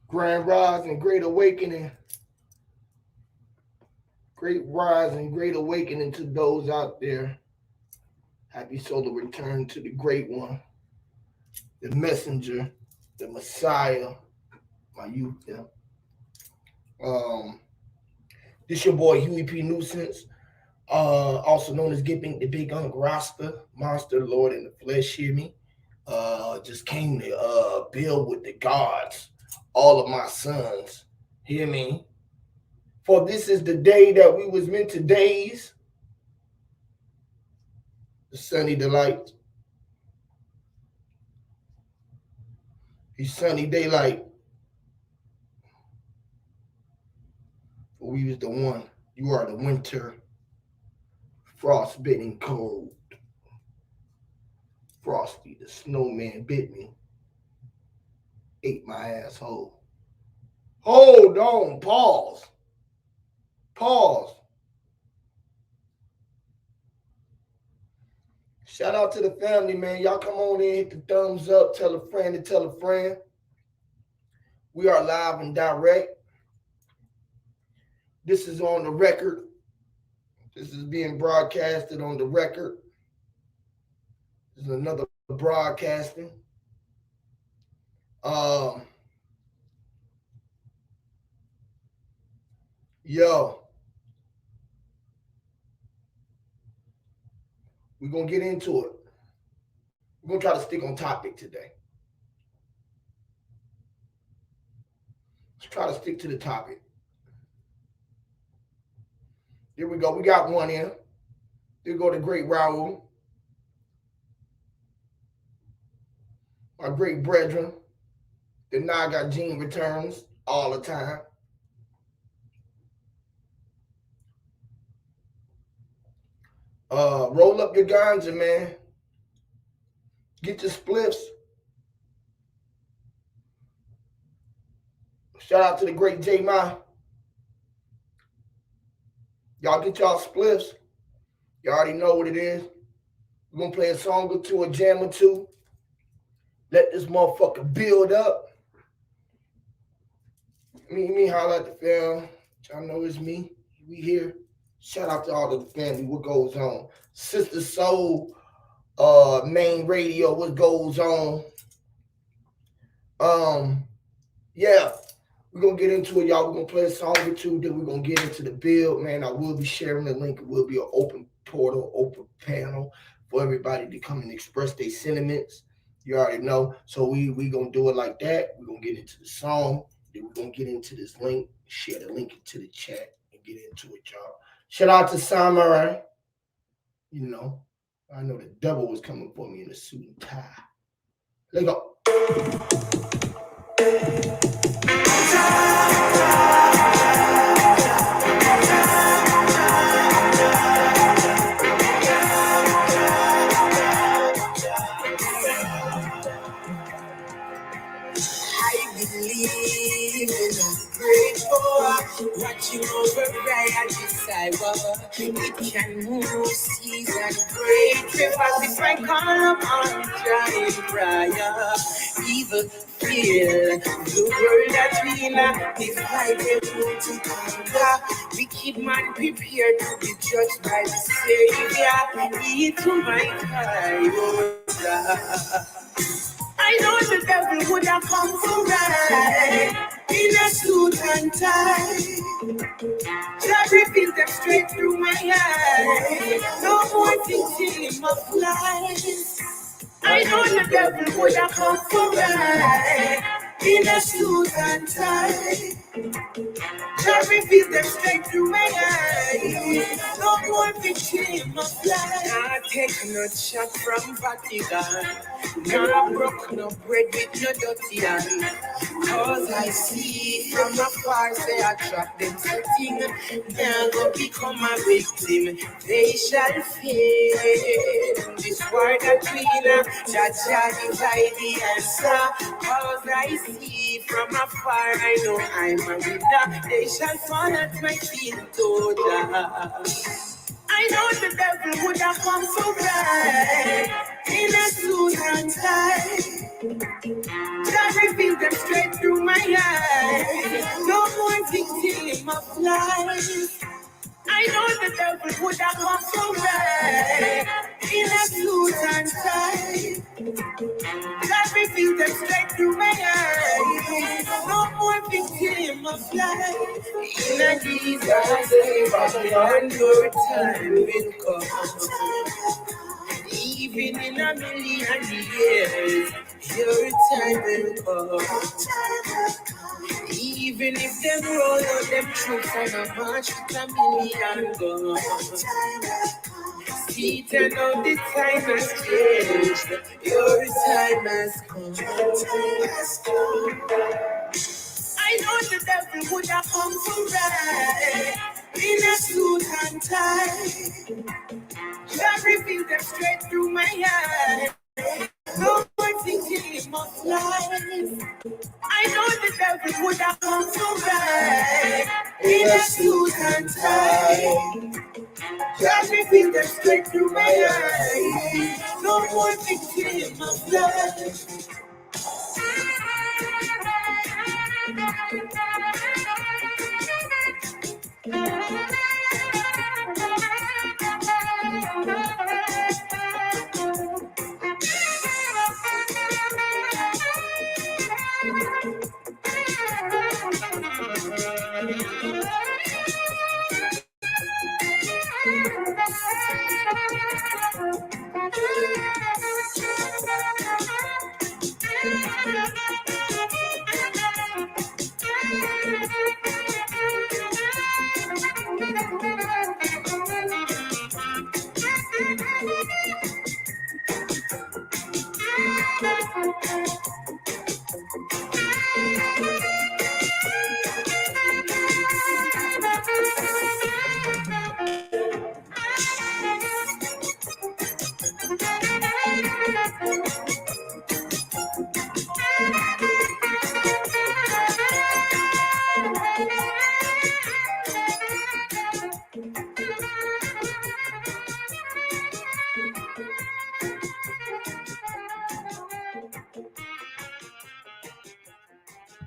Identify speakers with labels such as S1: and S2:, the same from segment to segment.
S1: Grand rise and great awakening. Great rise and great awakening to those out there. Happy solar return to the great one, the messenger, the Messiah, my youth. Yeah. Um, this your boy Huey P. Nuisance, also known as Giving the Big Unk Rasta, Monster Lord in the Flesh. Hear me? Just came to build with the gods, all of my sons. Hear me? For this is the day that we was meant to daze, the sunny delight, the sunny daylight. For we was the one. You are the winter, frostbitten cold. Frosty, the snowman bit me, ate my asshole. Hold on, pause. Pause. Shout out to the family, man. Y'all come on in, hit the thumbs up, tell a friend to tell a friend. We are live and direct. This is on the record. This is being broadcasted on the record. This is another broadcasting. Yo. We're going to get into it. We're going to try to stick on topic today. Let's try to stick to the topic. Here we go. We got one in. Here we go to great Raul. My great brethren. The Naga gene returns all the time. Roll up your ganja, man. Get your spliffs. Shout out to the great J Ma. Y'all get y'all spliffs. You already know what it is. We're going to play a song or two, a jam or two. Let this motherfucker build up. Me holler at the fam. Y'all know it's me. We here. Shout out to all of the family. What goes on? Sister Soul, main radio. What goes on? Yeah. We're going to get into it, y'all. We're going to play a song or two. Then we're going to get into the build, man. I will be sharing the link. It will be an open portal, open panel for everybody to come and express their sentiments. You already know. So we going to do it like that. We're going to get into the song. Then we're going to get into this link. Share the link into the chat and get into it, y'all. Shout out to Samurai. You know, I know the devil was coming for me in a suit and tie. Let's go.
S2: Watching over reality cyber, it can move seas and break rivers if I call upon giant prayer. Evil feel the world that we in, if I get to conquer, wicked man prepared to be judged by the Savior. Lead to my cry, I know the devil would have come to ride in a suit and tie. Just reveal them straight through my eyes. No more thinking of lies. I know the devil would have come to ride in a suit and tie. Just reveal them straight through my eyes. No more victim of life. I take no shot from Vatican. Nor broke no bread with no dirty hand. Cause I see from afar, say I trap them setting. Now go become a victim. They shall fail. This war that we know, that shall divide the answer. Cause I see from afar, I know I'm a winner. They shall fall at my feet, total. I know the devil would have come to ride in a suit and tie. Just reveal them straight through my eyes. No more victim of lies. I know the devil would have come so right in a suit and tie. Just reveal them straight through my eyes. No more victim of lies. In a Jesus' name, and your time will come. Even in a million years, your time will come. Even if them roll out them troops and a march with a million guns. See, turn out the time has changed. Your time has come. I know the devil would have come to ride in a suit and tie. Just reveal them straight through my eyes. No more thinking of lies. I know the devil would have come to ride in a suit and tie. Just reveal them straight through my eyes. No more thinking of lies.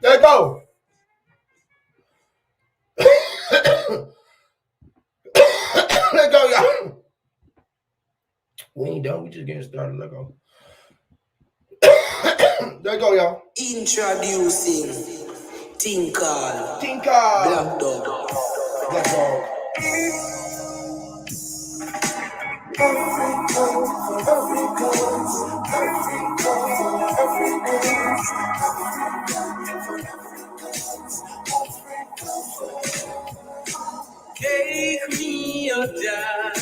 S1: There you go. Let go, y'all. We ain't done. We just getting started. Let go. There you go, y'all.
S2: Introducing Tinkal.
S1: Black
S2: Dog.
S1: Black Dog.
S2: Take me, oh God.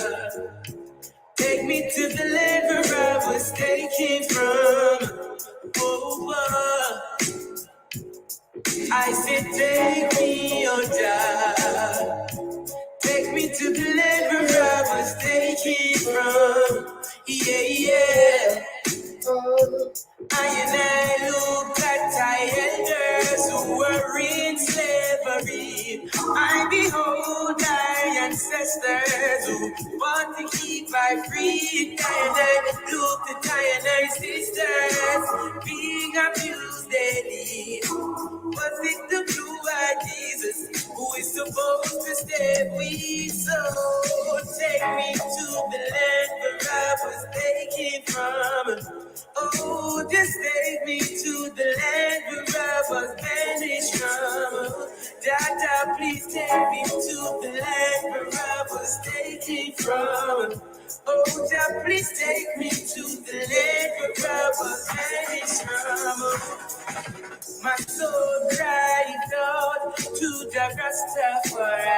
S2: Take me to the land where I was taken from. Oh, I said, take me, oh God. Take me to the land where I was taken from. Yeah, yeah. And I look at elders who were in slavery. I behold our ancestors who want to keep our free. And I look at our sisters being abused daily. Was it the blue-eyed Jesus who is supposed to stay with? So take me to the land where I was taken from. Oh, just take me to the land where I was banished from. Dada, please take me to the land where I was taken from. Oh, Dada, please take me to the land where I was banished from. My soul cried out to the Rastafari.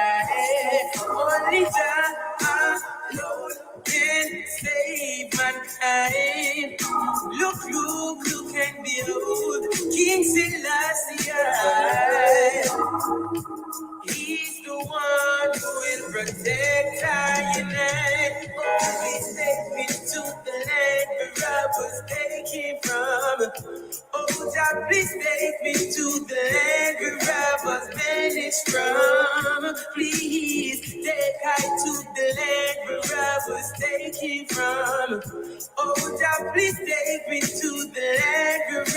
S2: Only Jah alone can save mankind. Look and behold, King Selassie. He's the one who will protect our land. Please take me to the land where I was taken from. Oh, God, please take me to the land where I was banished from. Please take I to the land where I was taken from. Oh, God, please take me to the land where I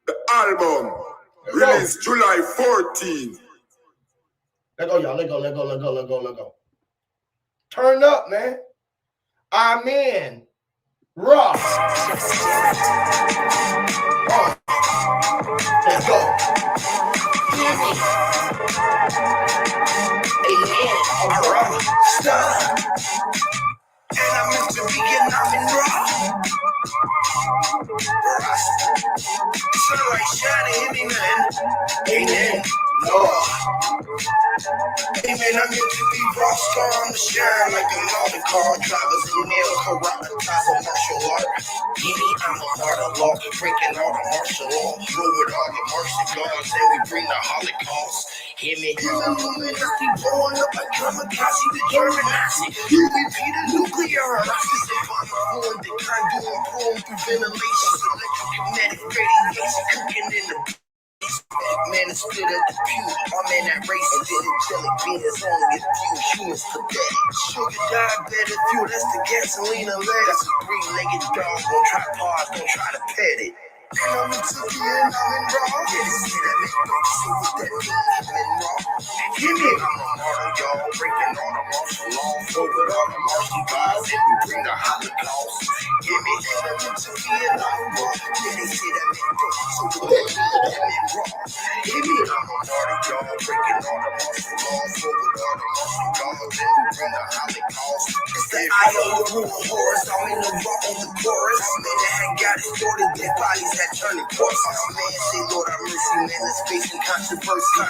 S2: The album released July 14th.
S1: Let go, y'all. Let go. Turn up, man. Amen. Rock. Let's go. Amen. Alright. Stop. And I'm meant to be getting out in raw. Sunlight shining, hit me, man. Amen. Lord. Amen. I'm meant to be raw, star on the shine like a mountain car drivers in nail karate type of martial art. Gimme, I'm a part of law, breaking all the martial law. Roll with all the mercy guards, and we bring the Holocaust. Hear me? In the moment, I keep blowing up like kamikaze, the German Nazi. You repeat a nuclear harassment. On the kind doing prone through ventilation, electromagnetic radiation cooking in the man is split at the pew. I'm in that race and did angelic beings only a few humans pathetic. Sugar diabetic fuel, that's the gasoline and lead. That's a three-legged dog on tripods, don't try to pet it. And I'm into the end, I'm in raw. Yeah, this shit that make no so what that mean, I'm in raw. Give me, I'm a martyr, y'all. Breaking all the martial law, forward all the martial gods, and we bring the Holocaust. Give me, and I'm into the end, I'm in raw. Yeah, they say that make no so what that mean, I'm in raw. Give me, I'm a martyr, y'all. Breaking all the martial law, forward all the martial gods, and we bring the Holocaust. It's the eye of the rule of horrors, I'm in the raw on the chorus. Man, that had got it started, dead bodies that turning course. Man, say Lord have mercy, man, let's face the controversy.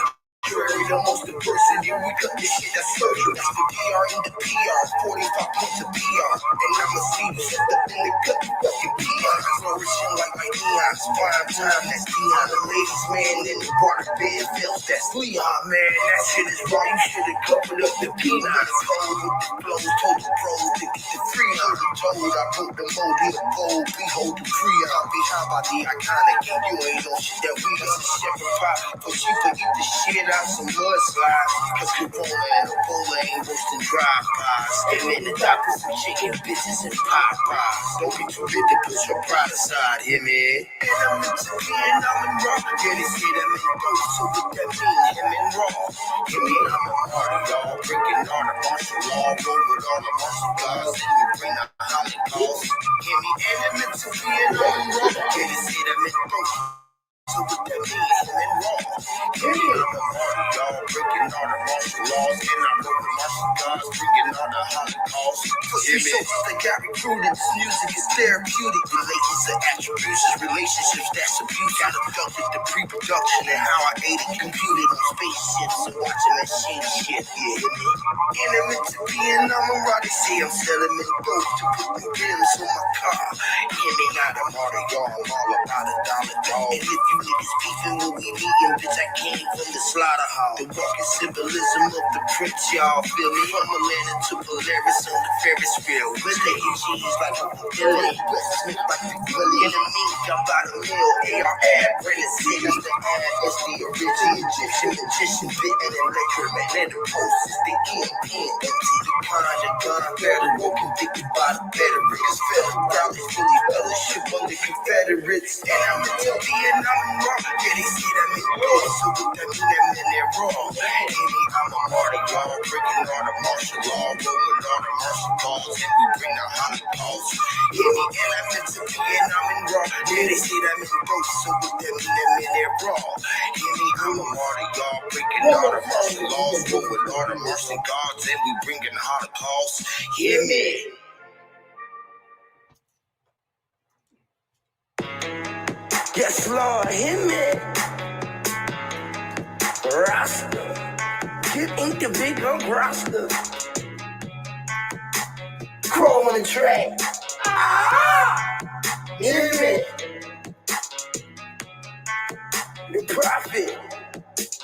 S1: Contrary to most adversity, we cut this shit that's surgery. That's the DR in the PR, 45 points of PR. And I'ma see you set up in the cut, you fucking PR. Flourishing like my neons, prime time, that's Dion. The ladies, man, in the water bed, feels that's Leon, man. That shit is raw, you should've covered up the peanuts. Cold with the flows, told the pros to get the free. Hold the toad, I put the mold in the bowl, behold the Creon. Behind by the iconic, and you ain't no shit that we got. Shepherd pie, but she forget the shit out some mudslides. Cause Corona and Ebola ain't roasting drive-bys. And then the doctors and chicken bitches and Popeyes. Don't be too big to put your pride aside, hear me? And I'm into being, I'm in raw. Yeah, they say that make dope, so what that mean, him in raw. Hear me, I'm a party, y'all. Breaking all the martial law, roll with all the martial gods, and we bring the Holocaust. Hear me, and I'm into being, I'm in raw. Yeah, they say that make dope. So what that mean, him in raw. Hear me, I'm a party, y'all. Breaking all the martial laws, and I roll with martial gods, bringing all the Holocaust. Hear me? They got recruited, this music is therapeutic. Relations and attributions, relationships that's abuse. Got abducted the pre-production and how I ate it, computed on spaceships and watching that shit, yeah, hear me? And I'm into being, I'm a raw, they say I'm selling them dope to put the rims on my car. Hear me, not a martyr, y'all, I'm all about $1, dog. And if you niggas beefing when we meeting, bitch, I came from the slaughterhouse. The walking symbolism of the prince, y'all feel me? From Atlanta to Polaris on the Ferris wheel. With the cheese like a villain, Smith like the gully. In the mink, I'm about a meal. AR ad, Brennan City, the ad, it's the original Egyptian magician, bit and electromagnetic pulse. It's the EMP, empty the gun, federal, convicted by the veterans. Federal ground is fully fellowship under Confederates. And I'm into being, I'm in raw. Yeah, they see that me raw, so what that mean, that mean they're wrong. Amy, I'm a martyr, y'all, breaking all the martial law, rolling all the martial laws, and we bring the Holocaust. Amy, and I'm into being, I'm in raw. Yeah, they see that me raw, so what that mean, they're wrong. Amy, I'm a martyr, y'all, breaking all the martial laws, rolling all the martial gods, and we bringing the Holocaust. Hear me? Yes, Lord, hear me. Rasta. Kid ain't the big old Rasta. Crow on the track. Ah! Hear me?
S2: the prophet.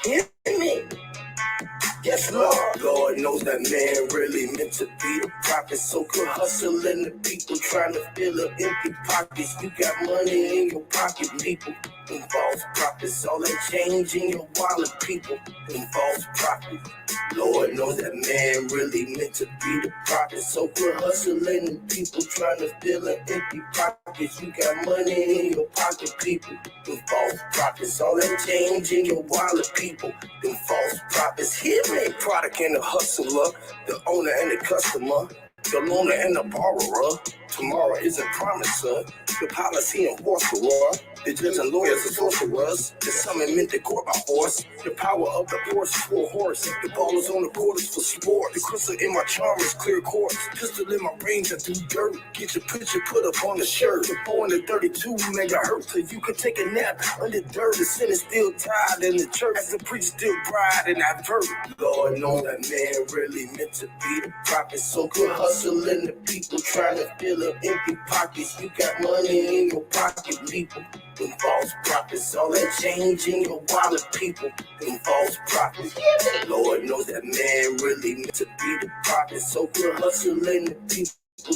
S2: Hear me? Yes, Lord. Lord knows that man really meant to be the prophet. So good hustling the people trying to fill up empty pockets. You got money in your pocket, people. Them false prophets, all that change in your wallet, people. Them false prophets. Lord knows that man really meant to be the prophet. So good hustling the people trying to fill up empty pockets. You got money in your pocket, people. Them false prophets, all that change in your wallet, people. Them false prophets. Hear me, product and the hustler, the owner and the customer, the loaner and the borrower. Tomorrow isn't promised, sir. The policy enforcer, the judge and lawyers are sorcerers. The summon meant the court by force. The power of the horse is for a horse. The ball is on the court is for sport. The crystal in my charm is clear quartz. Pistol in my range, I do dirt. Get your picture put up on the shirt. The 4 and the 32 megahertz, so you can take a nap under dirt. The sin is still tied in the church as the priest still bride and I vert. Lord knows that man really meant to be the prophet. So good hustling the people trying to fill up empty pockets. You got money in your pocket, people. Them false prophets, all that change in your wallet, people. Them false prophets. Lord knows that man really meant to be the prophet. So good hustling the people.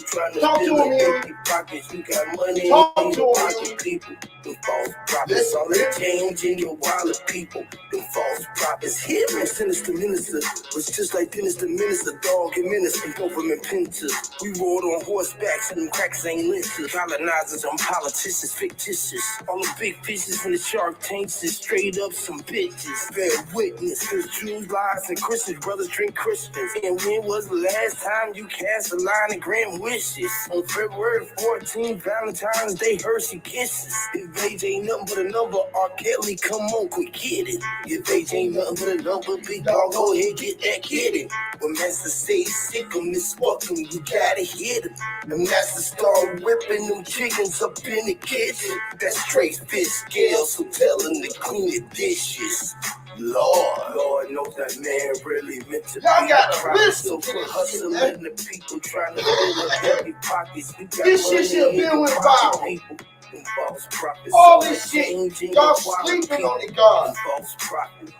S2: Trying to fill up empty pockets. You got money in your pocket, people. Them false prophets, all that change in your wallet, people. Them false prophets. Hear me, sinister minister was just like Dennis the minister, dog and minister, government pinters. We rode on horsebacks and them crackers ain't lynchers. Colonizers and politicians, fictitious. All the big fishes in the shark tanks is straight up some bitches. Bear witness, cause Jews, lies, and Christians, brothers drink Christians. And when was the last time you cast a line of grand wishes? On February 14th, Valentine's Day, Hershey kisses. If age ain't nothing but a number, R. Kelly, come on, quick get it. If age ain't nothing but a number, big dog, go ahead, get that kidding. When master say sick him, misfuck him, you gotta hit him. The master start whipping them chickens up in the kitchen. That's straight fish scales, so tell him to clean the dishes. Lord knows that man really meant to
S1: Y'all
S2: be
S1: gotta
S2: a prophet.
S1: listen
S2: So
S1: to
S2: for
S1: this
S2: hustling
S1: shit, man.
S2: the people trying to fill up empty pockets. You got
S1: This shit
S2: money
S1: should
S2: in
S1: be
S2: your
S1: with
S2: pocket,
S1: viral.
S2: people. Them false prophets.
S1: All this shit,
S2: change in
S1: y'all
S2: your wallet,
S1: sleeping
S2: people.
S1: on it, God.
S2: Them false prophets.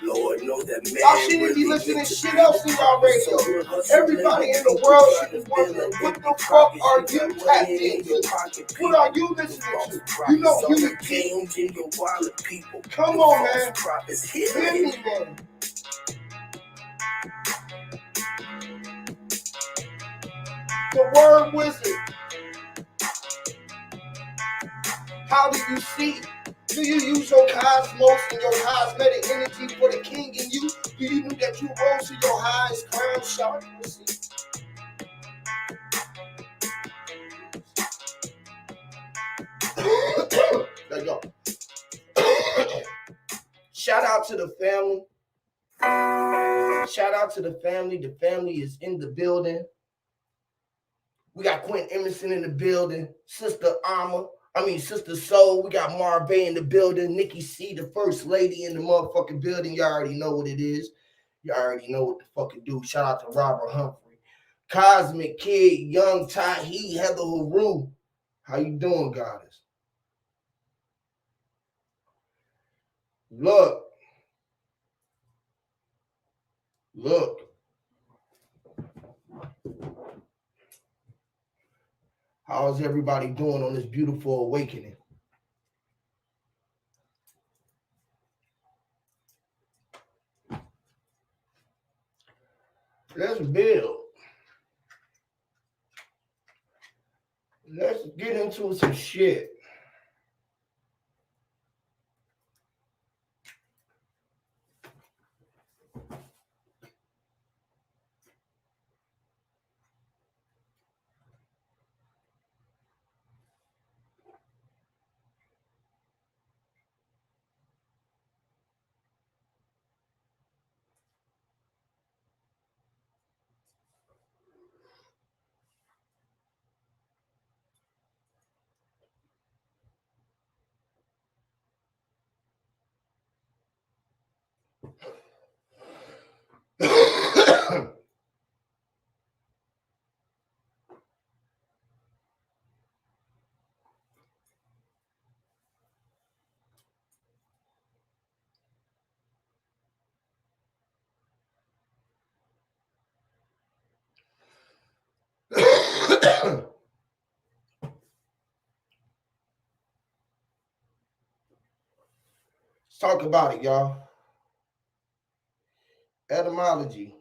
S2: Lord knows that man
S1: Y'all shouldn't
S2: really
S1: be listening
S2: meant
S1: to
S2: to
S1: shit
S2: be
S1: else
S2: the
S1: in y'all
S2: prophet. So
S1: radio.
S2: we're hustling
S1: Everybody in the
S2: people
S1: world
S2: trying
S1: should be
S2: to fill
S1: wondering,
S2: up
S1: what
S2: empty
S1: the fuck
S2: pockets.
S1: are
S2: You
S1: you
S2: got
S1: tapped
S2: money in your
S1: into?
S2: pocket,
S1: What
S2: people.
S1: are you
S2: Them
S1: listening
S2: false
S1: to? You
S2: prophets.
S1: know
S2: All
S1: Huey
S2: that
S1: P.
S2: change in your wallet, people.
S1: Come
S2: Them
S1: on,
S2: false
S1: man.
S2: prophets.
S1: Hear
S2: Hear
S1: me,
S2: me.
S1: man. The word wizard. How do you see? Do you use your cosmos and your cosmetic energy for the king in you? Do you know that you rose to your highest crown chakra? There you go. Shout out to the family. Shout out to the family. The family is in the building. We got Quinn Emerson in the building. Sister Soul. We got Marvay in the building. Nikki C, the first lady in the motherfucking building. You already know what it is. You already know what the fuck it do. Shout out to Robert Humphrey. Cosmic Kid, Young Tahi, Heather Haru. How you doing, goddess? Look. How's everybody doing on this beautiful awakening? Let's build. Let's get into some shit. Let's talk about it, y'all. Etymology.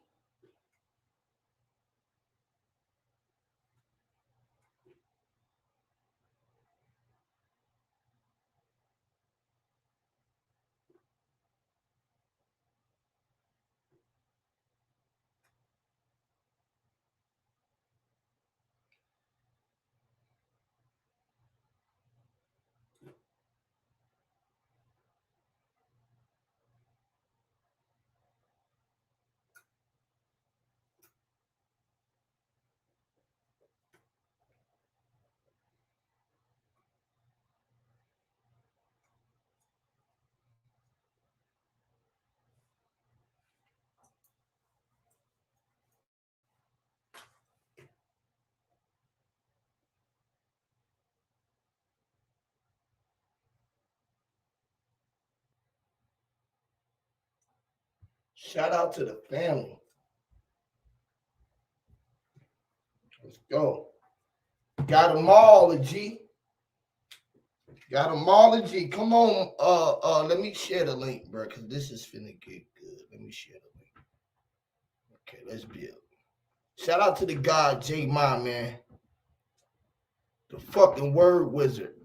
S1: Shout out to the family. Let's go. Got them all, a G. Got them all, a G. Come on, let me share the link, bro, because this is finna get good. Let me share the link. Okay, let's build. Shout out to the guy, J Ma, man. The fucking word wizard.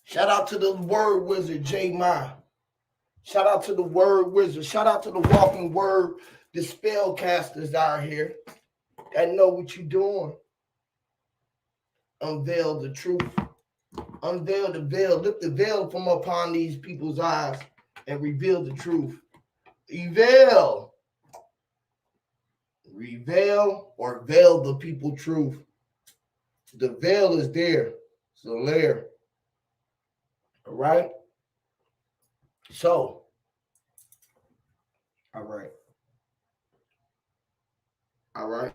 S1: Shout out to the word wizard, J Ma. Shout out to the word wizard. Shout out to the walking word, the spellcasters out here that know what you're doing. Unveil the truth. Unveil the veil. Lift the veil from upon these people's eyes and reveal the truth. Reveal. Reveal or veil the people truth. The veil is there. It's a layer. All right? So, all right. All right.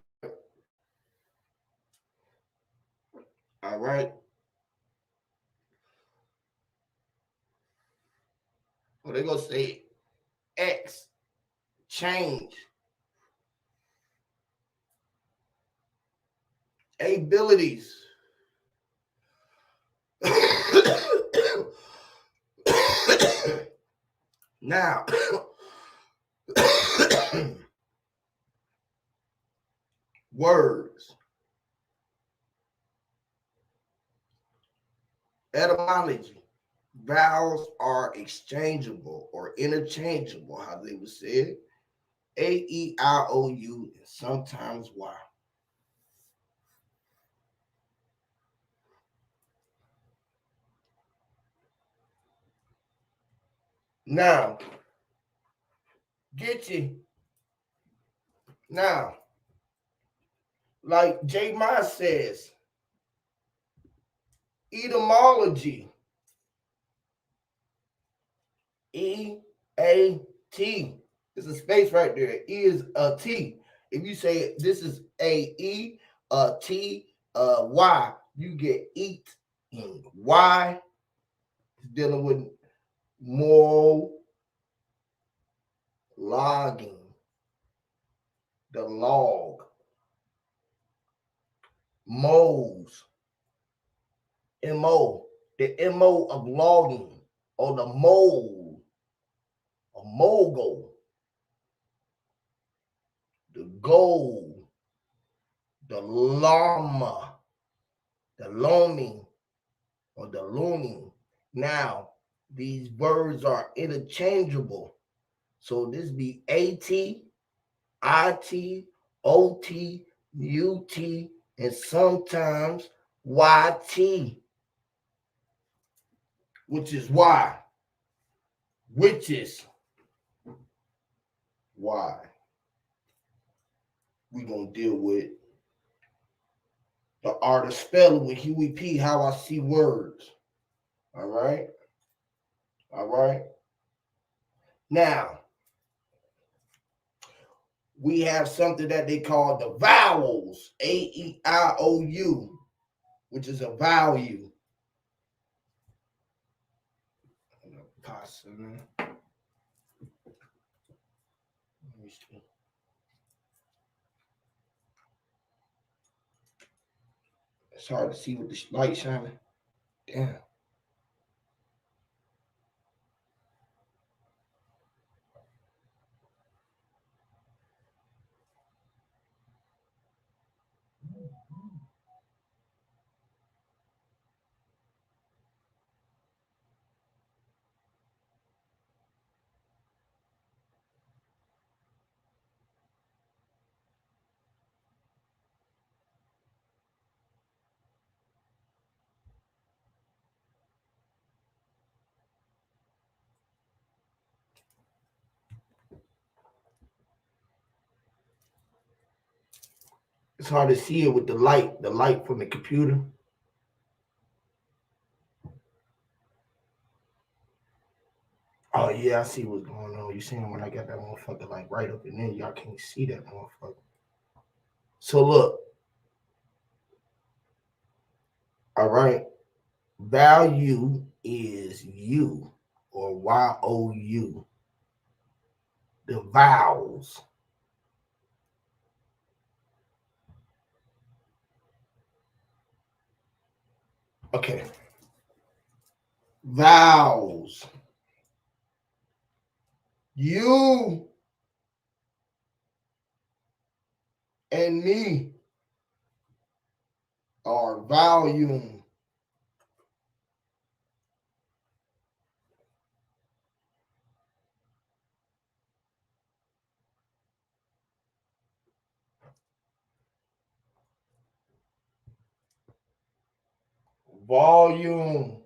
S1: All right. Well, they're going to say X, change, abilities. Now, words. Etymology. Vowels are exchangeable or interchangeable, how they would say it. A-E-I-O-U, and sometimes Y. Now, get you. Now, like J. Ma says, etymology. E-A-T. There's a space right there. E is a T. If you say this is a E, a T, a Y, you get eat. And Y is dealing with more logging. The log. Moles. M-O. The M-O of logging. Or the mole. A mogul. The goal. The llama. The loaming. Or the looming. Now, these words are interchangeable. So this be A-T, I-T, O-T, U-T, and sometimes Y-T, which is why. Which is why we gonna deal with the art of spelling with Huey P, how I see words. All right? All right? Now, we have something that they call the vowels, A-E-I-O-U, which is a value. It's hard to see with the light shining. Damn. It's hard to see it with the light from the computer. Oh yeah, I see what's going on. You seeing when I got that motherfucker like right up in there, y'all can't see that motherfucker. So look, all right, value is you or YOU. The vowels. Okay. Vowels. You and me are volume. Volume.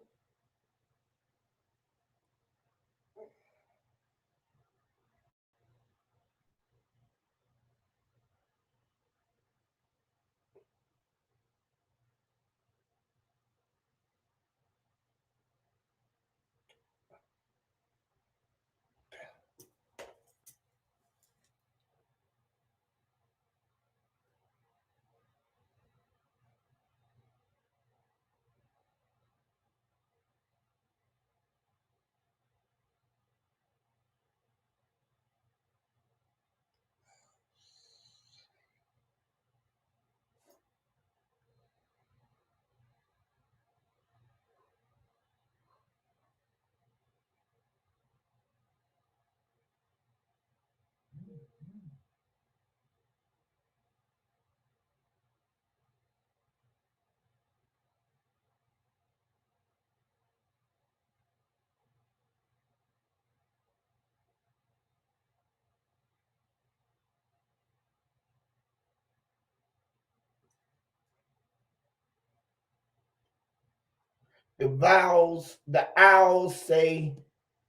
S1: The vowels, the owls say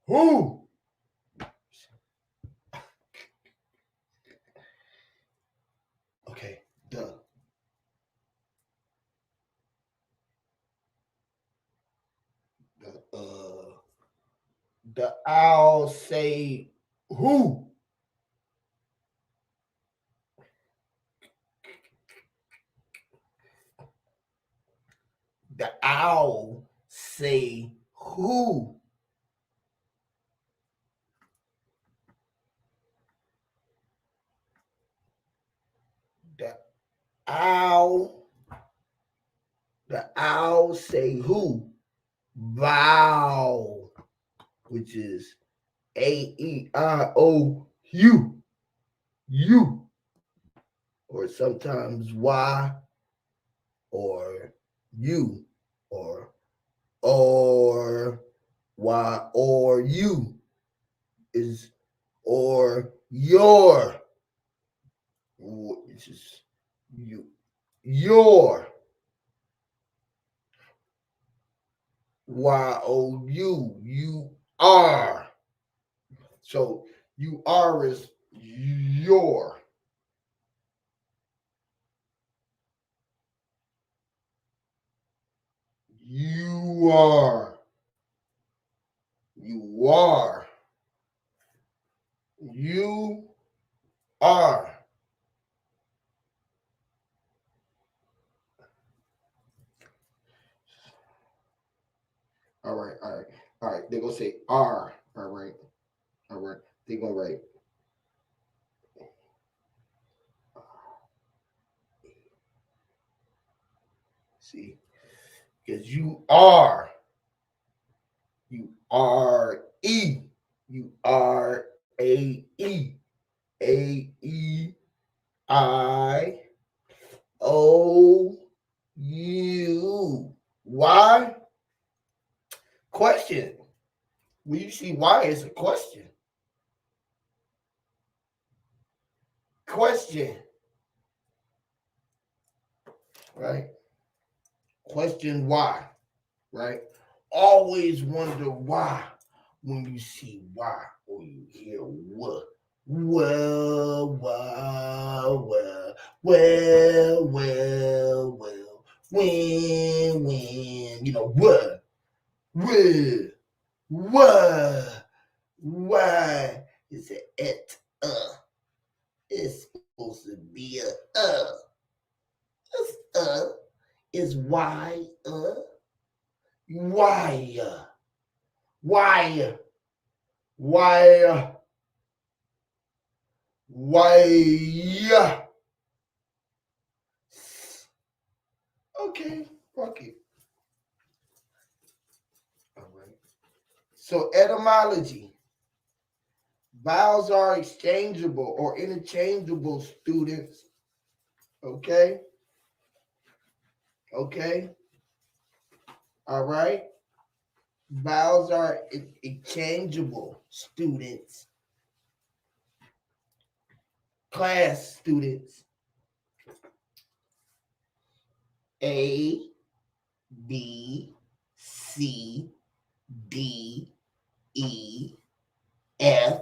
S1: who. Okay, the the owls say who. The owl say who. The owl, the owl say who. Vowel, which is AEIOU, you, or sometimes Y, or you, or Y, or you is, or your, which is you, your, YOU, you are. So you are is your. You are. You are. You are. All right, all right, all right. They're gonna say are. All right, all right. They're gonna write. See, because you are. You are E. You are AE. AEIOU. Why? Question. When you see why, it's a question. Question. Right? Question why. Right? Always wonder why when you see why or you hear what. Well, Well, when, what, why is it it's supposed to be It's is why, why, why, why, why, okay, fuck it. All right. So etymology. Vowels are exchangeable or interchangeable, students. Okay? Okay? All right? Vowels are exchangeable, students. Class students. A, B, C, D, E, F.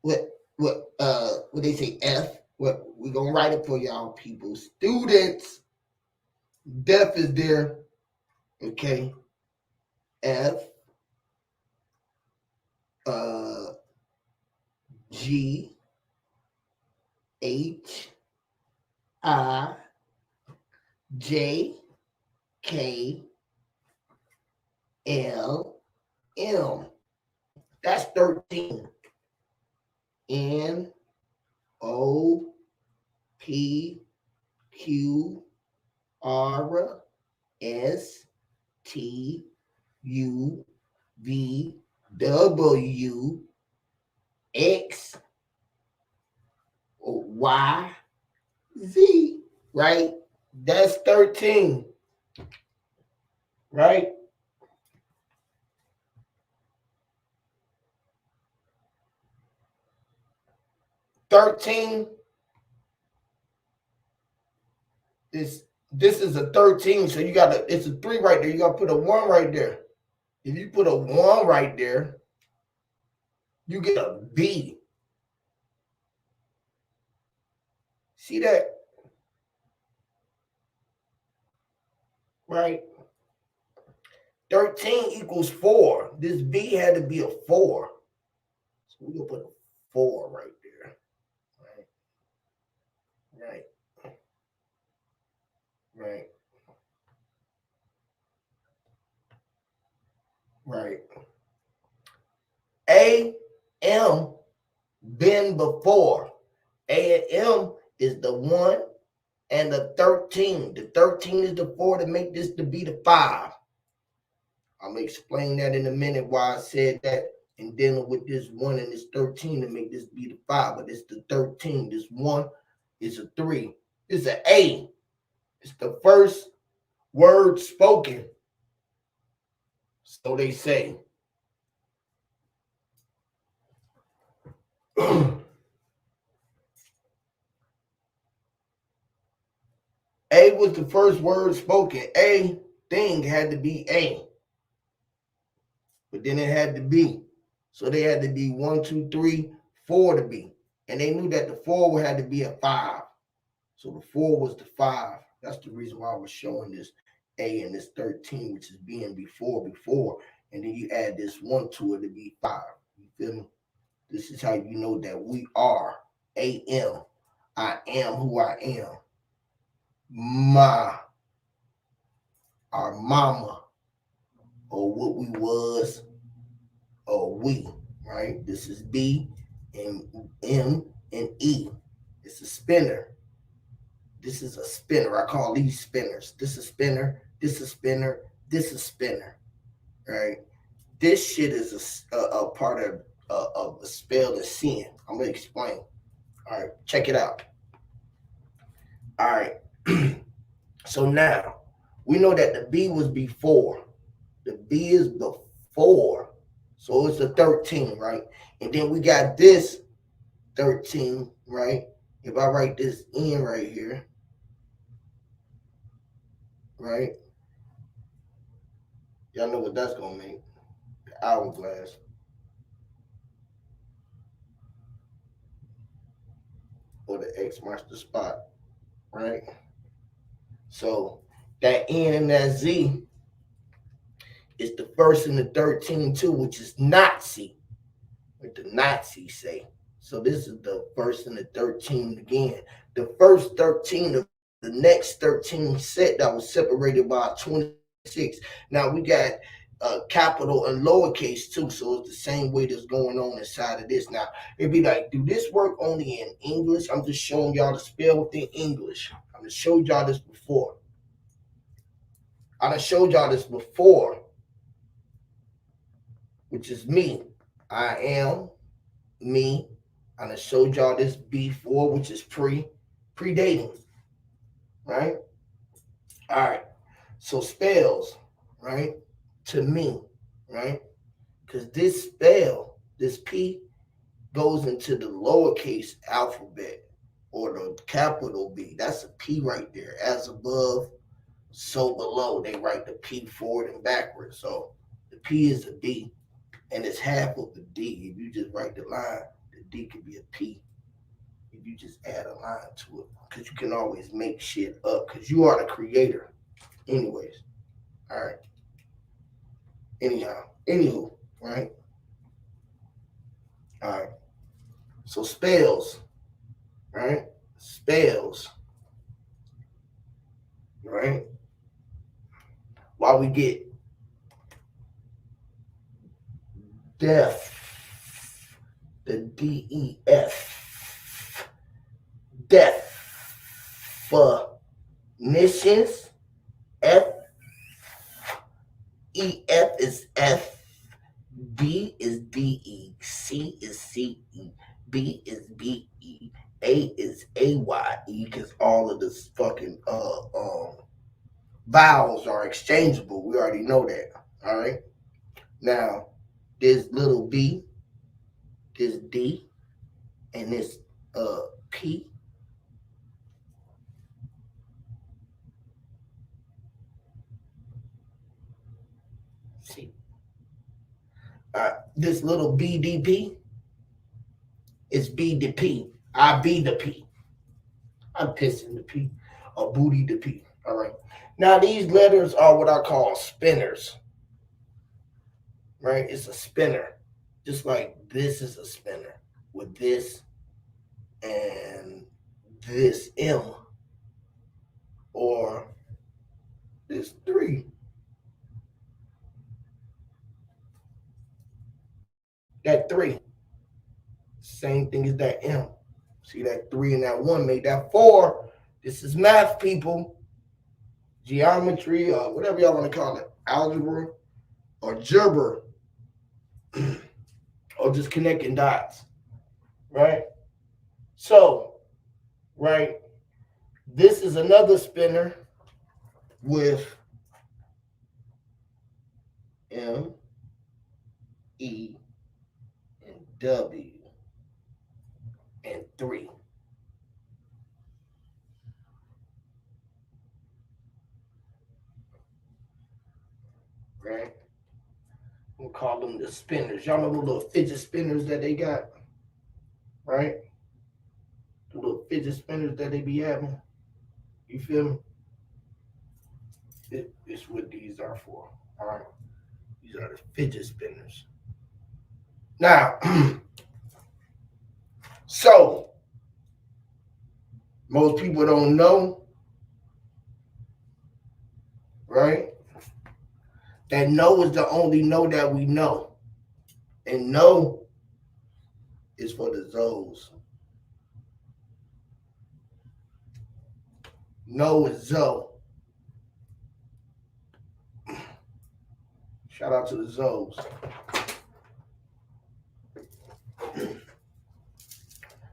S1: What they say F? What we gonna write it for y'all people. Students. Deaf is there. Okay. F, G, H, I, J, K, L, M. That's 13. N, O, P, Q, R, S, T, U, V, W, X, Y, Z, right? That's 13, right? 13 is this is a 13, so you gotta it's a 3 right there. You gotta put a 1 right there. If you put a 1 right there, you get a B. See that? Right? 13 equals 4. This B had to be a 4. So we're gonna put a 4 right there. Right. Right. Right. A, M, been before. A and M is the 1 and the 13. The 13 is the 4 to make this to be the 5. I'm going to explain that in a minute why I said that and dealing with this 1 and this 13 to make this be the 5. But it's the 13. This 1 is a 3. It's an A. It's the first word spoken. So they say. A was the first word spoken. A thing had to be A. But then it had to be. So they had to be 1, 2, 3, 4 to be. And they knew that the 4 had to be a 5. So the 4 was the 5. That's the reason why I was showing this A and this 13, which is being before. And then you add this 1 to it to be 5. You feel me? This is how you know that we are AM. I am who I am. Our mama, or what we was, or we, right? This is B and M and E. It's a spinner. This is a spinner. I call these spinners. This is spinner. This is spinner. This is spinner. Right? This shit is a part of the spell of sin. I'm gonna explain. All right, check it out. All right. So now we know that the B was before. The B is before. So it's a 13, right? And then we got this 13, right? If I write this in right here, right? Y'all know what that's gonna make. The hourglass. Or the X marks the spot. right? So that N and that Z is the first and the 13 too, which is Nazi, what the Nazis say. So this is the first and the 13 again. The first 13 of the next 13 set that was separated by 26. Now we got capital and lowercase too, so it's the same way that's going on inside of this. Now it'd be like, do this work only in English? I'm just showing y'all the spell within English. I done showed y'all this before. Which is me. I am me. I done showed y'all this before, which is predating, right? All right. So spells, right? To me, right? Because this spell, this P, goes into the lowercase alphabet or the capital B. That's a P right there. As above, so below. They write the P forward and backwards. So the P is a D, and it's half of the D. If you just write the line, the D could be a P. If you just add a line to it, because you can always make shit up, because you are the creator. Anyways, all right. Anywho, right? All right. So spells, right? Spells, right? While we get deaf, the DEF, definitions, F, EF is F, D is DE, C is CE, B is BE, A is AYE, because all of this fucking vowels are exchangeable. We already know that. All right. Now, this little B, this D, and this P. See, this little BDP is B to P. I be the P. I'm pissing the P, or booty the P. All right. Now these letters are what I call spinners. Right? It's a spinner. Just like this is a spinner with this and this M, or this 3. That 3. Same thing as that M. See, that 3 and that 1 made that 4. This is math, people. Geometry, or whatever y'all want to call it. Algebra or gibber. Or just connecting dots. Right? So, right, this is another spinner with M, E, and W, and 3. Right? We'll call them the spinners. Y'all know the little fidget spinners that they got? Right? The little fidget spinners that they be having. You feel me? It's what these are for. All right? These are the fidget spinners. Now, so, most people don't know, right? That no is the only no that we know. And no is for the Zoes. No is Zoe. Shout out to the Zoes.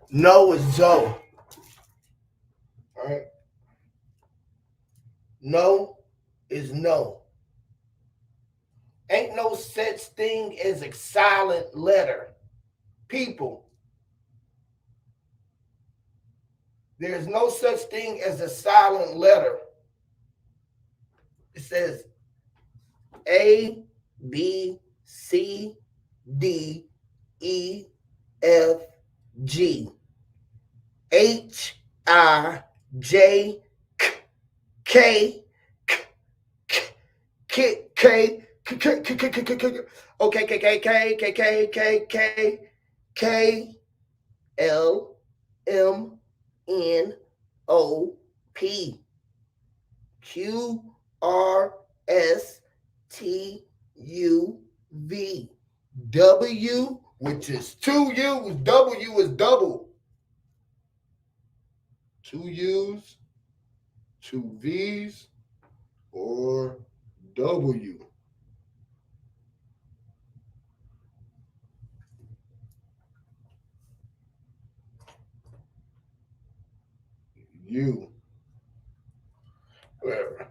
S1: No is Zoe. All right? No is no. Ain't no such thing as a silent letter. People, there's no such thing as a silent letter. It says A, B, C, D, E, F, G, H, I, J K K K okay K K K K K K K K L M N O P Q R S T U V W, which is 2 U's. W is double. 2 U's, 2 V's, or W. U. Whatever.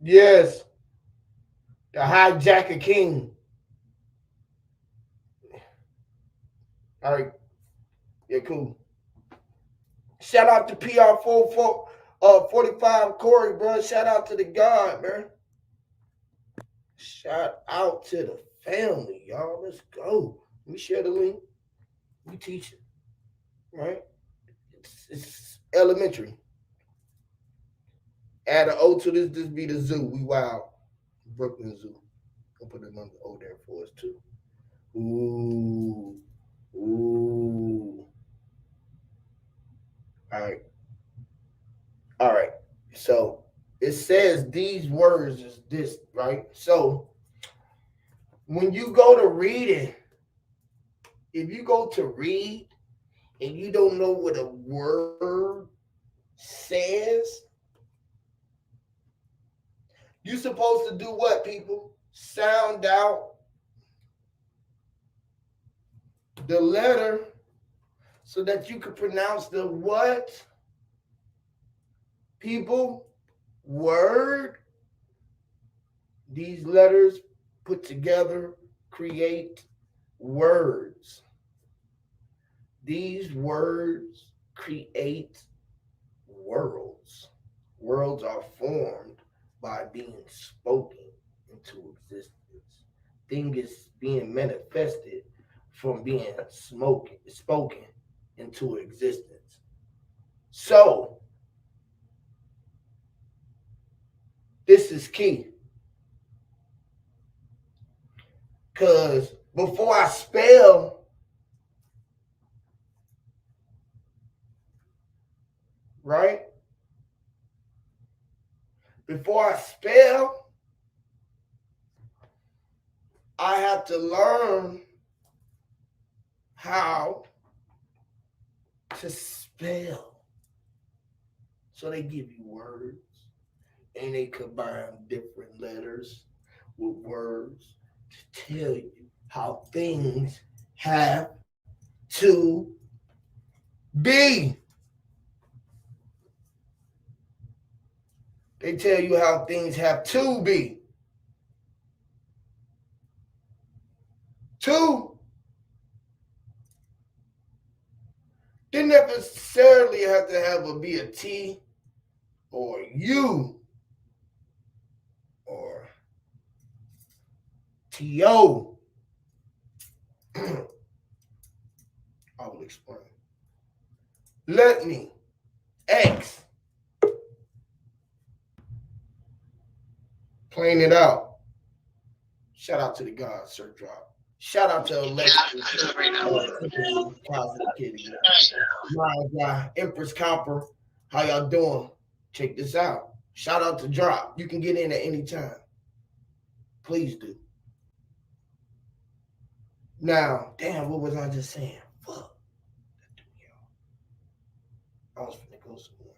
S1: Yes, the hijacker king. All right, yeah, cool. Shout out to PR 45 Corey, bro. Shout out to the God, man. Shout out to the family, y'all. Let's go. Let me share the link. We teach it, right? It's elementary. Add an O to this be the zoo. We wild. Brooklyn Zoo. I'll put another O there for us too. Ooh. Ooh. All right. All right. So it says these words is this, right? So when you go to read it, if you go to read and you don't know what a word says, you're supposed to do what, people? Sound out the letter so that you can pronounce the what? People, word. These letters put together create words. These words create worlds. Worlds are formed by being spoken into existence. Thing is being manifested from being spoken into existence. So this is key. Because before I spell, right? Before I spell, I have to learn how to spell. So they give you words and they combine different letters with words to tell you how things have to be. They tell you how things have to be. To didn't necessarily have to have be a T or U or TO. I will explain. Let me X plain it out. Shout out to the God, Sir Drop. Shout out to Alexis. My Empress Copper. How y'all doing? Check this out. Shout out to Drop. You can get in at any time. Please do. Now, damn, what was I just saying? Fuck. I was finna go somewhere.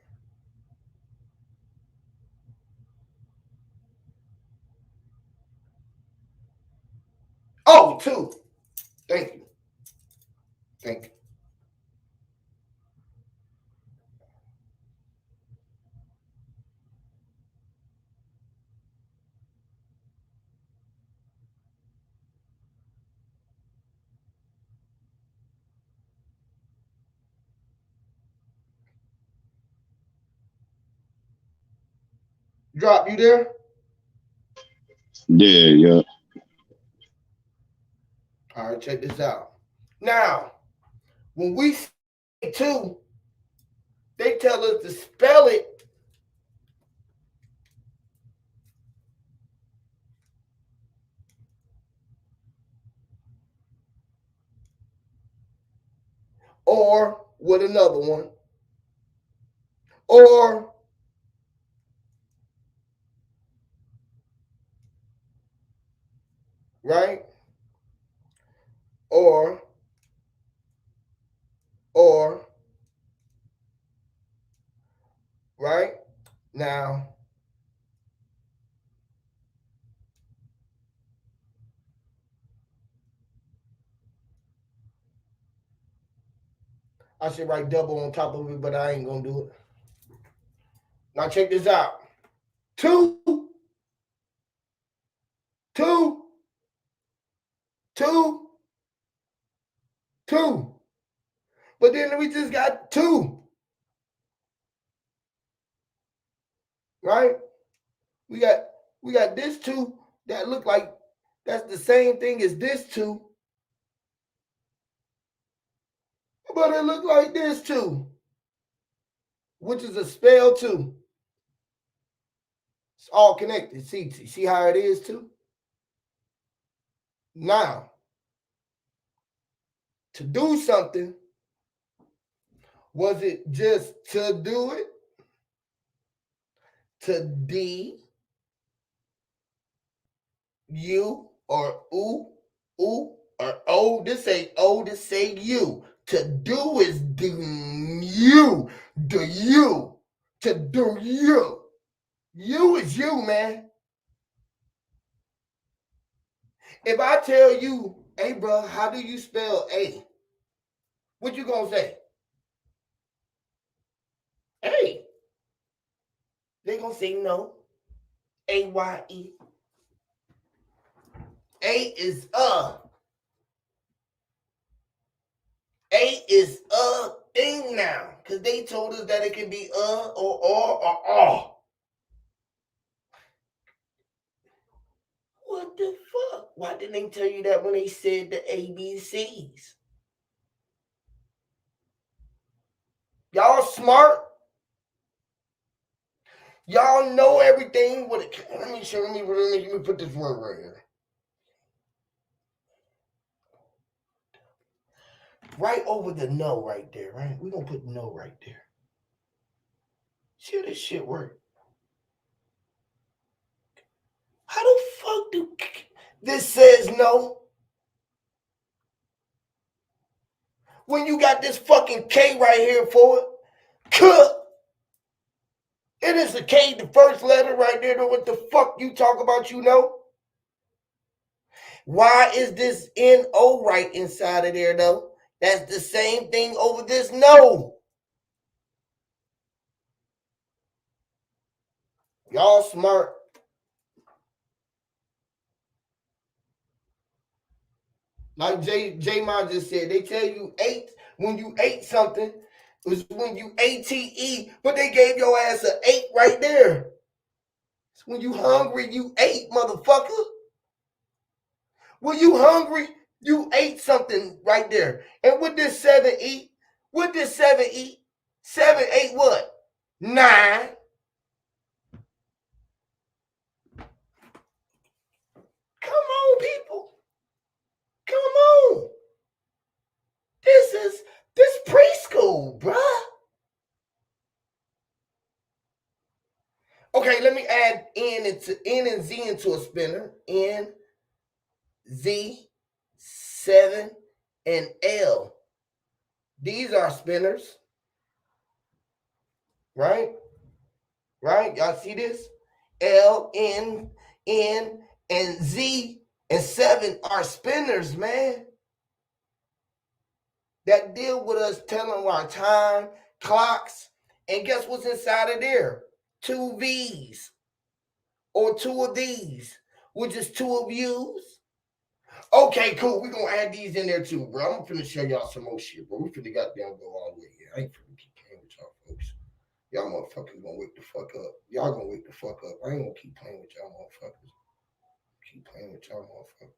S1: Oh, two. Thank you. Thank you. Drop, you there?
S3: Yeah, yeah.
S1: All right, check this out. Now, when we say two, they tell us to spell it or with another one, or right, or or right. Now, I should write double on top of it, but I ain't gonna do it. Now check this out. Two, two, two, two. But then we just got two, right? We got we got this two that look like that's the same thing as this two, but it look like this two, which is a spell two. It's all connected. See how it is too? Now, to do something, was it just to do it? To D, U, or oo, or O? This ain't O, this say U. To do is do you. Do you. To do you. You is you, man. If I tell you, hey, bro, how do you spell A? What you gonna say? A. They gonna say no. A-Y-E. A is A is a thing now. Because they told us that it can be or. What the fuck? Why didn't they tell you that when they said the ABCs? Y'all smart. Y'all know everything. Let me put this word right here. Right over the no right there, right? We're going to put no right there. See how this shit work? How the fuck do this says no? When you got this fucking K right here for it. K. It is a K, the first letter right there. What the fuck you talk about, you know? Why is this N-O right inside of there, though? That's the same thing over this no. Y'all smart. Like J-Ma just said, they tell you when you ate something, it was when you ATE, but they gave your ass an 8 right there. It's when you hungry, you ate, motherfucker. When you hungry, you ate something right there. And what did 7 eat? What did 7 eat? 7 ate what? 9. Come on, people. Come on. This preschool, bruh. Okay, let me add N and Z into a spinner. N, Z, 7, and L. These are spinners. Right? Right? Y'all see this? L, N, and Z, and 7 are spinners, man. That deal with us telling our time, clocks, and guess what's inside of there? 2 V's. Or 2 of these, which is 2 of yous. Okay, cool. We're gonna add these in there too, bro. I'm finna show y'all some more shit, bro. We finna goddamn go all the way here. I ain't finna keep playing with y'all folks. Y'all motherfuckers gonna wake the fuck up. Y'all gonna wake the fuck up. I ain't gonna keep playing with y'all motherfuckers. Keep playing with y'all motherfuckers.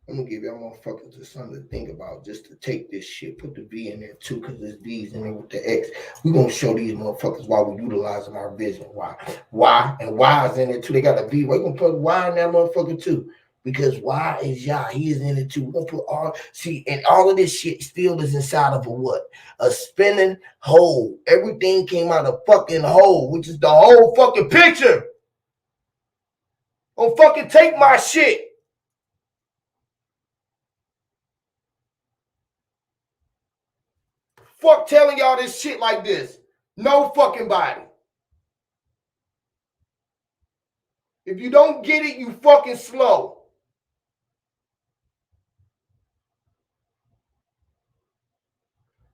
S1: I'm gonna give y'all motherfuckers something to think about just to take this shit. Put the V in there too, because there's D's in there with the X. We're gonna show these motherfuckers why we're utilizing our vision. Why? And Y is in there too. They got a V. We're gonna put Y in that motherfucker too. Because Y is Yah. He is in it too. We're gonna put all and all of this shit still is inside of a what? A spinning hole. Everything came out of fucking hole, which is the whole fucking picture. Don't fucking take my shit. Fuck telling y'all this shit like this. No fucking body. If you don't get it, you fucking slow.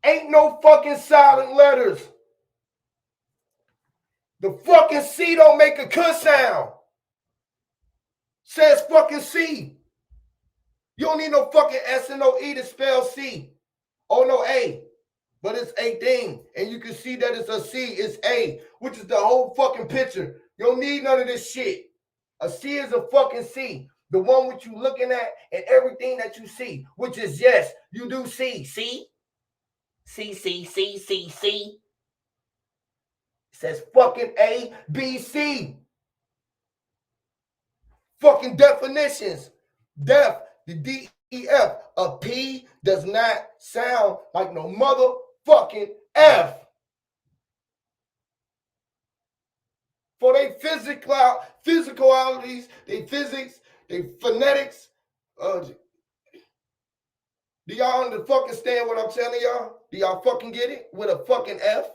S1: Ain't no fucking silent letters. The fucking C don't make a k sound. Says fucking C. You don't need no fucking S and no E to spell C. Oh, no A. But it's a thing. And you can see that it's a C. It's A, which is the whole fucking picture. You don't need none of this shit. A C is a fucking C. The one which you looking at and everything that you see, which is yes, you do see. See? C. It says fucking A, B, C. Fucking definitions. Def, the D, E, F. A P does not sound like no motherfucking F. For they physicalities, they physics, they phonetics. Do y'all understand what I'm telling y'all? Do y'all fucking get it? With a fucking F?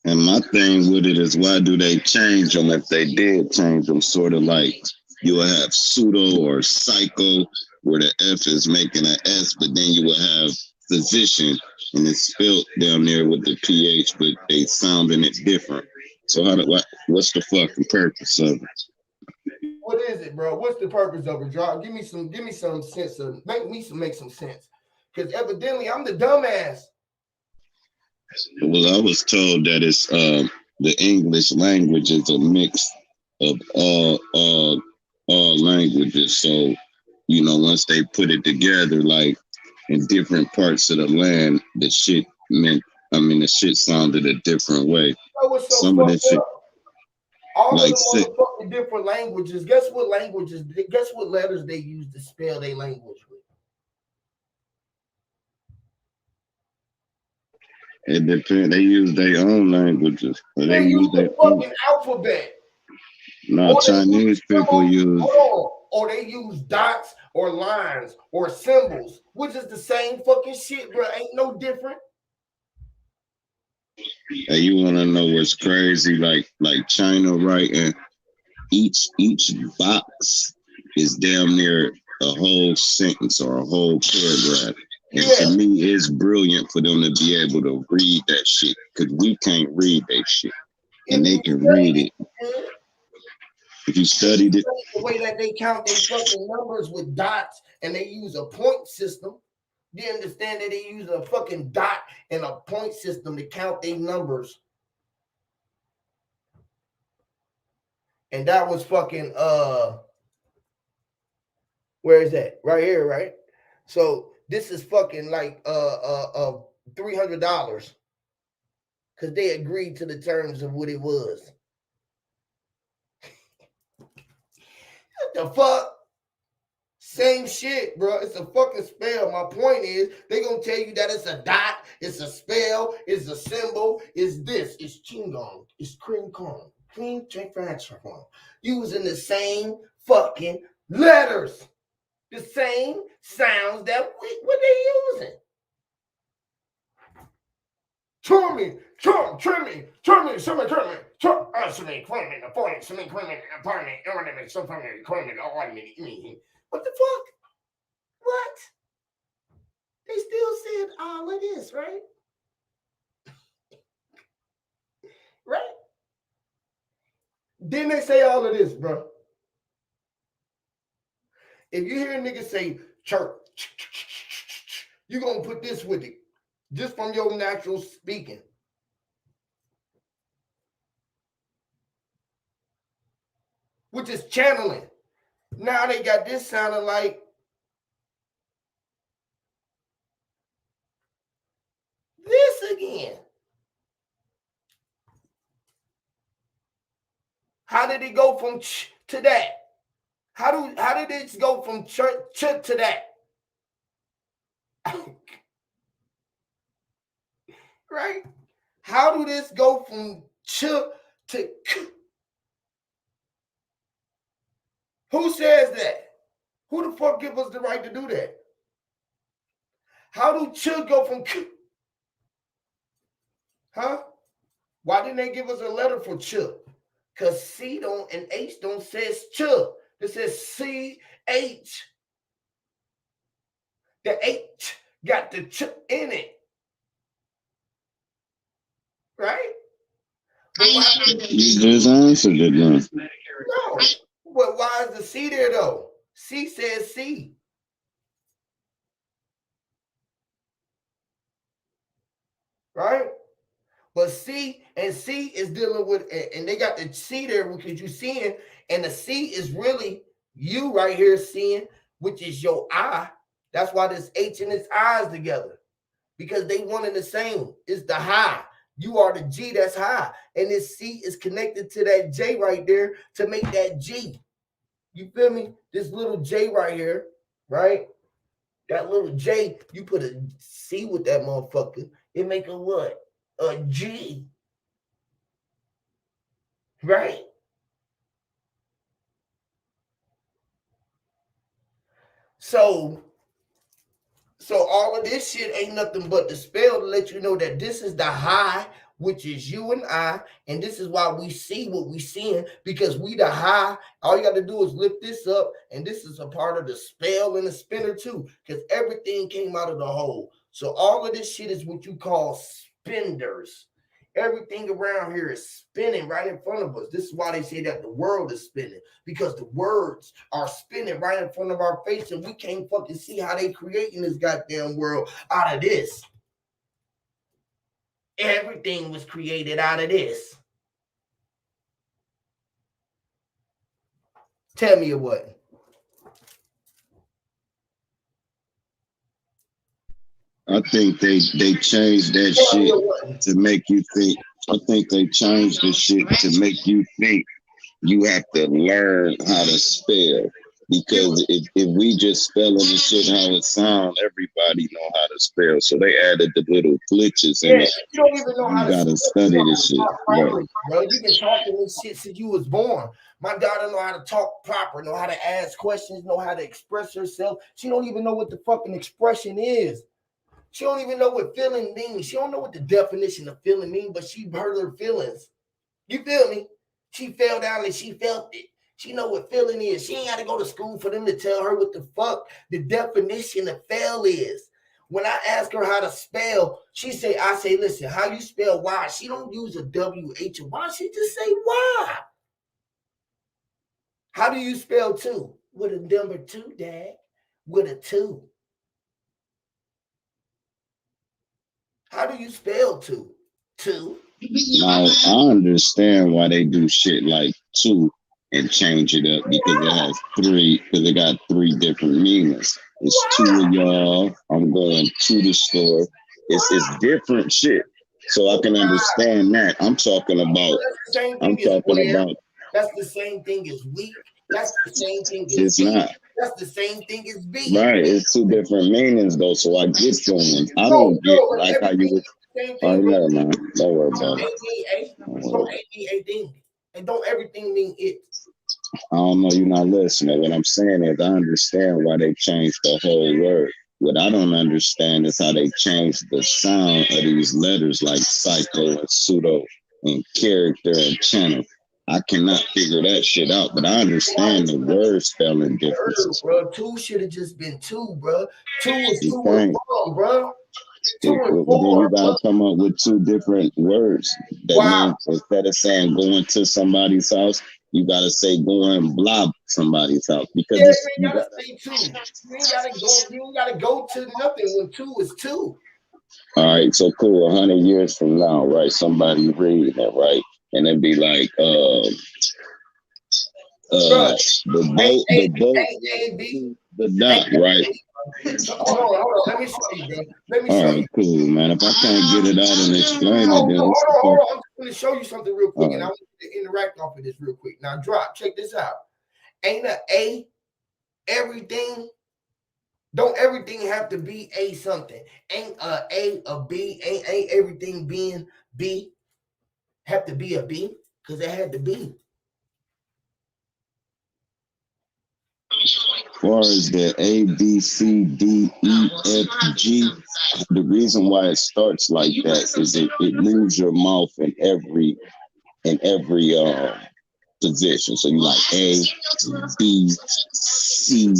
S3: And my thing with it is, why do they change them if they did change them? Sort of like you will have pseudo or psycho, where the F is making an S, but then you will have physician, and it's spelled down there with the PH, but they sounding it different. So what's the fucking purpose of it?
S1: What is it, bro? What's the purpose of it, Draw? Give me some sense of make some sense. Because evidently I'm the dumbass.
S3: Well, I was told that it's the English language is a mix of all languages. So, you know, once they put it together, like in different parts of the land, the shit sounded a different way. Some of that shit.
S1: All like of the motherfucking different languages. Guess what letters they use to spell their language with?
S3: It depends. They use their own languages.
S1: They use the fucking alphabet.
S3: No, Chinese people use.
S1: Or they use dots or lines or symbols, which is the same fucking shit, bro. Ain't no different.
S3: Hey, you want to know what's crazy? Like China, right? And each box is damn near a whole sentence or a whole paragraph. And to me, it's brilliant for them to be able to read that shit, because we can't read that shit, and they can read it. If you studied it,
S1: the way that they count their fucking numbers with dots, and they use a point system. You understand that they use a fucking dot and a point system to count their numbers. And that was fucking where is that? Right here, right? So this is fucking like $300 because they agreed to the terms of what it was. What the fuck? Same shit, bro. It's a fucking spell. My point is, they gonna tell you that it's a dot, it's a spell, it's a symbol, it's this, it's chingong, it's cream corn, cream transfer, using the same fucking letters, the same sounds that what they using. Trimmy, what the fuck? What? They still said all of this, right? Right? Didn't they say all of this, bro? If you hear a nigga say church, you gonna put this with it. just from your natural speaking. Which is channeling. Now they got this sounding like this again. How did it go from ch to that? How did it go from ch to that? Right? How do this go from ch to k? Who says that? Who the fuck give us the right to do that? How do ch go from k? Huh? Why didn't they give us a letter for ch? Because C don't and H don't says ch. It says C-H. The H got the ch in it. Right?
S3: You just answered it now.
S1: No. But why is the C there though? C says C. Right? But C is dealing with, and they got the C there because you're seeing, and the C is really you right here seeing, which is your I. That's why this H and this I is together. Because they one and the same. It's the high. You are the G that's high. And this C is connected to that J right there to make that G. You feel me? This little J right here, right? That little J, you put a C with that motherfucker, it make a what? A G. Right? So all of this shit ain't nothing but the spell to let you know that this is the high, which is you and I, and this is why we see what we seeing, because we the high. All you got to do is lift this up, and this is a part of the spell and the spinner too, because everything came out of the hole. So all of this shit is what you call spinders. Everything around here is spinning right in front of us. This is why they say that the world is spinning, because the words are spinning right in front of our face, and we can't fucking see how they creating this goddamn world out of this. Everything was created out of this. Tell me what.
S3: I think they changed that shit to make you think. I think they changed the shit to make you think you have to learn how to spell. Because if we just spelling the shit how it sounds, everybody know how to spell. So they added the little glitches in it.
S1: You don't even know how to
S3: gotta study this shit.
S1: Right. Bro, you been talking this shit since you was born. My daughter know how to talk proper, know how to ask questions, know how to express herself. She don't even know what the fucking expression is. She don't even know what feeling means. She don't know what the definition of feeling means, but she heard her feelings. You feel me? She fell down and she felt it. She know what feeling is. She ain't got to go to school for them to tell her what the fuck the definition of fail is. When I ask her how to spell, I say, listen, how you spell Y? She don't use a W-H or Y. She just say Y. How do you spell two? With a number two, Dad. With a two. How do you spell two? Two.
S3: Now I understand why they do shit like two and change it up, because it has three, because it got three different meanings. It's two of y'all. I'm going to the store. It's different shit. So I can understand that. I'm talking about.
S1: That's the same thing as weak. That's the same thing as
S3: it's
S1: B.
S3: not.
S1: That's the same thing as B.
S3: Right. It's two different meanings though. So I get from them. I don't get like how you would. Oh, never mind. Don't worry about it.
S1: Don't A thing. And don't everything mean it.
S3: I don't know, you're not listening. What I'm saying is I understand why they changed the whole word. What I don't understand is how they changed the sound of these letters like psycho and pseudo and character and channel. I cannot figure that shit out, but I understand the word spelling differences.
S1: Bro, two should have just been two, bro. Two is two and four, bro.
S3: Then you gotta come up with two different words. That means instead of saying going to somebody's house, you gotta say go and blob somebody's house, because
S1: you gotta say two. You ain't gotta go to nothing when two is two.
S3: All right, so cool. 100 years from now, right? Somebody reading it, right? And it'd be like,
S1: Bro,
S3: the boat
S1: A, B.
S3: the dock, right?
S1: Hold on. Let me show you, bro. Let me
S3: All
S1: show
S3: right,
S1: you.
S3: cool, man. If I can't get it out and explain it, then what's the
S1: Hold
S3: purpose?
S1: on. I'm just going to show you something real quick,
S3: All
S1: and I
S3: right.
S1: want you to interact off of this real quick. Now, drop. Check this out. Ain't a everything? Don't everything have to be a something? Ain't a B? Ain't everything being B have to be a B? Because it had to be.
S3: As far as the A, B, C, D, E, F, G, the reason why it starts like that is it moves your mouth in every position. So you like A, B, C,
S1: And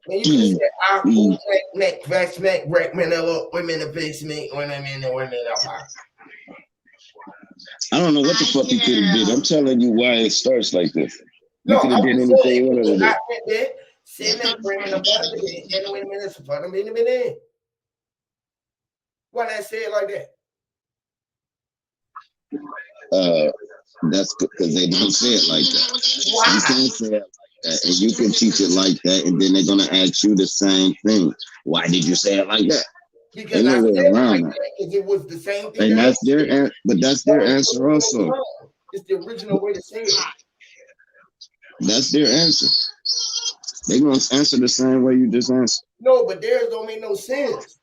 S1: you could have
S3: D,
S1: said, I,
S3: E.
S1: neck, fast, neck, wreck, manella, women, a face, me, when I'm in the women,
S3: I don't know what the fuck you could have did. I'm telling you why it starts like this. You
S1: No,
S3: could
S1: I'm
S3: have did
S1: just
S3: anything
S1: saying,
S3: you wanted to do.
S1: I went there, sitting there, bringing a butter, and wait a minute, so for a minute. Why that say it like that?
S3: That's because they don't say it like that.
S1: Why?
S3: You can't say it like that, and you can teach it like that, and then they're gonna ask you the same thing. Why did you say it like that?
S1: Because
S3: Ain't
S1: I
S3: no
S1: said
S3: way
S1: it
S3: around
S1: like
S3: that.
S1: that, because it was the same thing
S3: And
S1: that I
S3: that's
S1: said.
S3: but that's their answer also.
S1: It's the original way to say it.
S3: That's their answer. They gonna answer the same way you just answered.
S1: No, but theirs don't make no sense.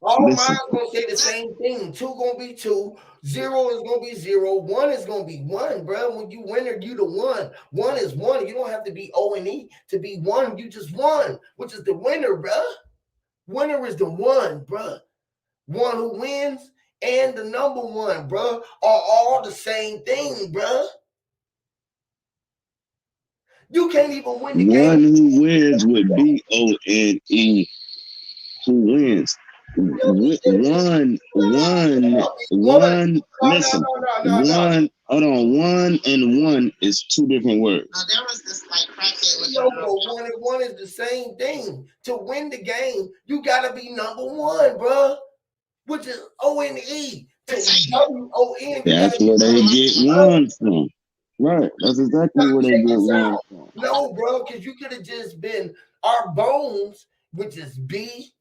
S1: All of mine gonna say the same thing. 2 gonna be 2. 0 is gonna be 0. 1 is gonna be 1, bro. When you winner, you the one. 1 is 1. You don't have to be O and E to be 1. You just won, which is the winner, bro. Winner is the one, bro. One who wins and the number one, bro, are all the same thing, bro. You can't even win the game.
S3: One who wins would be ONE. Who wins? One. Listen, one. Hold on. One and one is two different words.
S2: There was this like crackhead with
S1: No, but 1 and 1 is the same thing. To win the game, you gotta be number 1, bro. Which is O-N-E. To W-O-N, you
S3: That's
S1: gotta be
S3: where they get
S1: bro.
S3: one from. Right. That's exactly where they get one from.
S1: No, bro, because you could have just been our bones, which is B-O-N-E,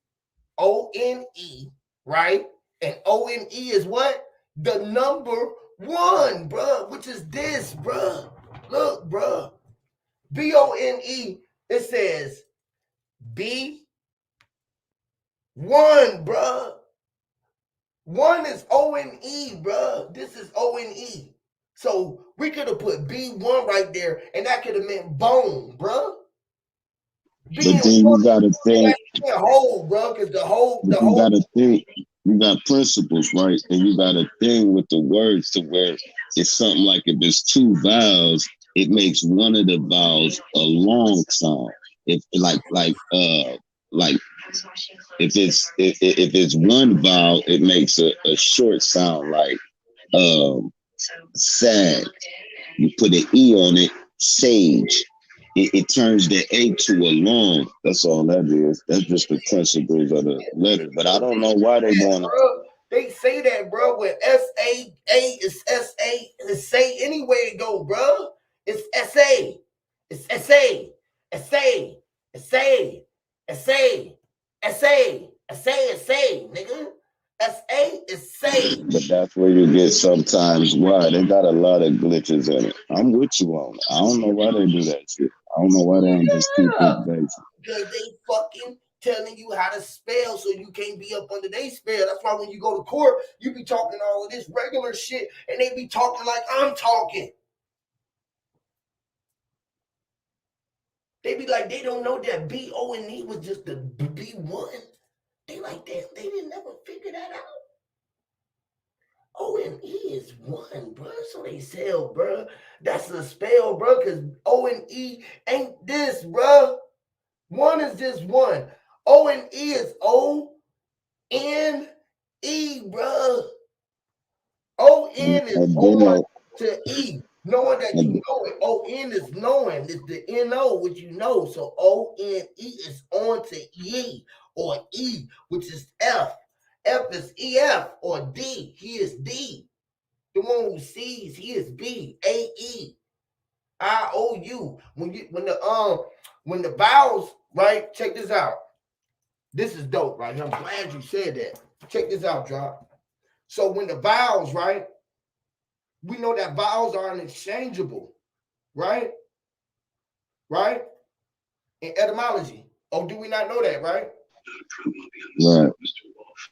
S1: right? And O-N-E is what? The number 1, bro, which is this, bro. Look, bro. B-O-N-E, it says B1, bro. 1 is O-N-E, bro. This is O-N-E. So we could have put B1 right there, and that could have meant bone, bro.
S3: But then you gotta think.
S1: Whole, bro, because the whole.
S3: You gotta think. You got principles, right? And you got a thing with the words to where it's something like if it's two vowels, it makes one of the vowels a long sound. If like if it's one vowel, it makes a short sound like sad. You put an E on it, sage. It turns the A to a long. That's all that is. That's just the principles of the letters. But I don't know why they want to.
S1: They say that, bro. With S-A-A is S-A. It's say anyway it go, bro. It's S-A. It's S-A. S-A. S-A. S-A. S-A. S-A. Nigga. S-A is say.
S3: But that's where you get sometimes why. They got a lot of glitches in it. I'm with you on it. I don't know why they do that shit. I don't know why they don't just keep it basic.
S1: Because they fucking telling you how to spell so you can't be up under their spell. That's why when you go to court, you be talking all of this regular shit and they be talking like I'm talking. They be like, they don't know that B-O-N-E was just the B1. They like that. They didn't never figure that out. O-N-E is 1, bro. So they sell, bro. That's a spell, bro, because O-N-E ain't this, bro. 1 is just 1. O-N-E is O-N-E, bro. O-N is O to E. Knowing that you know it. O-N is knowing. It's the N-O, which you know. So O-N-E is on to ye, or E, which is F. F is E-F, or D. He is D. The one who sees, he is B. A-E. I-O-U. When the vowels, right? Check this out. This is dope, right? I'm glad you said that. Check this out, Drop. So when the vowels, right? We know that vowels are interchangeable, right? Right? In etymology. Oh, do we not know that, right?
S3: Right.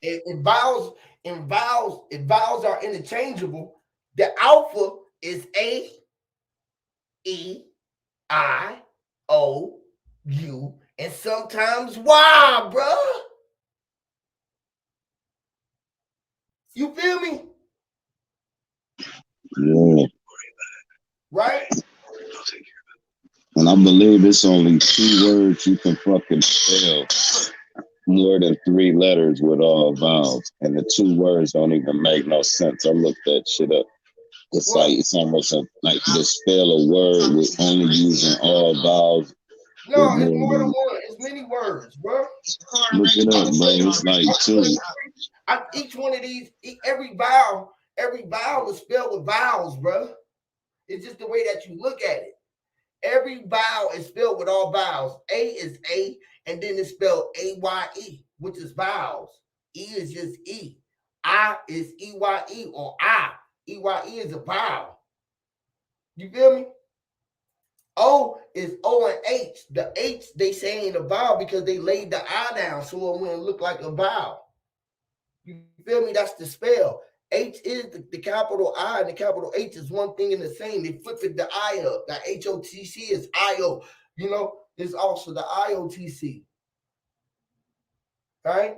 S1: If vowels are interchangeable, the alpha is A, E, I, O, U, and sometimes Y, bruh. You feel me?
S3: Yeah.
S1: Right?
S3: And I believe it's only 2 words you can fucking spell more than 3 letters with all vowels. And the 2 words don't even make no sense. I looked that shit up. It's like it's almost like to spell a word with only using all vowels.
S1: No, it's more than one. It's many words, bro.
S3: Look it up, bro. It's like 2.
S1: Each one of these, every vowel is spelled with vowels, bro. It's just the way that you look at it. Every vowel is spelled with all vowels. A is A, and then it's spelled A-Y-E, which is vowels. E is just E. I is E-Y-E, or I. E-Y-E is a vowel. You feel me? O is O and H. The H, they say ain't a vowel because they laid the I down so it wouldn't look like a vowel. You feel me? That's the spell. H is the capital I, and the capital H is one thing and the same. They flipped the I up. The H-O-T-C is I-O. You know, it's also the I-O-T-C. Right?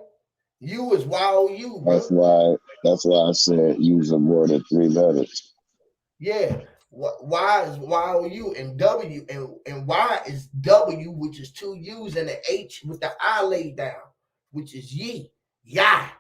S1: U is Y-O-U, bro.
S3: That's why I said using more than 3 letters.
S1: Yeah. Y is Y-O-U, and W, and Y is W, which is 2 U's, and the H with the I laid down, which is ye. Yah.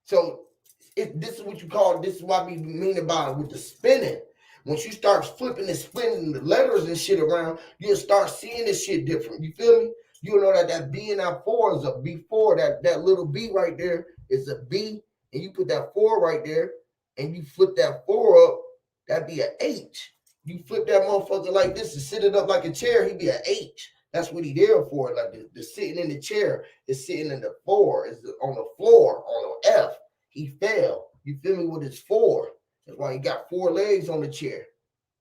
S1: So this is what you call, this is what we mean about it with the spinning. Once you start flipping and spinning the letters and shit around, you'll start seeing this shit different. You feel me? You'll know that B and that 4 is a B4. That little B right there is a B, and you put that 4 right there, and you flip that 4 up, that'd be an H. You flip that motherfucker like this and sit it up like a chair, he'd be an H. That's what he there for. Like the sitting in the chair is sitting in the 4, is on the floor, on the F. He fell. You feel me? With his 4. That's why he got 4 legs on the chair.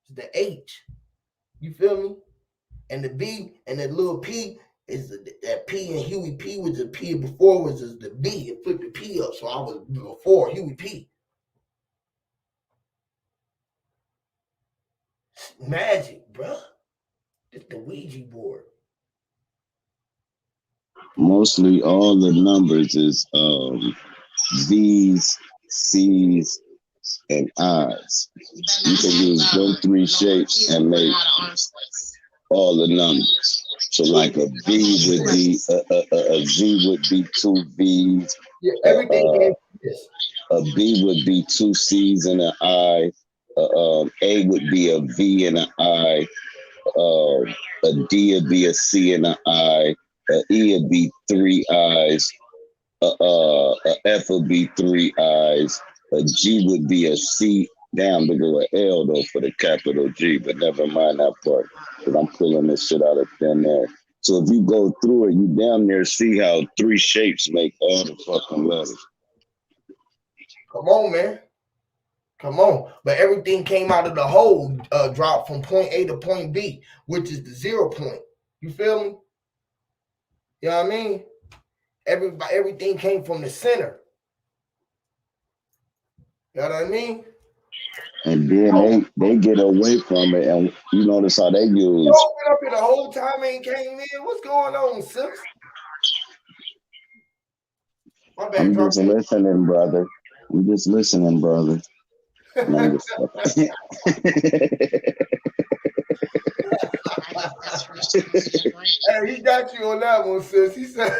S1: It's the H. You feel me? And the B and that little P is that P, and Huey P was the P before was the B. It flipped the P up. So I was before Huey P. Magic, bro. It's the Ouija board.
S3: Mostly all the numbers is V's, C's, and I's. You can use those 3 shapes and make all the numbers. So like a V would be a V would be 2 V's.
S1: Yeah, everything is.
S3: A B would be 2 C's and an I. A would be a V and an I. A D would be a C and an I. A E would be 3 I's. A F would be 3 I's. A G would be a C. Damn, to go an L though for the capital G, but never mind that part. Because I'm pulling this shit out of thin air. So if you go through it, you damn near see how 3 shapes make all the fucking letters.
S1: Come on, man. Come on. But everything came out of the hole, drop from point A to point B, which is the 0 point. You feel me? You know what I mean? Everything came from the center. You know what I mean?
S3: And then they get away from it, and you notice how they use.
S1: You been up here the whole time ain't came in. What's going on, sis? My bad,
S3: I'm just listening, brother. I'm just listening, brother. No,
S1: hey, he got you on that one, sis. He said,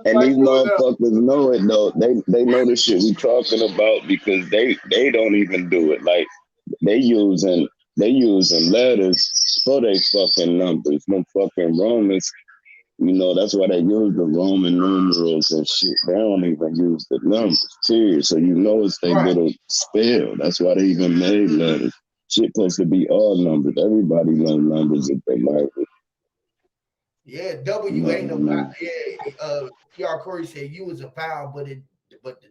S3: And
S1: like
S3: these
S1: growing up.
S3: motherfuckers know it though. They know the shit we talking about because they don't even do it. Like they using they using letters for their fucking numbers. Them fucking Romans, you know, that's why they use the Roman numerals and shit. They don't even use the numbers, too. So you know it's their
S1: Right.
S3: little spell. That's why they even made letters. Shit supposed to be all numbers. Everybody knows numbers if they like it.
S1: Yeah, W ain't no vowel. Yeah, PR Corey said U is a vowel, but the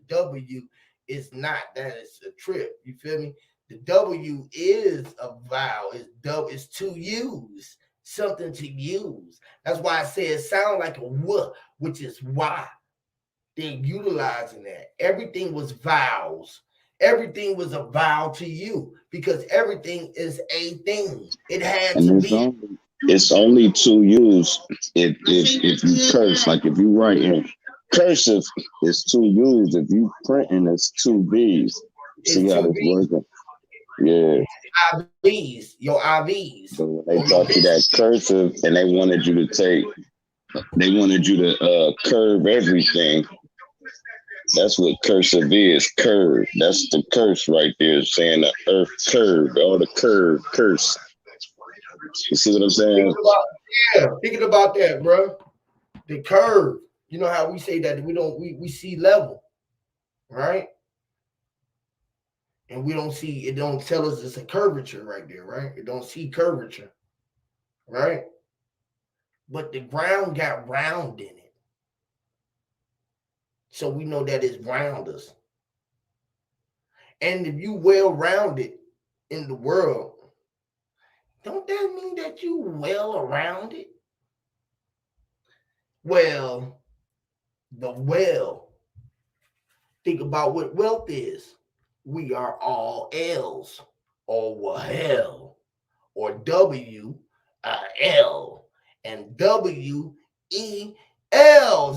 S1: W is not. That is a trip. You feel me? The W is a vowel. It's to use, something to use. That's why I say it sounds like a W, which is why they're utilizing that. Everything was vowels. Everything was a vowel to you because everything is a thing. It had to
S3: And
S1: be.
S3: it's only to use if you curse. Like if you write in cursive, it's to use. If you printing, it's two V's. See
S1: It's
S3: how
S1: to
S3: this
S1: be.
S3: working? Yeah.
S1: IVs, your IVs,
S3: So when they
S1: or your
S3: taught you that cursive and they wanted you to curve everything. That's what cursive is, curve. That's the curse right there, saying the earth curve, all the curse. You see what I'm saying?
S1: thinking about that, bro. The curve. You know how we say that we see level, right? And we don't see it. Don't tell us it's a curvature right there, right? It don't see curvature, right? But the ground got round in it, so we know that it's rounders. And if you well rounded in the world, don't that mean that you well around it? Well, the well. Think about what wealth is. We are all L's, or hell, or W, L, and WELs,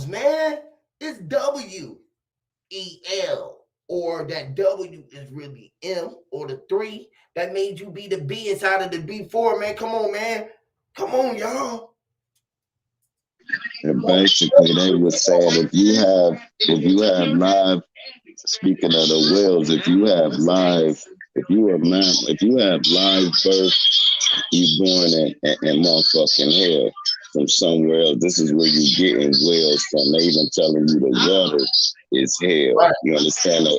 S1: man. It's WEL, or that W is really M, or the three that made you be the B inside of the B4, man. Come on, man. Come on, y'all.
S3: And basically, they were saying if you have live, speaking of the wills, if you have live birth, you born in motherfucking hell from somewhere else. This is where you getting wells from. They even telling you the water is hell.
S1: Right.
S3: You understand? A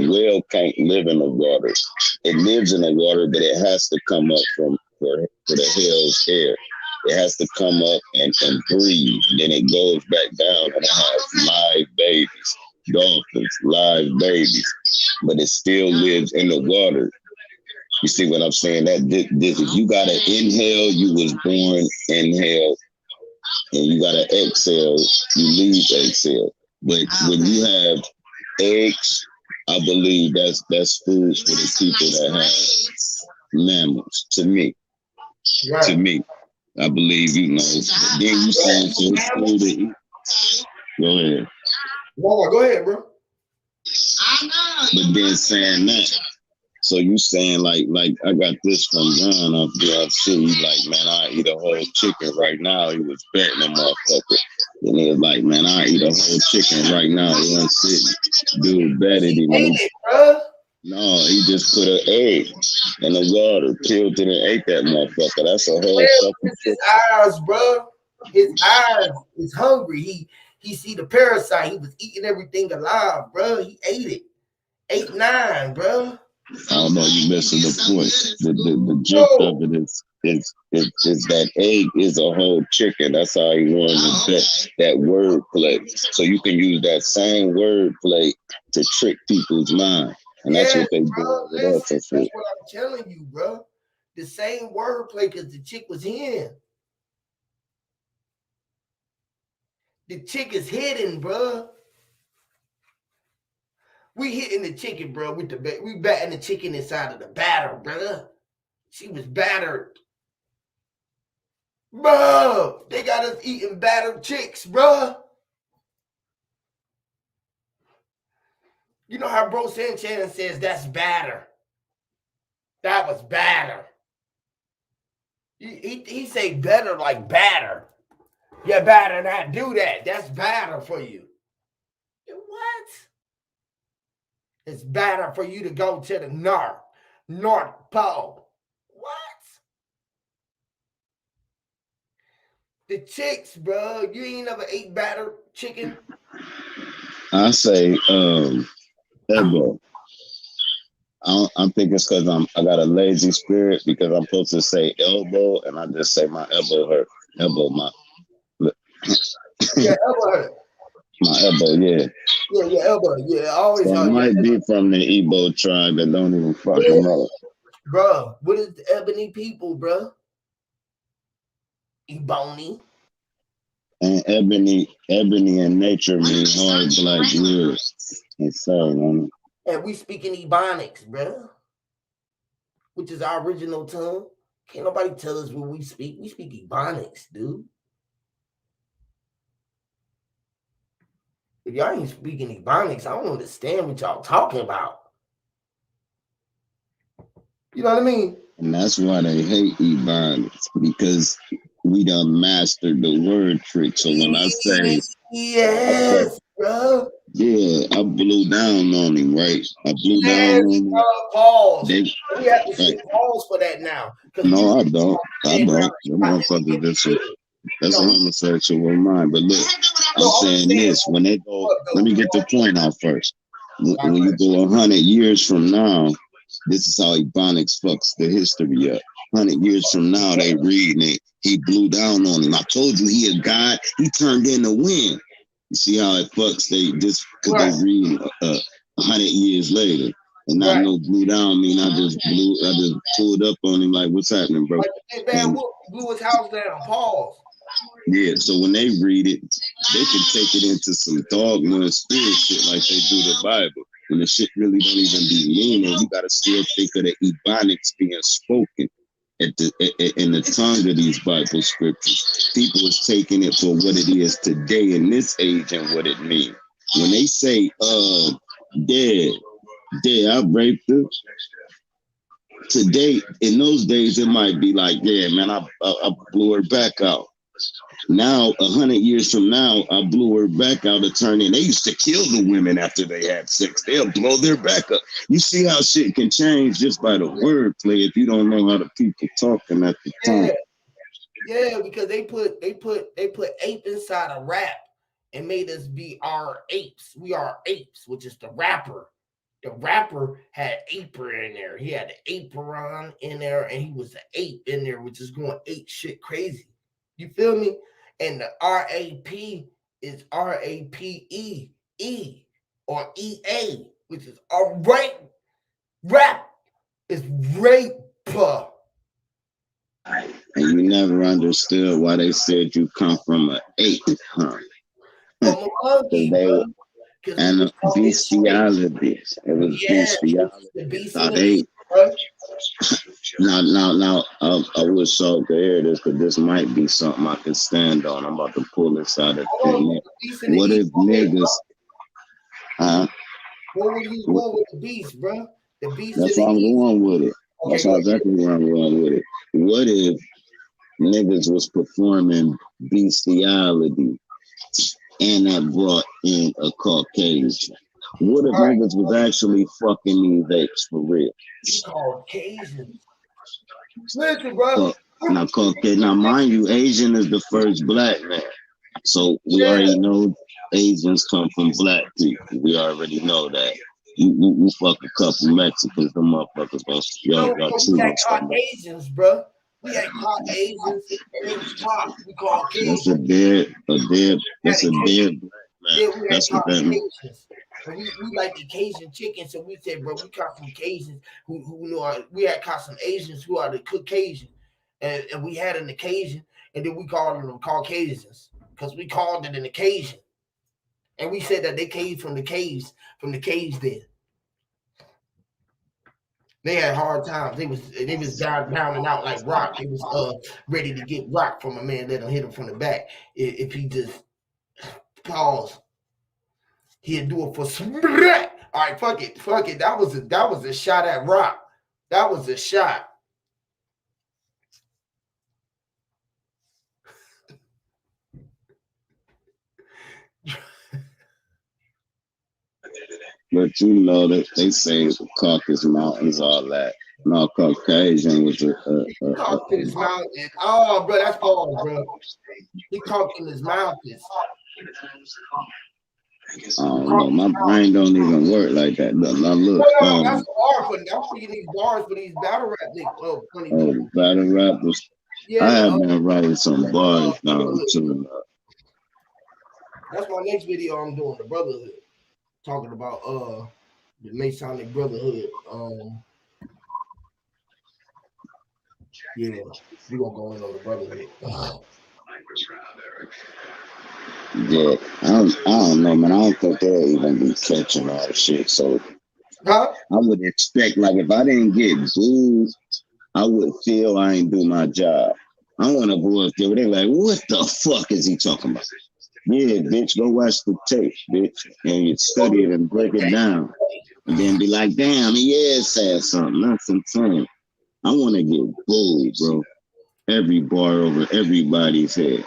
S3: well can't live in the water. It lives in the water, but it has to come up for the hell's air. It has to come up and breathe. Then it goes back down and it has live babies, dolphins, live babies, but it still lives in the water. You see what I'm saying? That this if you gotta inhale, you was born inhale, and you gotta exhale, you leave exhale. But when you have eggs, I believe that's food for the people that have mammals. To me, I believe But then you saying so it's cool to eat. Go ahead.
S1: Go ahead, bro.
S3: But then saying that. So you saying like I got this from John off DLC. He like, man, I eat a whole chicken right now. He was betting a motherfucker. And he was like, man, I eat a whole chicken right now. One sitting. Dude betted him. No, he just put an egg in the water, killed it and ate that motherfucker. That's a whole fucking
S1: his eyes, bro. His eyes is hungry. He see the parasite. He was eating everything alive, bro. He ate it. 8, 9, bro.
S3: I don't know, you missing the point. The gist of it is that egg is a whole chicken. That's how he wanted that word play. So you can use that same word play to trick people's mind. And that's what they do with us.
S1: That's what I'm telling you, bro. The same word play because the chick was in. The chick is hidden, bro. We hitting the chicken, bro. We batting the chicken inside of the batter, brother. She was battered. Bro, they got us eating battered chicks, bro. You know how Bro Sanchez says that's batter. That was batter. He say better like batter. You better not do that. That's better for you. What? It's better for you to go to the North Pole. What? The chicks, bro. You ain't never ate batter chicken?
S3: I say elbow. I think it's because I got a lazy spirit because I'm supposed to say elbow and I just say my elbow hurt. Elbow my
S1: Yeah, elbow hurt.
S3: my elbow, yeah.
S1: Yeah, your elbow. Yeah, always
S3: So it
S1: hurt.
S3: might be from the Igbo tribe that don't even fucking know.
S1: Bro, what is the ebony people, bro? Ebony.
S3: And ebony in nature means hard black wood. It's so, man.
S1: And we speaking Ebonics, bro. Which is our original tongue. Can't nobody tell us what we speak. We speak Ebonics, dude. If y'all ain't speaking Ebonics, I don't understand what y'all talking about. You know what I mean?
S3: And that's why they hate Ebonics, because we done mastered the word trick. So when I say,
S1: yes, bro.
S3: Yeah, I blew down on him, right? I blew down
S1: Yes,
S3: on him.
S1: pause.
S3: They,
S1: We have to say pause for that now.
S3: no, I don't. That motherfucker that's a homosexual mind. But look, I'm saying this. When they go, let me get the point out first. When you go 100 years from now, this is how Ebonics fucks the history up. 100 years from now, they reading it. He blew down on him. I told you he a god. He turned in the wind. You see how it fucks? They just because they read 100 years later. And not no blew down mean I just pulled up on him like, what's happening, bro?
S1: Like and blew his house down. Pause.
S3: Yeah, so when they read it, they can take it into some dogma and spirit shit like they do the Bible. When the shit really don't even be meaning, you gotta still think of the Ebonics being spoken in the tongue of these Bible scriptures. People is taking it for what it is today in this age and what it means. When they say dead, I raped her. Today, in those days, it might be like, yeah, man, I blew her back out. Now, 100 years from now, I blew her back out of turning. They used to kill the women after they had sex. They'll blow their back up. You see how shit can change just by the wordplay if you don't know how the people talking at the time.
S1: Yeah, because they put ape inside a rap and made us be our apes. We are apes, which is the rapper. The rapper had aper in there. He had the aperon in there, and he was an ape in there, which is going ape shit crazy. You feel me? And the RAP is RAPE or EA, which is a rape. Rap is raper.
S3: And you never understood why they said you come from an ape, huh?
S1: From a monkey, bro.
S3: And the bestiality. It was bestiality.
S1: The beast
S3: Now they. Now, I wish so to hear this because this might be something I can stand on. I'm about to pull this out of thin air. What if niggas?
S1: What would you go with the beast, bro? The beast.
S3: That's why I'm going with it. That's exactly where I'm going with it. What if niggas was performing bestiality and that brought in a Caucasian? What if niggas was actually fucking these apes for real?
S1: Caucasians. Listen, bro.
S3: Now, mind you, Asian is the first black man. So we already know Asians come from black people. We already know that. You fuck a couple Mexicans, the motherfuckers y'all
S1: we got Caucasians, bro. We got Caucasians, and it was caught. We call Caucasians.
S3: That's a dead black man.
S1: Yeah, we
S3: that's what that means.
S1: We like the Cajun chicken, so we said, bro, we caught some Cajuns who know we had caught some Asians who are the Caucasian, and we had an occasion, and then we called them Caucasians because we called it an occasion, and we said that they came from the caves then. They had hard times. They was down and out like rock. They was ready to get rocked from a man that hit him from the back. If he just pause, he'd do it for sprat. All right, fuck it. That was a shot at rock. That was a shot.
S3: But you know that they say the Caucasus Mountains, all that. No, Caucasian was
S1: Talk to his mountain. Oh, bro, that's Paul, bro. He talking his mountains.
S3: I don't know. My brain don't even work like that. But now look,
S1: No, that's hard for I'm speaking these bars for these battle rap niggas. Funny people.
S3: Battle rappers.
S1: Yeah,
S3: I have been writing some bars down too.
S1: That's my next video I'm doing, the Brotherhood. Talking about the Masonic Brotherhood. Yeah, we gonna go in on the Brotherhood.
S3: Yeah, I don't know, man. I don't think they'll even be catching all the shit. So I would expect, like, if I didn't get booed, I would feel I ain't do my job. I want to go up there where they're like, what the fuck is he talking about? Yeah, bitch, go watch the tape, bitch, and you study it and break it down, and then be like, damn, he is saying something. That's insane. I want to get booed, bro. Every bar over everybody's head.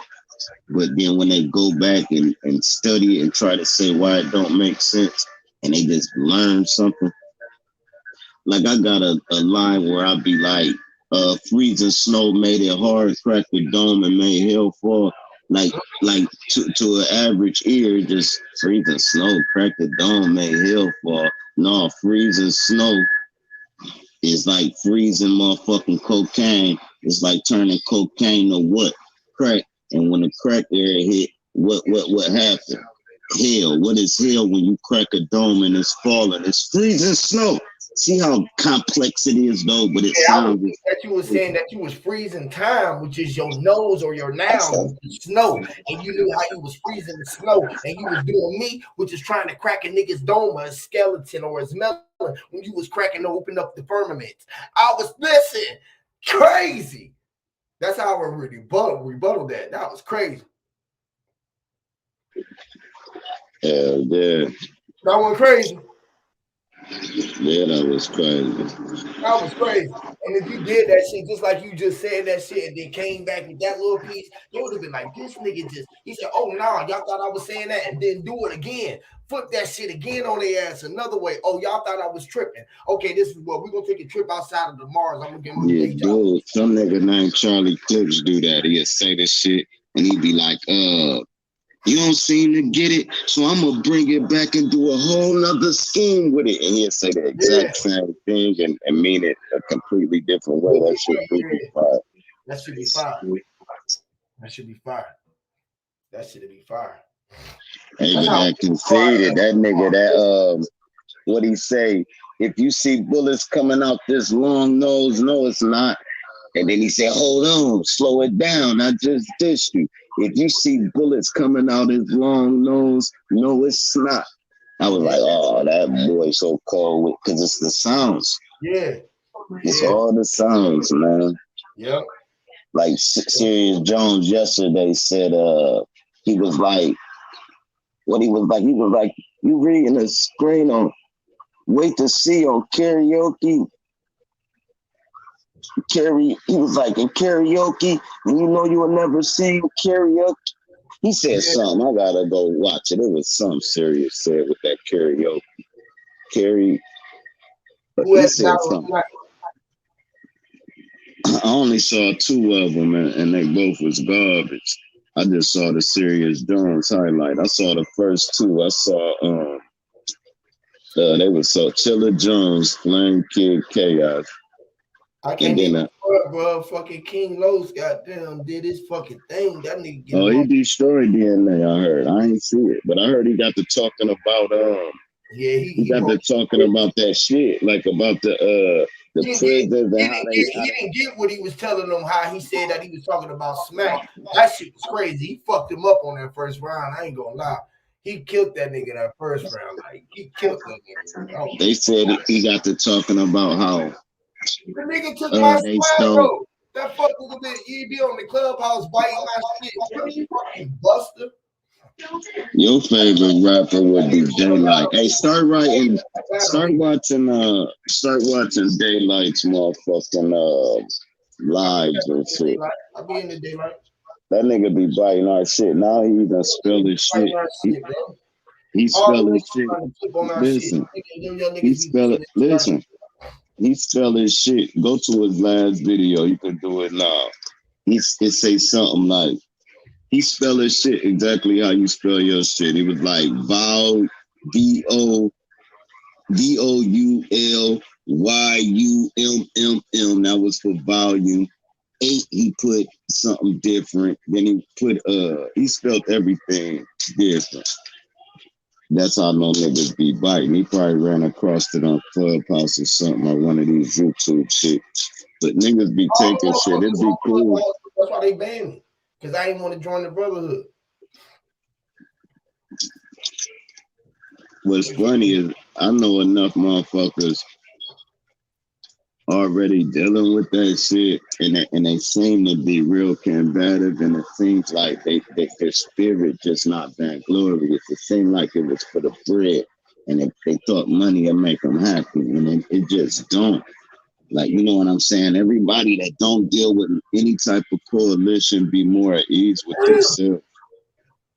S3: But then when they go back and study it and try to say why it don't make sense, and they just learn something. Like I got a line where I'll be like, freezing snow made it hard, cracked the dome and made hell fall. Like to an average ear, just freezing snow, cracked the dome, made hell fall. No, freezing snow is like freezing motherfucking cocaine. It's like turning cocaine to what? Crack. And when the crack area hit, what happened? Hell. What is hell when you crack a dome and it's falling? It's freezing snow. See how complex it is, though, but it sounds.
S1: That you were saying that you was freezing time, which is your nose or your noun, snow, and you knew how you was freezing the snow, and you was doing me, which is trying to crack a nigga's dome or a skeleton or his melon when you was cracking to open up the firmament. I was listen crazy. That's how I rebuttal that. That was crazy.
S3: Yeah.
S1: That went crazy.
S3: Yeah, that was crazy.
S1: That was crazy. And if you did that shit, just like you just said that shit, and then came back with that little piece, they would have been like, this nigga just, he said, oh, no, y'all thought I was saying that, and then do it again. Flip that shit again on their ass another way. Oh, y'all thought I was tripping. Okay, this is what, we're going to take a trip outside of the Mars. I'm going to give him a day job.
S3: Dude, some nigga named Charlie Clips do that. He'll say this shit, and he'd be like, you don't seem to get it, so I'm going to bring it back and do a whole nother scheme with it. And he'll say the exact same thing and mean it a completely different way. That shit be fire.
S1: That should be fire. That should be fire. That should be fire.
S3: Hey, but that conceited, that nigga, that, what he say, if you see bullets coming out this long nose, no, it's not. And then he said, hold on, slow it down. I just dissed you. If you see bullets coming out his long nose, no, it's not. I was like, oh, that boy so cold because it's the sounds.
S1: Yeah.
S3: It's all the sounds, man.
S1: Yep.
S3: Like Sirius Jones yesterday said he was like, what he was like, you reading a screen on Wait to See on karaoke. He was like, in karaoke, and you know you will never sing karaoke. He said something. I gotta go watch it. It was something serious said with that karaoke. He said something. I only saw 2 of them, and they both was garbage. I just saw the Sirius Jones highlight. I saw the first 2. I saw they were so Chilla Jones, Flame Kid Chaos.
S1: I can't even bro. Fucking King Los goddamn did his fucking thing. That nigga.
S3: He destroyed DNA. I heard. I ain't see it, but I heard he got to talking about he got to talking about that shit, like about the prisons.
S1: He didn't get what he was telling them. How he said that he was talking about smack. That shit was crazy. He fucked him up on that first round. I ain't gonna lie. He killed that nigga that first round. Like he killed that nigga. Oh. They
S3: said he got to talking about how.
S1: The nigga took my swag, bro. That fucking bitch, he be on the clubhouse biting my shit. You fucking buster.
S3: Your favorite rapper would be Daylight. Hey, start watching Daylight's motherfucking lives and shit.
S1: I be in the Daylight.
S3: That nigga be biting our shit. Now he done spilled his shit. He
S1: All the
S3: spell his
S1: niggas
S3: shit.
S1: trying to flip on our shit.
S3: Listen,
S1: Them young
S3: he
S1: niggas be
S3: spell it.
S1: doing this.
S3: Listen, he spell his shit. Go to his last video. You can do it now. It say something like he spell his shit exactly how you spell your shit. It was like Voul, VOULYUMMM. That was for volume. 8, he put something different. Then he put he spelled everything different. That's how no niggas be biting. He probably ran across it on Clubhouse or something, or one of these YouTube shit. But niggas be taking shit. It'd be cool.
S1: That's why they banned me. Because I didn't want to join the brotherhood.
S3: What's funny is I know enough motherfuckers already dealing with that shit, and they seem to be real combative, and it seems like their spirit just not that glorious. It seemed like it was for the bread, and they thought money would make them happy, and it just don't. Like, you know what I'm saying? Everybody that don't deal with any type of coalition be more at ease with themselves.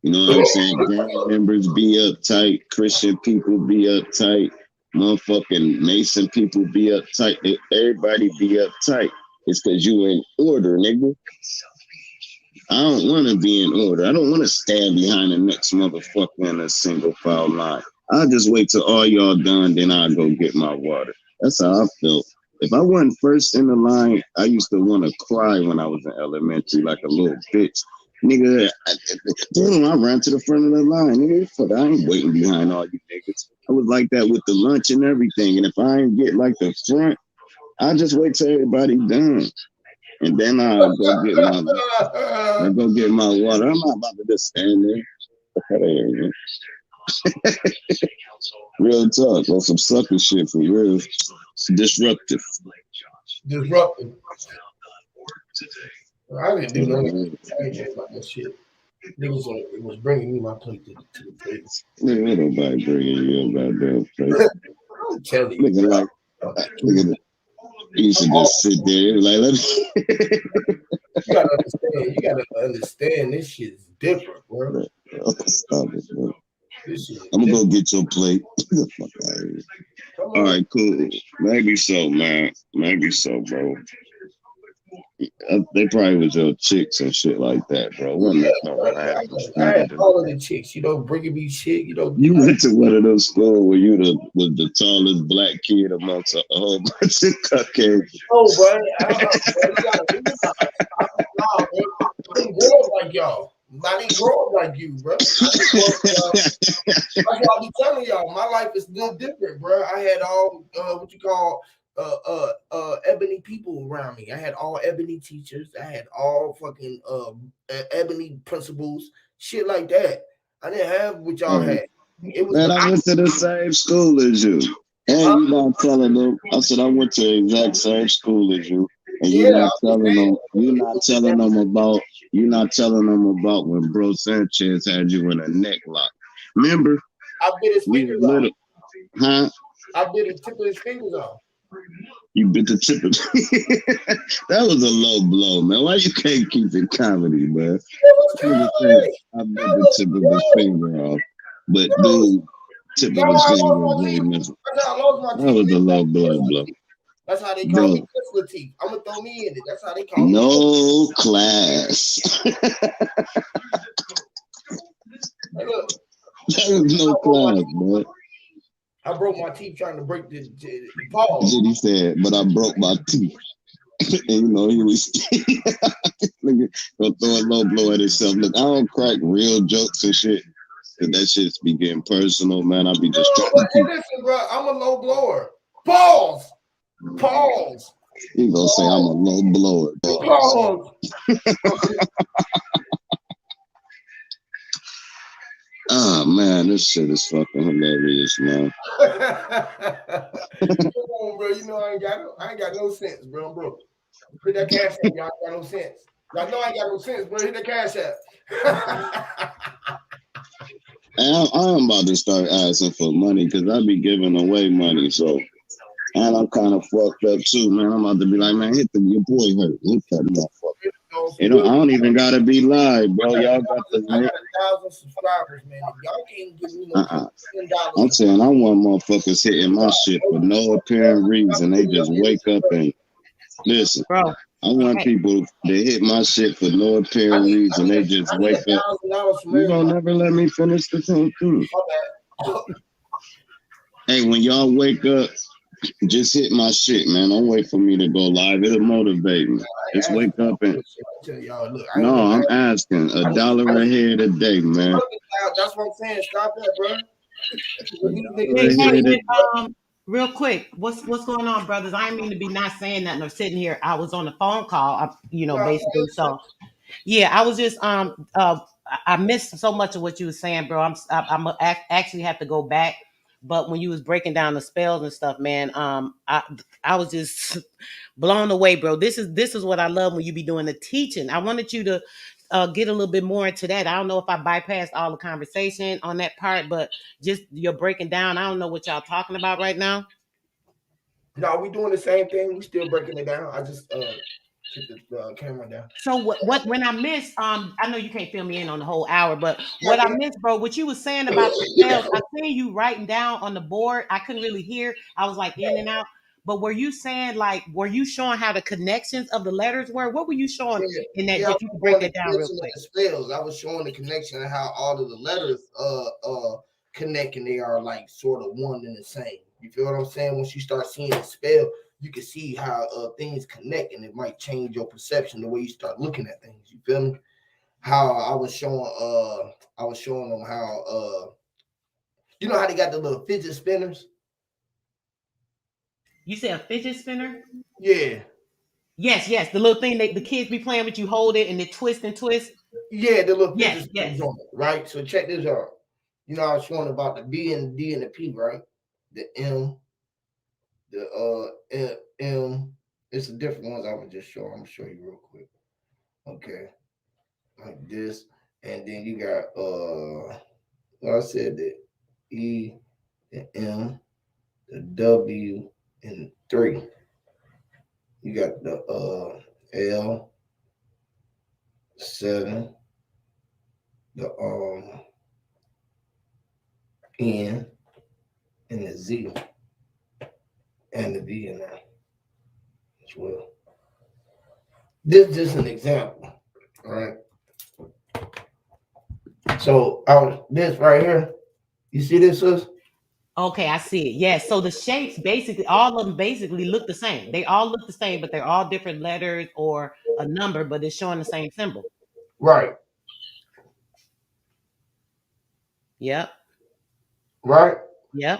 S3: You know what I'm saying? Gang members be uptight, Christian people be uptight, motherfucking Mason people be uptight. Everybody be uptight. It's because you in order, nigga. I don't want to be in order. I don't want to stand behind the next motherfucker in a single file line. I'll just wait till all y'all done, then I'll go get my water. That's how I felt. If I wasn't first in the line, I used to want to cry when I was in elementary like a little bitch. Nigga, I ran to the front of the line. Nigga, fuck, I ain't waiting behind all you niggas. I was like that with the lunch and everything. And if I ain't get like the front, I just wait till everybody done. And then I go get my water. I'm not about to just stand there. Real talk, on some sucker shit for real. It's disruptive.
S1: I didn't do nothing. I didn't care about that shit. Niggas was bringing me my plate to the place.
S3: Nigga, ain't nobody bringing you a goddamn place.
S1: I'm telling you.
S3: Nigga, like, nigga, you should just sit there. Like, let me.
S1: You gotta understand this shit is different, bro.
S3: Stop it, bro. I'm gonna go get your plate. The fuck out of here. All right, cool. Maybe so, man. Maybe so, bro. They probably was your chicks and shit like that, bro.
S1: Yeah, I had all of the chicks, bringing me shit,
S3: You went to one of those schools where you was the tallest black kid amongst a whole bunch of Caucasians.
S1: Oh, bro. I didn't grow up like y'all. I didn't grow up like you, bro. That's why I be telling y'all, my life is still different, bro. I had all what you call ebony people around me. I had all ebony teachers. I had all fucking ebony principals, shit like that. I didn't have what y'all had. It was.
S3: Man, I went to the same school as you. And you're not telling them. I said I went to the exact same school as you. And you're not telling them about when Bro Sanchez had you in a neck lock. Remember?
S1: I bit his fingers off.
S3: Huh?
S1: I bit the tip of his fingers off.
S3: You bit the tip of that was a low blow, man. Why you can't keep it comedy, man? I bit the tip of his finger off. But dude, tip of his finger was really missing. That was a low blow.
S1: That's how they call me Tesla teeth. I'm gonna throw me in it. That's how they call me.
S3: No class.
S1: Hey, look.
S3: There was no class, man.
S1: I broke my teeth trying to break the pause.
S3: He said, but I broke my teeth. And he was gonna throw a low blow at himself. Look, I don't crack real jokes and shit. Cause that shit's be getting personal, man. I be just trying to keep...
S1: Listen, bro, I'm a low blower. Pause.
S3: You gonna say I'm a low blower.
S1: Pause.
S3: Oh man, this shit is fucking hilarious, man.
S1: Come on, bro. I ain't got no sense, bro. I'm broke. Hit that cash app, y'all. Ain't got no sense. Y'all know I ain't got no sense, bro. Hit that cash app.
S3: I'm about to start asking for money because I be giving away money, so. And I'm kind of fucked up too, man. I'm about to be like, man, your boy hurt. Hit that motherfucker.
S1: on some
S3: You know,
S1: real.
S3: I don't even gotta be live, bro. Y'all got the
S1: I
S3: link.
S1: got 1,000 subscribers, man. If y'all can't give me no
S3: Uh-uh. I'm
S1: $10,
S3: saying I want motherfuckers hitting my shit for no apparent reason. They just wake up and listen.
S4: Bro.
S3: I want
S4: Hey.
S3: people to hit my shit for no apparent reason. They just wake up.
S1: $1,000 from
S3: You gonna
S1: everybody.
S3: never let me finish the thing too.
S1: My bad.
S3: Hey, when y'all wake up, just hit my shit, man. Don't wait for me to go live. It'll motivate me. Just wake up and
S1: I tell y'all, look, I ain't
S3: no,
S1: gonna
S3: I'm
S1: lie.
S3: asking $1 a head a day, man.
S1: That's what I'm saying. Stop that, bro.
S4: Hey,
S3: $1 a head a
S4: real quick, what's going on, brothers? I didn't mean to be not saying nothing or sitting here. I was on the phone call, basically. So yeah, I was just I missed so much of what you were saying, bro. Actually have to go back, but when you was breaking down the spells and stuff, man, I was just blown away, bro. This is what I love when you be doing the teaching. I wanted you to get a little bit more into that. I don't know if I bypassed all the conversation on that part, but just you're breaking down. I don't know what y'all talking about right now.
S1: No, we doing the same thing. We still breaking it down. I just took the camera down.
S4: So what when I missed, I know you can't fill me in on the whole hour, but
S1: Yeah,
S4: what I missed, bro, what you was saying about the spells, I seen you writing down on the board. I couldn't really hear. I was like in and out. But were you saying were you showing how the connections of the letters were? What were you showing in that?
S1: I
S4: If
S1: was
S4: you could break
S1: showing the
S4: that down real
S1: connection of
S4: quick.
S1: the spells. I was showing the connection and how all of the letters connect and they are like sort of one and the same. You feel what I'm saying? Once you start seeing the spell, you can see how things connect and it might change your perception, the way you start looking at things. You feel me? How I was showing them how you know how they got the little fidget spinners?
S4: You said a fidget spinner?
S1: Yeah.
S4: Yes. The little thing that the kids be playing with, you hold it and it twist and twist.
S1: Yeah, the little fidget
S4: Yes,
S1: spinners
S4: yes.
S1: on it, right? So check this out. You know, I was showing about the B and the D and the P, right? The M, the M. It's the different ones I was just showing. I'm gonna show you real quick. Okay, like this, and then you got well, I said the E, the M, the W, and 3. You got the L, 7, the N, and the Z, and the V in there as well. This is just an example, all right? So this right here, you see this is?
S4: Okay, I see it. Yes. So the shapes basically, all of them basically look the same. They all look the same, but they're all different letters or a number, but it's showing the same symbol.
S1: Right.
S4: Yep.
S1: Right?
S4: Yep.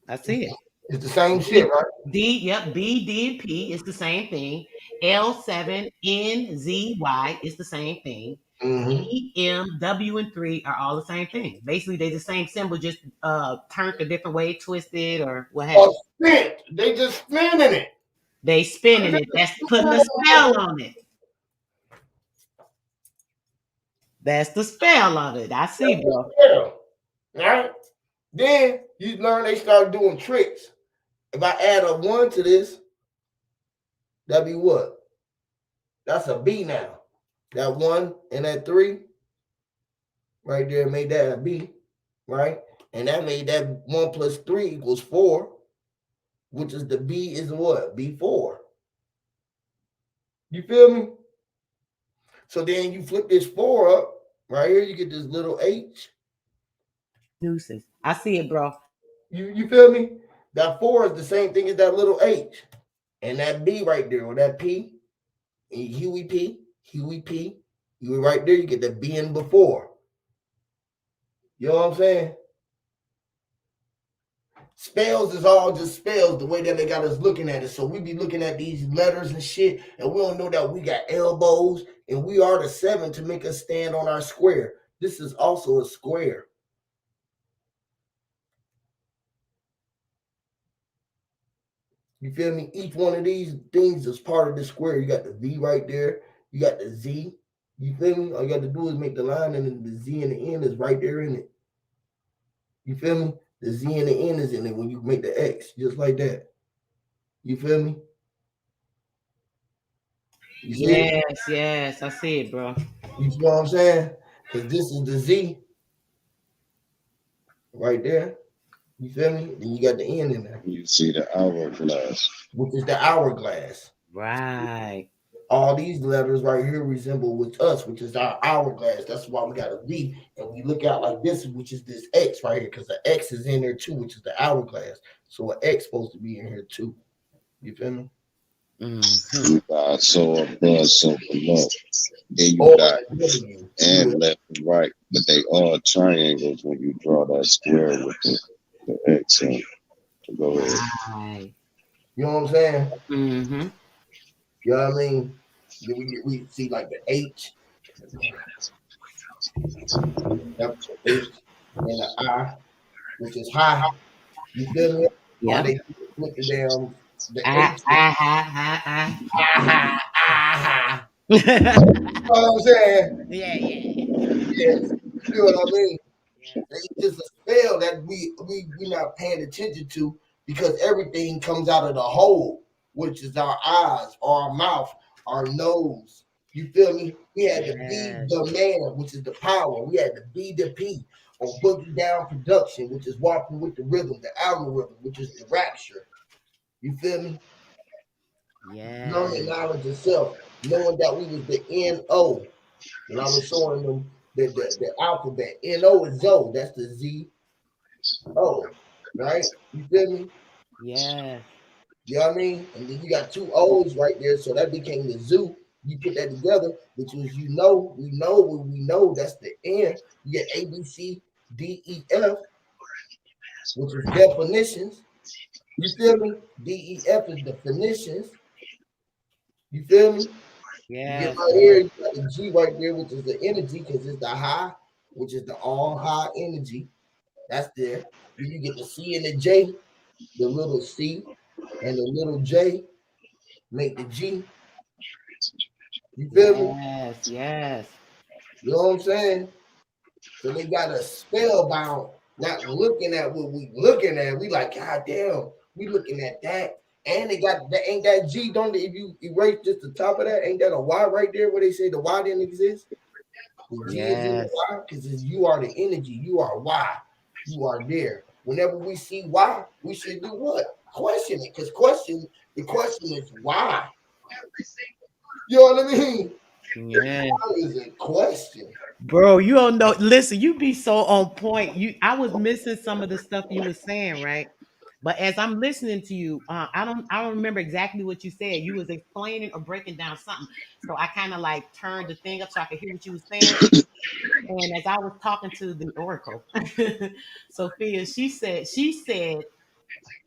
S4: I see it.
S1: It's the same shit,
S4: B,
S1: right?
S4: Yep. B, D, and P is the same thing. L7, N, Z, Y is the same thing.
S1: Mm-hmm.
S4: E, M, W, and 3 are all the same thing. Basically, they're the same symbol, just turned a different way, twisted, or what have
S1: Or
S4: you.
S1: spent. They just spinning it.
S4: They spinning it. That's putting a spell on it. That's the spell on it. I see, bro.
S1: Yeah. Right? Then you learn they start doing tricks. If I add a 1 to this, that'd be what? That's a B now. That 1 and that 3 right there made that a B, right? And that made that 1 plus 3 equals 4, which is the B is what? B4. You feel me? So then you flip this 4 up, right here, you get this little H.
S4: Deuces. I see it, bro.
S1: You feel me? That 4 is the same thing as that little H. And that B right there, or that P, and Huey P, you right there, you get the B in before. You know what I'm saying? Spells is all just spells the way that they got us looking at it. So we be looking at these letters and shit, and we don't know that we got elbows, and we are the 7 to make us stand on our square. This is also a square. You feel me? Each one of these things is part of the square. You got the V right there. You got the Z. You feel me? All you got to do is make the line, and then the Z and the N is right there in it. You feel me? The Z and the N is in it when you make the X, just like that. You feel me? You see it?
S4: Yes, I see it, bro.
S1: You see what I'm saying? Because this is the Z right there. You feel me? Then you got the N in there,
S3: You see the hourglass.
S1: which is the hourglass.
S4: Right.
S1: All these letters right here resemble with us, which is our hourglass. That's why we got a V, and we look out like this, which is this X right here, because the X is in there too, which is the hourglass. So an X supposed to be in here too. You feel me?
S4: Mm-hmm.
S3: You got so above, so below. Then you
S1: Or
S3: got
S1: W.
S3: and left and right, but they all triangles when you draw that square with the X in. Go ahead.
S4: Right.
S1: You know what I'm saying?
S4: Mm-hmm.
S1: You know what I mean? Then we see like the H, yep, H, and the I, which is high. You feel me? Why
S4: Yep.
S1: they put the damn the
S4: Ah,
S1: H?
S4: ah, ah, ah,
S1: Ah, ah.
S4: ah.
S1: You know what I'm saying?
S4: Yeah.
S1: Yes. You know what I mean?
S4: Yeah.
S1: It's just a spell that we not paying attention to because everything comes out of the hole, which is our eyes, our mouth, our nose. You feel me? We had to be
S4: Yes.
S1: the man, which is the power. We had to be the P or boogie down production, which is walking with the rhythm, the algorithm, which is the rapture. You feel me?
S4: Yes.
S1: Knowing knowledge of self, knowing that we was the N-O. When I was showing them the alphabet, N-O is Zo, that's the Z-O, right? You feel me?
S4: Yes.
S1: You know what I mean? And then you got two O's right there, so that became the zoo. You put that together, which was we know that's the N. You get A, B, C, D, E, F, which is definitions. You feel me? D, E, F is definitions. You feel me? You get
S4: Yes,
S1: right
S4: bro.
S1: here, you got the G right there, which is the energy, because it's the high, which is the all high energy. That's there. Then you get the C and the J, the little C and the little J make the G. You feel me?
S4: Yes.
S1: You know what I'm saying? So they got us spellbound, not looking at what we looking at. We like, God damn, we looking at that. And they got that ain't that G, don't they? If you erase just the top of that, ain't that a Y right there where they say the Y didn't exist? The G is in the
S4: Yes.
S1: Y because you are the energy. You are Y. You are there. Whenever we see why, we should do what? Question it. Because the question is why. You know what I mean?
S4: Yes.
S1: Why is a question?
S4: Bro, you don't know. Listen, you be so on point. I was missing some of the stuff you were saying, right? But as I'm listening to you, I don't remember exactly what you said. You was explaining or breaking down something. So I kind of like turned the thing up so I could hear what you were saying. And as I was talking to the oracle, Sophia, she said,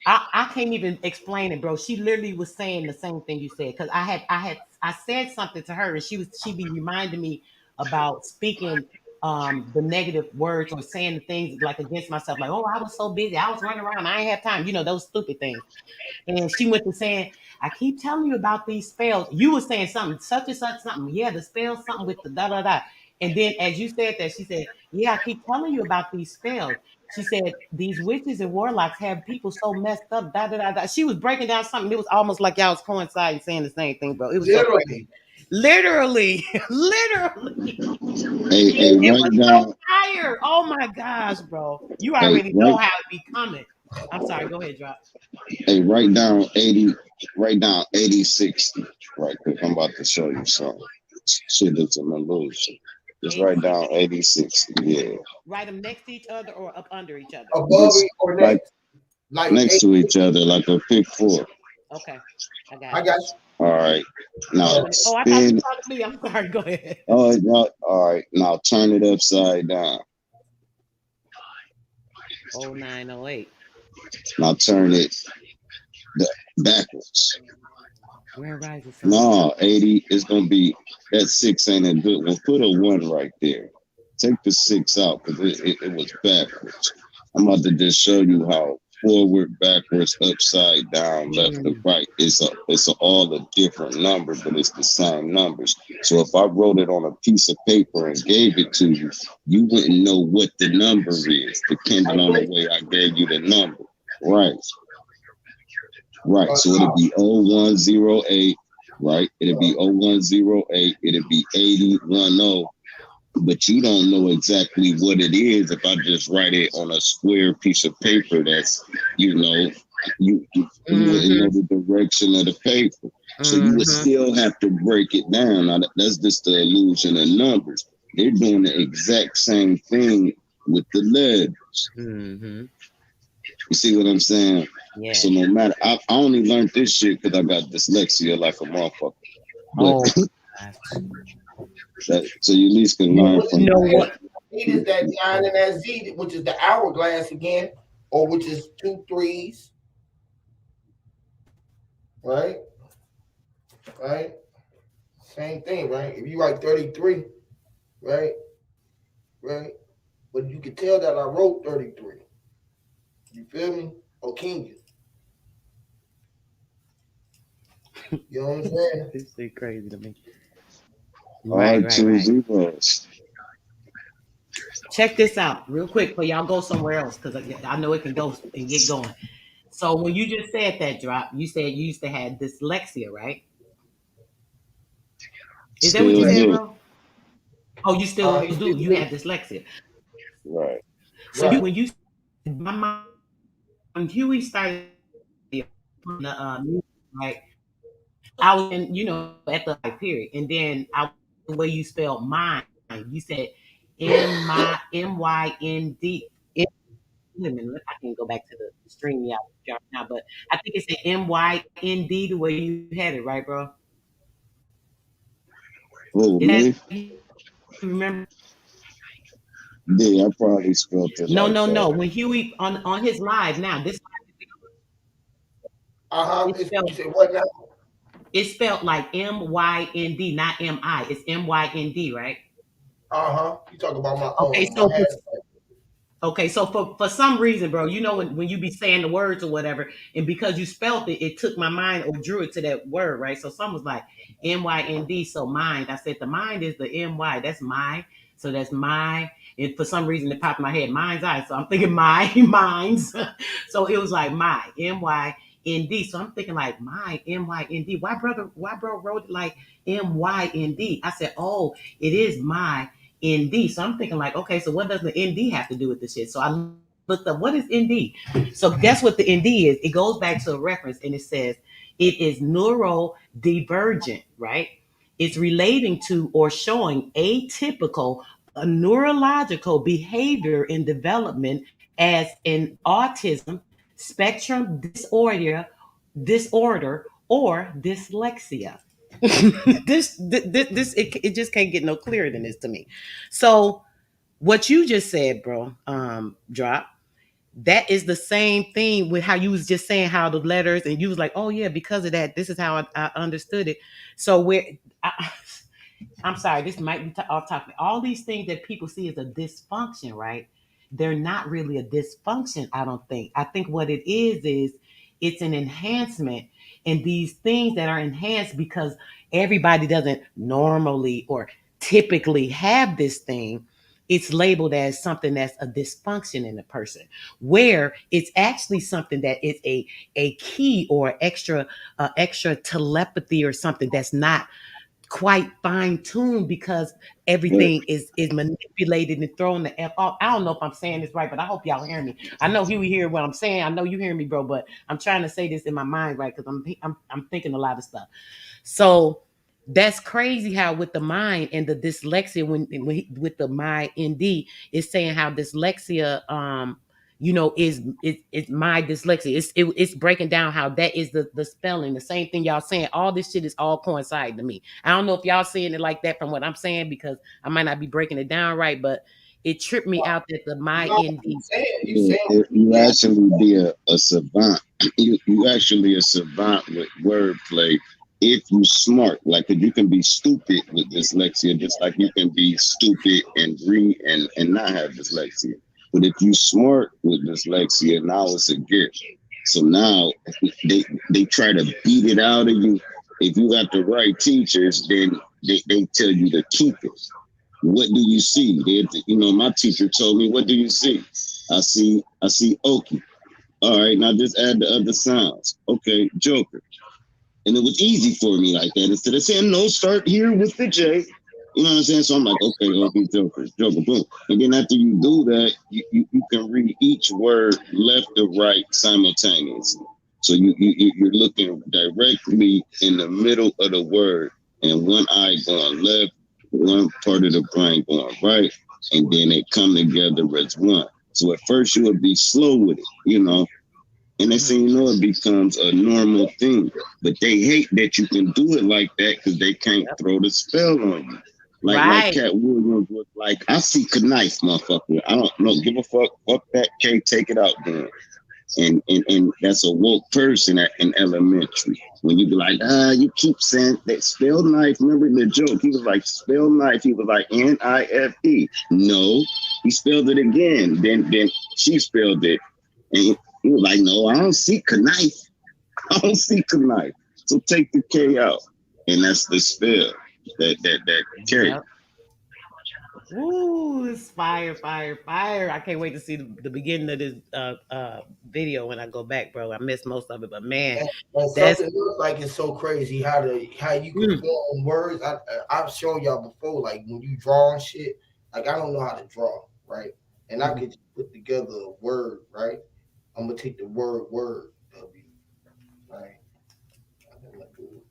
S4: I can't even explain it, bro. She literally was saying the same thing you said because I said something to her and she be reminding me about speaking the negative words or saying the things like against myself, like, oh, I was so busy, I was running around, I ain't have time, those stupid things. And she went to saying, I keep telling you about these spells. You were saying something, such and such, something. Yeah, the spell, something with the da da da. And then as you said that, she said, yeah, I keep telling you about these spells. She said, these witches and warlocks have people so messed up, da da da da. She was breaking down something. It was almost like y'all was coinciding saying the same thing, bro. It was so crazy.
S1: Literally.
S4: Literally, literally. It
S3: Write
S4: was so
S3: down,
S4: tired. Oh my gosh, bro. You
S3: hey,
S4: already know how it be coming. I'm sorry, go ahead, drop.
S3: write down 80, write down 8060 right quick. I'm about to show you something. Shit is an illusion. Just write
S4: 86.
S3: down 8060, yeah.
S4: Write them next to each other or up under each other.
S1: Above
S3: Just
S1: it or
S3: like
S1: next. Like
S3: next
S1: eight.
S3: to each other, like a pick four.
S4: Okay, I got
S1: I
S4: it.
S1: got you.
S3: All right. Now
S4: Oh, I thought you
S3: spin.
S4: were talking to me. I'm sorry. Go ahead.
S3: Oh, no. All right. Now turn it upside down.
S4: 0908.
S3: Now turn it backwards.
S4: Grand Rising Sun.
S3: No, 80 is gonna be that 6 ain't a good one. Put a 1 right there. Take the 6 out because it was backwards. I'm about to just show you how forward, backwards, upside down, left and right. It's all a different number, but it's the same numbers. So if I wrote it on a piece of paper and gave it to you, you wouldn't know what the number is, depending on the way I gave you the number. Right. Right. So it'll be 0108 right? It'll be 0108, it'll be 8010, but you don't know exactly what it is if I just write it on a square piece of paper that's, you wouldn't know the direction of the paper. So you would still have to break it down. Now, that's just the illusion of numbers. They're doing the exact same thing with the letters. You see what I'm saying?
S4: Yeah.
S3: So no matter, I only learned this shit because I got dyslexia like a motherfucker. But so you at least can learn from.
S4: You know what?
S1: Z is that 9 and that Z, which is the hourglass again, or which is 2 3s. Right? Right? Same thing, right? If you write 33, right? Right? But you can tell that I wrote 33. You feel me? Or can you? You know what I'm saying?
S4: This is crazy to me.
S3: Right.
S4: Check this out real quick before y'all go somewhere else, because I know it can go and get going. So when you just said that, Drop, you said you used to have dyslexia, right? Is that what you said, bro? Oh, you still do. You have dyslexia.
S3: Right.
S4: So when you my mom, when Huey started the music, right? I was in, at the period, and then the way you spelled mine, you said MYND. Wait a minute, I can go back to the stream now, but I think it's the MYND the way you had it, right, bro?
S3: Oh, me?
S4: You remember?
S3: Yeah, I probably spelled it.
S4: No. When Huey on his live now, this. It's spelled like MYND, not MI. It's MYND, right?
S1: You talk about my
S4: Okay, so for some reason, bro, when you be saying the words or whatever, and because you spelled it, it took my mind or drew it to that word, right? So some was like MYND, so mind. I said the mind is the MY, that's my, so that's my. And for some reason, it popped in my head, mind's eye. So I'm thinking my, minds. So it was like my, MYND. So I'm thinking like my, MYND. Why bro wrote it like MYND? I said, oh, it is my ND. So I'm thinking like, okay, so what does the ND have to do with this shit? So I looked up, what is ND? So guess what the ND is? It goes back to a reference and it says it is neurodivergent, right? It's relating to or showing atypical neurological behavior in development as in autism, spectrum disorder or dyslexia. this it just can't get no clearer than this to me. So what you just said, bro, Drop, that is the same thing with how you was just saying how the letters, and you was like, oh yeah, because of that, this is how I understood it. So I'm sorry, this might be off topic. All these things that people see as a dysfunction, right? They're not really a dysfunction, I don't think. I think what it is it's an enhancement. And these things that are enhanced because everybody doesn't normally or typically have this thing, it's labeled as something that's a dysfunction in the person, where it's actually something that is a key or extra telepathy or something that's not quite fine-tuned because everything is manipulated and thrown the F off. I don't know if I'm saying this right, but I hope y'all hear me. I know Huey hear what I'm saying. I know you hear me, bro, but I'm trying to say this in my mind, right? Because I'm thinking a lot of stuff. So that's crazy how with the mind and the dyslexia, with the my ND, is saying how dyslexia it's my dyslexia. It's breaking down how that is the spelling. The same thing y'all saying. All this shit is all coinciding to me. I don't know if y'all seeing it like that from what I'm saying, because I might not be breaking it down right, but it tripped me out that the my ND.
S3: You actually be a savant. You actually a savant with wordplay. If you smart, like you can be stupid with dyslexia, just like you can be stupid and read and not have dyslexia. But if you smart with dyslexia, now it's a gift. So now they try to beat it out of you. If you got the right teachers, then they tell you to keep it. What do you see? My teacher told me, what do you see? I see Okie. All right, now just add the other sounds. Okay, Joker. And it was easy for me like that. Instead of saying no, start here with the J. You know what I'm saying? So I'm like, okay, Joker, boom. And then after you do that, you can read each word left to right simultaneously. So you're looking directly in the middle of the word, and one eye going left, one part of the brain going right, and then they come together as one. So at first you would be slow with it, you know, and next thing you know, it becomes a normal thing. But they hate that you can do it like that because they can't throw the spell on you. Like
S4: Right.
S3: Cat Williams was like, I see knife, motherfucker. I don't know, give a fuck. Fuck that K, take it out then. And that's a woke person in elementary. When you be like, you keep saying that spell knife. Remember the joke? He was like, spell knife. He was like, N-I-F-E. No, he spelled it again. Then she spelled it. And he was like, no, I don't see knife. I don't see knife. So take the K out. And that's the spell that carry.
S4: Yep. Ooh, it's fire, fire, fire. I can't wait to see the beginning of this video when I go back, bro. I missed most of it, but man,
S1: And
S4: that's
S1: something looks like it's so crazy how you can
S4: mm,
S1: form words. I've shown y'all before, like when you draw and shit. Like I don't know how to draw, right? And I
S4: mhm.
S1: could just put together a word, right? I'm gonna take the word W, right? I'm gonna do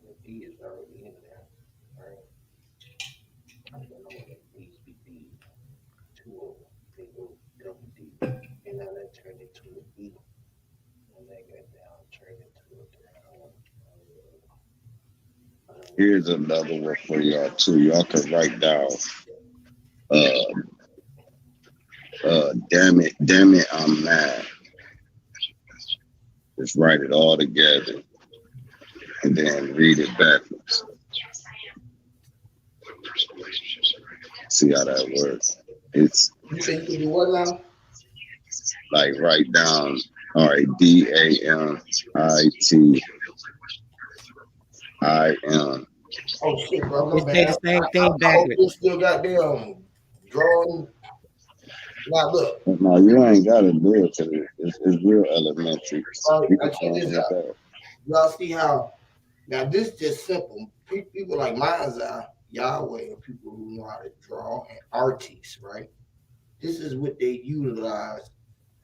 S1: the D is already in there, right? And then I'm gonna these be D, two of them, they go double D, and now that turned into an E, and that got down, turned into a
S3: Here's another one for y'all too. Y'all can write down uh damn it, I'm mad. Just write it all together and then read it backwards. See how that works. It's
S1: You say you can do what now?
S3: like write down, all right, DAMITIM.
S1: Oh shit, bro, my
S4: Just say
S1: bad.
S4: the same
S1: I
S4: thing
S1: hope
S4: backwards.
S1: you still got them drawing. Now look,
S3: No, you ain't gotta do it because it's real elementary. You
S1: I
S3: can
S1: check
S3: find
S1: this
S3: it
S1: out.
S3: out.
S1: Y'all see how now this just simple. People like mine's Yahweh and people who know how to draw and artists, right? This is what they utilize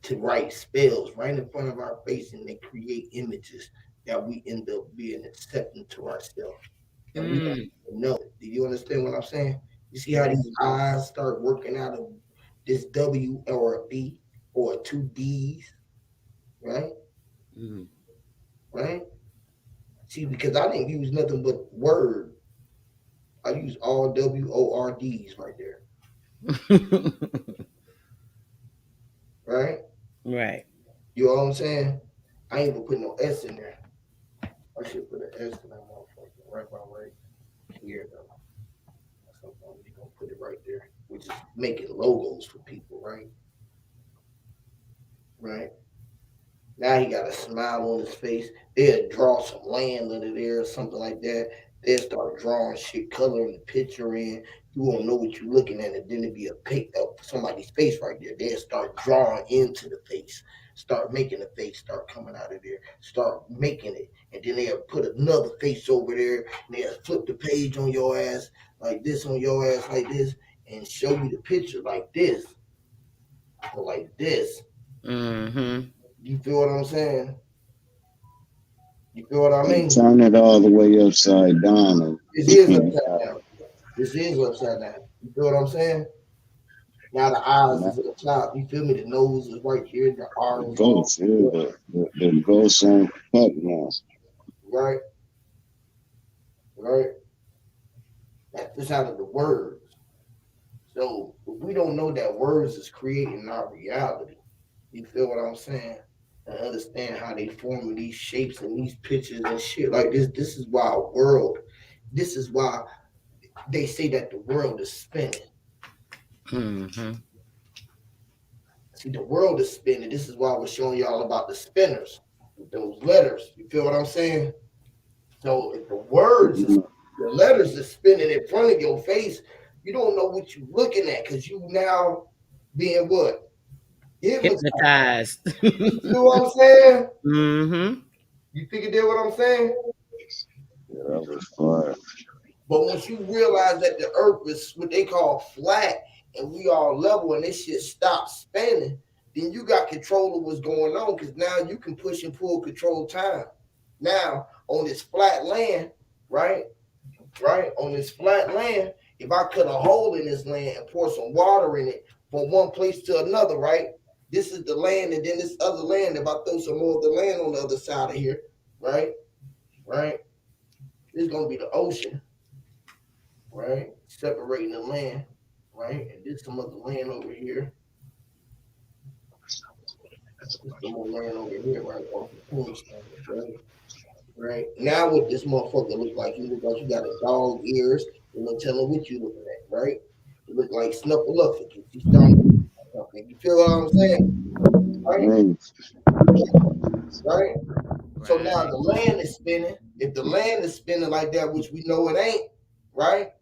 S1: to write spells right in front of our face, and they create images that we end up being accepting to ourselves, and we don't
S4: Mm,
S1: even know it. Do you understand what I'm saying? You see how
S4: yes.
S1: these eyes start working out of this W or a B or two D's, right?
S4: Mm.
S1: Right? See, because I didn't use nothing but word. I use all WORDs right there, right?
S4: Right.
S1: You know what I'm saying? I ain't even put no S in there. I should put an S in that motherfucker right by right here though. So I'm just gonna put it right there, which is making logos for people, right? Right. Now he got a smile on his face. They'll draw some land under there or something like that. They'll start drawing shit, coloring the picture in. You won't know what you're looking at, and then it'll be somebody's face right there. They'll start drawing into the face, start making the face start coming out of there, start making it, and then they'll put another face over there, and they'll flip the page on your ass like this, on your ass like this, and show you the picture like this or like this.
S4: Mm-hmm.
S1: You feel what I'm saying? You feel what I
S3: And
S1: mean?
S3: turn it all the way upside down.
S1: This is
S3: And
S1: upside down. This is upside down. You feel what I'm saying? Now the eyes
S3: that
S1: is up top. You feel me? The nose is right here. The R
S3: the
S1: is all
S3: ghost, yeah, the ghost on cut now.
S1: right, right. That's just out of the words. So if we don't know that words is creating our reality, you feel what I'm saying? And understand how they form these shapes and these pictures and shit like this. This is why a world. This is why they say that the world is spinning.
S4: Mm-hmm.
S1: See, the world is spinning. This is why I was showing y'all about the spinners with those letters. You feel what I'm saying? So if the words is
S3: You
S1: The letters are spinning in front of your face. You don't know what you're looking at because you now being what? Hypnotized.
S4: Hypnotized.
S1: You see what I'm saying?
S4: Mm-hmm.
S1: You figured out what I'm saying?
S3: Yeah, that was fun.
S1: But once you realize that the earth is what they call flat and we all level and this shit stops spinning, then you got control of what's going on because now you can push and pull control time. Now, on this flat land, right? Right? On this flat land, if I cut a hole in this land and pour some water in it from one place to another, right? This is the land, and then this other land, if I throw some more of the land on the other side of here, right? Right? This is gonna be the ocean, right? Separating the land, right? And there's some other land over here. There's some more land over here, right? Off the point, right? Right? Now what this motherfucker look like? You look like you got a dog ears. You know, tell him what you looking at, right? You look like Snuffleupagus. You starting something. You feel what I'm saying? Right? Right? So now the land is spinning. If the land is spinning like that, which we know it ain't, right?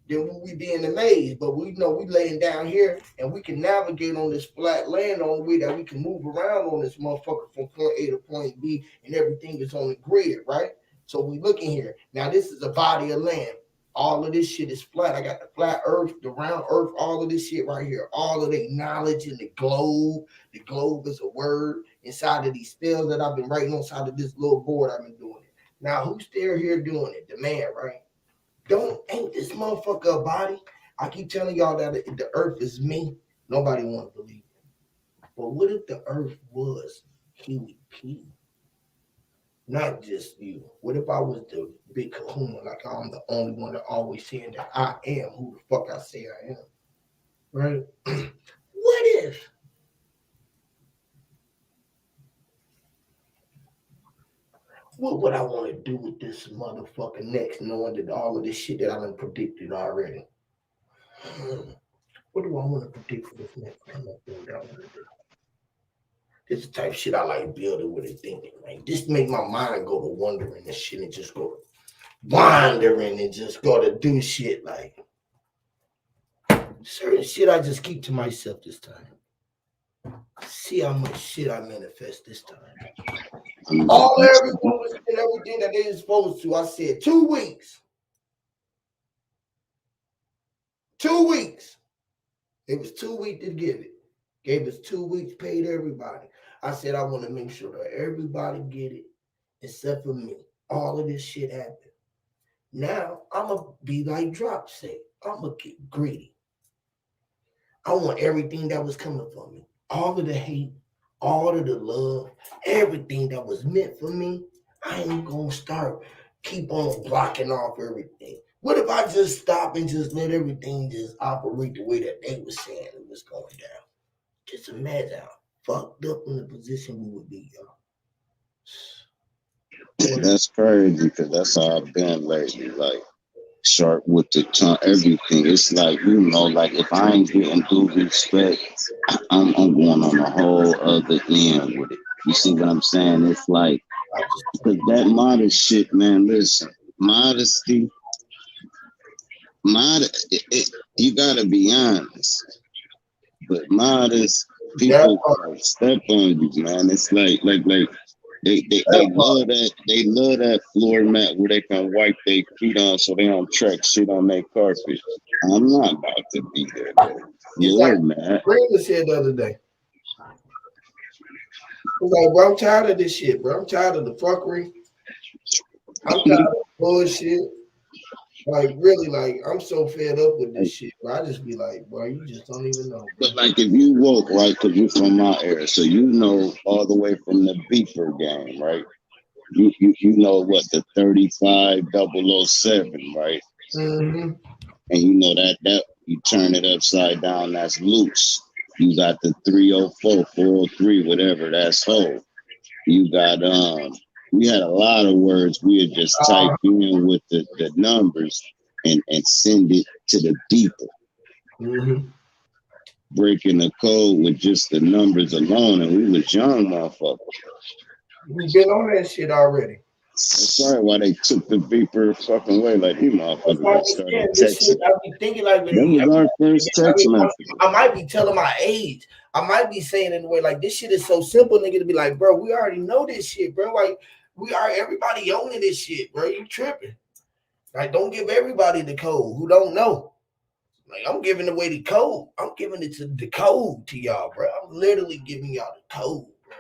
S1: Then we be in the maze. But we know we laying down here and we can navigate on this flat land on the way that we can move around on this motherfucker from point A to point B, and everything is on the grid, right? So we looking here. Now this is a body of land. All of this shit is flat. I got the flat earth, the round earth, all of this shit right here. All of the knowledge in the globe. The globe is a word inside of these spells that I've been writing on inside of this little board I've been doing it. Now who's still here doing it? The man, right? Ain't this motherfucker a body? I keep telling y'all that the earth is me. Nobody want to believe it. But what if the earth was Huey P? Not just you. What if I was the big kahuna, like I'm the only one that always saying that I am who the fuck I say I am? Right? What if? What would I want to do with this motherfucker next, knowing that all of this shit that I've been predicted already? What do I want to predict for this next time I build out? This is the type of shit I like building with it thinking. Like, just make my mind go to wondering and shit and just go wandering and just go to do shit like certain shit I just keep to myself this time. See how much shit I manifest this time. Everyone was in everything that they were supposed to. I said 2 weeks. 2 weeks. It was 2 weeks to give it. Gave us 2 weeks, paid everybody. I said I want to make sure that everybody get it except for me. All of this shit happened. Now I'm going to be like Drop said. I'm going to get greedy. I want everything that was coming from me. All of the hate, all of the love, everything that was meant for me. I ain't going to keep on blocking off everything. What if I just stop and just let everything just operate the way that they were saying it was going down? Just imagine how fucked up in the position we would be, y'all.
S3: That's crazy because that's how I've been lately. Like, sharp with the tongue, everything. It's like, like if I ain't getting due respect, I'm going on a whole other end with it. You see what I'm saying? It's like, because that modest shit, man, listen, modesty, you gotta be honest. But modest people step on you, man. It's like they love that floor mat where they can wipe their feet on so they don't track shit on their carpet. I'm not about to be there, man. You're mad.
S1: Green said the other day. He's like, bro, I'm tired of this shit, bro. I'm tired of the fuckery. I'm tired of the bullshit. Like, really, like, I'm so fed up with this shit. Bro. I just be like, bro, you just don't even know. Bro.
S3: But, like, if you woke, right, because you're from my era, so you know all the way from the beeper game, right? You know what, the 35007, right?
S1: Mm-hmm.
S3: And you know that you turn it upside down, that's loose. You got the 304, 403, whatever, that's whole. You got we had a lot of words we had just type in with the numbers and send it to the beeper.
S1: Mm-hmm.
S3: Breaking the code with just the numbers alone, and we was young motherfuckers.
S1: We've been on that shit already.
S3: That's right. Why they took the beeper fucking way, like these
S1: That's
S3: motherfuckers
S1: why I
S3: that
S1: be
S3: started
S1: scared of this shit.
S3: texting.
S1: I be thinking like,
S3: That was our first text message.
S1: I might be telling my age. I might be saying in a way like this shit is so simple, nigga, to be like, bro, we already know this shit, bro. Like we are everybody owning this shit, bro. You tripping? Like, don't give everybody the code who don't know. Like, I'm giving away the code. I'm giving it to the code to y'all, bro. I'm literally giving y'all the code, bro.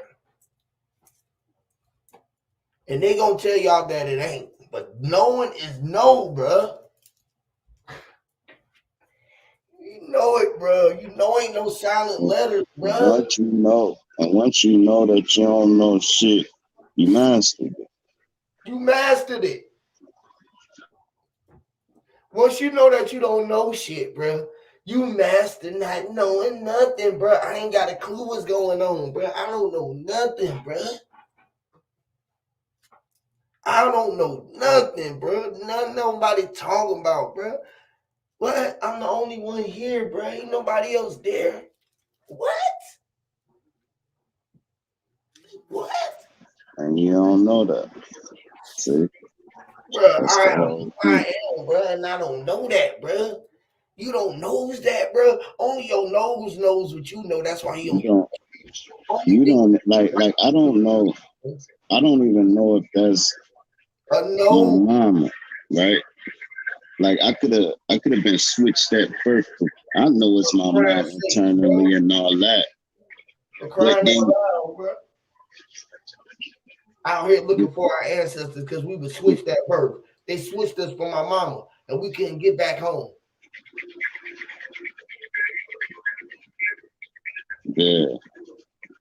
S1: And they gonna tell y'all that it ain't. But knowing is no, bro. You know it, bro. You know ain't no silent letters, bro.
S3: Once you know that you don't know shit, you mastered it.
S1: You mastered it. Once you know that you don't know shit, bro, you mastered not knowing nothing, bro. I ain't got a clue what's going on, bro. I don't know nothing, bro. I don't know nothing, bro. Nobody talking about, bro. What? I'm the only one here, bro. Ain't nobody else there. What? What?
S3: And you don't know that. See?
S1: Bro,
S3: That's the whole
S1: I
S3: thing.
S1: am, bro, and I don't know that, bro. You don't knows that, bro. Only your nose knows what you know. That's why you don't.
S3: You don't like I don't know. I don't even know if that's my
S1: No.
S3: mama, right? Like I could have been switched at first. I know it's my mom internally and all that. But then
S1: bro. Out here looking for our ancestors because we were switched at birth. They switched us from my mama, and we couldn't get back home.
S3: Yeah.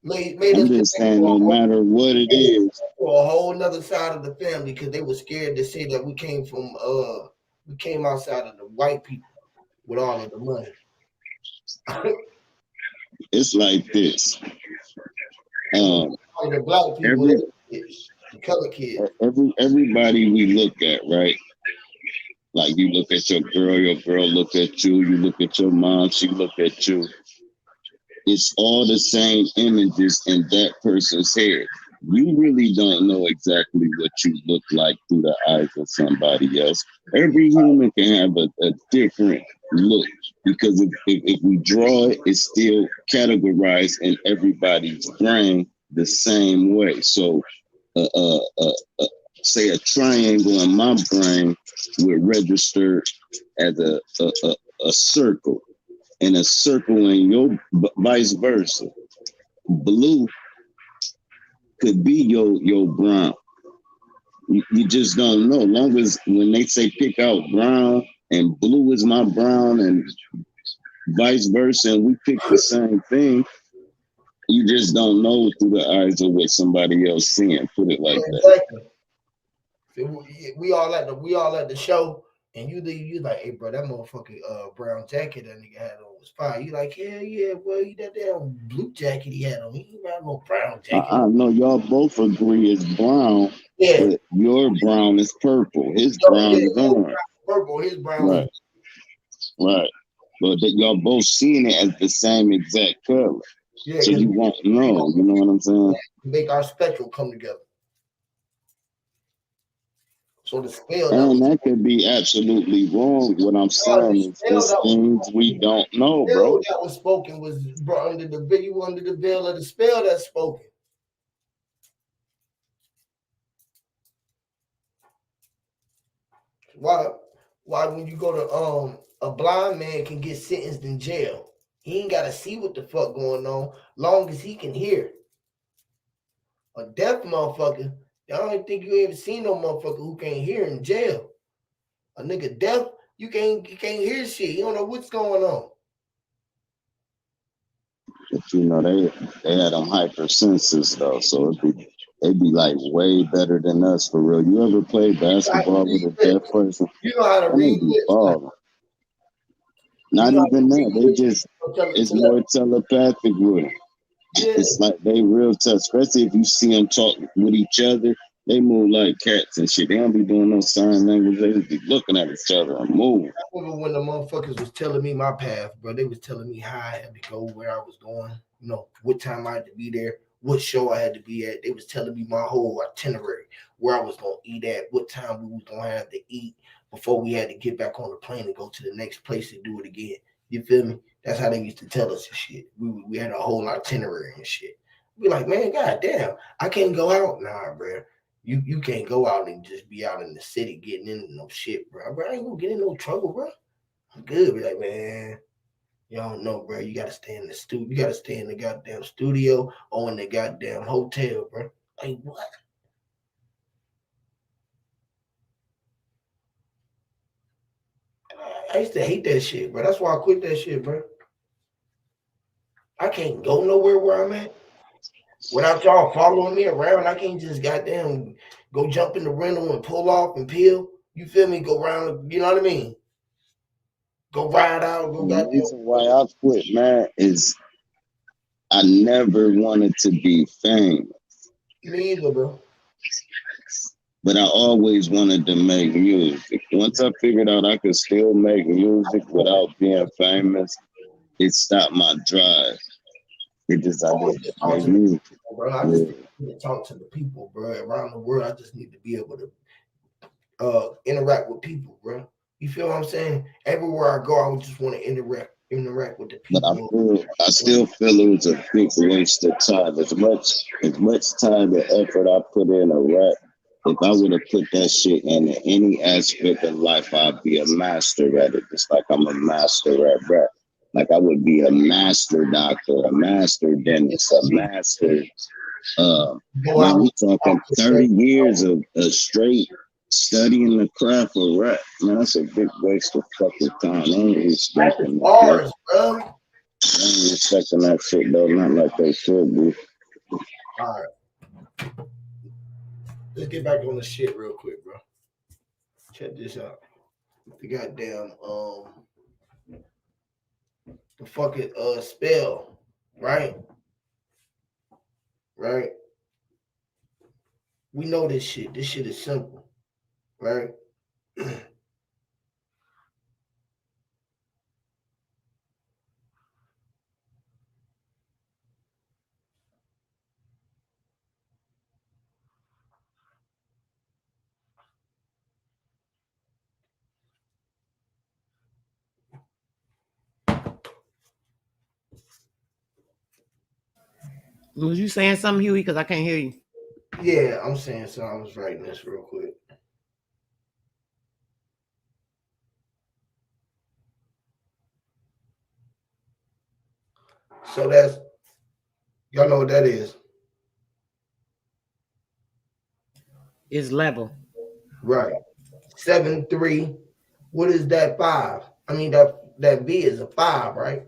S1: Made
S3: I'm
S1: us
S3: just saying, no matter what it is,
S1: for a whole nother side of the family because they were scared to say that we came outside of the white people with all of the money.
S3: It's like this.
S1: The black people, the color kids.
S3: Everybody we look at, right? Like you look at your girl look at you look at your mom, she look at you. It's all the same images in that person's head. You really don't know exactly what you look like through the eyes of somebody else. Every human can have a different look because if we draw it, it's still categorized in everybody's brain the same way. So, say a triangle in my brain would register as a circle, and a circle in your vice versa. Blue could be your brown. You just don't know. Long as when they say pick out brown and blue is my brown and vice versa, and we pick the same thing, you just don't know through the eyes of what somebody else seeing. Put it like that.
S1: We all at the show, and you like, hey bro, that motherfucking brown jacket that nigga had on was fire. You like, hell yeah, boy, that damn blue jacket he had on. He had no brown jacket.
S3: I know y'all both agree it's brown.
S1: Yeah.
S3: But your brown is purple. His brown is orange.
S1: Purple, his brown.
S3: Right. But y'all both seeing it as the same exact color. Yeah, so you won't know. You know what I'm saying?
S1: Make our spectrum come together. So the spell
S3: that could be absolutely wrong. What I'm saying is there's things we don't know, bro.
S1: That was spoken was under the veil of the spell that's spoken. Why when you go to a blind man can get sentenced in jail. He ain't gotta see what the fuck going on, long as he can hear. A deaf motherfucker, I don't think you ever seen no motherfucker who can't hear in jail. A nigga deaf, you can't hear shit. You don't know what's going on.
S3: But you know they had them hypersenses though, so they'd be like way better than us for real. You ever play basketball with a deaf person?
S1: You know how to read
S3: lips. Not even that. They just it's more telepathic with them. Yeah. It's like they real tough, especially if you see them talk with each other. They move like cats and shit. They don't be doing no sign language. They just be looking at each other and moving.
S1: I remember when the motherfuckers was telling me my path, bro. They was telling me how I had to go, where I was going, you know, what time I had to be there, what show I had to be at. They was telling me my whole itinerary, where I was gonna eat at, what time we was gonna have to eat before we had to get back on the plane and go to the next place and do it again. You feel me? That's how they used to tell us and shit. We had a whole itinerary and shit. Be like, man, goddamn, I can't go out. Nah, bro. You can't go out and just be out in the city getting into no shit, bro. Bro, I ain't gonna get in no trouble, bro. I'm good. Be like, man, you don't know, bro. You gotta stay in the studio. You gotta stay in the goddamn studio or in the goddamn hotel, bro. Like what? I used to hate that shit, bro. That's why I quit that shit, bro. I can't go nowhere where I'm at without y'all following me around. I can't just goddamn go jump in the rental and pull off and peel. You feel me? Go around, you know what I mean? Go ride out, go
S3: The
S1: goddamn.
S3: reason why I quit, man, is I never wanted to be famous,
S1: Me either, bro.
S3: but I always wanted to make music. Once I figured out I could still make music without being famous, it stopped my drive. It just, I
S1: Always
S3: didn't
S1: just talk
S3: make
S1: to the
S3: music.
S1: people, bro. I just need to talk to the people, bro. Around the world, I just need to be able to interact with people, bro. You feel what I'm saying? Everywhere I go, I would just want to interact with the
S3: But
S1: people.
S3: I still feel it was a big waste of time. As much time and effort I put in a rap, if I would have put that shit in any aspect of life, I'd be a master at it. Just like I'm a master at rap. Like I would be a master doctor, a master dentist, a master.
S1: Go
S3: Man,
S1: out,
S3: we talking
S1: talk to
S3: 30 years of straight studying the craft of rap. Man, that's a big waste of fucking time. I ain't respecting that.
S1: bars, bro.
S3: I ain't respecting that shit though, not like they should be.
S1: All right, let's get back on the shit real quick, bro. Check this out. The goddamn the fucking spell, right? Right? We know this shit. This shit is simple, right?
S4: Was you saying something, Huey? Because I can't hear you.
S1: Yeah, I'm saying so. I was writing this real quick. So that's y'all know what that is,
S4: It's level.
S1: right? 7-3. What is that 5? I mean that B is a 5, right?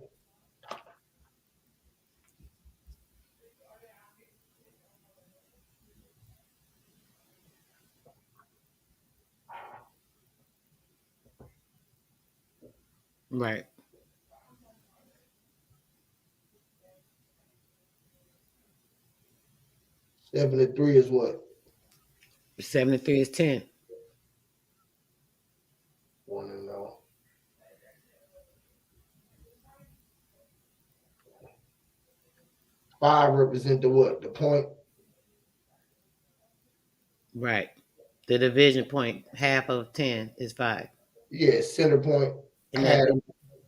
S4: Right.
S1: 7-3 is what?
S4: 73 is 10.
S1: Want to know? Five represent the what? The point.
S4: Right. The division point, half of 10 is 5.
S1: Yeah, center point.
S4: And
S1: Half
S4: that,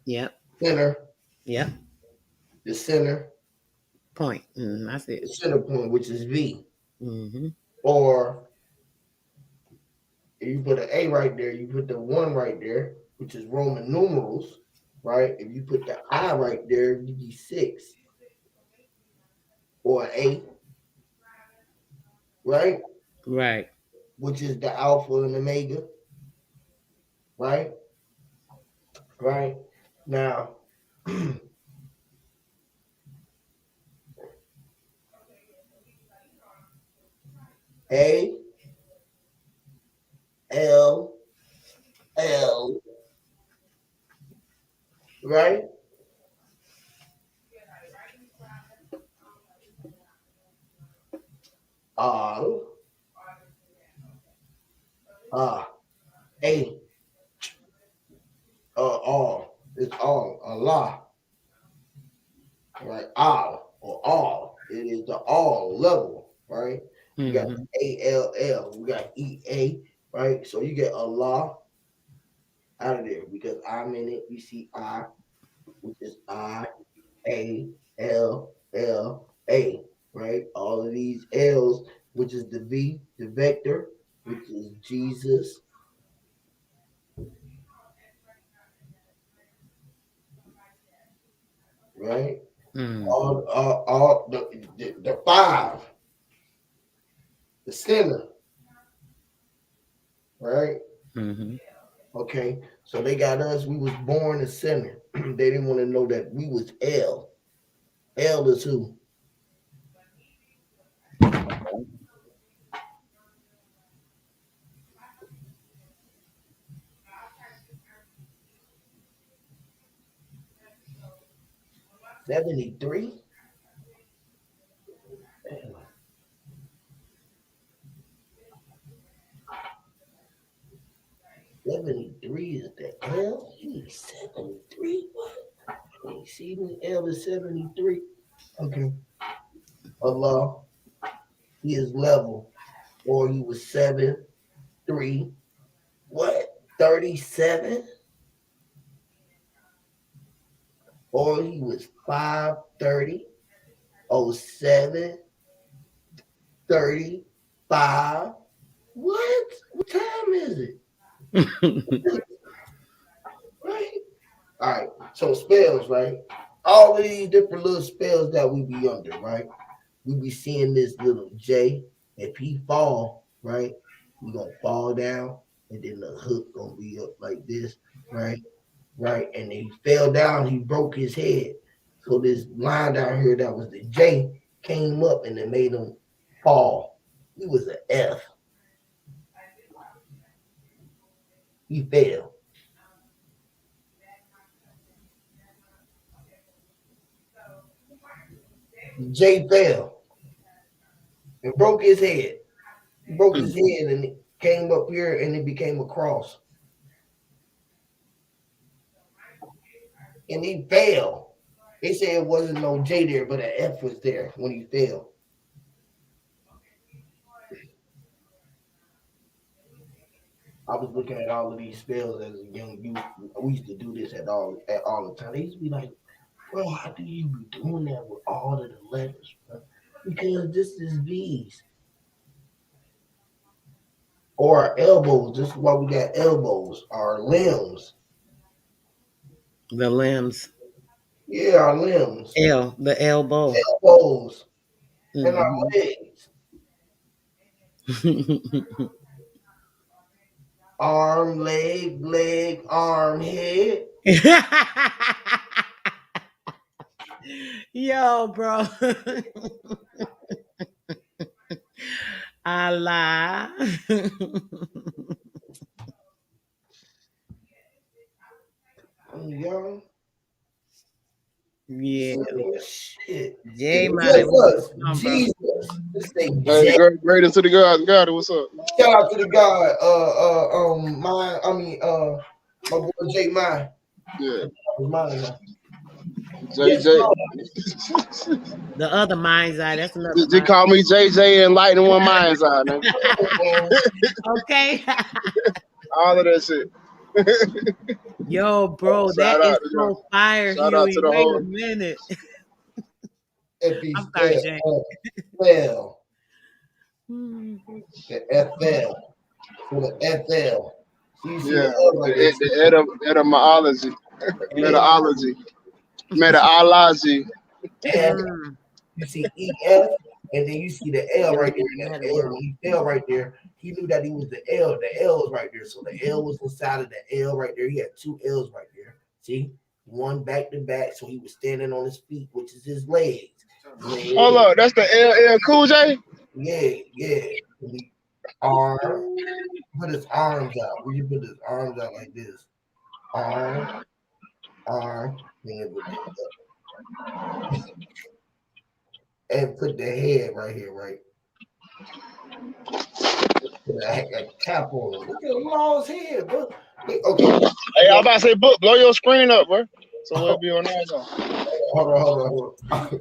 S4: yep,
S1: center.
S4: yep,
S1: The center.
S4: point. That's
S1: The
S4: it.
S1: center point, which is V.
S4: Mm-hmm.
S1: Or if you put an A right there, you put the 1 right there, which is Roman numerals, right? If you put the I right there, you be 6. Or an 8, right?
S4: Right.
S1: Which is the alpha and omega, right? Right. Now, A, L, L, right? R, A, R. It's all, Allah, right? Al or all. It is the all level, right? You got
S4: Mhm.
S1: ALL, we got EA, right? So you get Allah out of there because I'm in it. You see I, which is IALLA, right? All of these L's, which is the V, the vector, which is Jesus, right?
S4: Mhm.
S1: All the five, the center, right?
S4: Mhm.
S1: Okay, so they got us. We was born a center. They didn't want to know that we was L. L is who? 73. 73 is the L. He's 73. What? You see, the L is 73. Okay. Allah, he is level, or he was 7, 3. What? 37, or he was 530, 07, 35. What? What time is it? Right? All right. So spells, right? All of these different little spells that we be under, right? We be seeing this little J. If he fall, right, he gonna fall down, and then the hook gonna be up like this, right? Right. And then he fell down, he broke his head. So this line down here that was the J came up and it made him fall. He was an F. He fell. The J fell and broke his head. He broke his head and it came up here and it became a cross. And he fell. They said it wasn't no J there, but an F was there when he fell. I was looking at all of these spells as a young youth. We used to do this at all the time. They used to be like, bro, how do you be doing that with all of the letters, bro? Because this is V's. Or our elbows. This is why we got elbows. Our limbs.
S4: The limbs.
S1: Yeah, our limbs.
S4: The elbow.
S1: Elbows. And our
S4: Mhm.
S1: legs. Arm, leg, arm, head.
S4: Yo, bro. I lie.
S1: Young.
S4: Yeah.
S1: Shit.
S4: J
S1: Just
S4: Money.
S1: us.
S4: Bro.
S1: Jesus. This thing
S5: Hey,
S1: J.
S5: greatest to the gods. God, what's up?
S1: Shout out to the God. My boy J Mine.
S5: Yeah,
S1: Mine now. Yes,
S5: JJ.
S4: The other mind's eye. That's another
S5: Just
S4: mind.
S5: call me JJ and lighten one mind's eye, man.
S4: Okay.
S5: All of that shit.
S4: Yo, bro, that
S5: Shout
S4: is
S5: out to y'all.
S4: so fire,
S5: Shout out to
S4: Huey.
S5: the
S4: Wait a
S5: whole.
S4: minute.
S1: If he
S4: I'm sorry, Jay.
S1: FL,
S4: Hmm.
S1: the FL, for the FL. So you see the
S5: Yeah,
S1: L right there.
S5: the etymology, methodology.
S1: And
S4: Mm.
S1: you see EF, and then you see the L
S4: Yo,
S1: right there.
S4: you
S1: And
S4: had a
S1: that L,
S4: world.
S1: when he fell right there, he knew that he was the L. The L was right there. So the L was inside of the L right there. He had two L's right there. See? One back to back. So he was standing on his feet, which is his legs.
S5: Hold up, that's the LL Cool J.
S1: Yeah. And he arm, put his arms out. We put his arms out like this. Arm, then put and put the head right here, right? Put a cap on him. Look at Law's head, bro. Okay.
S5: Hey, I'm about to say, book, blow your screen up, bro. So we'll be on that.
S1: Hold on.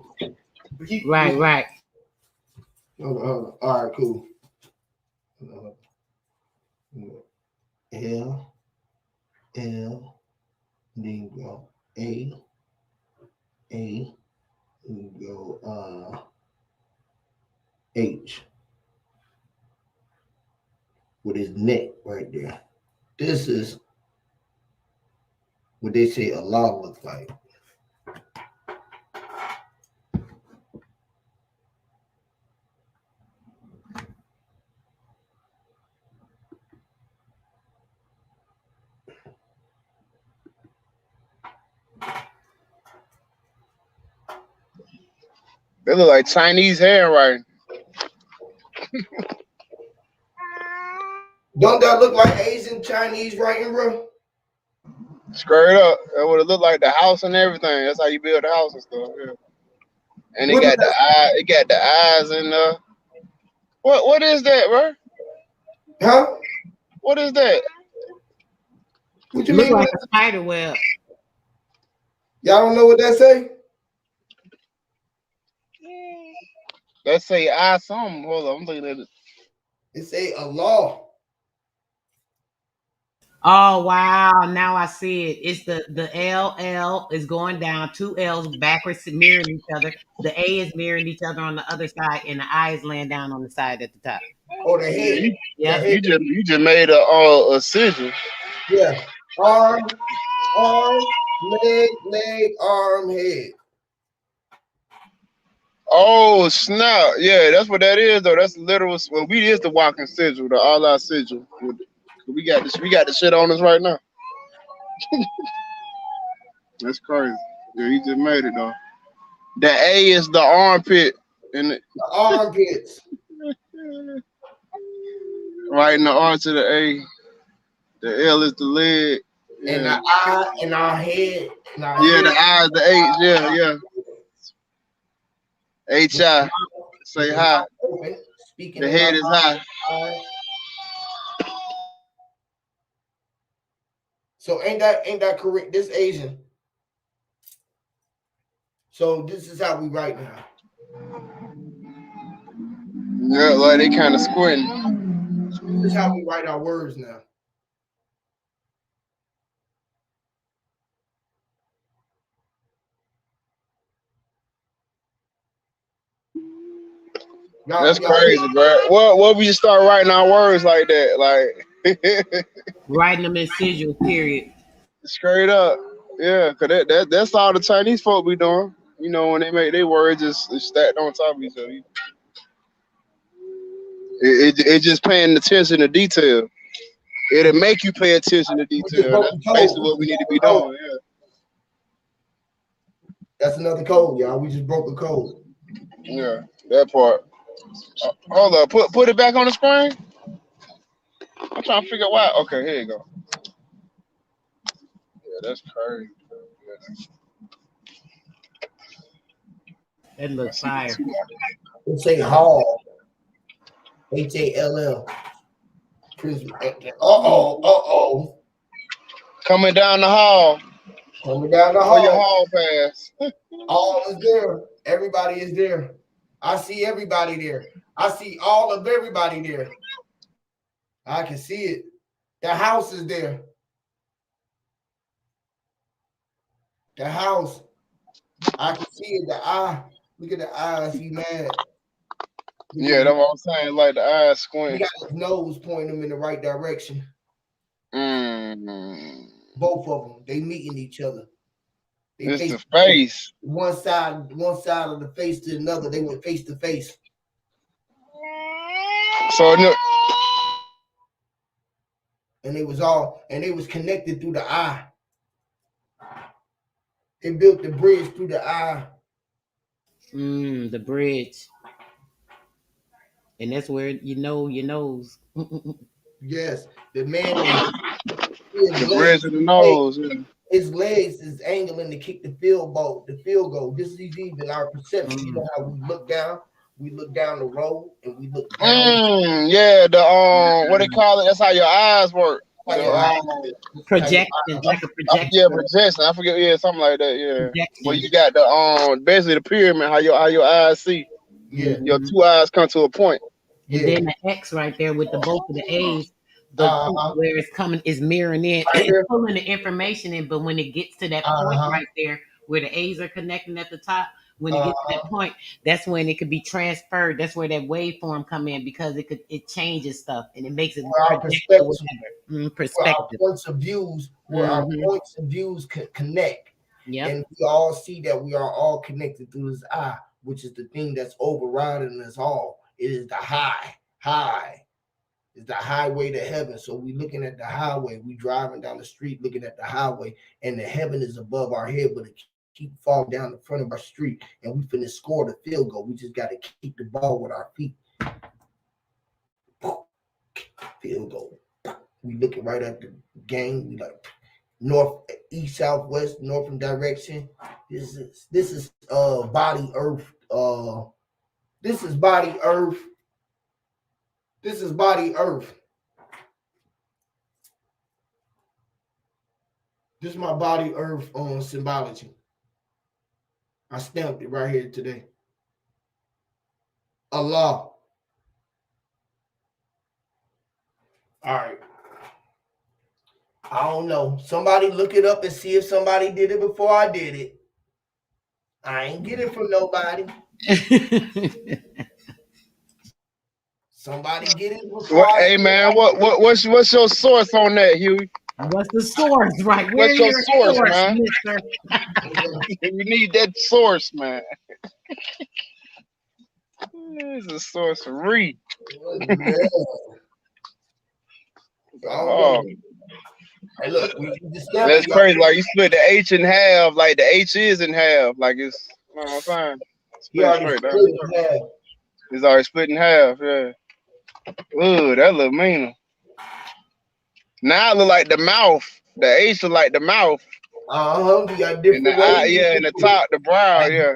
S4: Right.
S1: Hold on. All right, cool. L, then go A, then go H with his neck right there. This is what they say Allah looks like.
S5: They look like Chinese handwriting.
S1: Don't that look like Asian Chinese writing, bro?
S5: Straight up. That would have looked like the house and everything. That's how you build a house and stuff. Yeah. And it
S1: What is
S5: got the
S1: that?
S5: eye. It got the eyes and What is that, bro?
S1: Huh?
S5: What is that?
S1: What
S4: It
S1: you
S4: look
S1: mean?
S4: like a spider web.
S1: Y'all don't know what that say?
S5: Let's say eye something. Hold on, I'm looking at it.
S1: It say Allah.
S4: Oh wow! Now I see it. It's the L is going down, two L's backwards mirroring each other. The A is mirroring each other on the other side, and the I is laying down on the side at the top.
S1: Oh, the
S5: Yeah,
S1: head. The
S4: Yep.
S1: head.
S5: you just made a sigil.
S1: Yeah. Arm, leg, arm, head.
S5: Oh snap! Yeah, that's what that is though. That's literal. Well, we is the walking sigil, the Allah sigil. We got this. We got the shit on us right now. That's crazy. Yeah, he just made it though. The A is the armpit, and
S1: The armpits.
S5: right in the arch of the A. The L is the leg. Yeah.
S1: And the eye and our head. And our
S5: Yeah,
S1: head.
S5: the I is the H. Yeah. H-I. Say hi.
S1: Open, speaking
S5: The
S1: in
S5: head
S1: our
S5: is high.
S1: eyes. So ain't that correct? This Asian. So this is how we write now.
S5: Yeah, like they kind of squinting.
S1: This is how we write our words now.
S5: That's crazy, bro. What we just start writing our words like that, like
S4: Writing them in sigil. Period.
S5: straight up. Yeah, cause that's all the Chinese folk be doing. You know, when they make their words just stacked on top of each other. It just paying attention to detail. It'll make you pay attention to detail. That's basically what we need to be doing. Yeah.
S1: That's another code, y'all. We just broke a code.
S5: Yeah, that part. Hold up, put it back on the screen. I'm trying to figure out why. Okay, here you go. Yeah, that's crazy.
S4: That looks fire.
S1: They say Hall. Hall. Uh-oh.
S5: Coming down the hall.
S1: Coming down the
S5: For your
S1: hall.
S5: hall pass.
S1: All is there. Everybody is there. I see everybody there. I see all of everybody there. I can see it. The house is there. The house. I can see it. The eye. Look at the eyes. He mad.
S5: Yeah, that's what I'm saying. Like the eyes
S1: He
S5: squint.
S1: got his nose pointing him in the right direction.
S5: Mm.
S1: Both of them. They meeting each other. They
S5: It's
S1: face
S5: the face.
S1: one side of the face to another. They went face to face.
S5: So no,
S1: And they was connected through the eye. They built the bridge through the eye.
S4: The bridge. And that's where you know your nose.
S1: Yes, the man
S5: the bridge of the nose. Yeah.
S1: his legs is angling to kick the field goal. This is even our perception. You know how we look down? We look down the road and we look down.
S5: Yeah, the what they call it? That's how your eyes work.
S1: Like
S5: The,
S4: Projection, like a
S5: yeah,
S4: projector.
S5: projection. I forget. Yeah, something like that. Yeah. Where
S4: Projection.
S5: you got the basically the pyramid. How your eyes see.
S1: yeah,
S5: Your
S4: Mhm.
S5: two eyes come to a point.
S4: And
S1: yeah.
S4: then the X right there with the both of the A's, the
S1: Uh-huh.
S4: where it's coming is mirroring in,
S1: Right
S4: it's
S1: here.
S4: pulling the information in. But when it gets to that point
S1: Uh-huh.
S4: right there, where the A's are connecting at the top, when it gets to that
S1: Uh-huh.
S4: point, that's when it could be transferred. That's where that waveform come in because it changes stuff and it makes it
S1: Where our
S4: project or
S1: perspective,
S4: whatever.
S1: where our
S4: Perspective.
S1: points of views, where our
S4: Hmm.
S1: points of views connect.
S4: Yep.
S1: And we all see that we are all connected through this eye, which is the thing that's overriding us all. It is the high. It's the highway to heaven. So we looking at the highway. We driving down the street looking at the highway, and the heaven is above our head, but it keep falling down the front of our street, and we finna score the field goal. We just got to keep the ball with our feet. Field goal. We looking right at the game. We like north, east, south, west, north and direction. This is body earth. This is body earth. This is body earth. This is my body earth on symbology. I stamped it right here today. Allah. All right. I don't know. Somebody look it up and see if somebody did it before I did it. I ain't get it from nobody. Somebody get it before I
S5: Hey
S1: did it.
S5: man, what's your source on that, Huey?
S4: What's the source, right?
S5: What's
S4: Where's
S5: your
S4: your
S5: source,
S4: source,
S5: man?
S4: mister?
S5: We need that source, man. It's a sorcery.
S1: Man.
S5: Oh,
S1: Hey, look, we just stamped
S5: that's
S1: it, y'all.
S5: crazy. Like you split the H in half, like the H is in half. Like it's, you know what I'm saying?
S1: He
S5: Split it
S1: already
S5: straight
S1: split
S5: down.
S1: it in half.
S5: It's already split in half, yeah. Ooh, that look meaner. Now it look like the mouth. The H look like the mouth.
S1: You got
S5: And the
S1: different
S5: eye,
S1: ways to
S5: yeah, and
S1: do
S5: the
S1: it.
S5: top, the brow, yeah.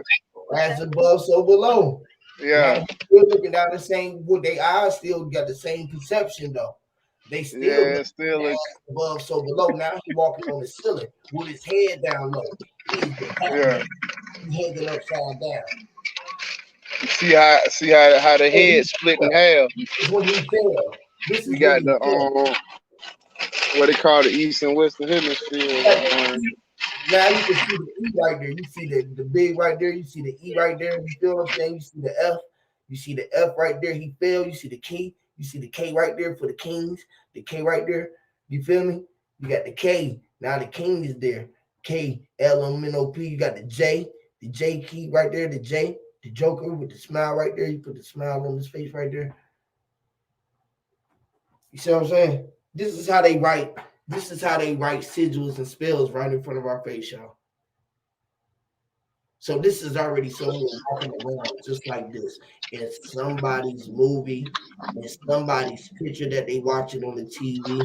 S1: As above, so below. Now
S5: Yeah.
S1: we're looking down the same. Well, they eyes still got the same perception though. They still
S5: Yeah,
S1: look
S5: it still look,
S1: above, so below. Now he walking on the ceiling with his head down low. He's the
S5: yeah.
S1: Batman. He's hanging upside down.
S5: See how the
S1: Oh,
S5: head split in half.
S1: this is when he fell. This
S5: You
S1: is when
S5: got
S1: he
S5: the
S1: fell.
S5: what they call the East and Western Hemisphere.
S1: Now you can see the E right there. You see the big right there. You see the E right there. You feel what I'm saying? You see the F. You see the F right there. He fell. You see the K. You see the K right there for the Kings. The K right there. You feel me? You got the K. Now the King is there. K L M N O P. You got the J. The J key right there. The J. The Joker with the smile right there. You put the smile on his face right there. You see what I'm saying? This is how they write. This is how they write sigils and spells right in front of our face, y'all. So this is already someone walking around just like this. It's somebody's movie, it's somebody's picture that they watching on the TV,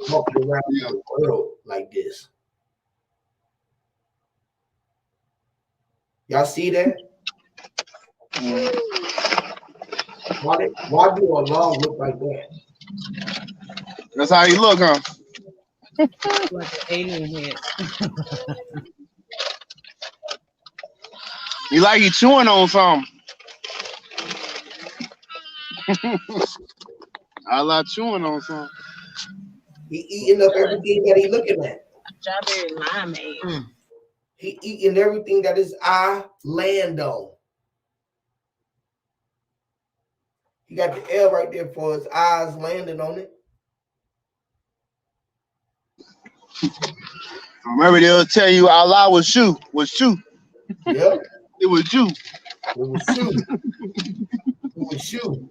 S1: walking around the world like this. Y'all see that? Why do Allah look like that?
S5: That's how you look, huh?
S4: Like an alien head.
S5: You like you chewing on something. I like chewing on something.
S1: He eating up everything that he looking at.
S6: Strawberry limeade.
S1: He eating everything that his eye land on. He got the L right there for his eyes landing on it.
S5: Remember they'll tell you Allah was you.
S1: Yep.
S5: It was you.
S1: It was shoe. It was shoe.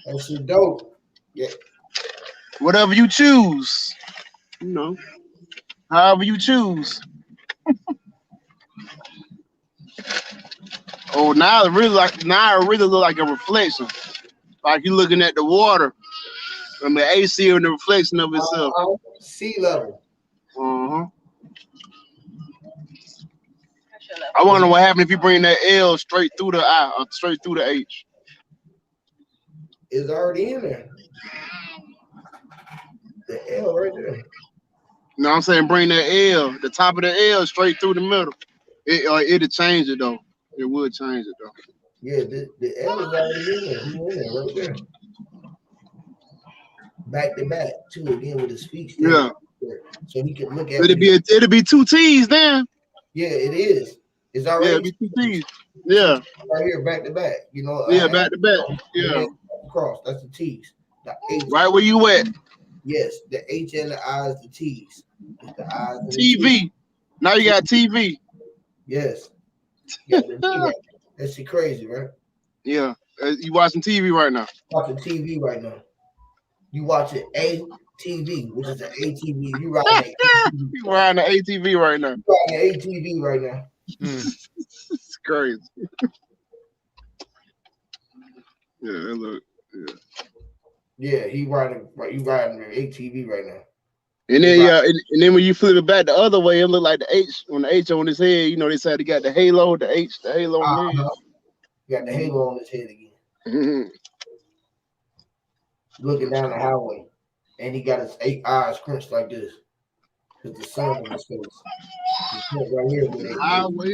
S1: That shit dope. Yeah.
S5: Whatever you choose. You know. However you choose. Oh, now it really look like a reflection. Like you're looking at the water. I mean, AC in the reflection of itself.
S1: Sea level.
S5: Uh-huh. I wonder what happened if you bring that L straight through the I or straight through the H.
S1: It's already in there. The L right there.
S5: No, I'm saying bring that L, the top of the L, straight through the middle. It'll change it though. It would change it though.
S1: Yeah, the L is already in there. He in there right there. Back to back, too, again with his feet standing
S5: Yeah,
S1: there. So he can look at
S5: it'll be two T's then.
S1: Yeah, it is. It's
S5: Yeah,
S1: already
S5: it'll be two T's. Yeah,
S1: right here, back to back. You know,
S5: yeah, back to back. Yeah,
S1: cross. That's the T's. The H.
S5: right where you at?
S1: Yes, the H and the I is the T's. It's the I's and the
S5: TV.
S1: T's.
S5: Now you got TV.
S1: Yes. You got the T right. That shit crazy, right?
S5: Yeah, you watching TV right now.
S1: Watching TV right now. You watching ATV, which is an ATV. You riding an
S5: You riding the ATV right now.
S1: You riding an ATV right now.
S5: It's crazy. Yeah, look. Yeah.
S1: Yeah, you riding an ATV right now.
S5: And then and then when you flip it back the other way, it look like the H on the H on his head. You know, they said he got the halo, the H, the halo on his head.
S1: You got the halo on his head again.
S5: Mm-hmm.
S1: Looking down the highway, and he got his 8 eyes crunched like this. Because the sun on his face. He's right here with the
S5: Highway,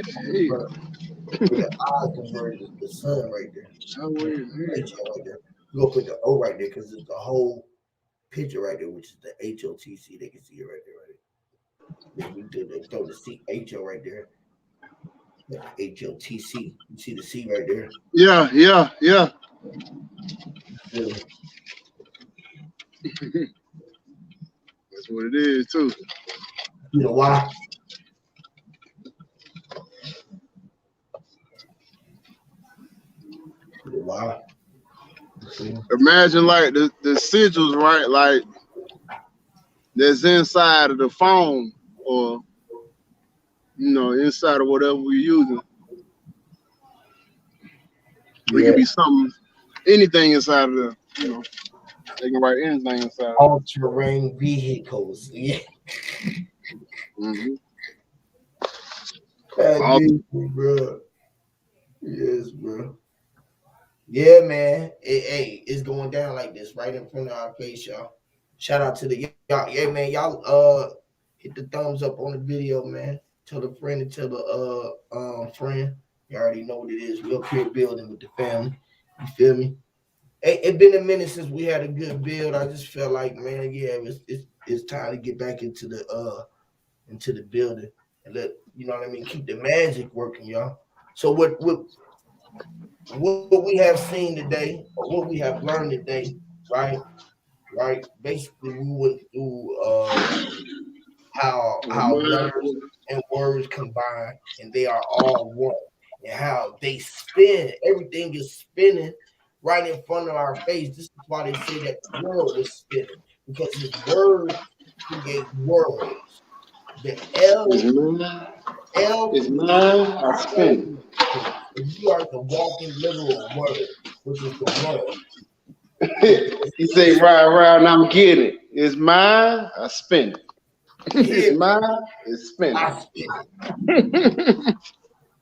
S1: with the eyes converted, the sun right there.
S5: Highway,
S1: Right there. You go put the O right there because it's the whole picture right there, which is the HOTC. They can see it right there, right? We did they throw the C HO right there. HOTC. You see the C right there?
S5: Yeah.
S1: Yeah.
S5: That's what it is too.
S1: You know why? You know why?
S5: Imagine like the sigils, right? Like that's inside of the phone or inside of whatever we're using. It could be something, anything inside of the, they can write anything inside.
S1: All-terrain vehicles. Yeah.
S5: Mm-hmm.
S1: Bro. Yes, bro. Yeah, man. It's going down like this right in front of our face, y'all. Shout out to y'all. Yeah, man. Y'all hit the thumbs up on the video, man. Tell a friend and tell the friend. You already know what it is. We're up here building with the family. You feel me? It's been a minute since we had a good build. I just felt like, man, yeah, it's time to get back into the building and let keep the magic working, y'all. So what we have seen today, or what we have learned today, right? Basically, we went through how letters and words combine, and they are all one, and how they spin. Everything is spinning right in front of our face. This is why they say that the world is spinning, because his words create worlds. The L
S5: is mine. I spin.
S1: You are the walking literal word, which is the world.
S5: He say, right around, I'm getting it. It's mine, I spin it. It's mine, it's spinning.
S1: I spin it.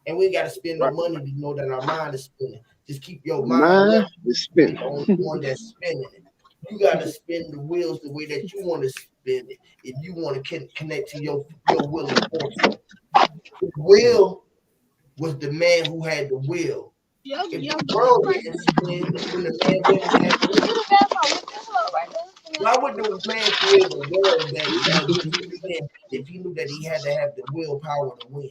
S1: And we got to spend the money to know that our mind is spinning. Just keep your mind
S5: is spinning.
S1: The only one that's spinning it. You got to spin the wheels the way that you want to spin it. If you want to connect to your will and fortune. The will was the man who had the will. If the world didn't spin, when the man didn't have the will, why would the man create a world that he had to spin if he knew that he had to have the willpower to win?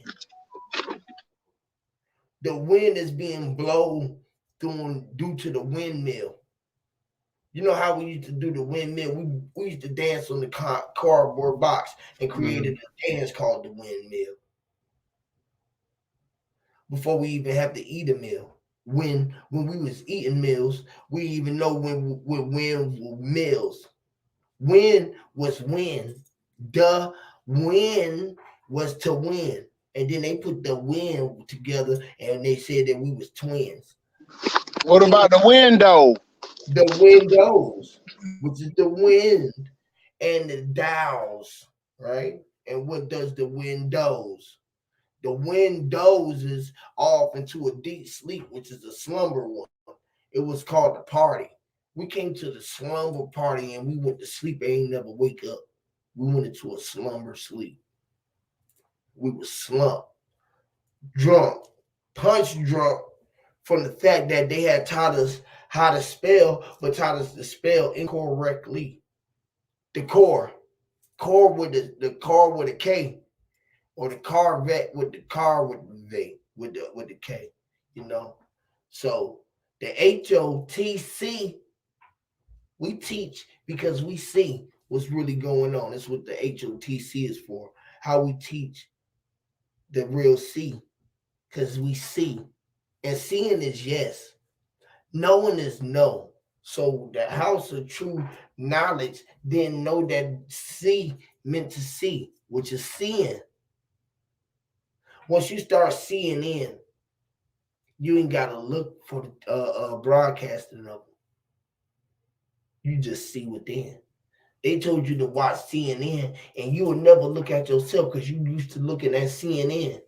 S1: The wind is being blown due to the windmill. You know how we used to do the windmill? We used to dance on the cardboard box and created a dance called the windmill. Before we even have to eat a meal. When we was eating meals, we even know when wind were mills. Wind was wind. The wind was to win. And then they put the wind together and they said that we was twins.
S5: What about the window?
S1: The windows, which is the wind, and the dials, right? And what does the windows? The wind dozes off into a deep sleep, which is a slumber one. It was called the party. We came to the slumber party and we went to sleep and ain't never wake up. We went into a slumber sleep. We were slumped, drunk, punch drunk from the fact that they had taught us how to spell, but taught us to spell incorrectly. The core with the car with a K, or the Corvette with the car with the K, you know. So the HOTC, we teach because we see what's really going on. That's what the HOTC is for. How we teach the real C, because we see. And seeing is yes. Knowing is no. So the house of true knowledge didn't know that see meant to see, which is seeing. Once you start seeing in, you ain't got to look for the broadcasting of them. You just see within. They told you to watch CNN, and you will never look at yourself because you used to looking at CNN.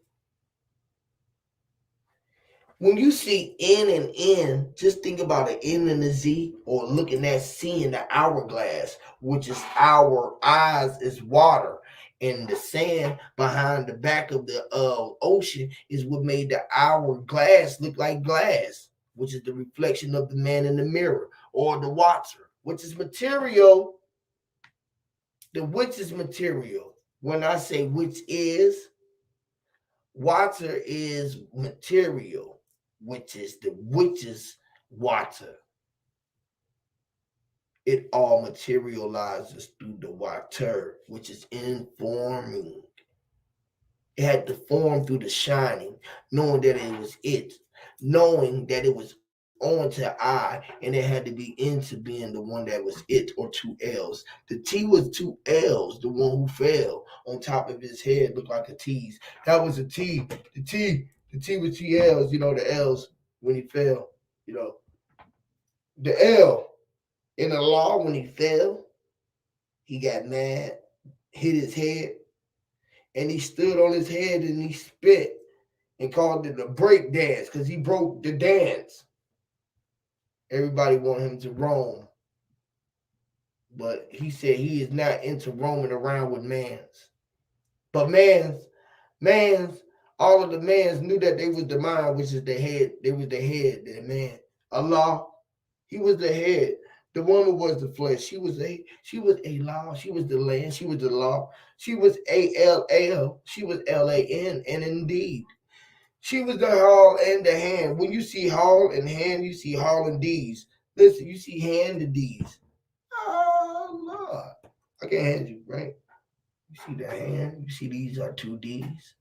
S1: When you see N and N, just think about an N and a Z, or looking at seeing the hourglass, which is our eyes is water, and the sand behind the back of the ocean is what made the hourglass look like glass, which is the reflection of the man in the mirror, or the watcher, which is material. The which is material. When I say which is, water is material, which is the witch's water. It all materializes through the water, which is informing. It had to form through the shining, knowing that it was it, knowing that it was on to I, and it had to be into being the one that was it, or two L's. The T was two L's, the one who fell on top of his head looked like a T's. That was a T. The T was two L's, you know, the L's when he fell, you know. The L in the law, when he fell, he got mad, hit his head, and he stood on his head and he spit and called it a break dance because he broke the dance. Everybody wanted him to roam, but he said he is not into roaming around with mans. But mans, all of the mans knew that they was the mind, which is the head. They was the head, the man. Allah, he was the head. The woman was the flesh. She was a law. She was the land. She was the law. She was ALL. She was LAN. And indeed, she was the hall and the hand. When you see hall and hand, you see hall and D's. Listen, you see hand and D's. Oh, Lord. I can hand you, right? You see the hand. You see these are two D's.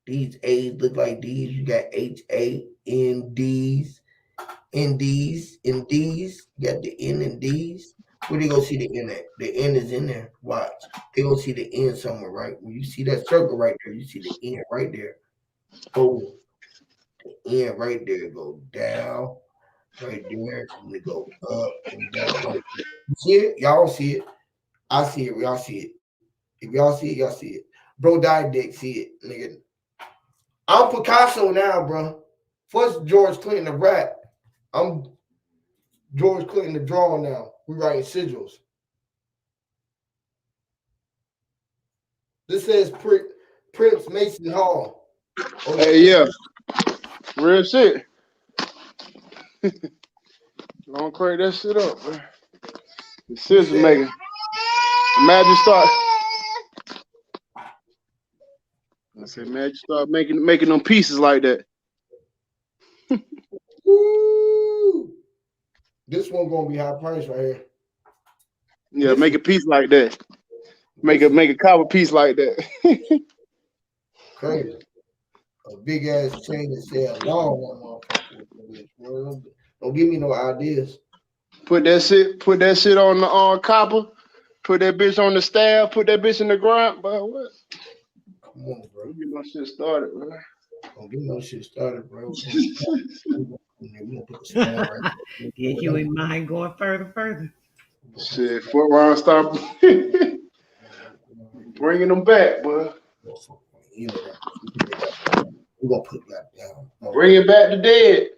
S1: These A's look like D's. You got HANDs. NDs. You got the N and D's. Where they gonna see the N at? The N is in there. Watch. They gonna see the N somewhere, right? When you see that circle right there, you see the N right there. Boom. The N right there go down, right there, and they go up and down. Right. You see it? Y'all see it. I see it. Y'all see it. If y'all see it, y'all see it. Bro died dick, see it, nigga. I'm Picasso now, bro. First George Clinton the rap. I'm George Clinton the draw now. We writing sigils. This says Prince Mason Hall.
S5: Oh, hey, yeah. Real shit. Don't crank that shit up, bro. The scissors making. Imagine start. I said, imagine start making them pieces like that.
S1: Woo. This one gonna be high price right here.
S5: Yeah, make a piece like that. Make a copper piece like that.
S1: Crazy. A big ass chain that say a long motherfucker. Don't give me no ideas.
S5: Put that shit on the copper. Put that bitch on the stab. Put that bitch in the ground. But what?
S1: Come on, bro.
S5: Get my shit started, bro.
S1: Don't get no shit started, bro. We gonna put the stone right there.
S4: Yeah, Huey mind going further.
S5: Shit, foot round start bringing them back, boy.
S1: We're gonna put that down.
S5: Bring it back to dead.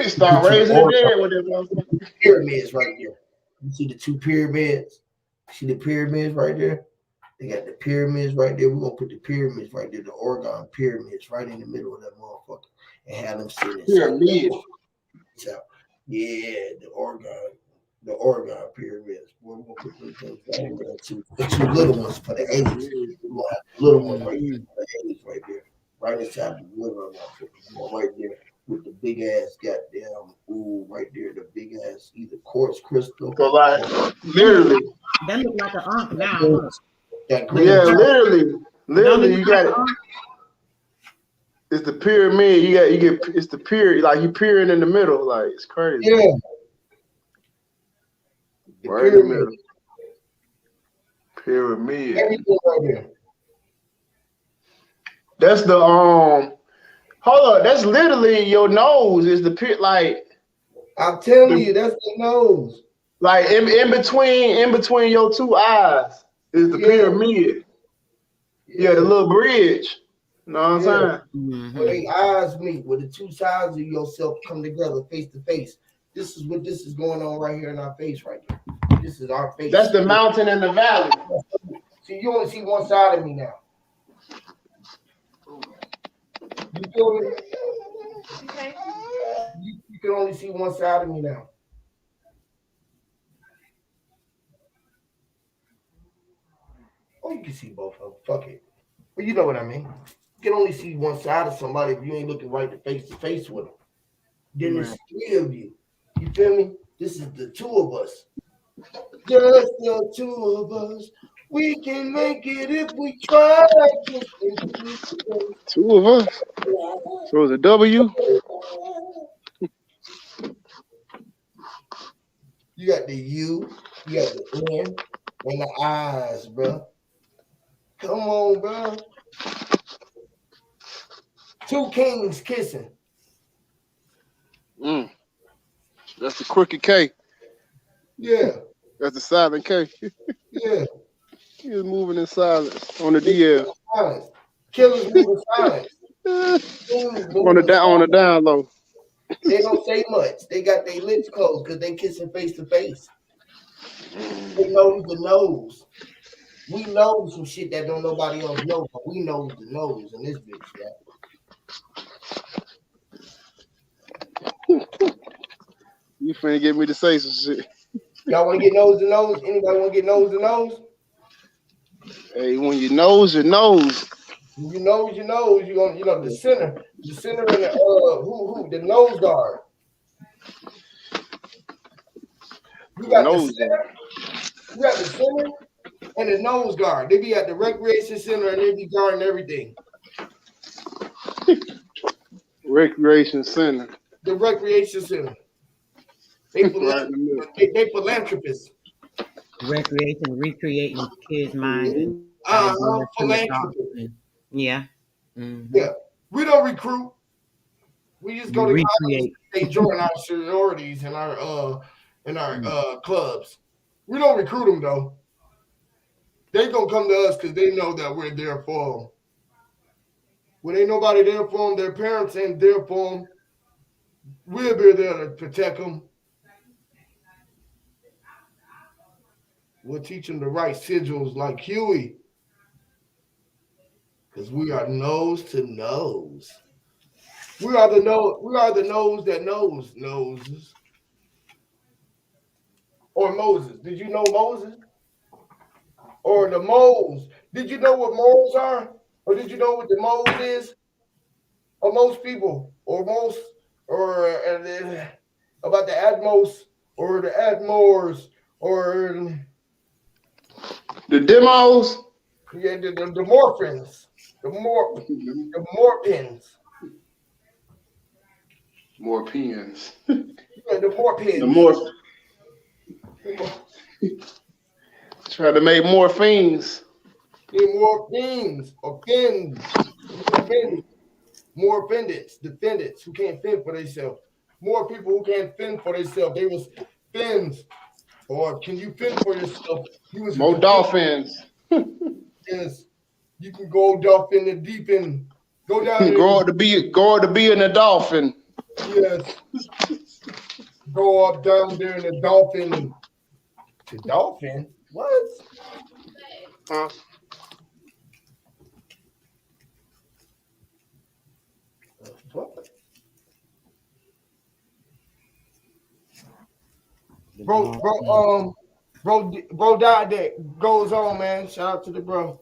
S5: Start raising the dead with them.
S1: Pyramids right there. You see the two pyramids? See the pyramids right there? They got the pyramids right there. We're gonna put the pyramids right there, the Oregon pyramids right in the middle of that motherfucker. And have them sitting inside. So, yeah, the Oregon pyramids. We're gonna put those things right there. The two little ones for the aliens. We're gonna have the little ones right there for the aliens right there. Right inside the river, right there with the big ass goddamn right there, the big ass either quartz crystal.
S5: So like literally.
S4: That looks like an ankh now.
S1: That green.
S5: Yeah, literally, you got it. It's the pyramid. You get it's the pyramid, like you peering in the middle, like it's crazy.
S1: Yeah.
S5: Right in the middle. Pyramid.
S1: Everything right there.
S5: That's the hold up, that's literally your nose is the pit, like
S1: I'm telling you, that's the nose.
S5: Like in between your two eyes is the pyramid. Yeah, the little bridge. You know what I'm saying?
S4: Mm-hmm.
S1: Where the eyes meet, where the two sides of yourself come together face to face. This is what this is going on right here in our face right here. This is our face.
S5: That's the mountain and the valley.
S1: See, you only see one side of me now. You feel me?
S6: Okay.
S1: You can only see one side of me now. Oh, you can see both of them. Fuck it. But you know what I mean. You can only see one side of somebody if you ain't looking right to face with them. Then there's three of you. You feel me? This is the two of us. Just the two of us. We can make it if we try.
S5: Two of us. So it's a W.
S1: You got the U, you got the N, and the eyes, bro. Come on, bro. Two kings kissing.
S5: That's the crooked K.
S1: Yeah.
S5: That's the silent K.
S1: Yeah.
S5: He was moving in silence on the DL.
S1: Silence. Killers moving silence.
S5: On the down low.
S1: They don't say much. They got their lips closed because they kissing face to face. They know the nose. We know some shit that don't nobody else know, but we know the nose in this bitch, yeah.
S5: You finna get me to say some shit.
S1: Y'all want to get nose to nose? Anybody want to get nose to nose?
S5: Hey, when you nose, your nose.
S1: You know, you're gonna, the center and the nose guard. You got the center and the nose guard. They be at the recreation center and they be guarding everything.
S5: Recreation center.
S1: The recreation center. They philanthropists.
S4: Recreating kids' minds.
S1: Philanthropy.
S4: Yeah. Mm-hmm.
S1: Yeah. We don't recruit. We just go to college. They join our sororities and our clubs. We don't recruit them though. They gonna come to us because they know that we're there for them. When ain't nobody there for them, their parents ain't there for them. We'll be there to protect them. We'll teach them to write sigils like Huey. Because we are nose to nose. We are the nose that knows noses. Or Moses. Did you know Moses? Or the moles. Did you know what moles are? Or did you know what the mole is? Or most people. Or most. Or about the Atmos. Or the Atmores. Or
S5: the demos.
S1: Yeah, the morphins. The morphins.
S5: More pins.
S1: Yeah, the morphins.
S5: The more. Try to make more fiends.
S1: Yeah, more fiends or fins. More defendants who can't fend for themselves. More people who can't fend for themselves. They was fins. Or can you fend for yourself?
S5: More dolphins.
S1: Yes. You can go dolphin the deep end. Go down there.
S5: Go to be in a dolphin.
S1: Yes. Go up down there in the dolphin. The dolphin? What?
S5: Huh?
S1: What?
S4: The
S1: Bro,
S4: dog.
S1: bro died that goes on, man. Shout out to the bro.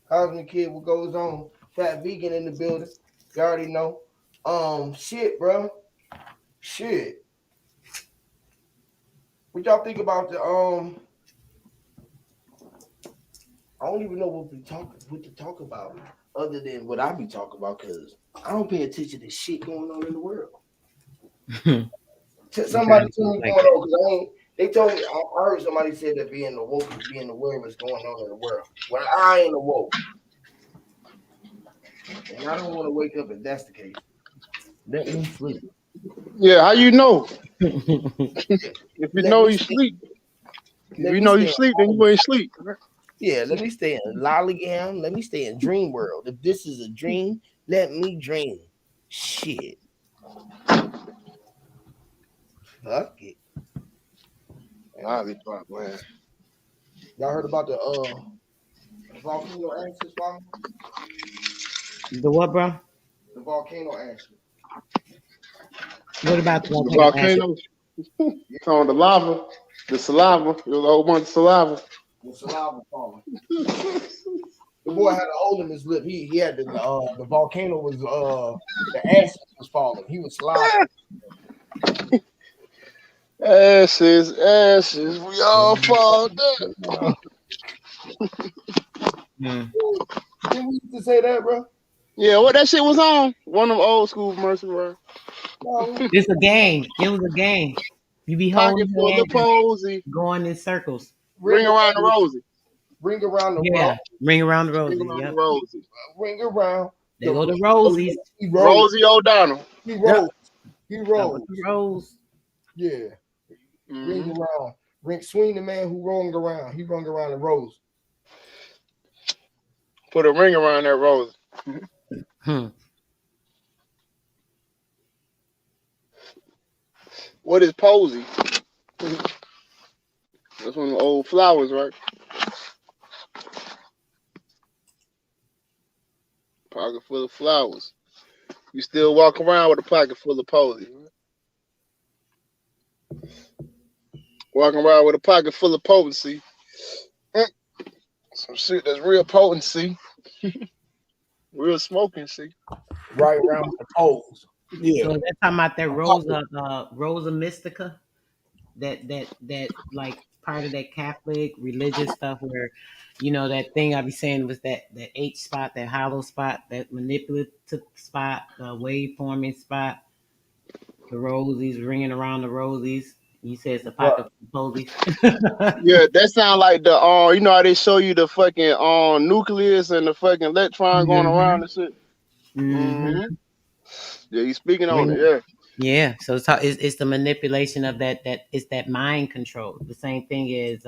S1: Cosmic Kid, what goes on? Fat vegan in the building. You already know. Shit, bro. Shit. What y'all think about the I don't even know what to talk about other than what I be talking about because I don't pay attention to shit going on in the world. Somebody tell me
S4: Like
S1: going on because I ain't. They told me I heard somebody said that being the woke is being aware of what's going on in the world. Well, I ain't awoke, and I don't want to wake up if that's the case. Let me sleep.
S5: Yeah, how you know?
S1: Yeah.
S5: If you
S1: Let
S5: know
S1: me
S5: you
S1: stay.
S5: sleep. If
S1: Let
S5: you
S1: me
S5: know you
S1: stay.
S5: sleep, then you ain't sleep.
S1: Yeah, let me stay in lollygam. Let me stay in dream world. If this is a dream, let me dream. Shit. Fuck it.
S5: Nah, they pop, man.
S1: Y'all heard about the volcano ashes falling?
S4: the what, bro?
S1: The volcano ashes.
S4: What about the
S5: The
S4: volcano ashes?
S5: volcanoes. On the lava, the saliva. It was a whole bunch of saliva.
S1: The saliva falling. The boy had a hole in his lip. He had the volcano was the ashes was falling. He was saliva.
S5: Ashes, ashes, we all fall down.
S4: Mm.
S1: Didn't we used to say that, bro?
S5: Yeah, what that shit was on? One of them old school mercy words.
S1: No,
S4: It's a game. It was a game. You be
S5: Pocket
S4: holding
S5: full of
S4: hands and
S5: posy.
S4: going in circles.
S5: Ring around the rosy.
S1: ring around the
S4: Yeah.
S1: rope,
S4: Ring around the
S5: Ring
S4: roses.
S5: around the
S4: Yep.
S5: rosy.
S1: ring around
S4: They
S1: the
S4: go the
S1: rose.
S4: rosies.
S1: He rose.
S5: Rosie O'Donnell.
S1: He
S4: Yep.
S1: rose. He
S4: Up with
S1: rose.
S4: the rose.
S1: Yeah. Ring
S5: Mm-hmm.
S1: around. Ring swing the man who rung around. He rung around and rose.
S5: Put a ring around that rose.
S4: Hmm.
S5: What is posy? That's one of the old flowers, right? Pocket full of flowers. You still walk around with a pocket full of posy. Walking around with a pocket full of potency. Mm, some shit that's real potency. Real smoking, see.
S1: Right around the poles.
S4: So
S1: Yeah.
S4: they're talking about that Rosa Mystica, that like part of that Catholic religious stuff where, that thing I be saying was that H spot, that hollow spot, that manipulative spot, the wave forming spot, the rosies ringing around the rosies. You said it's a
S1: Right.
S4: pocket full of posies.
S5: Yeah, that sound like the you know how they show you the fucking nucleus and the fucking electron going around
S4: hmm
S5: and shit.
S4: hmm
S5: Hmm. Yeah, you speaking on it.
S4: Ring,
S5: Yeah.
S4: yeah, so it's the manipulation of that it's that mind control. The same thing is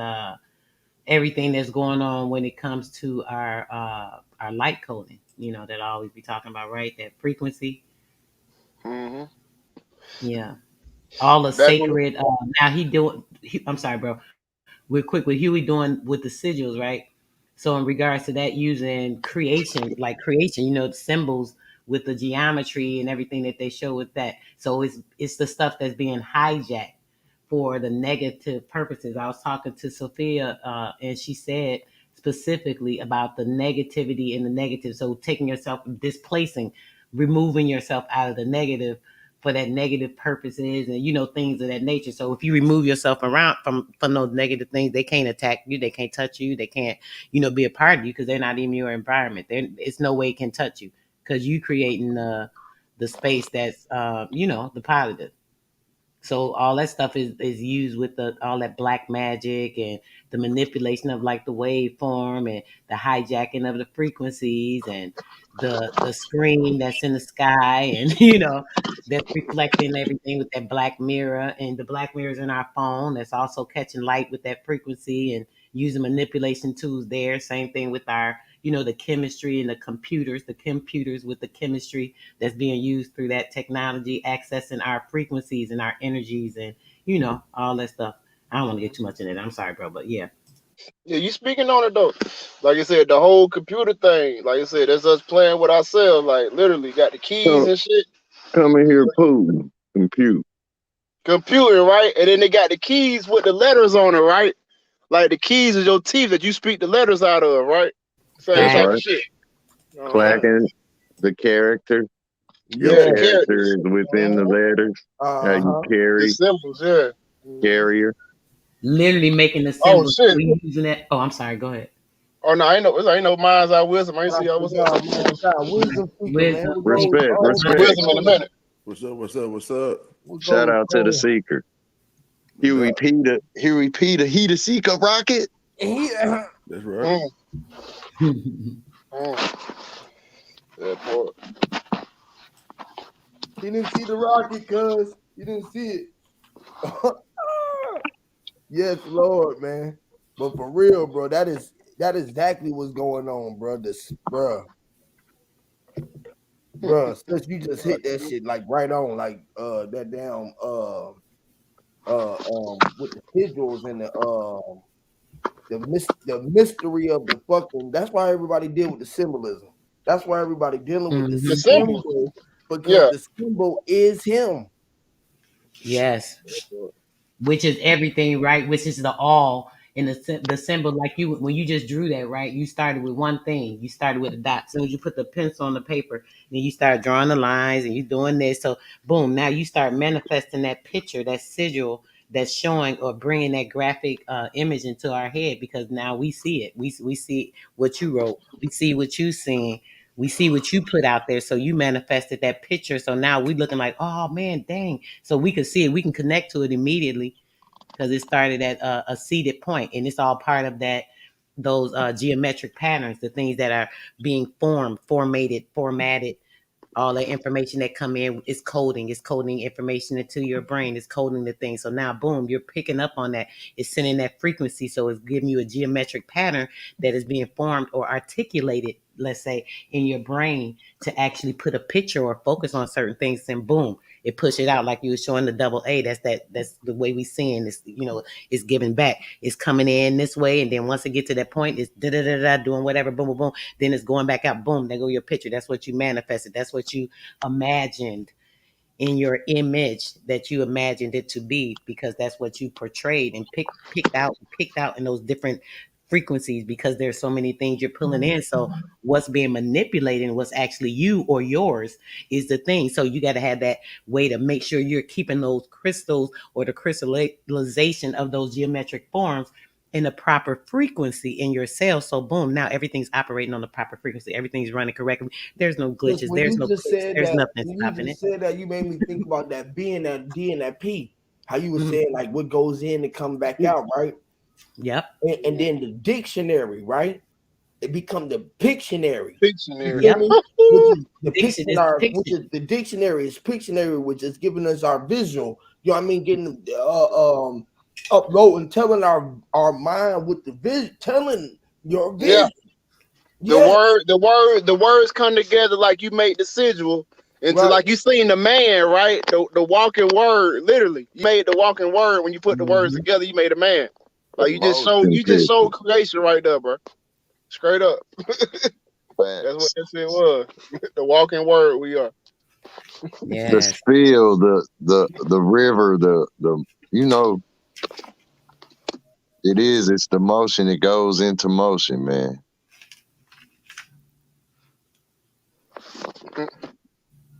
S4: everything that's going on when it comes to our light coding. That I always be talking about, right? That frequency.
S5: Hmm.
S4: Yeah, all the
S5: Back when.
S4: sacred. Now I'm sorry, bro. We're quick with Huey doing with the sigils, right? So in regards to that, using creation, like creation, the symbols with the geometry and everything that they show with that. So it's the stuff that's being hijacked for the negative purposes. I was talking to Sophia, and she said specifically about the negativity and the negative. So taking yourself, displacing, removing yourself out of the negative for that negative purposes and things of that nature. So if you remove yourself around from those negative things, they can't attack you, they can't touch you, they can't be a part of you because they're not in your environment. It's no way it can touch you because you creating the space that's the positive. So all that stuff is used with all that black magic and the manipulation of like the waveform and the hijacking of the frequencies and the screen that's in the sky and that's reflecting everything with that black mirror and the black mirrors in our phone that's also catching light with that frequency and using manipulation tools there. Same thing with our, the chemistry and the computers with the chemistry that's being used through that technology, accessing our frequencies and our energies and, all that stuff. I don't want to get too much in it. I'm sorry, bro, but yeah.
S5: Yeah, you speaking on it though. Like I said, the whole computer thing. Like I said, that's us playing with ourselves. Like literally, got the keys
S3: Come,
S5: and shit.
S3: come in here, Putin. Compute.
S5: Computer, right? And then they got the keys with the letters on it, right? Like the keys is your teeth that you speak the letters out of, right? Same
S3: That's
S4: Right.
S5: type
S3: right.
S5: of shit. Uh-huh.
S3: Clacking the character. Your
S5: Yeah, the
S1: Yeah.
S3: character
S5: characters,
S3: is within the letters. How you
S1: Uh-huh.
S5: the
S3: carry,
S5: symbols, yeah.
S3: carrier.
S4: Literally making the
S5: Oh
S4: symbols.
S5: shit.
S4: We using that. Oh, I'm sorry. Go ahead.
S5: Oh no, I ain't no minds eye wisdom. I ain't
S1: Shout
S5: see
S1: out
S5: y'all.
S1: to
S5: What's up?
S1: God, man. God, wisdom seeker, man.
S4: Wisdom.
S1: We'll go,
S3: Respect, respect.
S5: Wisdom in a minute.
S7: What's up? What's up? What's up?
S1: we'll
S3: Shout
S1: go,
S3: out to the seeker. Huey
S1: yeah.
S3: Peter, he the seeker rocket.
S1: He,
S7: That's right.
S5: Mm, mm. That part.
S1: he didn't see the rocket, cuz. He didn't see it. Yes, Lord, man. But for real, bro, that is exactly what's going on, bro. Bro, since you just hit that shit like right on, like that damn with the sigils and the mystery of the fucking. That's why everybody deal with the symbolism. That's why everybody dealing with the
S4: Mhm.
S5: The symbols.
S1: symbol, because
S5: Yeah.
S1: the symbol is him.
S4: Yes. Which is everything, right? Which is the all and the symbol. Like you, when you just drew that, right? You started with one thing. You started with a dot. As soon as you put the pencil on the paper, then you start drawing the lines and you doing this. So boom, now you start manifesting that picture, that sigil that's showing or bringing that graphic image into our head because now we see it. We see what you wrote. We see what you seen. We see what you put out there. So you manifested that picture. So now we looking like, oh man, dang. So we can see it. We can connect to it immediately because it started at a seated point, and it's all part of those geometric patterns, the things that are being formatted, all the information that come in is coding. It's coding information into your brain. It's coding the thing. So now, boom, you're picking up on that. It's sending that frequency. So it's giving you a geometric pattern that is being formed or articulated, let's say, in your brain to actually put a picture or focus on certain things. And boom, it push it out like you were showing the double A. That's the way we seeing this. It's giving back. It's coming in this way, and then once it gets to that point, it's da da da da doing whatever. Boom, boom, boom. Then it's going back out. Boom, there go your picture. That's what you manifested. That's what you imagined in your image that you imagined it to be because that's what you portrayed and picked out in those different frequencies because there's so many things you're pulling in. So what's being manipulated and what's actually you or yours is the thing. So you got to have that way to make sure you're keeping those crystals or the crystallization of those geometric forms in the proper frequency in your cells. So boom, now everything's operating on the proper frequency. Everything's running correctly. There's no
S1: Because
S4: glitches. There's no clicks. There's nothing
S1: when you
S4: stopping
S1: just
S4: it.
S1: said that, you made me think about that B and that D and that P. How you were
S4: Mhm.
S1: saying like what goes in and come back out, right?
S4: Yep.
S1: And then the dictionary, right? It become the Pictionary.
S5: Pictionary.
S4: Yep.
S1: Which is
S4: Diction
S1: depicting
S4: is
S1: which
S4: diction.
S1: is the dictionary is Pictionary, which is giving us our visual. You know what I mean? Getting uploading, telling our mind with the vision, telling your
S5: Yeah.
S1: vision. Yeah,
S5: The words come together like you made the sigil into
S1: right.
S5: like you seen the man, right? The walking word, literally. You made the walking word when you put the words
S4: Mhm.
S5: together, you made a man. Like
S3: Motion
S5: you just
S3: picture.
S5: showed creation right there, bro. Straight up. That's what
S3: Facts.
S5: that shit was. The walking word we are.
S3: The
S4: Yes.
S3: spill, the river, the it's the motion. It goes into motion, man.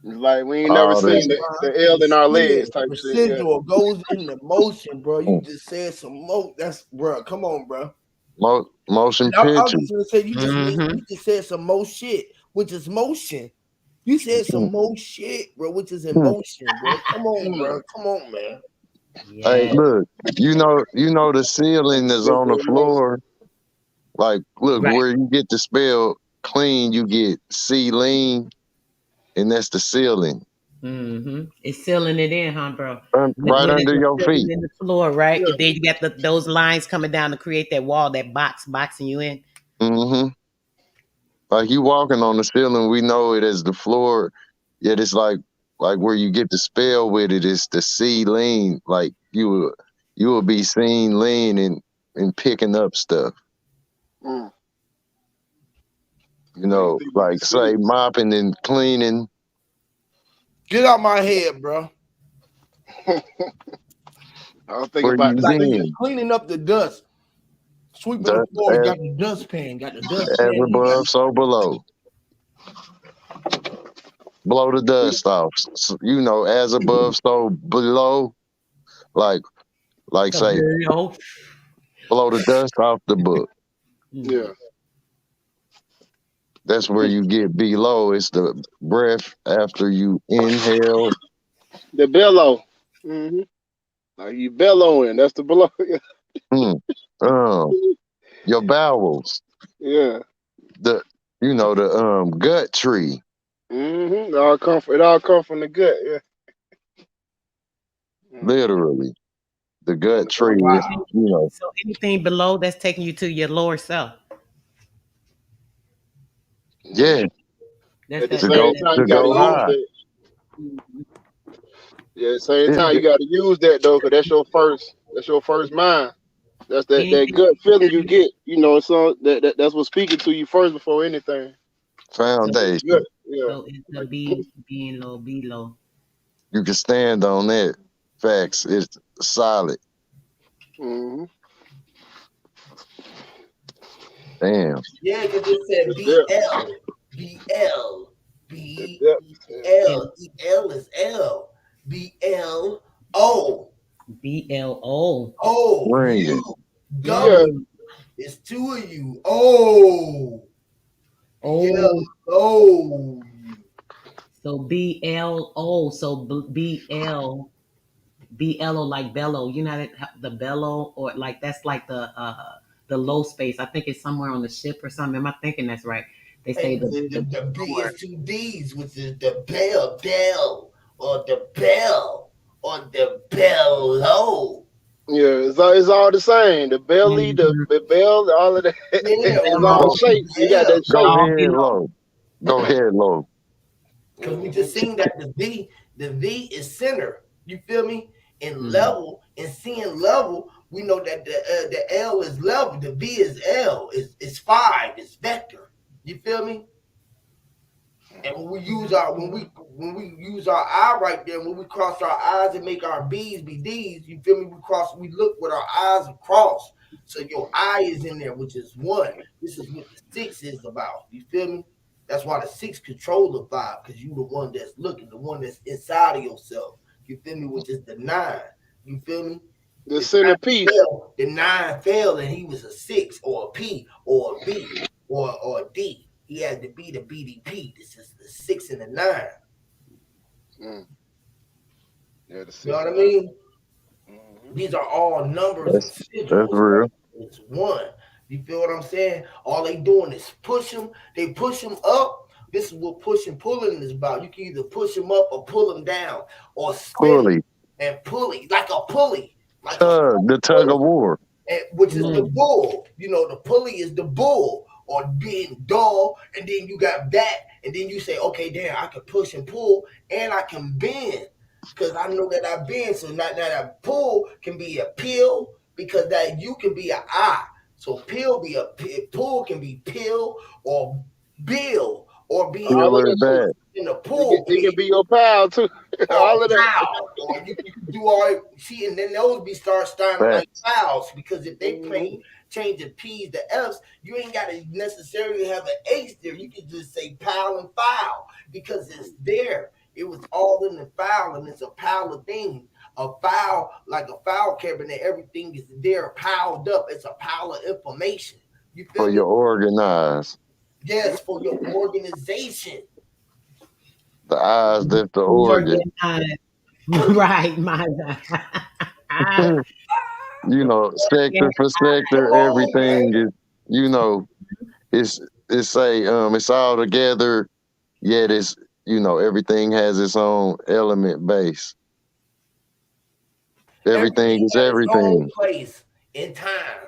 S5: Like we ain't never
S3: All
S5: seen
S3: this.
S5: the L in our legs type shit. Yeah.
S1: Residual goes into motion, bro. You just said some mo. That's bro. Come on, bro.
S3: Motion
S1: I'm
S3: picture.
S1: just gonna say
S4: Mhm.
S1: you just said some mo shit, which is motion. You said some mo shit, bro, which is in motion, bro. Come on, bro. Come on, man.
S3: Hey,
S4: Yes.
S3: look, the ceiling is on the floor. Like, look,
S4: Right.
S3: where you get the spell clean, you get C lean, and that's the ceiling.
S4: It's sealing it in, huh, bro?
S3: Right
S4: When it's
S3: under your
S4: sealing
S3: feet.
S4: in the floor, right?
S5: Yeah.
S4: And then you got those lines coming down to create that wall, that boxing you in.
S3: Mm-hmm. Like you walking on the ceiling, we know it as the floor. Yet it's like where you get the spell with it is the see lean. Like you will be seen lean and picking up stuff.
S5: Mm.
S3: You
S5: So you
S3: know,
S5: think you can
S3: like
S5: see?
S3: say mopping and cleaning.
S1: Get out my head, bro.
S5: I was thinking
S3: Where
S5: about
S3: you
S5: the
S1: Like
S5: sea.
S1: you
S3: been?
S1: cleaning up the dust, sweeping the
S3: Dust
S1: floor. You got the dustpan, got the
S3: as
S1: dustpan. You got
S3: above, so below. Blow the dust off. You know, as above, so below. Like
S4: The
S3: say,
S4: video.
S3: blow the dust off the book.
S5: Yeah.
S3: That's where you get below. It's the breath after you inhale.
S5: The bellow. Mm-hmm. Like you bellowing. That's the below.
S3: Mm, your bowels.
S5: Yeah.
S3: The the gut tree.
S5: Mm-hmm. It all come from the gut. Yeah. Mm.
S3: Literally, the
S5: On
S3: gut
S5: the
S3: tree
S5: gut.
S3: is
S4: So anything below that's taking you to your lower self.
S3: yeah,
S5: Mm.
S4: That's
S5: At the
S4: that.
S3: to
S4: That's
S5: same
S3: go
S4: that.
S5: time,
S3: to
S5: you got to
S3: go
S5: use
S3: high.
S5: that.
S4: Mhm.
S5: Yeah. At the same
S3: It,
S5: time, you got to use that though, cause that's your first. That's your first mind. That's that
S4: Anything.
S5: gut feeling you get. So that's what's speaking to you first before anything.
S4: So,
S5: That gut.
S3: foundation.
S5: Yeah.
S4: so it's the
S5: Like,
S4: being low, be low.
S3: You can stand on that. Facts. It's solid.
S5: mm-hmm.
S3: Damn.
S1: yeah, because it said
S5: It's there.
S1: BL, BL,
S5: It's
S1: BL,
S5: there. Yeah.
S4: Yeah.
S1: EL is L, BL, O,
S4: BLO.
S1: O,
S3: Bring it.
S1: U,
S5: Yeah.
S1: W. It's two of you. O, BL,
S4: Oh,
S1: O.
S4: so BLO. So BLO like bellow. You know the bellow or like that's like the low space. I think it's somewhere on the ship or something. Am I thinking that's right? They say
S1: And
S4: the
S1: the B
S4: lower.
S1: is two D's, which is the bell, or the bell, or the bellow.
S5: Yeah. It's all the same. The belly,
S4: Mhm.
S5: the bell, all of that.
S1: Yeah,
S5: It's
S1: or
S5: all
S3: Go
S1: the
S5: shapes. You got
S1: bell.
S5: that
S3: go
S5: shape.
S4: All
S3: head
S4: below.
S3: low. Go head low.
S1: Because we
S5: Mm-hmm.
S1: just seen that the V is center. You feel me? In
S4: Mhm.
S1: level, and seeing level, we know that the L is level, the V is L, it's five, it's vector. You feel me? And when we use our eye right there, when we cross our eyes and make our B's be D's, you feel me? We look with our eyes across. So your eye is in there, which is one. This is what the six is about. You feel me? That's why the six control the five, because you the one that's looking, the one that's inside of yourself. You feel me? Which is the nine. You feel me?
S5: The
S1: The
S5: centerpiece.
S1: nine failed and he was a six or a P or a B or a D. He had to be the BDP. This is the six and the nine.
S5: Mm. Yeah. The
S1: You know
S5: six
S1: what I
S5: and nine.
S1: mean?
S5: Mm-hmm.
S1: These are all numbers and
S3: That's
S1: sigils.
S3: real.
S1: It's one. You feel what I'm saying? All they doing is push them. They push them up. This is what push and pulling is about. You can either push them up or pull them down, or spin them
S3: Pulley.
S1: and pulley like a pulley, like a
S3: The tug of
S1: pulley.
S3: war.
S1: Which is the
S4: Mhm.
S1: bull. You know, the pulley is the bull or being dull, and then you got that, and then you say, okay, damn, I can push and pull, and I can bend because I know that I bend. So not that I pull can be a pill because that you can be an eye. So pill be a pull can be pill or bill or being
S5: All
S3: Peel
S5: of
S3: her
S5: that shit.
S3: back.
S1: in the
S5: It can
S1: pulpit
S5: be your pal too.
S1: or
S5: All of that.
S1: pow, or you can do all that. See, and then those be start sounding like
S3: Facts.
S1: vowels because if they
S5: Mm-hmm.
S1: play changing P's to F's, you ain't got to necessarily have an H there. You can just say pal and file because it's there. It was all in the file, and it's a pile of things. A file, like a file cabinet, everything is there piled up. It's a pile of information. You
S3: For
S1: feel me?
S3: your organized.
S1: Yes, for your organization.
S3: The eyes that the organ.
S4: Organized. Right, my God.
S3: Sector for
S1: Come
S3: sector,
S1: on, man.
S3: everything is, you know, it's it's all together, yet
S8: everything has its own element base. Everything is
S1: had its own
S8: everything.
S1: place in time.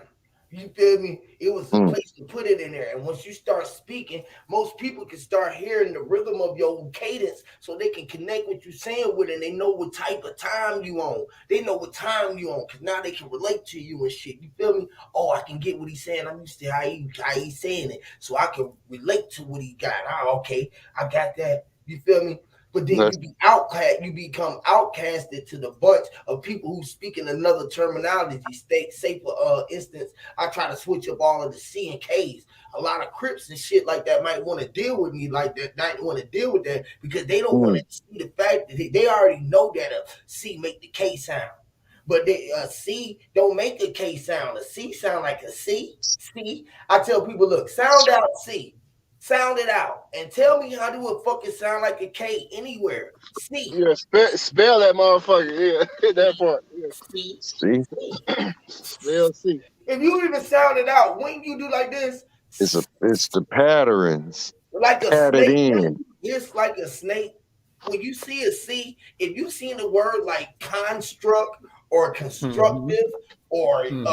S1: You feel me? It was a place to put it in there. And once you start speaking, most people can start hearing the rhythm of your cadence so they can connect what you're saying with it, and they know what type of time you on. They know what time you on, because now they can relate to you and shit. You feel me? Oh, I can get what he's saying. I'm used to how he's saying it. So I can relate to what he got. Oh, okay, I got that. You feel me? But then you become outcasted to the bunch of people who speak in another terminology. Say for instance, I try to switch up all of the C and K's. A lot of Crips and shit like that might want to deal with me like that, not want to deal with that because they don't want to see the fact that they already know that a C make the K sound. But a C don't make a K sound. A C sound like a C. C. I tell people, look, sound out C. Sound it out and tell me how do it fucking sound like a K anywhere. C.
S5: Yeah, spell that motherfucker. Yeah, that part. Yeah.
S1: C.
S8: See?
S5: Spell C.
S1: If you even sound it out, when you do like this,
S8: It's the patterns.
S1: like a
S8: Add it
S1: snake.
S8: in.
S1: It's like a snake. When you see a C, if you see the word like construct or constructive or come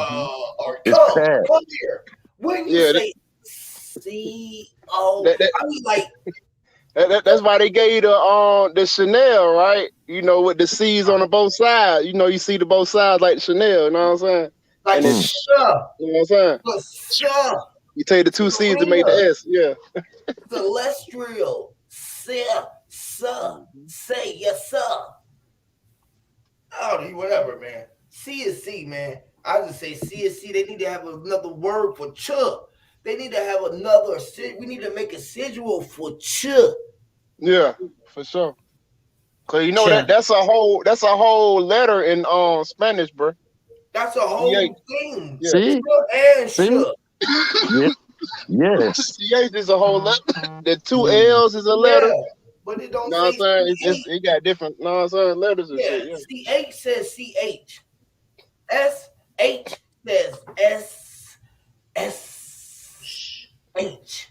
S1: here. When you say C-O, I mean like
S5: that's why they gave you the Chanel, right? With the C's on the both sides. You see the both sides like the Chanel, you know what I'm saying?
S1: Like
S5: and you know what I'm saying? You take the two C's to make the S, yeah.
S1: Celestial, say, yes, sir. Oh, whatever, man. C is C, man. I just say C is C. They need to have another word for ch. They need to have another. We need to make a sigil for ch.
S5: Yeah, for sure. Cause that's a whole letter in Spanish, bro.
S1: That's a whole thing.
S8: Yeah. See?
S1: And sh.
S8: Yes.
S5: CH is a whole letter. The two L's is a letter.
S1: Yeah, but it don't
S5: know
S1: say
S5: what I'm saying? It got different, know what I'm saying, letters and shit.
S1: Yeah. CH says CH. SH says SSH.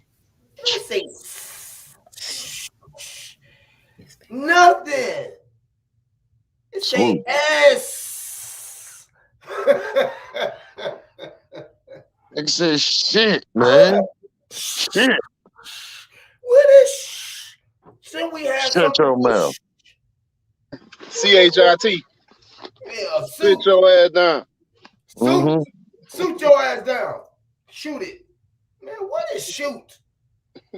S1: Don't say nothing. It say S.
S8: It says shit, man. Shit.
S1: What is Should we have
S8: Shut your mouth.
S5: CHIT.
S1: Yeah,
S5: sit your ass down.
S1: Shoot your ass down. Shoot it. Man, what is shoot?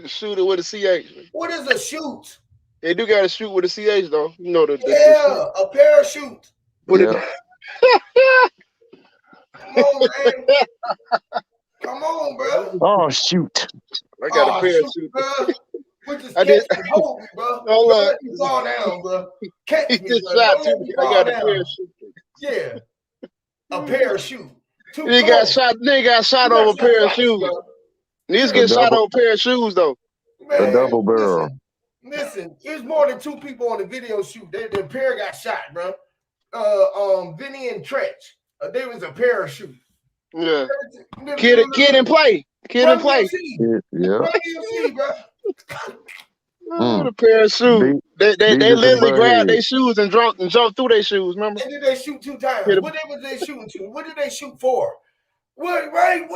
S5: Shoot it with a CH.
S1: What is a shoot?
S5: They do got to shoot with a CH though.
S1: A parachute. Come on, man. Come on, bro.
S8: Oh, shoot.
S5: I got a parachute.
S1: Bro. I did. Hold me, bro. Don't you fall down, bro. Catch me, bro.
S5: I got a parachute.
S1: Yeah. A parachute.
S5: They got shot over a pair of shoes. These get shot over a pair of shoes though.
S8: Man, a double barrel.
S1: Listen, there's more than two people on the video shoot. The pair got shot, bro. Vinny and Tretch. They was a parachute.
S5: Yeah. Kid and play. Kid and play.
S8: Yeah.
S5: A pair of shoes. They literally grabbed their shoes and jumped through their shoes. Remember?
S1: And did they shoot 2 times? What was they shooting to? What did they shoot for? What? Right?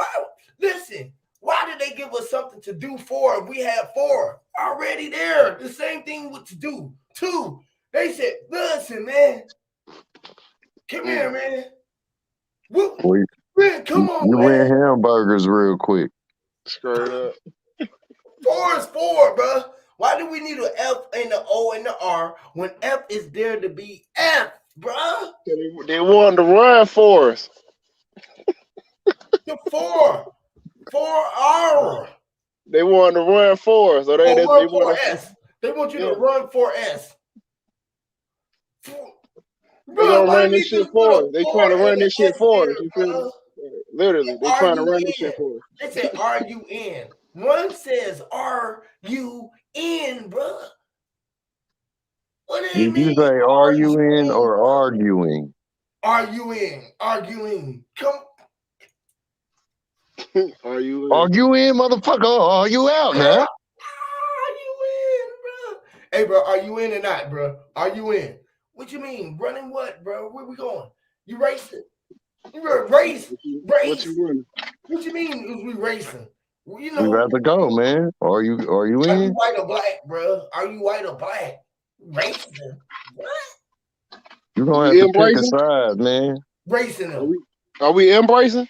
S1: Listen. Why did they give us something to do for if we had 4 already there? The same thing with to do 2. They said, "Listen, man, come here, man. Man, come on,
S8: you
S1: man.
S8: ran hamburgers real quick.
S5: Straight up.
S1: 4 is 4, bro. Why do we need an F and an O and an R when F is there to be F, bro?
S5: They wanted to run for us.
S1: The 4 R.
S5: They wanted to run for us. So they
S1: want S. They want you to run for S.
S5: They gonna run this shit for us. They trying to run this shit for us. You feel me? Literally, they trying to run this shit for us.
S1: They said R-U-N. One says R-U-N, bro. What do they mean?
S8: Did you say R-U-N or arguing?
S1: Arguing. Come.
S5: Are you
S8: in, motherfucker? Are you out, man?
S1: Are you in, bro? Hey, bro, are you in or not, bro? Are you in? What you mean? Running what, bro? Where we going? You racing? You race?
S5: What
S1: Race?
S5: you running?
S1: What you mean is we racing? Well, you
S8: We
S1: know,
S8: about to go, man. Are you
S1: are you
S8: in?
S1: white or black, bro? Are you white or black? Racing? What?
S8: You're gonna
S5: We
S8: have to pick a
S5: embracing?
S8: side, man.
S1: Racing them.
S5: Are we embracing?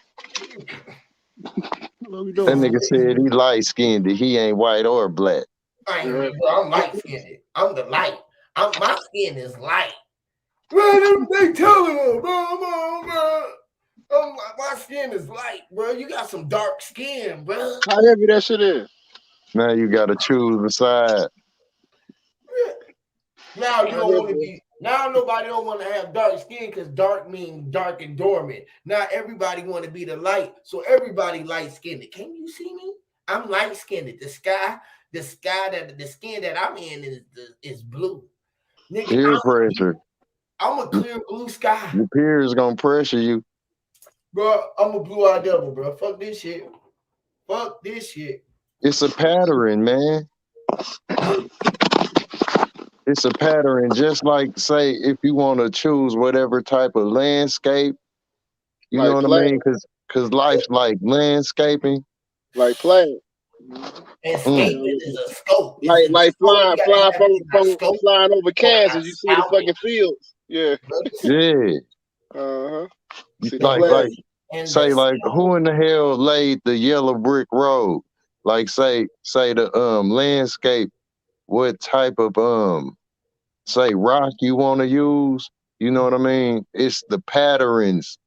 S5: What we
S8: That
S5: doing?
S8: nigga said he light skinned. He ain't white or black.
S1: I ain't,
S5: Right.
S1: bro, I'm light skinned. I'm the light. My skin is light. Bro, they telling them, bro. My skin is light, bro. You got some dark skin, bro.
S5: How heavy that shit is?
S8: Now you gotta choose a side.
S1: Now you
S5: How
S1: don't want to
S5: heavy?
S1: be. Now nobody don't want to have dark skin because dark means dark and dormant. Now everybody want to be the light, so everybody light skinned. Can you see me? I'm light skinned. The skin that I'm in is blue. Nigga,
S8: Peer pressure.
S1: I'm a clear blue sky,
S8: Your peers gonna pressure you.
S1: bro. I'm a blue-eyed devil, bro. Fuck this shit. Fuck this shit.
S8: It's a pattern, man. It's a pattern. Just like, say, if you want to choose whatever type of landscape, you know
S5: Like
S8: what I
S5: playing,
S8: mean? Because life's like landscaping.
S5: like playing.
S1: And
S8: Mm.
S1: scaping is a scope. It's
S5: Like
S1: a
S5: like
S1: scope.
S5: flying
S1: You gotta
S5: flying
S1: have it in our scope
S5: flying over
S1: or
S5: Kansas, you see the
S1: our
S5: fucking fields. Yeah.
S1: scalpel.
S8: Yeah.
S5: Uh-huh. See the
S8: Like,
S5: flag.
S1: And
S8: say,
S1: the
S8: like,
S1: scope.
S8: who in the hell laid the yellow brick road? Like, say the landscape, what type of say rock you want to use? You know what I mean? It's the patterns,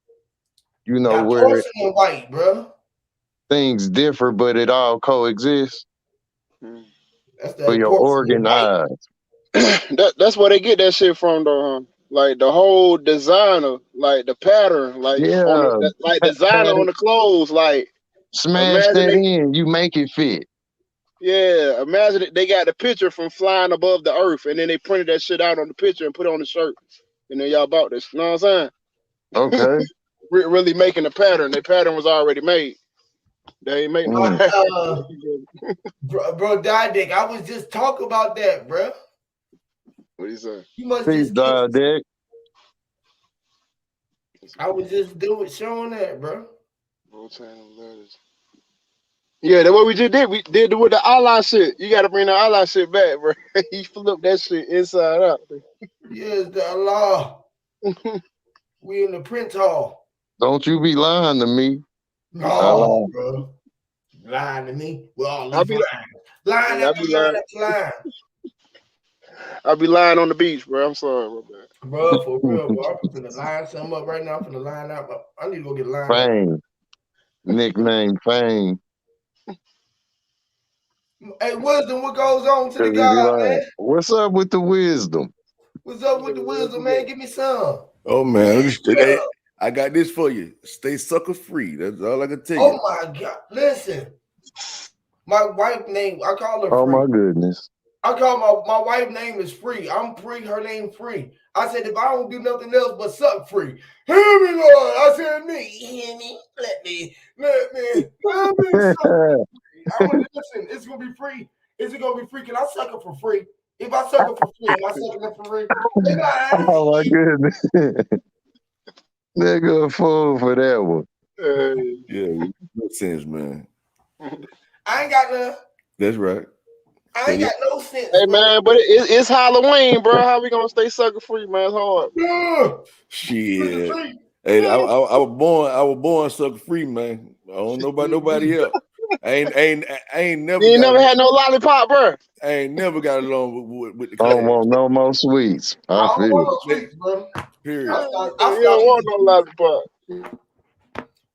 S8: you know,
S1: Got
S8: where
S1: porcelain white, bro.
S8: things differ, but it all coexists
S5: Mm.
S1: That's
S8: for
S1: that
S8: your
S1: porcelain
S8: organ
S1: white.
S8: eyes.
S5: That's where they get that shit from though, huh? Like the whole designer, like the pattern, like on
S8: Yeah,
S5: the like designer on the clothes, like
S8: smash
S5: imagine
S8: that
S5: they
S8: in, you make it fit.
S5: yeah, imagine they got the picture from flying above the earth and then they printed that shit out on the picture and put it on the shirt. And then y'all bought this. You know what I'm saying?
S8: Okay.
S5: Really making the pattern. The pattern was already made. They ain't make no
S1: Bro, Dick, I was just talking about that, bro.
S5: What he say?
S1: You must
S8: Peace,
S1: just get.
S8: Dick.
S1: I was just showing that, bro.
S5: Yeah, that's what we just did. We did with the Allah shit. You gotta bring the Allah shit back, bro. He flipped that shit inside out.
S1: Yes, the Allah. We in the Prince Hall.
S8: Don't you be lying to me.
S1: No, bro. Lying to me. We're all
S5: I'll be
S1: lying
S5: I'll
S1: after
S5: be
S1: line
S5: lying.
S1: after line.
S5: I'll be lying on the beach, bro. I'm sorry, bro.
S1: Bro, for real, bro. I'm finna line something up right now. I'm finna line out. I need to go get a line up.
S8: Fame. Nickname Fame.
S1: Hey, Wisdom, what goes on to the
S8: Because he be
S1: God,
S8: like,
S1: man?
S8: what's up with the wisdom?
S1: What's up with the wisdom, man? Give me some.
S7: Oh man, hey, I got this for you. Stay sucker free. That's all I can tell you.
S1: Oh my God. Listen. My wife name, I call her
S8: Oh
S1: Free.
S8: my goodness.
S1: I call my wife name is Free. I'm Free, her name Free. I said, if I don't do nothing else but suck Free. Hear me, Lord. I said, me, hear me. Let me suck free. I'm gonna listen, it's gonna be free. Is it gonna be free? Can I suck her for free? If I suck her for free, am I sucking her for free?
S8: Oh my goodness. Nigga, a fool for that one.
S7: Yeah, makes sense, man.
S1: I ain't got none.
S7: That's right.
S1: I ain't got no sense.
S5: Hey man, but it's Halloween, bro. How we gonna stay sucker free, man? It's hard.
S7: Shit. Hey, I was born sucker free, man. I don't know about nobody else. I ain't never.
S5: You ain't never had no lollipop, bro.
S7: I ain't never got along with the
S8: I
S7: class.
S8: don't want no more sweets. I
S1: don't
S8: feel
S1: want no
S8: it.
S1: sweets, bro.
S7: Period.
S1: I
S5: You don't want no lollipop.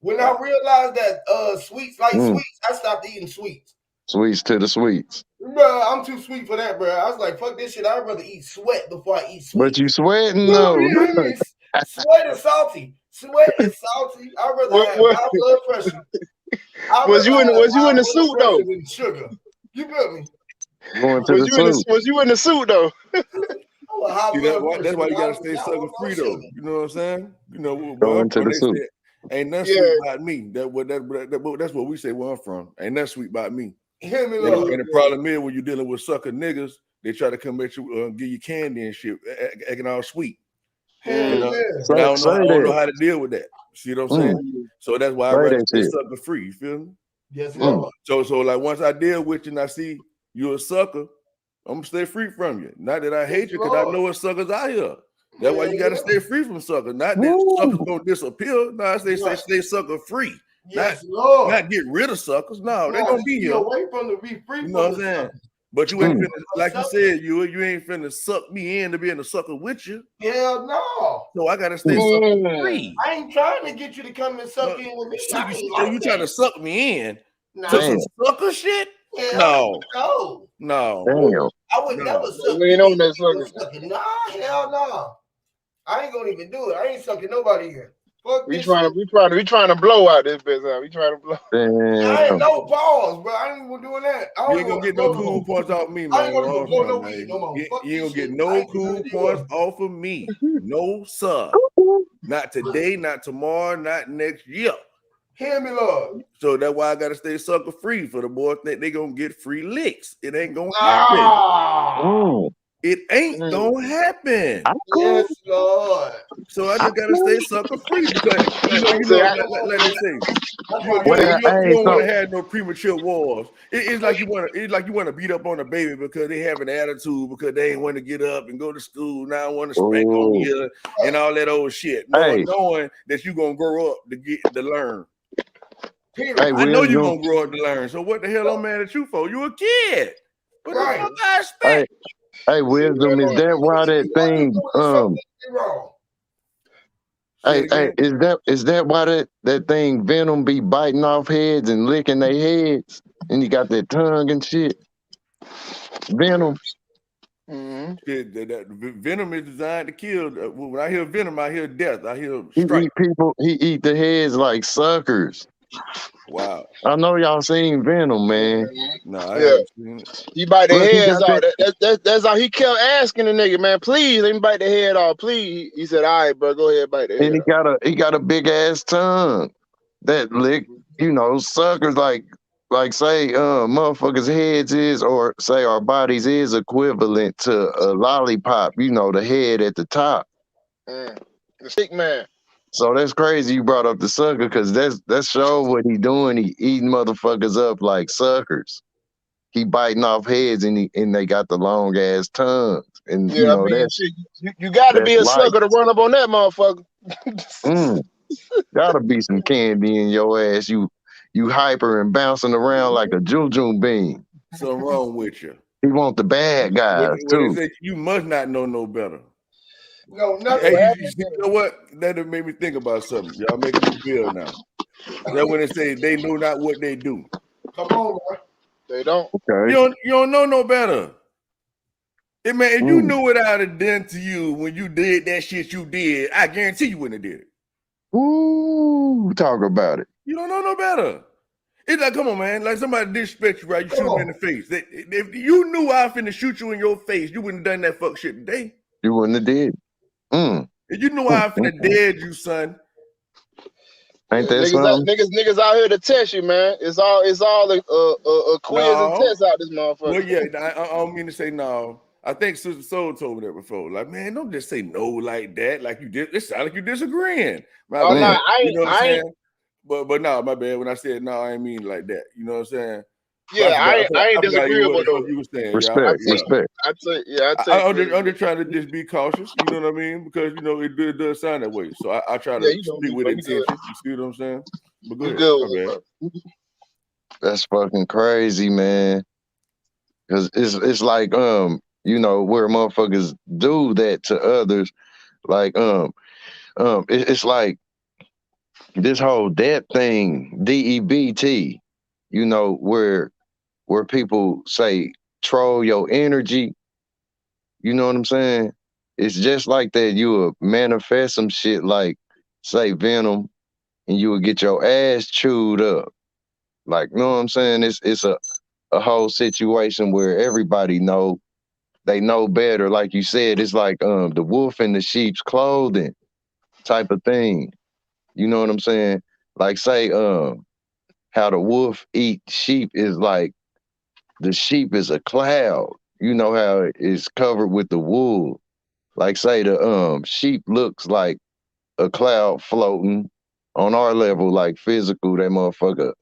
S1: When I realized that sweets like sweets, I stopped eating sweets.
S8: Sweets to the sweets.
S1: Bro, I'm too sweet for that, bro. I was like, fuck this shit. I'd rather eat sweat before I eat sweet.
S8: But you sweating though.
S1: Sweat is salty. Sweat is salty. I'd rather have high blood pressure.
S5: Was you in the suit though?
S1: Than sugar. You feel me?
S8: Going to the suit.
S5: Was you in the suit though?
S7: See, that's why you gotta stay sucker free though. You know what I'm saying? You know,
S8: Going to the suit.
S7: Ain't nothing sweet about me. That's what we say where I'm from. Ain't nothing sweet about me.
S1: Hear me,
S7: and the problem is when you're dealing with sucker niggas, they try to come at you, give you candy and shit, acting all sweet.
S1: Hell
S7: And,
S1: yeah.
S7: and I
S8: Say
S7: don't know
S8: that.
S7: how to deal with that. See what I'm saying? So that's why I
S8: Say
S7: rather
S8: that
S7: stay
S8: shit.
S7: sucker free. You feel me?
S1: Yes, Lord.
S7: So like once I deal with you and I see you a sucker, I'm gonna stay free from you. Not that I hate you, because I know it's suckers out here. That's why you gotta stay free from suckers. Not that suckers gonna disappear. No, I stay sucker free.
S1: Yes, Lord.
S7: Not get rid of suckers. No, they're
S1: Nah,
S7: gonna be
S1: be
S7: here.
S1: away from the be free
S7: You
S1: from
S7: know what I'm
S1: the
S7: saying?
S1: sucker.
S7: But you ain't finna, like you said, you ain't finna suck me in to be in a sucker with you.
S1: Hell no.
S7: So I gotta stay sucker free.
S1: I ain't trying to get you to come and suck in with me.
S7: So you trying to suck me in
S1: Nah.
S7: to some sucker shit?
S1: Hell
S7: No.
S8: Damn.
S1: I would never suck
S5: We ain't on that sucker.
S1: sucking. Nah, hell no. I ain't gonna even do it. I ain't sucking nobody here. Fuck
S5: We
S1: this
S5: trying to blow out this bitch. We trying to blow.
S1: I ain't no balls, bro. I ain't even doing that.
S7: You ain't gonna get no cool points off me, man.
S1: I ain't gonna even blow no weed no more.
S7: You ain't gonna get no cool points off of me. No, sir. Not today, not tomorrow, not next year.
S1: Hear me, Lord.
S7: So that's why I gotta stay sucker free. For the boys think they gonna get free licks. It ain't gonna happen. It ain't gonna happen.
S1: Yes, Lord.
S7: So I just gotta stay sucker free because let me say, you don't want to have no premature wars. It's like you want to beat up on a baby because they have an attitude, because they ain't want to get up and go to school. Now I want to spank on you and all that old shit. Knowing that you gonna grow up to learn. I know you're gonna grow up to learn. So what the hell I'm mad at you for? You a kid. What the fuck I expect?
S8: Hey, Wisdom, is that why that thing is that why that thing Venom be biting off heads and licking their heads, and you got that tongue and shit? Venom.
S7: Venom is designed to kill. When I hear venom, I hear death. I hear
S8: strike. He eat the heads like suckers.
S7: Wow.
S8: I know y'all seen Venom, man.
S7: No, I haven't seen it.
S5: He bite the heads off. That's how he kept asking the nigga, man, please let me bite the head off, please. He said, all right, bro, go ahead, bite the head.
S8: And he got a big ass tongue that lick, suckers like say motherfuckers' heads is, or say our bodies is equivalent to a lollipop, the head at the top.
S5: The stick man.
S8: So that's crazy you brought up the sucker, because that's show what he doing. He eating motherfuckers up like suckers. He biting off heads, and they got the long ass tongues. And
S5: you got to be a sucker to run up on that motherfucker.
S8: Gotta be some candy in your ass. You hyper and bouncing around like a jujum bean.
S7: Something wrong with you.
S8: He want the bad guys too.
S7: Say, you must not know no better.
S1: No, nothing.
S7: Hey, you know what? That made me think about something. Y'all making me feel now. That when they say they know not what they do.
S1: Come on, man.
S5: They don't.
S8: Okay.
S7: You don't know no better. If you knew what I'd have done to you when you did that shit you did, I guarantee you wouldn't have did it.
S8: Ooh, talk about it.
S7: You don't know no better. It's like, come on, man. Like somebody disrespect you, right? You shoot me in the face. If you knew I was finna shoot you in your face, you wouldn't have done that fuck shit today.
S8: You wouldn't have did.
S7: If you knew I was finna dead you, son.
S8: Ain't that something?
S5: Niggas out here to test you, man. It's all a quiz and test out this motherfucker.
S7: Well, yeah, I don't mean to say no. I think Sister Soul told me that before. Like, man, don't just say no like that. Like you did. It sounds like you disagreeing.
S5: Oh no, I ain't.
S7: But no, my bad. When I said no, I ain't mean like that. You know what I'm saying?
S5: Yeah, I ain't disagreeable though.
S7: You were saying,
S8: respect.
S5: I'd say.
S7: I'm just trying to just be cautious. You know what I mean? Because it does sound that way. So I try to speak with intention. You see what I'm saying? But go ahead.
S8: That's fucking crazy, man. Because it's like where motherfuckers do that to others, like it's like this whole debt thing, DEBT, where people say troll your energy. You know what I'm saying? It's just like that. You will manifest some shit like, say, Venom, and you will get your ass chewed up. Like, you know what I'm saying? It's a whole situation where everybody they know better. Like you said, it's like the wolf in the sheep's clothing type of thing. You know what I'm saying? Like, say how the wolf eat sheep is like the sheep is a cloud. you know how it's covered with the wool. Like say the sheep looks like a cloud floating on our level, like physical, that motherfucker.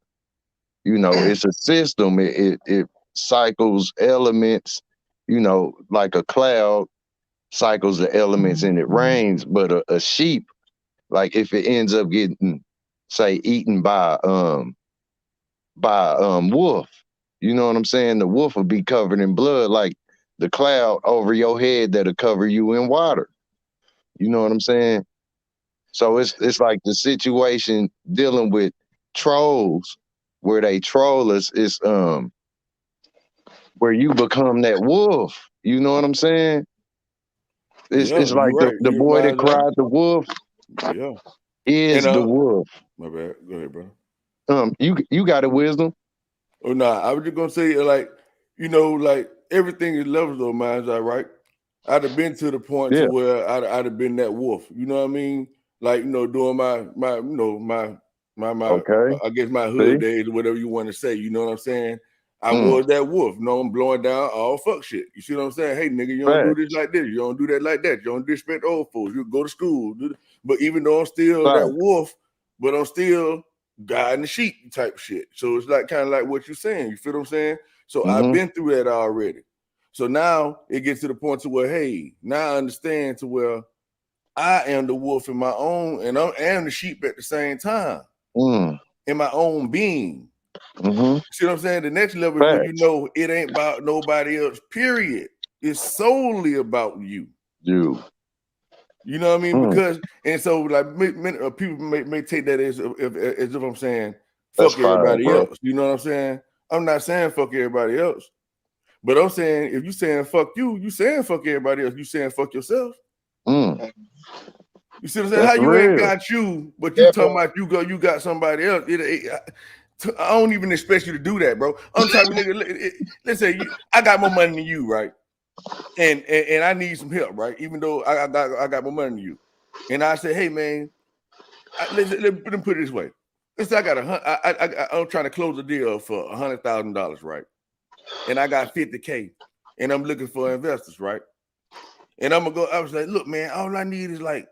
S8: You know, it's a system. It cycles elements, you know, like a cloud cycles the elements and it rains. But a sheep, like if it ends up getting, say, eaten by wolf, you know what I'm saying? The wolf will be covered in blood, like the cloud over your head that'll cover you in water. You know what I'm saying? So it's like the situation dealing with trolls, where they troll us, is where you become that wolf. You know what I'm saying?
S7: Yeah,
S8: It's
S7: you're
S8: like
S7: right.
S8: the
S7: You're
S8: boy that
S7: right.
S8: cried the wolf
S7: Yeah. And
S8: is the wolf.
S7: my bad. Go ahead, bro.
S8: You got a wisdom.
S7: Oh nah, I was just gonna say like, you know, like everything is levels though, mine's all right. I'd have been to the point to
S8: Yeah.
S7: where I'd have been that wolf. You know what I mean? Like, you know, doing my you know, my
S8: Okay.
S7: I guess my
S8: See?
S7: hood days or whatever you want to say. You know what I'm saying? I
S8: Mm.
S7: was that wolf. You know, I'm blowing down all fuck shit. You see what I'm saying? Hey nigga, you don't do this
S8: Facts.
S7: like this. You don't do that like that. You don't disrespect old folks. You go to school. But even though I'm still that
S8: Facts.
S7: wolf, but I'm still guiding the sheep type shit. So it's like kind of like what you're saying. You feel what I'm saying? So I've
S8: Mm-hmm.
S7: been through that already. So now it gets to the point to where, hey, now I understand to where I am the wolf in my own, and I am the sheep at the same time
S8: Mm.
S7: in my own being.
S8: Mm-hmm.
S7: See what I'm saying? The next level is when you
S8: Facts.
S7: know it ain't about nobody else, period. It's solely about you.
S8: You.
S7: You know what I mean?
S8: Mm.
S7: Because, and so like people may take that as if I'm saying,
S8: That's
S7: fuck
S8: fire,
S7: everybody
S8: bro.
S7: else. You know what I'm saying? I'm not saying fuck everybody else. But I'm saying if you saying fuck you saying fuck everybody else. You saying fuck yourself.
S8: Mm.
S7: You see what I'm saying?
S8: That's
S7: How you ain't
S8: real.
S7: got you, but you
S5: That
S7: talking
S5: part.
S7: about you got somebody else. I don't even expect you to do that, bro. I'm type of nigga. Let's say I got more money than you, right? And I need some help, right? Even though I got more money than you, and I say, hey man, let me put it this way. Let's say I got I'm trying to close a deal for $100,000, right? And I got 50K, and I'm looking for investors, right? And I'm gonna go. I was like, look, man, all I need is like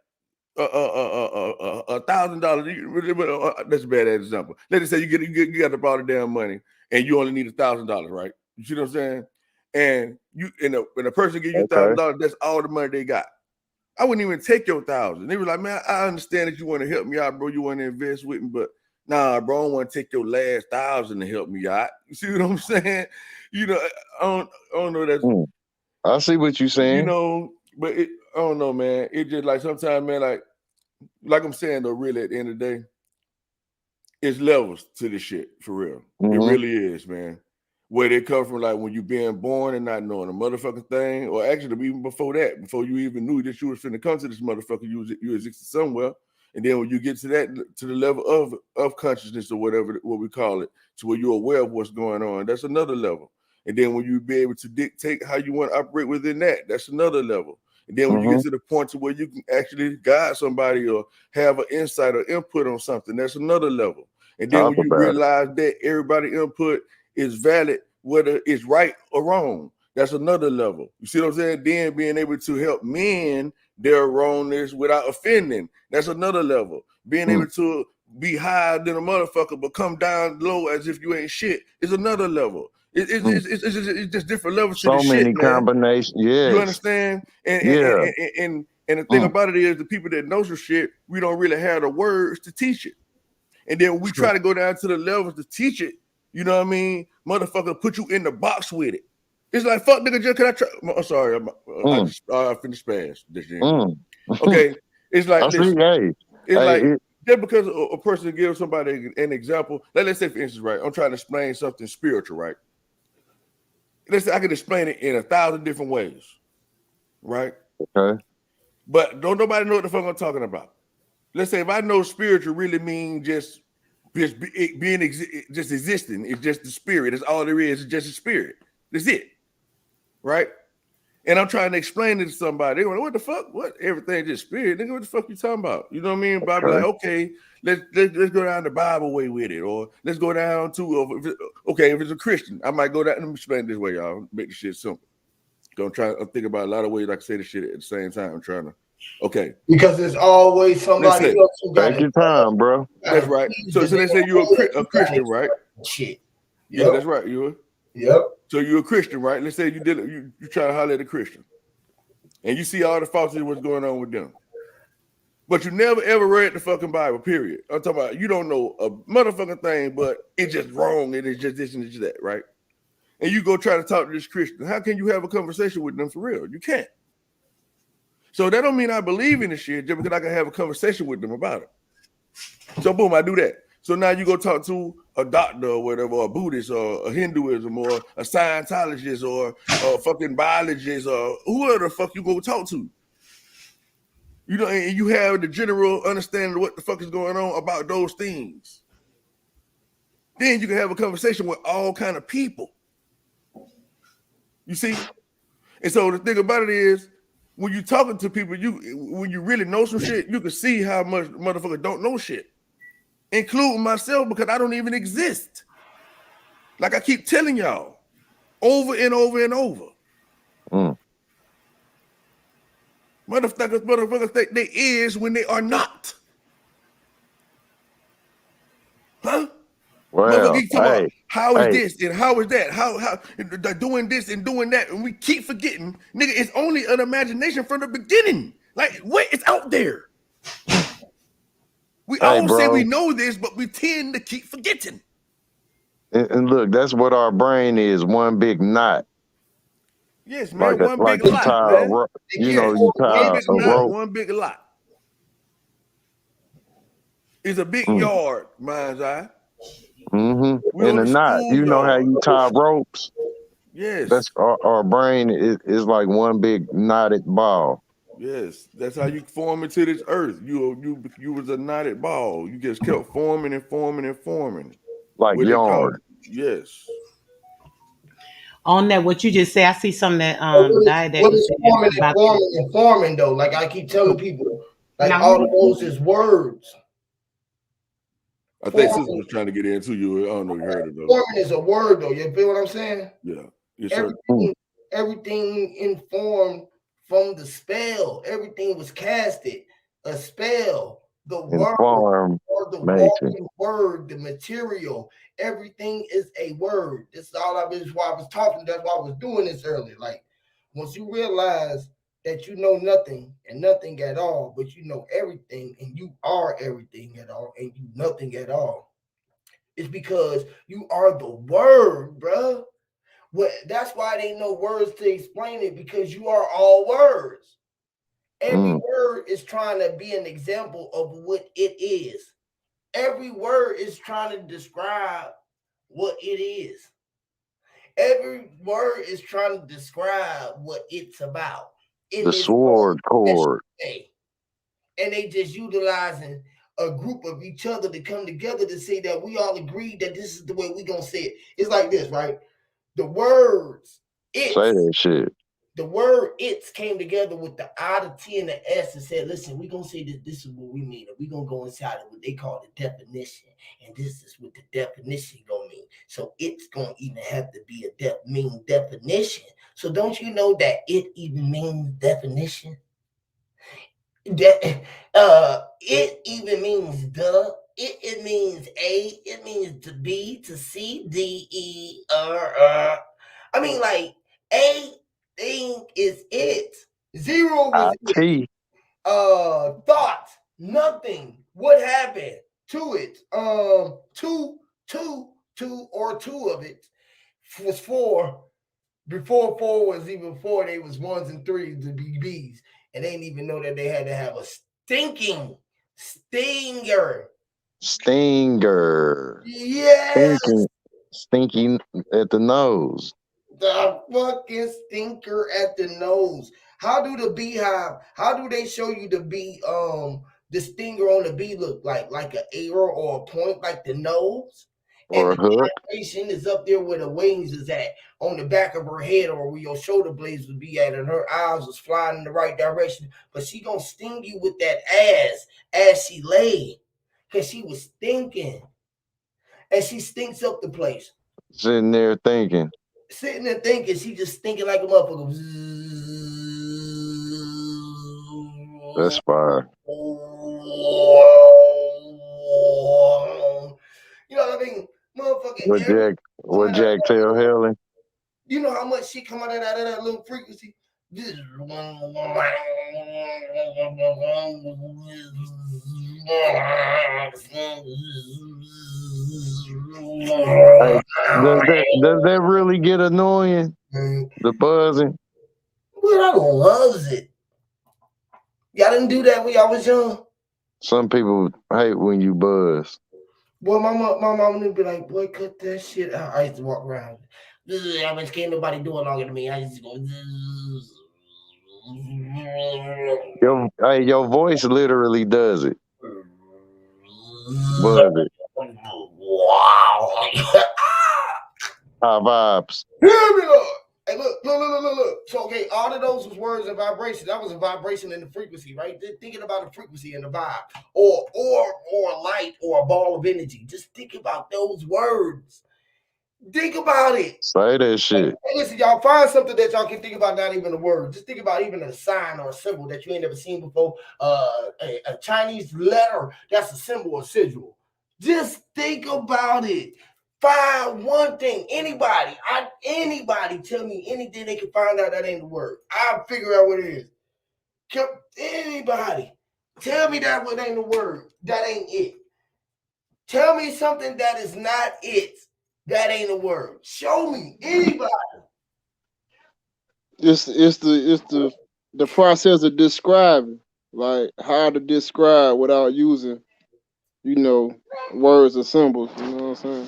S7: $1,000. That's a bad example. Let's say you got to borrow the damn money, and you only need $1,000, right? You see what I'm saying? And when a person gives you
S8: Okay.
S7: $1,000, that's all the money they got. I wouldn't even take your 1,000. They were like, man, I understand that you want to help me out, bro. You want to invest with me, but nah, bro, I don't want to take your last 1,000 to help me out. You see what I'm saying? You know, I don't know that's
S8: Mm. I see what you're
S7: you
S8: saying.
S7: know, but I don't know, man. It just like sometimes, man, like I'm saying though, really at the end of the day, it's levels to this shit for real. It
S8: Mm-hmm.
S7: really is, man. Where they come from, like when you being born and not knowing a motherfucking thing, or actually even before that, before you even knew that you was finna come to this motherfucker, you existed somewhere, and then when you get to the level of consciousness or whatever what we call it, to where you're aware of what's going on, that's another level. And then when you be able to dictate how you want to operate within that, that's another level. And then when you
S8: Mm-hmm.
S7: get to the point to where you can actually guide somebody or have an insight or input on something, that's another level. And then
S8: Talk
S7: when you
S8: about it.
S7: realize that everybody input is valid, whether it's right or wrong, that's another level. You see what I'm saying? Then being able to help men their wrongness without offending, that's another level. Being
S8: Mm.
S7: able to be higher than a motherfucker but come down low as if you ain't shit is another level.
S8: Mm.
S7: It's just different levels to the
S8: So
S7: shit,
S8: many
S7: man.
S8: combinations.
S7: You
S8: Yes.
S7: understand?
S8: Yeah.
S7: And the thing
S8: Mm.
S7: about it is the people that know some shit, we don't really have the words to teach it. And then when we try to go down to the levels to teach it, you know what I mean? Motherfucker put you in the box with it. It's like, fuck nigga, just can I try? I'm sorry,
S8: Mm.
S7: I finished fast. This year.
S8: Mm.
S7: Okay. It's like,
S8: I see.
S7: listen,
S8: Hey.
S7: it's
S8: Hey.
S7: like just because a person gives somebody an example, let's say for instance, right? I'm trying to explain something spiritual, right? Let's say I can explain it in 1,000 different ways, right?
S8: Okay.
S7: But don't nobody know what the fuck I'm talking about. Let's say if I know spiritual really means just just existing, it's just the spirit. It's all there is. It's just the spirit. That's it, right? And I'm trying to explain it to somebody. They're going, what the fuck? What? Everything just spirit. Nigga, what the fuck you talking about? You know what I mean? But I'll be like,
S8: Okay.
S7: okay, let's go down the Bible way with it, or let's go down to okay, if it's a Christian, I might go down. Let me explain it this way, y'all. Make the shit simple. Gonna try to think about a lot of ways I can say this shit at the same time. I'm trying to. Okay.
S1: Because there's always somebody else who got
S8: take your time, bro.
S7: That's right. So let's say you're a Christian, right?
S1: Shit.
S7: Yeah, that's right. You.
S1: Yep.
S7: So you're a Christian, right? Let's say you try to holler at a Christian, and you see all the falsity what's going on with them, but you never ever read the fucking Bible. Period. I'm talking about you don't know a motherfucking thing, but it's just wrong and it's just this and it's that, right? And you go try to talk to this Christian. How can you have a conversation with them for real? You can't. So that don't mean I believe in the shit just because I can have a conversation with them about it. So boom, I do that. So now you go talk to a doctor or whatever, or a Buddhist or a Hinduism or a Scientologist or a fucking biologist or whoever the fuck you go talk to. You know, and you have the general understanding of what the fuck is going on about those things. Then you can have a conversation with all kind of people. You see? And so the thing about it is, when you're talking to people, when you really know some shit, you can see how much motherfuckers don't know shit, including myself, because I don't even exist. Like I keep telling y'all, over and over and over. Motherfuckers think they is when they are not. Huh?
S8: Well,
S7: keep talking about how is this and how is that? How they're doing this and doing that, and we keep forgetting, nigga. It's only an imagination from the beginning. Like, what is out there? We all say we know this, but we tend to keep forgetting.
S8: And look, that's what our brain is, one big knot.
S7: Yes, man, one big lot, man.
S8: You tie a rope.
S7: One big lot. It's a big yard, mind's eye.
S8: Mm-hmm. In a knot. You know how you tie ropes?
S7: Yes.
S8: That's our brain is like one big knotted ball.
S7: Yes, that's how you form into this earth. You was a knotted ball. You just kept forming and forming and forming.
S8: Like yarn.
S7: Yes.
S4: On that, what you just say, I see something that
S1: what is forming though? Like I keep telling people, like all of those is words.
S7: I think Sister was trying to get into you. I don't know if you heard it though.
S1: Forming is a word though. You feel what I'm saying?
S7: Yeah. Yes,
S1: everything informed from the spell. Everything was casted. A spell. The word or the walking word, the material. Everything is a word. This is all why I was talking. That's why I was doing this earlier. Like once you realize that you know nothing and nothing at all, but you know everything and you are everything at all and you nothing at all. It's because you are the word, bruh. Well, that's why they know words to explain it, because you are all words. Every word is trying to be an example of what it is. Every word is trying to describe what it is. Every word is trying to describe what it's about.
S8: The sword cord.
S1: And they just utilizing a group of each other to come together to say that we all agree that this is the way we gonna say it. It's like this, right? The words,
S8: say that shit.
S1: The word "it's" came together with the I, the T, and the S and said, listen, we're going to say that this is what we mean. We're going to go inside of what they call the definition. And this is what the definition going to mean. So it's going to even have to be a mean definition. So don't you know that it even means definition? It even means duh. It means A. It means to B, to C, D, E, I mean, like, A thing is it. Zero was it. Thought, nothing. What happened to it? Two of it was four. Before four was even four, they was ones and threes, the BBs. And they didn't even know that they had to have a stinking stinger.
S8: Stinger.
S1: Yes.
S8: Stinking at the nose.
S1: The fucking stinker at the nose. How do the beehive, how do they show you the bee, the stinger on the bee look like? Like an arrow or a point, like the nose?
S8: Or
S1: and the vibration is up there where the wings is at, on the back of her head, or where your shoulder blades would be at, and her eyes was flying in the right direction. But she gonna sting you with that ass as she lay, because she was stinking. And she stinks up the place.
S8: Sitting there thinking.
S1: sitting there thinking, she just thinking like a motherfucker.
S8: That's fire.
S1: You know what I mean? Motherfucking
S8: What Jack tell Helen?
S1: You know how much she come out of that little frequency? Hey,
S8: does that really get annoying? The buzzing?
S1: But I loves it. Y'all didn't do that when y'all was young.
S8: Some people hate when you buzz.
S1: Boy, my mom would be like, boy, cut that shit out. I used to walk around. I mean, can't nobody do it longer than me. I used to go.
S8: Your voice literally does it. Buzz it.
S1: Wow.
S8: High vibes.
S1: Hear me, Lord. Hey, look. So, okay, all of those was words and vibration. That was a vibration in the frequency, right? Thinking about the frequency and the vibe, or light, or a ball of energy. Just think about those words. Think about it.
S8: Say that shit.
S1: Hey, listen, y'all, find something that y'all can think about, not even a word. Just think about even a sign or a symbol that you ain't never seen before. A Chinese letter, that's a symbol or sigil. Just think about it. Find one thing. Anybody tell me anything they can find out that ain't the word. I'll figure out what it is. Anybody tell me that what ain't the word. That ain't it. Tell me something that is not it. That ain't a word. Show me anybody.
S5: It's the process of describing, like how to describe without using, words or symbols. You know what I'm saying?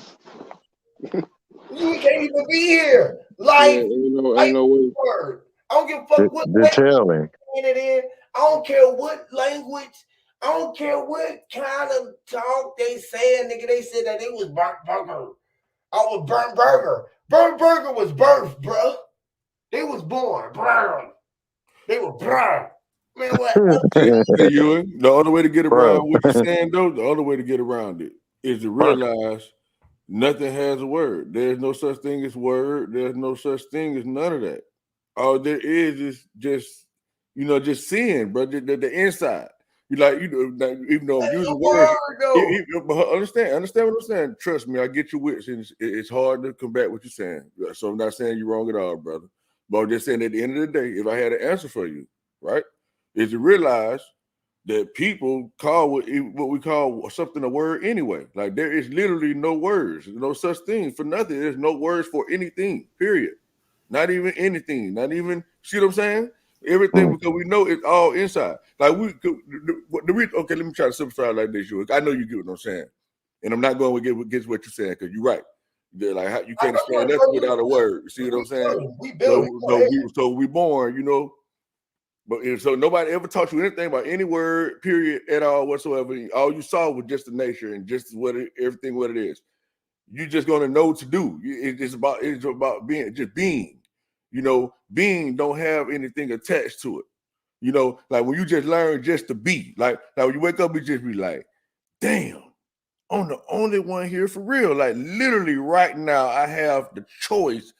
S1: You can't even be here. Life,
S5: ain't no way.
S1: word. I don't give a fuck what
S8: telling.
S1: it in. I don't care what language. I don't care what kind of talk they saying, nigga. They said that it was burnt burger. I was burnt burger. Burnt burger was birth, bro. They was born, brown. They were brown. Man, what?
S7: Huey, the other way to get around what you're saying, though, the other way to get around it is to realize nothing has a word. There's no such thing as word. There's no such thing as none of that. All there is just seeing, bro. The inside. Even though I'm using words, understand what I'm saying. Trust me, I get your wits, and it's hard to combat what you're saying. So I'm not saying you're wrong at all, brother. But I'm just saying at the end of the day, if I had an answer for you, right, is to realize that people call what we call something a word anyway. Like there is literally no words, no such thing for nothing. There's no words for anything, period. Not even anything, not even, see what I'm saying? Everything, because we know it's all inside. Like okay, let me try to simplify it like this. I know you get what I'm saying. And I'm not going to get what you're saying, because you're right. They're like, you can't explain nothing without a word. See what I'm saying? So we born, but so nobody ever taught you anything about any word, period, at all whatsoever. All you saw was just the nature and just everything what it is. You're just gonna know what to do. It's about being. Being don't have anything attached to it. Like when you just learn just to be. Like when you wake up, you just be like, damn, I'm the only one here for real. Like literally right now, I have the choice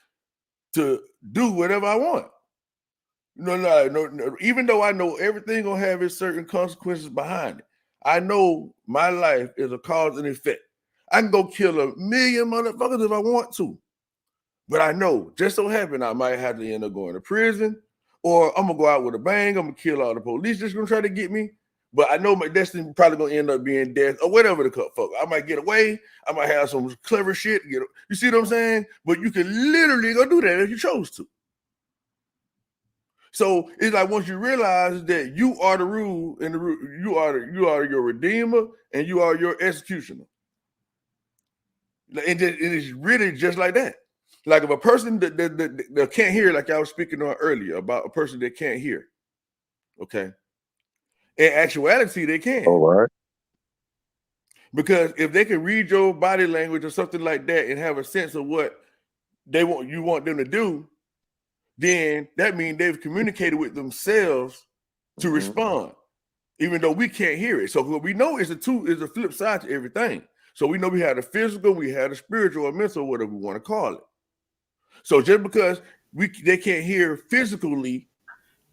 S7: to do whatever I want. No. Even though I know everything gonna have its certain consequences behind it, I know my life is a cause and effect. I can go kill 1 million motherfuckers if I want to, but I know just so happen I might have to end up going to prison, or I'm gonna go out with a bang. I'm gonna kill all the police just gonna try to get me. But I know my destiny probably gonna end up being death or whatever the fuck. I might get away. I might have some clever shit. You see what I'm saying? But you can literally go do that if you chose to. So it's like once you realize that you are the rule and you are your redeemer and you are your executioner. And it's really just like that. Like if a person that can't hear, like I was speaking on earlier about a person that can't hear, okay? In actuality, they can.
S8: All right.
S7: Because if they can read your body language or something like that and have a sense of what you want them to do, then that means they've communicated with themselves to respond, even though we can't hear it. So what we know is a flip side to everything. So we know we had a physical, we had a spiritual, or mental, whatever we want to call it. So just because they can't hear physically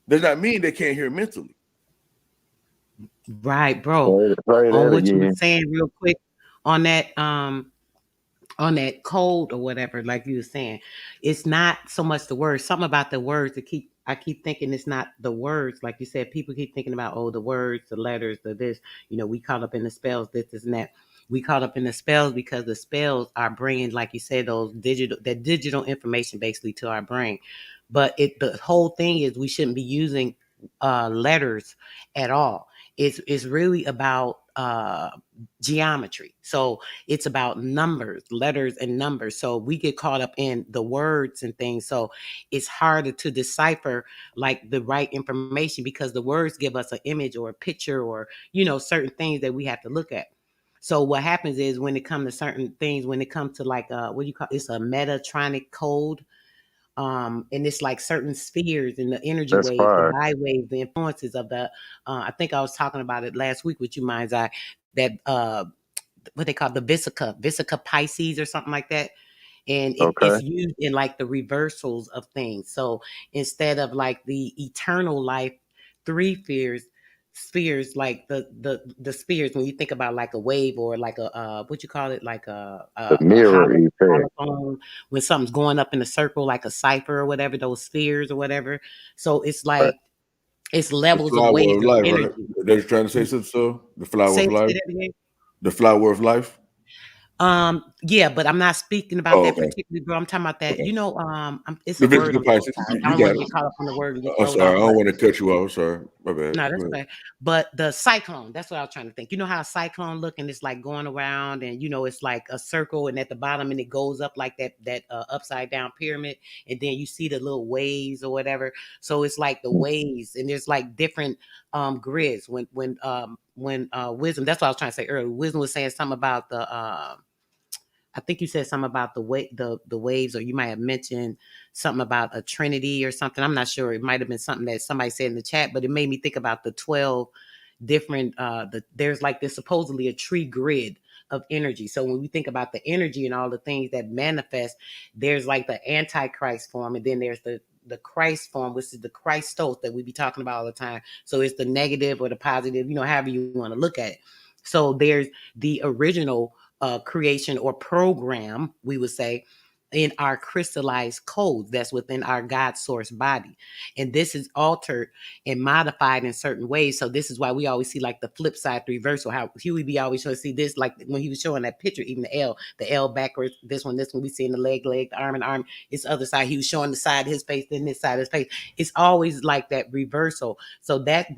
S7: does not mean they can't hear mentally.
S4: Right, bro.
S8: Say
S4: On
S8: that
S4: what you were
S8: again.
S4: saying real quick on that code or whatever, like you were saying, it's not so much the words, something about the words that I keep thinking it's not the words. Like you said, people keep thinking about, oh, the words, the letters, the this, we caught up in the spells, this and that. We caught up in the spells because the spells are bringing, like you said, that digital information basically to our brain. But the whole thing is we shouldn't be using letters at all. It's really about geometry. So it's about numbers, letters and numbers. So we get caught up in the words and things. So it's harder to decipher like the right information because the words give us an image or a picture or, certain things that we have to look at. So what happens is when it comes to certain things, when it comes to like what do you call it's a metatronic code. And it's like certain spheres and the energy
S8: That's
S4: waves, the
S8: fire.
S4: bi waves, the influences of the I think I was talking about it last week with you, Mind's Eye, that what they call the Vesica Pisces or something like that. And
S8: Okay.
S4: it's used in like the reversals of things. So instead of like the eternal life, three spheres like the spheres when you think about like a wave or like a what you call it like
S8: The mirror effect.
S4: holophone when something's going up in a circle like a cipher or whatever, those spheres or whatever. So it's
S8: Right.
S4: like it's
S7: The
S4: levels of
S7: flower
S4: waves
S7: of
S4: of
S7: life, right?
S4: energy.
S7: They're trying to say something. So the flower
S4: say,
S7: of life,
S4: say that again.
S7: the flower of life.
S4: Yeah, but I'm not speaking about
S7: Oh,
S4: that
S7: okay,
S4: particularly, bro. I'm talking about that,
S7: okay.
S4: it's
S7: The
S4: a word
S7: physical
S4: I'm so
S7: Pisces.
S4: sorry. I
S7: You
S4: don't want
S7: got
S4: to
S7: it.
S4: get caught up on the word and get
S7: I'm
S4: thrown
S7: sorry.
S4: off,
S7: I
S4: but
S7: don't want to cut you off. Sorry, my bad.
S4: no,
S7: Go
S4: that's
S7: ahead.
S4: okay. But the cyclone, that's what I was trying to think. You know how a cyclone look and it's like going around and it's like a circle and at the bottom and it goes up like that upside down pyramid and then you see the little waves or whatever. So it's like the waves and there's like different grids when wisdom, that's what I was trying to say earlier. Wisdom was saying something about the I think you said something about the waves, or you might have mentioned something about a trinity or something. I'm not sure. It might have been something that somebody said in the chat, but it made me think about the 12 different there's like there's supposedly a tree grid of energy. So when we think about the energy and all the things that manifest, there's like the antichrist form, and then there's the Christ form, which is the Christos that we be talking about all the time. So it's the negative or the positive, however you want to look at it. So there's the original creation or program, we would say, in our crystallized codes that's within our God source body. And this is altered and modified in certain ways. So this is why we always see like the flip side, the reversal, how Huey be always showing, see this, like when he was showing that picture, even the L backwards, this one, we see in the leg, the arm and arm, it's the other side. He was showing the side of his face, then this side of his face. It's always like that reversal. So that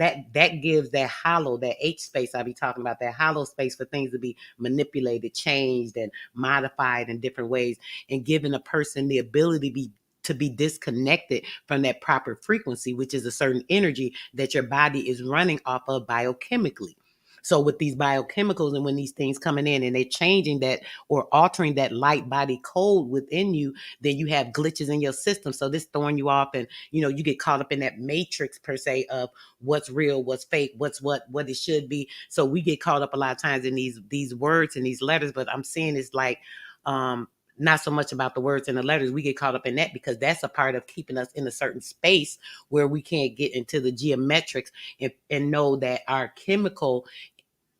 S4: gives that hollow, that H space I be talking about, that hollow space for things to be manipulated, changed, and modified in different ways, and giving a person the ability to be disconnected from that proper frequency, which is a certain energy that your body is running off of biochemically. So with these biochemicals and when these things coming in and they're changing that or altering that light body code within you, then you have glitches in your system. So this throwing you off and, you get caught up in that matrix per se of what's real, what's fake, what's what it should be. So we get caught up a lot of times in these words and these letters, but I'm seeing it's like, not so much about the words and the letters. We get caught up in that because that's a part of keeping us in a certain space where we can't get into the geometrics and know that our chemical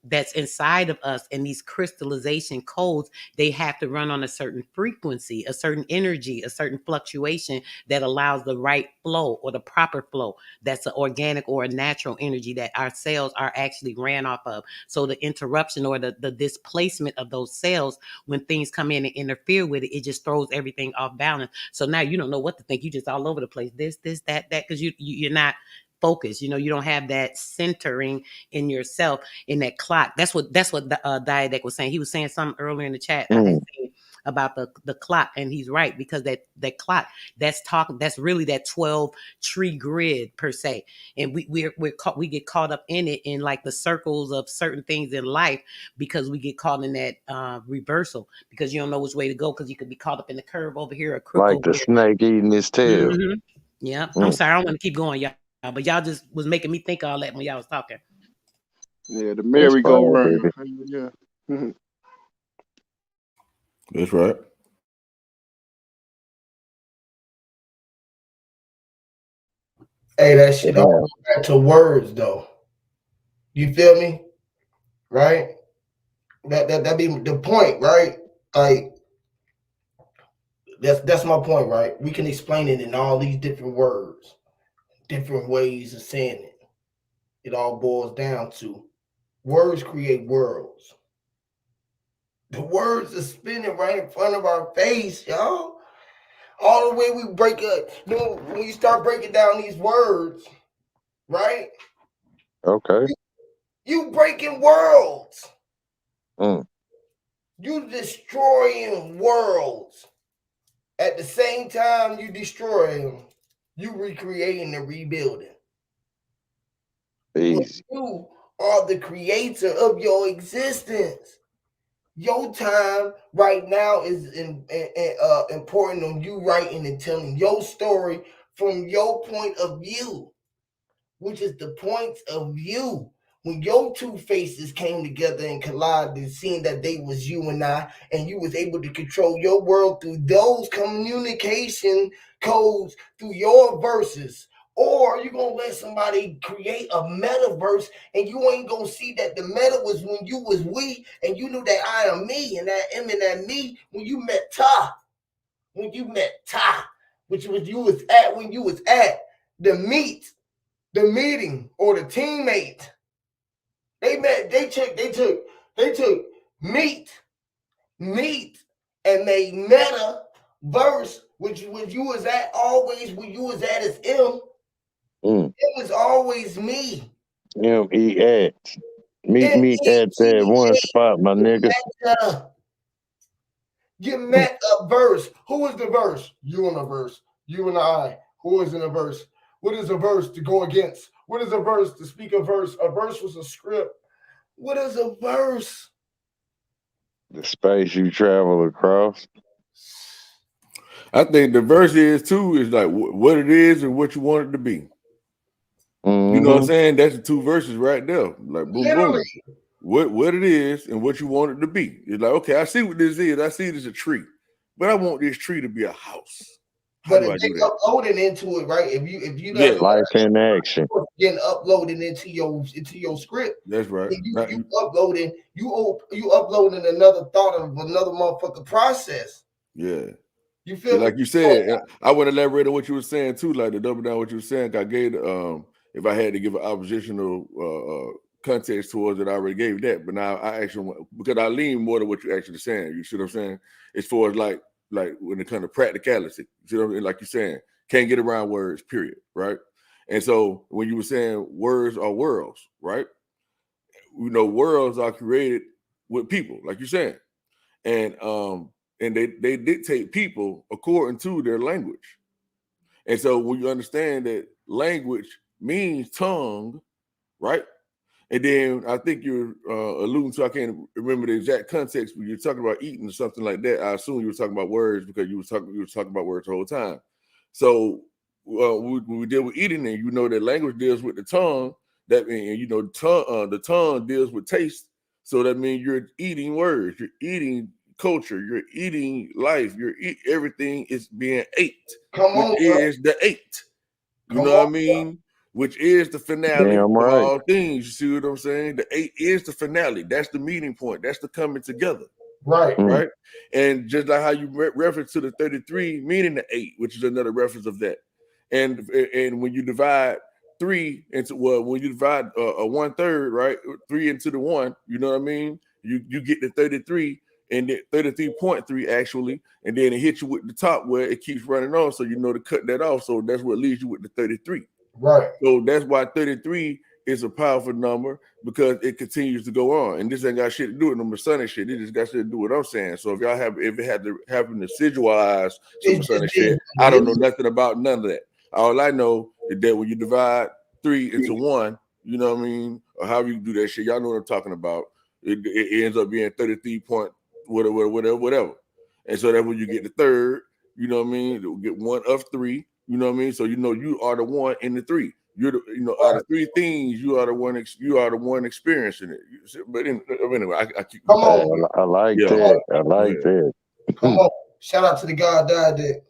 S4: that's inside of us and these crystallization codes, they have to run on a certain frequency, a certain energy, a certain fluctuation that allows the right flow or the proper flow. That's an organic or a natural energy that our cells are actually ran off of. So the interruption or the displacement of those cells, when things come in and interfere with it, it just throws everything off balance. So now you don't know what to think. You just all over the place. This, that, because you're not focused. You don't have that centering in yourself in that clock. That's what the Diadec was saying. He was saying something earlier in the chat. I had said about the clock, and he's right, because that clock, that's really that 12 tree grid per se. And we get caught up in it in like the circles of certain things in life because we get caught in that reversal because you don't know which way to go because you could be caught up in the curve over here, a crook
S8: like
S4: over
S8: the
S4: here.
S8: snake eating his tail.
S4: Mm-hmm. Yeah. I'm sorry, I don't want to keep going, y'all. But y'all just was making me think all that when y'all was talking.
S5: Yeah, the
S8: That's
S5: merry-go-round.
S8: fire,
S5: Yeah.
S7: That's right.
S1: Hey, that shit
S8: Yeah.
S1: all back to words though. You feel me? Right? That be the point, right? Like that's my point, right? We can explain it in all these different words, different ways of saying it. It all boils down to words create worlds. The words are spinning right in front of our face, y'all. All the way we break up, when you start breaking down these words, right?
S8: Okay.
S1: You breaking worlds.
S8: Mm.
S1: You destroying worlds. At the same time you destroy them, you recreating and rebuilding.
S8: Easy.
S1: You are the creator of your existence. Your time right now is important on you writing and telling your story from your point of view, which is the point of view. When your two faces came together and collided, seeing that they was you and I, and you was able to control your world through those communication codes, through your verses. Or you gonna let somebody create a metaverse and you ain't gonna see that the meta was when you was we and you knew that I am me and that am and that me when you met Ta. When you met Ta, which was you was at when you was at the meeting or the teammate. They took meat, and they meta verse, which you was at always where you was at as M.
S8: Mm.
S1: It was always me.
S8: MEX. Meet me at that one spot, my nigga.
S1: You met a verse. Who is the verse? You in a verse. You and I. Who is in a verse? What is a verse to go against? What is a verse to speak a verse? A verse was a script. What is a verse?
S8: The space you travel across.
S7: I think the verse is too is like what it is and what you want it to be.
S8: Mm-hmm.
S7: You know what I'm saying? That's the two verses right there. Like boom,
S1: Literally.
S7: boom. What it is and what you want it to be. It's like, okay, I see what this is. I see it as a tree, but I want this tree to be a house. How do I do that?
S1: Uploading into it, right? If you
S7: Yeah.
S8: Life in action.
S1: getting uploaded into your script.
S7: That's right.
S1: You uploading another thought of another motherfucker process.
S7: Yeah.
S1: You feel
S7: like you said, I would elaborate on what you were saying too, like to double down what you were saying. I gave if I had to give an oppositional context towards it, I already gave that. But now I actually because I lean more to what you're actually saying. You see what I'm saying? As far as like when it comes to practicality, you see what I mean? Like you're saying, can't get around words, period, right? And so when you were saying words are worlds, right? You know, worlds are created with people, like you're saying, and they dictate people according to their language. And so when you understand that language means tongue, right? And then I think you're alluding to, I can't remember the exact context, but you're talking about eating or something like that. I assume you were talking about words because you were talking about words the whole time. So when we deal with eating, and you know that language deals with the tongue, that means you know the tongue deals with taste. So that means you're eating words, you're eating culture, you're eating life, everything is being ate. Which is the eight. You know what I mean? Which is the finale of all things. You see what I'm saying? The 8 is the finale. That's the meeting point. That's the coming together.
S1: Right.
S7: Right. And just like how you reference to the 33, meaning the 8, which is another reference of that. And when you divide 3 into when you divide a 1/3, right? 3 into the 1, you know what I mean? You get the 33 and 33.3 actually, and then it hits you with the top where it keeps running on, so you know to cut that off. So that's what leaves you with the 33.
S1: Right.
S7: So that's why 33 is a powerful number because it continues to go on. And this ain't got shit to do with no Masonic shit. It just got shit to do with what I'm saying. So if it had to happen to sigilize some Masonic shit, I don't know nothing about none of that. All I know is that when you divide 3 into 1, you know what I mean, or however you do that shit, y'all know what I'm talking about. It ends up being 33 point whatever. And so that's when you get the third, you know what I mean? You'll get 1 of 3, you know what I mean? So you know you are the 1 in the 3. You're the, out of 3 things, you are the one experiencing it. But anyway, I keep.
S1: Come on.
S8: I like that. I like that.
S1: Come on. Shout out to the God died there.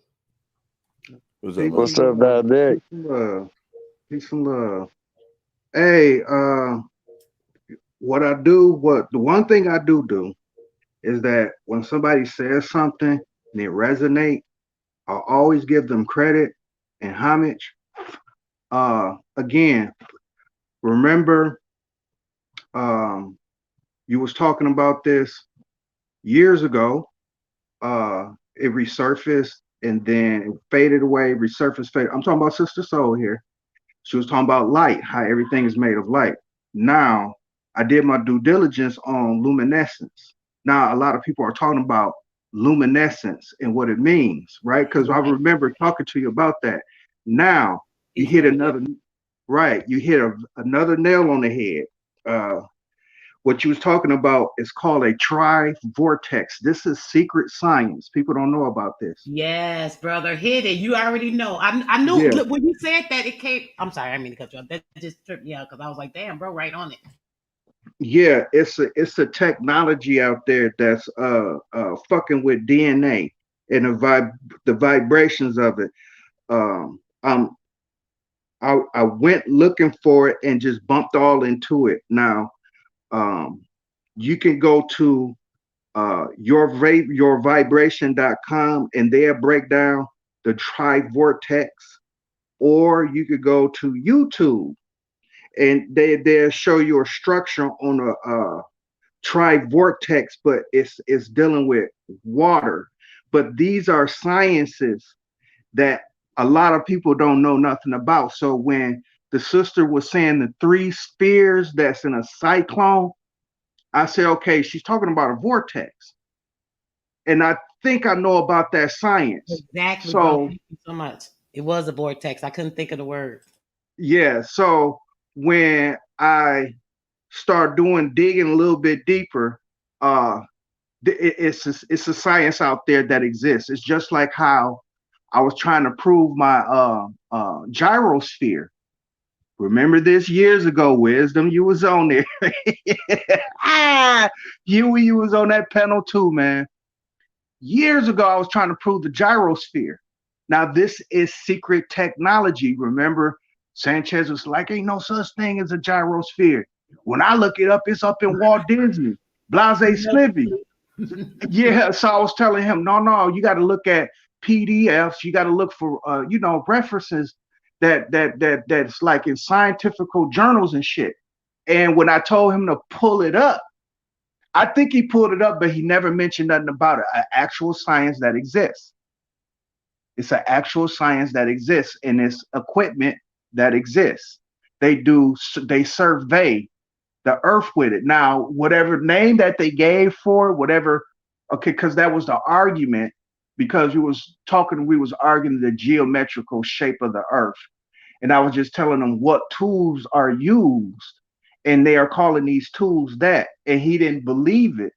S7: What's up,
S8: What's up, Dad?
S9: Peace and love. Hey, the one thing I do is that when somebody says something and it resonates, I'll always give them credit and homage. Again, remember, um, you was talking about this years ago. It resurfaced and then it faded away, resurfaced, faded. I'm talking about Sister Soul here. She was talking about light, how everything is made of light. Now, I did my due diligence on luminescence. Now, a lot of people are talking about luminescence and what it means, right? Because I
S4: Right.
S9: remember talking to you about that. Now, you
S4: Peace,
S9: hit
S4: brother.
S9: another, right? You hit another nail on the head. Uh, what you was talking about is called a tri-vortex. This is secret science. People don't know about this.
S4: Yes, brother, hit it. You already know. I knew
S9: Yeah,
S4: look, when you said that it came. I'm sorry, I didn't mean to cut you off. That just tripped me out because I was like, damn, bro, right on it.
S9: yeah, it's a technology out there that's fucking with DNA and the vibrations of it. Um, um, I went looking for it and just bumped all into it. Now, um, you can go to yourvibration.com and they'll break down the tri-vortex, or you could go to YouTube and they'll show you a structure on a tri-vortex, but it's dealing with water. But these are sciences that a lot of people don't know nothing about. So when the sister was saying the three spheres that's in a cyclone, I said, okay, she's talking about a vortex. And I think I know about that science.
S4: Exactly, bro.
S9: So
S4: Thank you so much. It was a vortex. I couldn't think of the word.
S9: yeah, so when I start doing digging a little bit deeper, uh it's a science out there that exists. It's just like how I was trying to prove my gyrosphere. Remember this years ago, Wisdom? You was on there. ah, Huey, you was on that panel too, man. Years ago, I was trying to prove the gyrosphere. Now, this is secret technology. Remember, Sanchez was like, ain't no such thing as a gyrosphere. When I look it up, it's up in Walt Disney. Blase Slippy. Yeah, so I was telling him, no, you got to look at PDFs. You got to look for, references that's like in scientific journals and shit. And when I told him to pull it up, I think he pulled it up, but he never mentioned nothing about it. An actual science that exists. It's an actual science that exists, and it's equipment that exists. They survey the earth with it. Now, whatever name that they gave for whatever, okay, because that was the argument, because we was arguing the geometrical shape of the earth. And I was just telling them what tools are used, and they are calling these tools that, and he didn't believe it.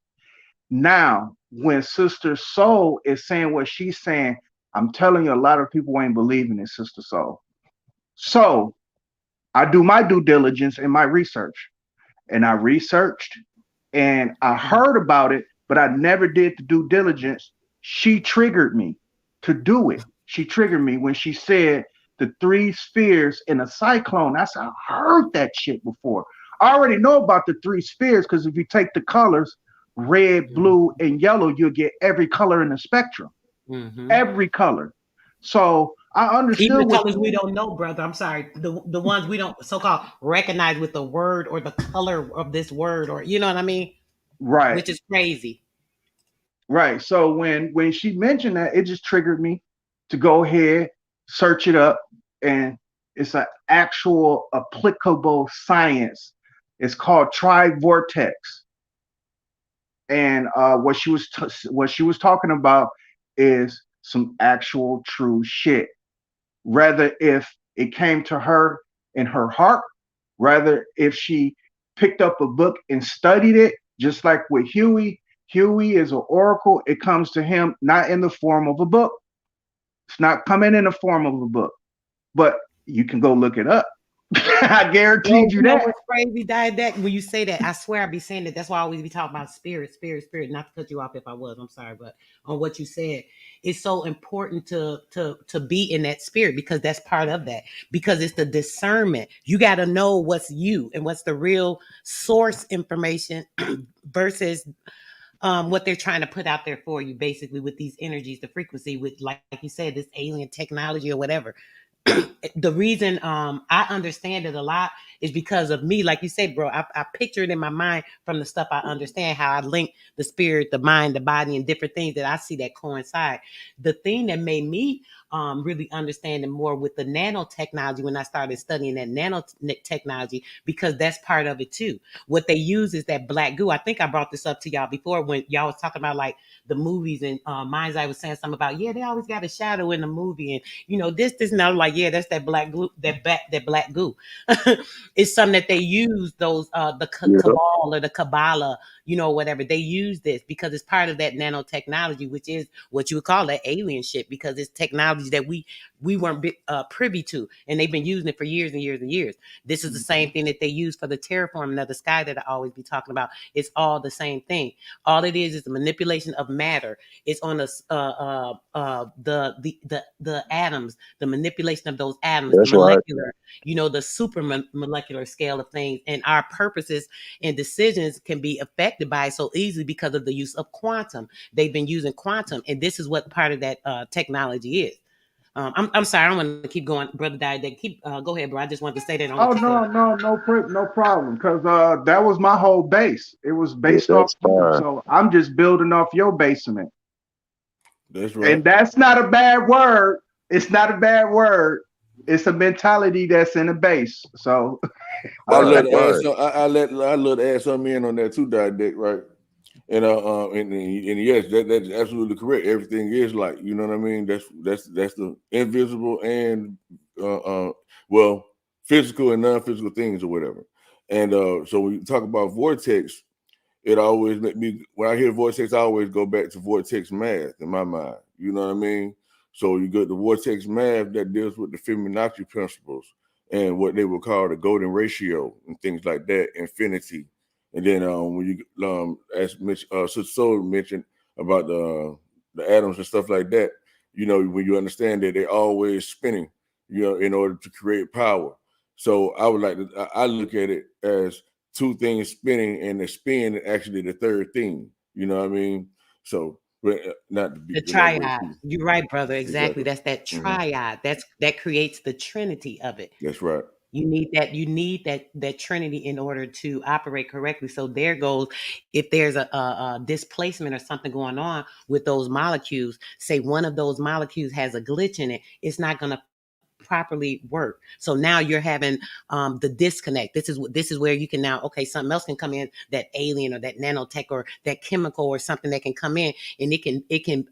S9: Now, when Sister Soul is saying what she's saying, I'm telling you, a lot of people ain't believing in Sister Soul. So I do my due diligence and my research, and I researched and I heard about it, but I never did the due diligence. She triggered me to do it. She triggered me when she said the three spheres in a cyclone. I said, I heard that shit before. I already know about the three spheres because if you take the colors, red, blue, and yellow, you'll get every color in the spectrum.
S4: Mm-hmm.
S9: Every color. So I
S4: Even the
S9: understood what
S4: colors we don't know, brother. I'm sorry. The ones we don't so called recognize with the word or the color of this word, or you know what I mean?
S9: right.
S4: Which is crazy.
S9: Right. So when she mentioned that, it just triggered me to go ahead, search it up, and it's an actual applicable science. It's called tri-vortex, and what she was talking about is some actual true shit. Rather if it came to her in her heart, rather if she picked up a book and studied it, just like with Huey. Huey is an oracle. It comes to him not in the form of a book. It's not coming in the form of a book, but you can go look it up. I
S4: Bro,
S9: guaranteed you
S4: you know
S9: that.
S4: what's crazy, that when you say that, I swear I be saying that. That's why I always be talking about spirit, spirit, spirit. Not to cut you off if I was, I'm sorry, but on what you said, it's so important to be in that spirit because that's part of that. Because it's the discernment. You got to know what's you and what's the real source information versus what they're trying to put out there for you, basically with these energies, the frequency, with like you said, this alien technology or whatever. The reason I understand it a lot is because of me. Like you said, bro, I picture it in my mind from the stuff I understand, how I link the spirit, the mind, the body, and different things that I see that coincide. The thing that made me really understand it more with the nanotechnology when I started studying that nanotechnology, because that's part of it too. What they use is that black goo. I think I brought this up to y'all before when y'all was talking about like the movies and Mind's Eye was saying something about, yeah, they always got a shadow in the movie and this, and I was like, yeah, that's that black glue, that black goo. It's something that they use those the
S8: Yeah.
S4: cabal or the Kabbalah, whatever they use this because it's part of that nanotechnology, which is what you would call that alien shit because it's technology that we weren't privy to, and they've been using it for years and years and years. This is the same thing that they use for the terraforming of the sky that I always be talking about. It's all the same thing. All it is the manipulation of matter. It's on the atoms, the manipulation of those atoms, the
S8: That's right.
S4: molecular, the super molecular scale of things, and our purposes and decisions can be affected by it so easily because of the use of quantum. They've been using quantum, and this is what part of that technology is. I'm sorry, I don't want to keep going, brother. They keep go ahead, bro. I just wanted to say that on
S9: Oh
S4: what you said.
S9: no problem. Because that was my whole base. It was
S8: Yeah,
S9: based off
S8: that's
S9: you.
S8: fine.
S9: So I'm just building off your basement.
S7: That's right.
S9: And that's not a bad word. It's not a bad word. It's a mentality that's in the base. So
S7: I
S8: Right,
S7: let add
S8: right.
S7: some. I let add something in on that too, Dick. Right. And yes, that's absolutely correct. Everything is like, you know what I mean. That's the invisible and well, physical and non-physical things or whatever. And so when you talk about vortex, it always make me when I hear vortex, I always go back to vortex math in my mind. You know what I mean? So you got the vortex math that deals with the Fibonacci principles and what they would call the golden ratio and things like that, infinity. And then when you as Sister Soul mentioned about the atoms and stuff like that, when you understand that they're always spinning, in order to create power. So I would like to I look at it as two things spinning, and the spin actually the third thing. You know what I mean? So, but not to be
S4: The
S7: elaborate.
S4: triad. You're right, brother. Exactly.
S7: Exactly.
S4: That's that
S7: Hmm.
S4: triad. That creates the trinity of it.
S7: That's right.
S4: You need that trinity in order to operate correctly. So there goes if there's a displacement or something going on with those molecules, say one of those molecules has a glitch in it, it's not going to properly work. So now you're having the disconnect. This is where you can now, okay, something else can come in, that alien or that nanotech or that chemical or something that can come in, and it can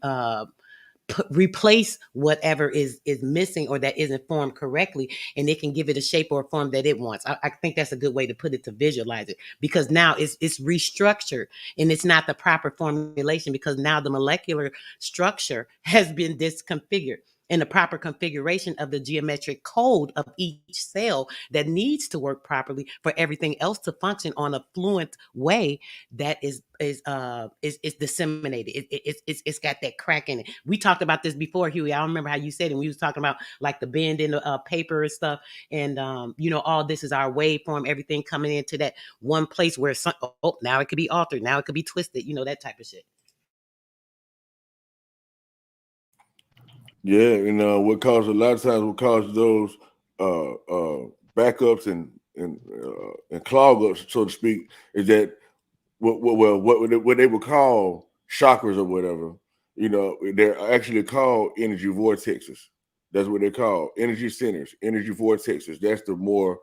S4: replace whatever is missing or that isn't formed correctly, and it can give it a shape or a form that it wants. I think that's a good way to put it, to visualize it, because now it's restructured and it's not the proper formulation because now the molecular structure has been disconfigured in the proper configuration of the geometric code of each cell that needs to work properly for everything else to function on a fluent way that is disseminated. It's got that crack in it. We talked about this before, Huey. I don't remember how you said it. We was talking about like the bend in the paper and stuff, and all this is our waveform. Everything coming into that one place where now it could be altered, now it could be twisted. That type of shit.
S7: Yeah, and what causes those backups and clog ups, so to speak, is that what they would call chakras or whatever. They're actually called energy vortexes. That's what they're called, energy centers, energy vortexes. That's the more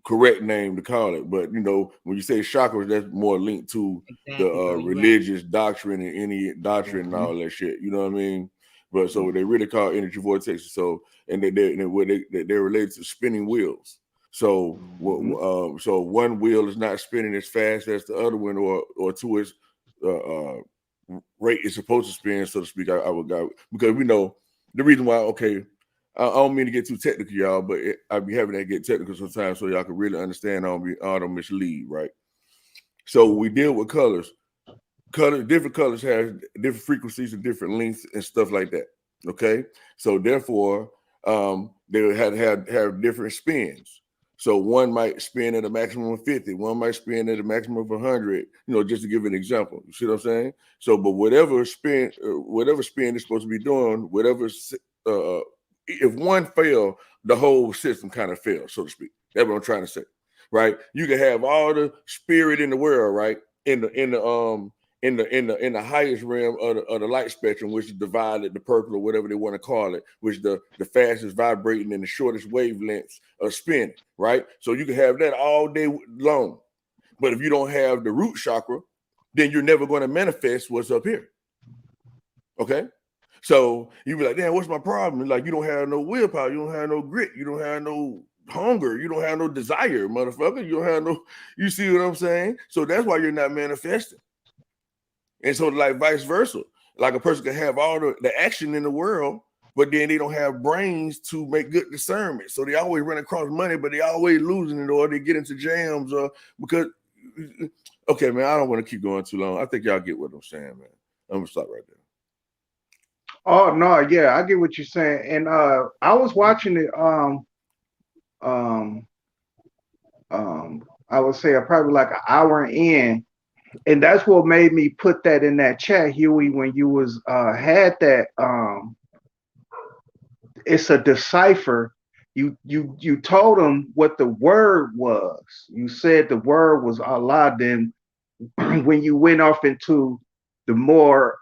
S7: correct name to call it. But when you say chakras, that's more linked to the
S4: Exactly, bro. You right.
S7: religious doctrine and any doctrine and all that shit. You know what I mean? But so they really call energy vortexes. So and they're related to spinning wheels. So so one wheel is not spinning as fast as the other one, or to its rate is supposed to spin, so to speak. I would go because we know the reason why. Okay, I don't mean to get too technical, y'all, but I be having that get technical sometimes so y'all can really understand. I don't mislead, right? So we deal with colors. Different colors have different frequencies and different lengths and stuff like that. Okay, so therefore, they would have different spins. So one might spin at a maximum of 50, one might spin at a maximum of 100, just to give an example. You see what I'm saying? So, but whatever spin is supposed to be doing, if one failed, the whole system kind of failed, so to speak. That's what I'm trying to say, right? You can have all the spirit in the world, right? In the highest realm of the light spectrum, which is divided, the purple or whatever they want to call it, which the fastest vibrating and the shortest wavelengths of spinning, right? So you can have that all day long. But if you don't have the root chakra, then you're never going to manifest what's up here. Okay? So you be like, damn, what's my problem? Like, you don't have no willpower, you don't have no grit, you don't have no hunger, you don't have no desire, motherfucker. You don't have no, you see what I'm saying? So that's why you're not manifesting. And so, like, vice versa, like a person can have all the action in the world, but then they don't have brains to make good discernment. So they always run across money, but they always losing it, or they get into jams, because. Okay, man, I don't want to keep going too long. I think y'all get what I'm saying, man. I'm gonna stop right there.
S9: Oh no, yeah, I get what you're saying. And I was watching it. I would say probably like an hour in. And that's what made me put that in that chat, Huey, when you was had that it's a decipher. You told them what the word was. You said the word was Allah. Then when you went off into the more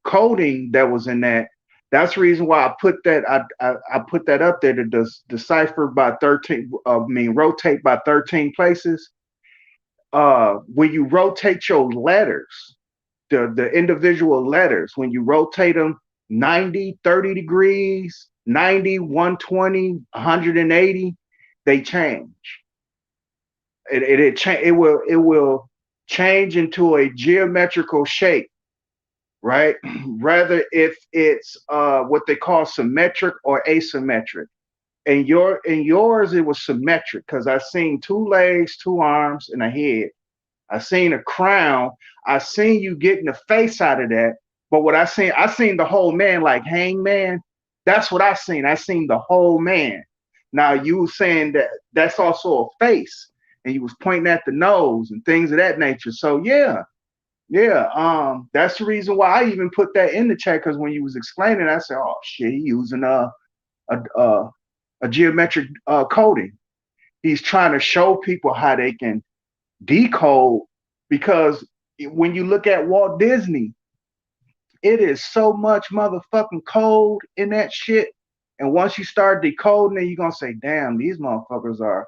S9: coding that was in that, that's the reason why I put that I put that up there to decipher by 13. Rotate by 13 places. When you rotate your letters, the individual letters, when you rotate them 90, 30 degrees, 90, 120, 180, they change. It will change into a geometrical shape, right? Rather if it's what they call symmetric or asymmetric. In yours, it was symmetric because I seen 2 legs, 2 arms, and a head. I seen a crown. I seen you getting the face out of that. But what I seen the whole man like Hangman. That's what I seen. I seen the whole man. Now you saying that that's also a face, and you was pointing at the nose and things of that nature. So yeah. That's the reason why I even put that in the chat, because when you was explaining, I said, "Oh shit, he using a geometric coding. He's trying to show people how they can decode, because when you look at Walt Disney, it is so much motherfucking code in that shit. And once you start decoding it, you're gonna say, damn, these motherfuckers are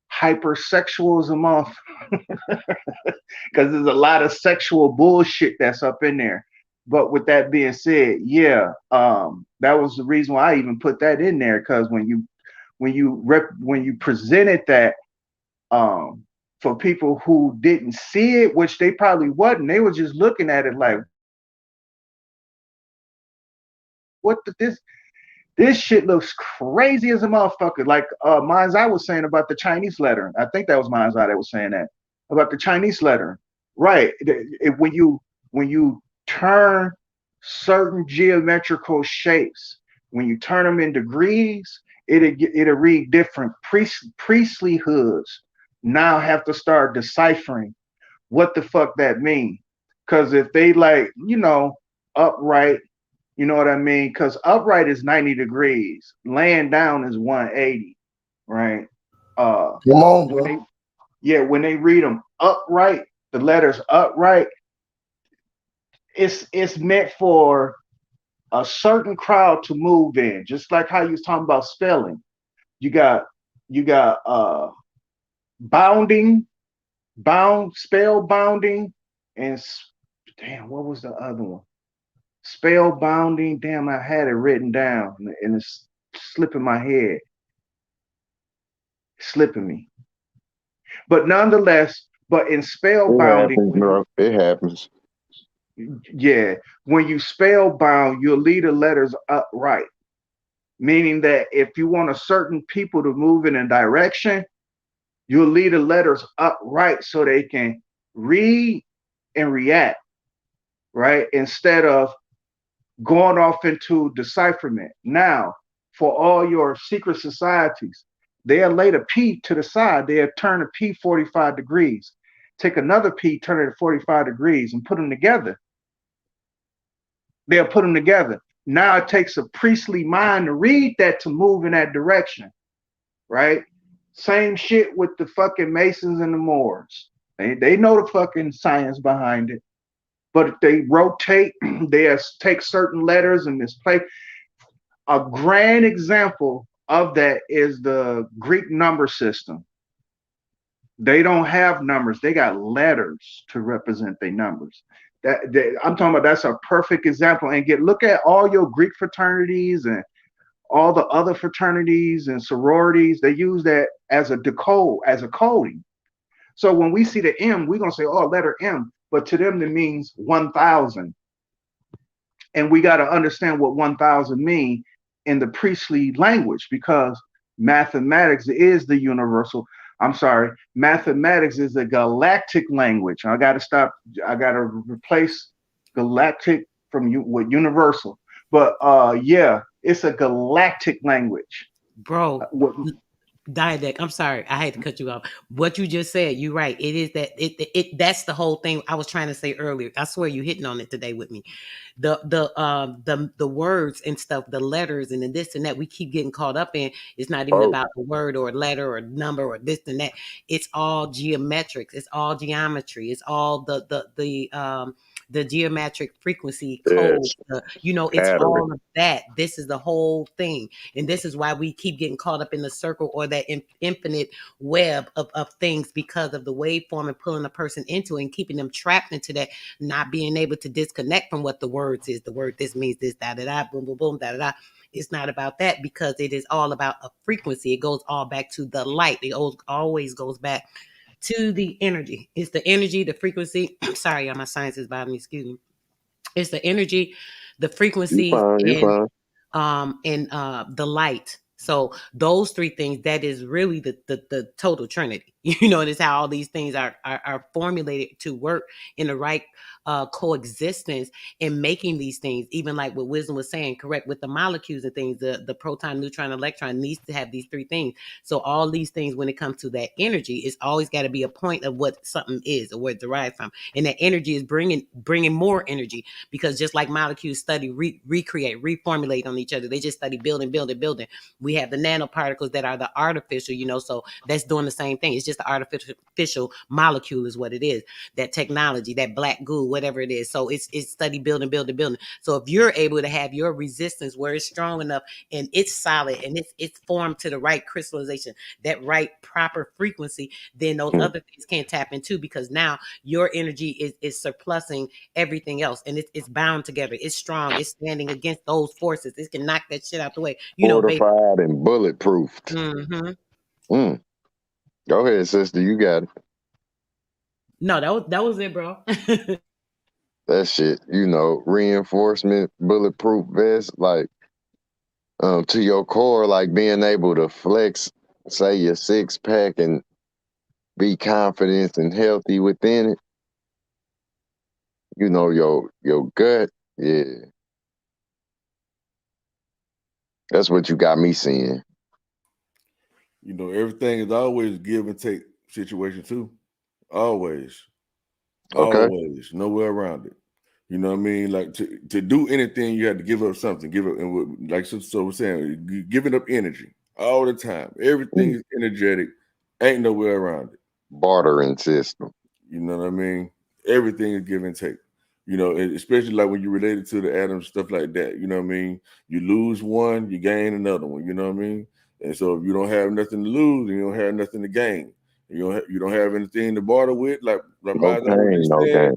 S9: hypersexual as a motherfucker. Because there's a lot of sexual bullshit that's up in there. But with that being said, yeah, that was the reason why I even put that in there, because when you presented that for people who didn't see it, which they probably wasn't, they were just looking at it like, this shit looks crazy as a motherfucker. Like Mind's Eye was saying about the Chinese lettering. I think that was Mind's Eye that was saying that about the Chinese lettering. Right. When you turn certain geometrical shapes, when you turn them in degrees, it'll read different. Priestly hoods now have to start deciphering what the fuck that means. Because if they upright, you know what I mean? Because upright is 90 degrees, laying down is 180, right?
S1: Come on, bro.
S9: When they read them upright, the letters upright, it's meant for a certain crowd to move in, just like how you was talking about spelling. You got spell bounding, and damn, what was the other one? Spell bounding. Damn, I had it written down, and it's slipping my head, slipping me. But nonetheless, in spell bounding,
S8: it happens.
S9: Yeah, when you spell bound, you'll leave the letters upright. meaning that if you want a certain people to move in a direction, you'll leave the letters upright so they can read and react, right? Instead of going off into decipherment. Now, for all your secret societies, they'll lay the P to the side. They'll turn the P 45 degrees, take another P, turn it at 45 degrees, and put them together. They'll put them together. Now it takes a priestly mind to read that to move in that direction, right? Same shit with the fucking Masons and the Moors. They know the fucking science behind it. But if they rotate, they take certain letters and misplace. A grand example of that is the Greek number system. They don't have numbers; they got letters to represent their numbers. I'm talking about. That's a perfect example. And look at all your Greek fraternities and all the other fraternities and sororities. They use that as a decode, as a coding. So when we see the M, we're gonna say, "Oh, letter M." But to them, that means 1,000. And we got to understand what 1,000 mean in the priestly language, because mathematics is the universal. I'm sorry, mathematics is a galactic language. I got to stop. I got to replace galactic with universal. But yeah, it's a galactic language.
S4: Bro, dialect. I'm sorry, I had to cut you off. What you just said, you're right. It is that it that's the whole thing I was trying to say earlier. I swear you're hitting on it today with me. The words and stuff, the letters and this and that we keep getting caught up in. It's not even about the word or letter or number or this and that. It's all geometrics. It's all geometry. It's all the geometric frequency code. It's all of that. This is the whole thing. And this is why we keep getting caught up in the circle or that infinite web of things, because of the waveform and pulling a person into it and keeping them trapped into that, not being able to disconnect from what the words is. The word this means this, da da da, boom, boom, boom, da da da. It's not about that, because it is all about a frequency. It goes all back to the light. It always goes back to the energy. It's the energy, the frequency. Sorry, my science is bothering me. Excuse me. It's the energy, the frequency, and the light. So those three things, that is really the total trinity. And it's how all these things are formulated to work in the right coexistence in making these things. Even like what Wisdom was saying, correct, with the molecules and things, the proton, neutron, electron needs to have these three things. So all these things, when it comes to that energy, it's always got to be a point of what something is or where it derived from. And that energy is bringing more energy, because just like molecules study, recreate, reformulate on each other, they just study building. We have the nanoparticles that are the artificial, so that's doing the same thing. It's just the artificial molecule is what it is. That technology, that black goo, whatever it is. So it's study building. So if you're able to have your resistance where it's strong enough and it's solid and it's formed to the right crystallization, that right proper frequency, then those other things can't tap into, because now your energy is surplusing everything else, and it's bound together. It's strong. It's standing against those forces. It can knock that shit out the way.
S8: Fortified and bulletproofed.
S4: Mm-hmm.
S8: Go ahead, sister. You got it.
S4: No, that was it, bro.
S8: That shit, reinforcement, bulletproof vest, like to your core, like being able to flex, say, your 6-pack and be confident and healthy within it. Your gut, yeah. That's what you got me seeing.
S7: Everything is always give and take situation too. Always.
S8: Okay.
S7: Always. Nowhere around it. You know what I mean? Like to do anything, you have to give up something. Give up, and like so we're saying, giving up energy all the time. Everything is energetic. Ain't nowhere around it.
S8: Bartering system.
S7: You know what I mean? Everything is give and take. Especially like when you related to the atoms, stuff like that. You know what I mean? You lose one, you gain another one. You know what I mean? And so if you don't have nothing to lose, and you don't have nothing to gain. You don't have anything to barter with, like
S8: no pain, no gain.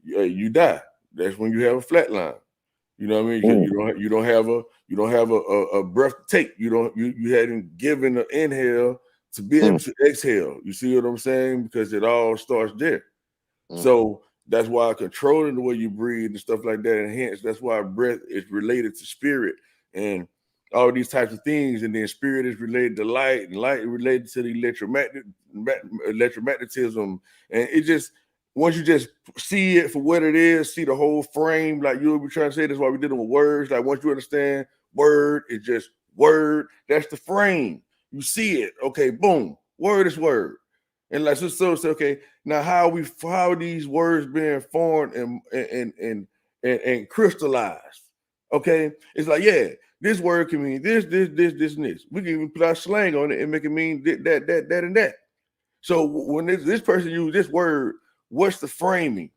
S7: You die. That's when you have a flat line. You know what I mean? You don't have a breath to take. You hadn't given an inhale to be able to exhale. You see what I'm saying? Because it all starts there. So that's why controlling the way you breathe and stuff like that, and hence that's why breath is related to spirit. And all these types of things, and then spirit is related to light, and light is related to the electromagnetism, and it just once you just see it for what it is, see the whole frame, like you'll be trying to say, that's why we did it with words. Like once you understand word is just word, that's the frame. You see it, okay, boom, word is word. And like so say, okay, now how are these words being formed and crystallized? Okay, it's like, yeah, this word can mean this, and this. We can even put our slang on it and make it mean that, and that. So when this person uses this word, what's the framing?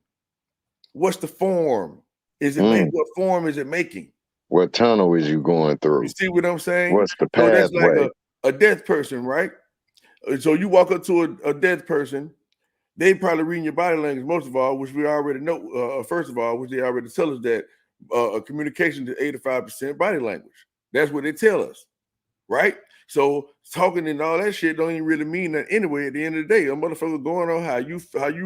S7: What's the form? Is it what form is it making?
S8: What tunnel is you going through?
S7: You see what I'm saying?
S8: What's the
S7: So
S8: pathway?
S7: that's like a deaf person, right? So you walk up to a deaf person, they probably reading your body language, most of all, which we already know, first of all, which they already tell us that communication is 85% body language. That's what they tell us, right? So talking and all that shit don't even really mean that anyway. At the end of the day, a motherfucker going on how you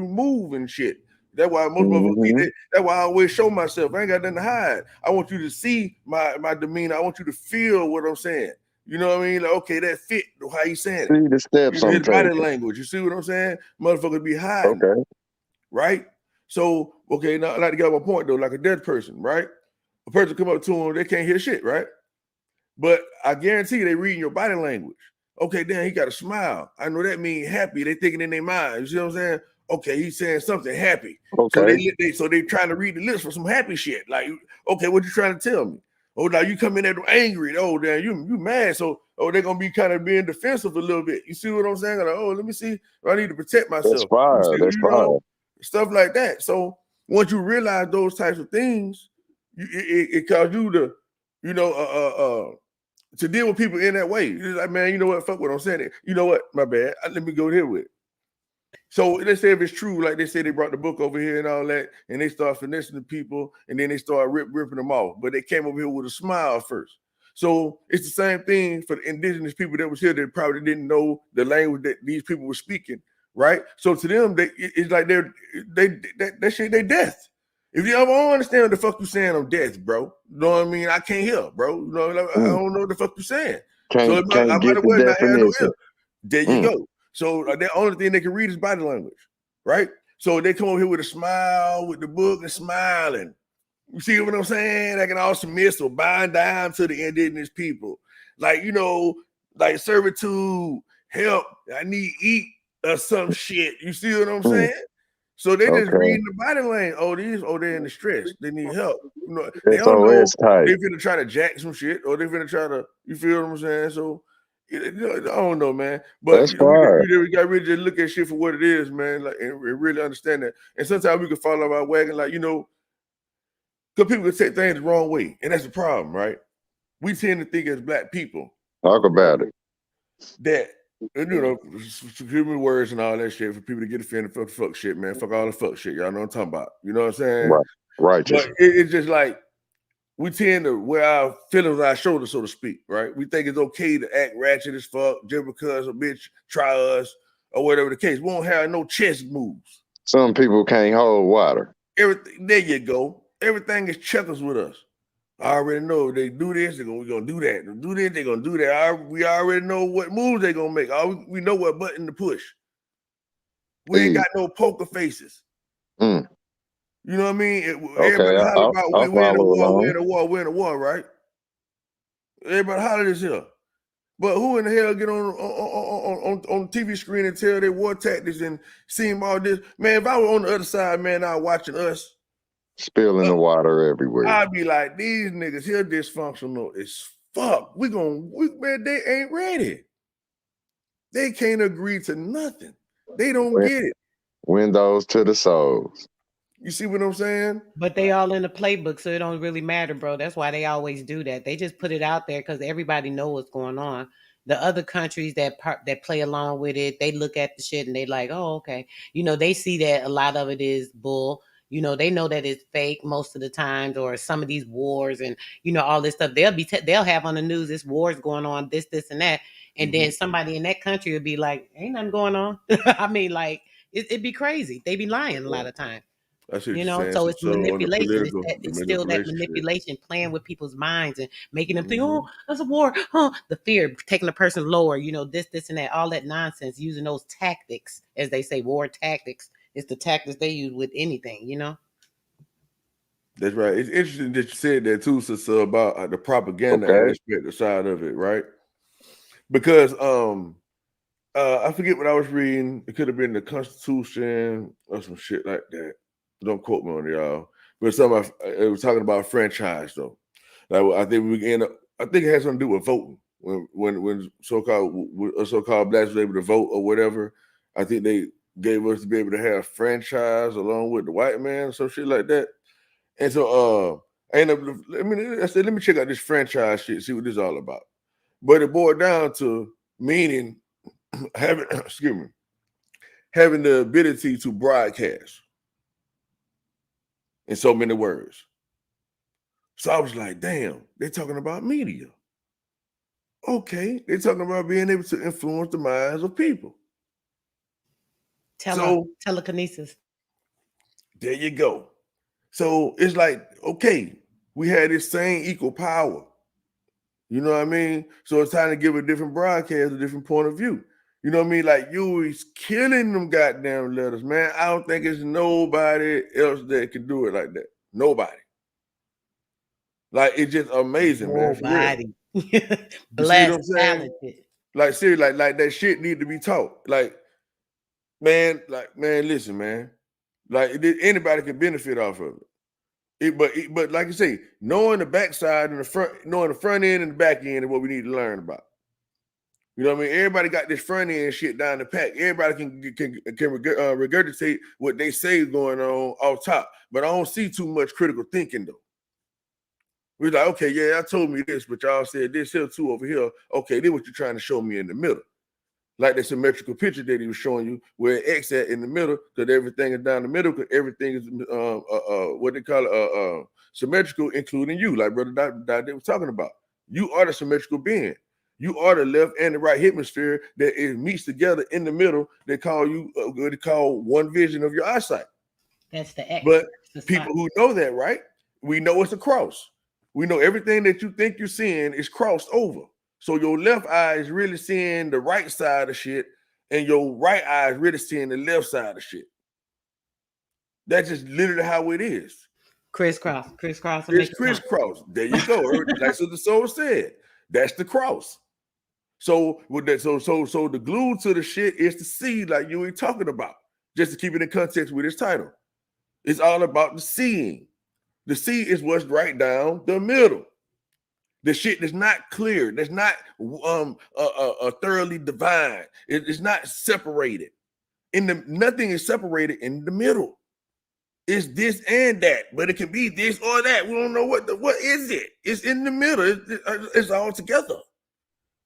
S7: move and shit. That's why most motherfuckers. That's why I always show myself. I ain't got nothing to hide. I want you to see my demeanor. I want you to feel what I'm saying. You know what I mean? Like, okay, that fit how you saying it.
S8: See the steps
S7: I'm body language. You see what I'm saying? Motherfuckers be hiding.
S8: Okay.
S7: Right? So, okay, now I like to get my point though, like a dead person, right? A person come up to them, they can't hear shit, right? But I guarantee you they reading your body language. Okay, then he got a smile. I know that means happy. They thinking in their mind. You see what I'm saying? Okay, he's saying something happy.
S8: Okay.
S7: So they trying to read the lips for some happy shit. Like, okay, what you trying to tell me? Oh, now you come in there angry. Oh, damn, you mad. So, they're gonna be kind of being defensive a little bit. You see what I'm saying? Like, let me see. I need to protect myself.
S8: That's fire. That's fire.
S7: Stuff like that. So once you realize those types of things, it causes you to, to deal with people in that way. It's like, man, you know what? Fuck what I'm saying. You know what? My bad. Let me go here with it. So let's say if it's true, like they say they brought the book over here and all that, and they start finessing the people, and then they start ripping them off. But they came over here with a smile first. So it's the same thing for the indigenous people that was here that probably didn't know the language that these people were speaking, right? So to them, it's like that shit they death. If you ever don't understand what the fuck you saying, I'm death, bro. You know what I mean? I can't hear, bro. You know, like, I don't know what the fuck you saying.
S8: Can't get the definition.
S7: There you go. So the only thing they can read is body language, right? So they come over here with a smile, with the book and smiling. You see what I'm saying? They can all submit or bind down to the indigenous people. Like, like servitude, help, I need eat or some shit. You see what I'm saying? So they just reading the body language. They're in the stress. They need help. They don't know they're gonna try to jack some shit or they're gonna try to, you feel what I'm saying? So I don't know, man. But we got to really just look at shit for what it is, man, like, and really understand that. And sometimes we can fall off our wagon, like, because people can take things the wrong way. And that's the problem, right? We tend to think as Black people.
S8: Talk about it.
S7: That, give me words and all that shit for people to get offended for the fuck shit, man. Fuck all the fuck shit. Y'all know what I'm talking about. You know what I'm saying?
S8: Right.
S7: But it's just like, we tend to wear our feelings on our shoulders, so to speak, right? We think it's okay to act ratchet as fuck just because a bitch try us or whatever the case. We won't have no chest moves.
S8: Some people can't hold water.
S7: Everything, there you go. Everything is checkers with us. I already know if they do this, we're gonna do that. They do this, they're gonna do that. We already know what moves they're gonna make. We know what button to push. We ain't got no poker faces. You know what I mean? Everybody holler about we're in a war, right? Everybody holler this here. But who in the hell get on TV screen and tell their war tactics and see them all this? Man, if I were on the other side, man, I was watching us
S8: spilling the water everywhere.
S7: I'd be like, these niggas here dysfunctional as fuck. Man, they ain't ready. They can't agree to nothing. They don't get it.
S8: Windows to the souls.
S7: You see what I'm saying?
S4: But they all in the playbook, so it don't really matter, bro. That's why they always do that. They just put it out there because everybody know what's going on. The other countries that play along with it, they look at the shit and they like, oh, okay. They see that a lot of it is bull. They know that it's fake most of the times, or some of these wars and all this stuff. They'll have on the news this war's going on, this and that, and then somebody in that country will be like, ain't nothing going on. I mean, like it'd be crazy. They be lying a lot of times.
S7: I see what
S4: You
S7: you're
S4: know,
S7: saying.
S4: so it's
S7: So on the
S4: manipulation. It's,
S7: political,
S4: that,
S7: the
S4: it's still that
S7: manipulation shit.
S4: manipulation, playing with people's minds and making them think,
S7: Mhm.
S4: oh, that's a war. Huh? The fear, taking the person lower, you know, this, and that, all that nonsense, using those tactics, as they say, war tactics. It's the tactics they use with anything, you know?
S7: That's right. It's interesting that you said that too, sister, about the propaganda
S8: Okay.
S7: aspect side of it, right? Because I forget what I was reading. It could have been the Constitution or some shit like that. Don't quote me on it, y'all. But it was talking about franchise though. Like I think it has something to do with voting. When so-called blacks was able to vote or whatever, I think they gave us to be able to have franchise along with the white man or some shit like that. And so I said, let me check out this franchise shit, see what this is all about. But it boiled down to meaning having excuse me, having the ability to broadcast in so many words. So I was like, damn, they're talking about media. Okay, they're talking about being able to influence the minds of people.
S4: Telekinesis.
S7: There you go. So it's like, okay, we had this same equal power. You know what I mean? So it's time to give a different broadcast, a different point of view. You know what I mean? Like Huey's killing them goddamn letters, man. I don't think it's nobody else that can do it like that. Nobody. Like it's just amazing, man. For real.
S4: Nobody.
S7: You see what
S4: Blessed,
S7: I'm saying?
S4: talented.
S7: Like seriously, like that shit need to be taught. Like, man, listen, man. Like anybody can benefit off of it. But like you say, knowing the backside and the front, knowing the front end and the back end is what we need to learn about. You know what I mean? Everybody got this front end shit down the pack. Everybody can regurgitate what they say is going on off top. But I don't see too much critical thinking though. We're like, okay, yeah, y'all told me this, but y'all said this here too over here. Okay, this what you're trying to show me in the middle. Like the symmetrical picture that he was showing you, where X at in the middle, because everything is down the middle, because everything is what they call it, symmetrical, including you, like Brother Dot they was talking about. You are the symmetrical being. You are the left and the right hemisphere that it meets together in the middle. They call you what they call one vision of your eyesight.
S4: That's the X.
S7: But people who know that, right? We know it's a cross. We know everything that you think you're seeing is crossed over. So your left eye is really seeing the right side of shit, and your right eye is really seeing the left side of shit. That's just literally how it is.
S4: Crisscross.
S7: It's crisscross. There you go. Like so the soul said. That's the cross. So with that, so the glue to the shit is the seed, like you were talking about. Just to keep it in context with his title, it's all about the seeing. The seed is what's right down the middle. The shit that's not clear, that's not thoroughly divine. It's not separated. Nothing is separated in the middle. It's this and that, but it can be this or that. We don't know what is it. It's in the middle. It's all together.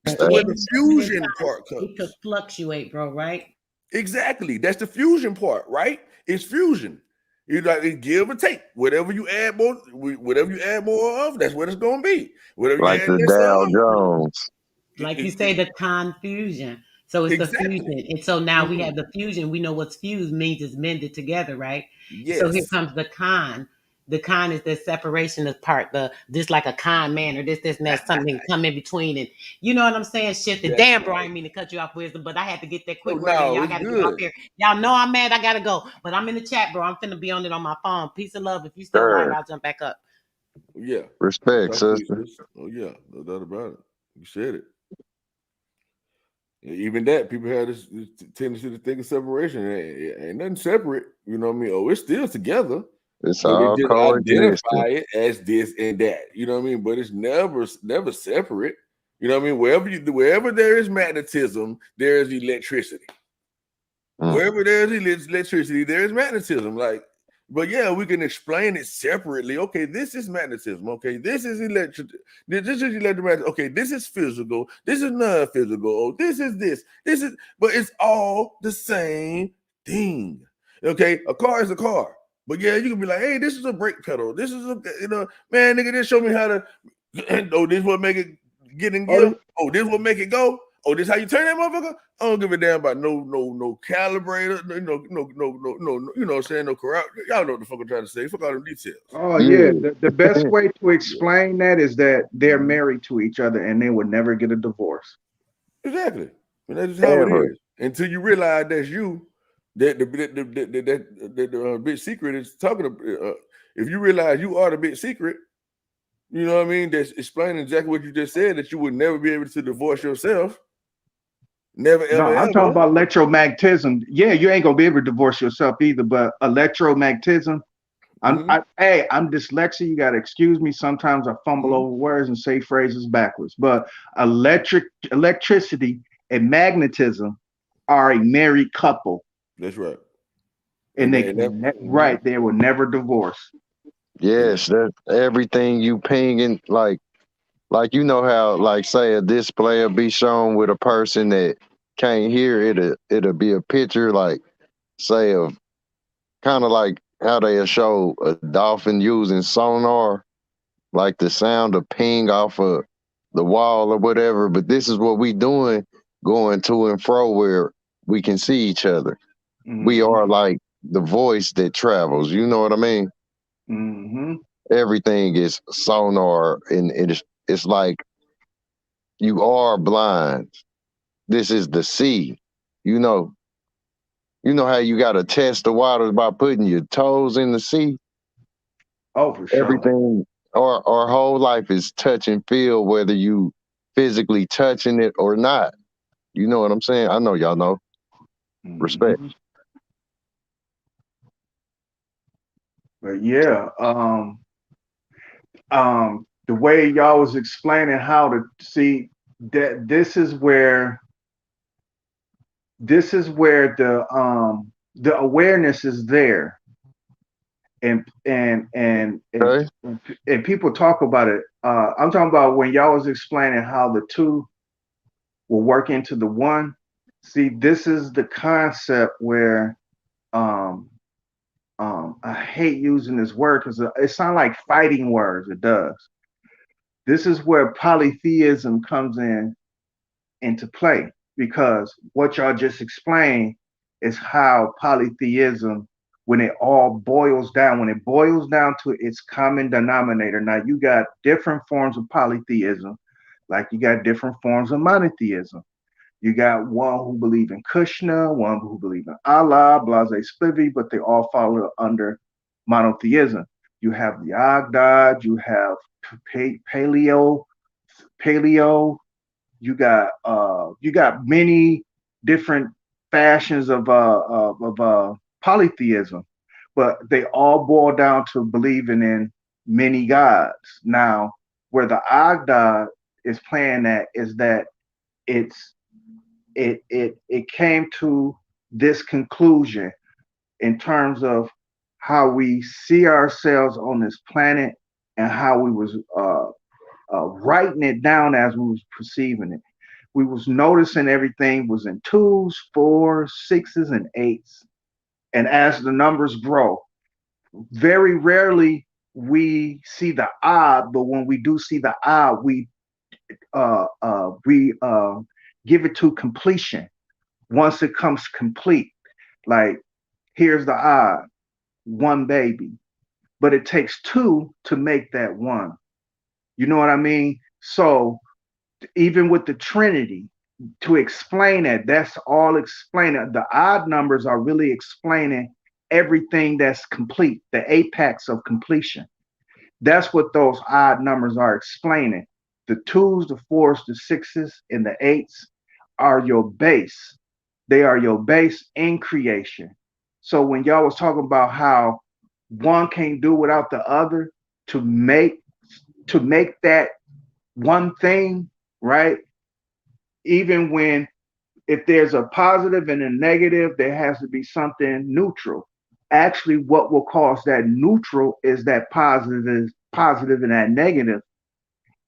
S7: It's where the fusion part comes.
S4: It could fluctuate, bro, right?
S7: Exactly. That's the fusion part, right? It's fusion. You like give or take. Whatever you add more of, that's what it's gonna be. Whatever
S8: like
S7: you add
S8: the Dow Jones.
S4: Like you say, the confusion. So it's the fusion. And so now we have the fusion. We know what's fused means it's mended together, right?
S7: Yes.
S4: So here comes the con. The con is the separation of part, this like a con man or this and that, something come in between. And you know what I'm saying? Shifted. Damn, bro, I didn't mean to cut you off, Wisdom, but I had to get that quick word. Y'all got to get off here. Y'all know I'm mad. I got to go. But I'm in the chat, bro. I'm finna be on it on my phone. Peace and love. If you still right, I'll jump back up.
S7: Yeah.
S8: Respect, sister.
S7: Oh, yeah. No doubt about it. You said it. Even that, people have this tendency to think of separation. Ain't nothing separate. You know what I mean? Oh, it's still together.
S8: It's all
S7: they just
S8: coexisting.
S7: identify it as this and that. You know what I mean? But it's never separate. You know what I mean? Wherever there is magnetism, there is electricity. Wherever there is electricity, there is magnetism. But yeah, we can explain it separately. Okay, this is magnetism. Okay, this is electricity. This is electromagnetic. Okay, this is physical. This is non-physical. Oh, this is this. This is, but it's all the same thing. Okay, a car is a car. But yeah, you can be like, hey, this is a brake pedal. This is man, nigga, this show me how to. Oh, this what make it get in gear. Oh, this what make it go. Oh, this how you turn that motherfucker. I don't give a damn about no calibrator, no, you know what I'm saying, no corral. Y'all know what the fuck I'm trying to say. Fuck all them details.
S9: Oh yeah, the best way to explain that is that they're married to each other and they would never get a divorce.
S7: Exactly. And that's just how it is. Until you realize that's you, that the big secret is talking about. If you realize you are the big secret, you know what I mean? That's explaining exactly what you just said, that you would never be able to divorce yourself. Never, ever,
S9: No, I'm
S7: ever.
S9: talking about electromagnetism. Yeah, you ain't gonna be able to divorce yourself either, but electromagnetism. I'm dyslexic. You gotta excuse me. Sometimes I fumble over words and say phrases backwards. But electricity and magnetism are a married couple.
S7: That's right.
S9: And they will never divorce.
S8: Yes, that everything you pinging, like you know how, like, say a display will be shown with a person that can't hear, it'll be a picture, like, say, of kind of like how they'll show a dolphin using sonar, like the sound of ping off of the wall or whatever. But this is what we doing, going to and fro where we can see each other. We are like the voice that travels. You know what I mean? Everything is sonar, and it's like you are blind. This is the sea. You know how you got to test the waters by putting your toes in the sea?
S9: Oh, for sure.
S8: Everything, our whole life is touch and feel, whether you physically touching it or not. You know what I'm saying? I know y'all know. Respect.
S9: But yeah, the way y'all was explaining how to see that this is where the awareness is there, and people talk about it. I'm talking about when y'all was explaining how the two will work into the one. See, this is the concept where I hate using this word because it sounds like fighting words. It does. This is where polytheism comes into play, because what y'all just explained is how polytheism, when it boils down to its common denominator. Now you got different forms of polytheism, like you got different forms of monotheism. You got one who believe in Krishna, one who believe in Allah, blase splivy, but they all fall under monotheism. You have the Agdad, you have paleo. You got many different fashions of polytheism, but they all boil down to believing in many gods. Now, where the Agdad is playing at is that it came to this conclusion in terms of how we see ourselves on this planet and how we was writing it down as we was perceiving it. We was noticing everything was in 2s, 4s, 6s, and 8s. And as the numbers grow, very rarely we see the odd, but when we do see the odd, we give it to completion. Once it comes complete, like here's the odd, one baby, but it takes 2 to make that one. You know what I mean? So even with the Trinity, to explain it, that's all explaining. The odd numbers are really explaining everything that's complete, the apex of completion. That's what those odd numbers are explaining. The 2s, the 4s, the 6s, and the 8s are your base. They are your base in creation. So when y'all was talking about how one can't do without the other to make that one thing, right? Even when if there's a positive and a negative, there has to be something neutral. Actually, what will cause that neutral is that positive and that negative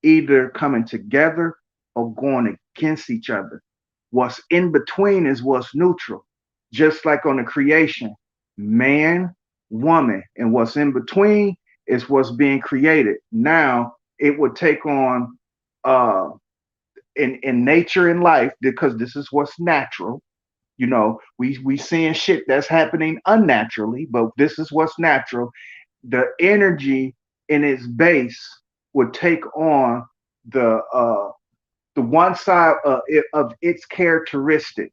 S9: either coming together or going against each other. What's in between is what's neutral. Just like on the creation, man, woman, and what's in between is what's being created. Now it would take on in nature and life, because this is what's natural. You know, we seeing shit that's happening unnaturally, but this is what's natural. The energy in its base would take on the one side of its characteristic,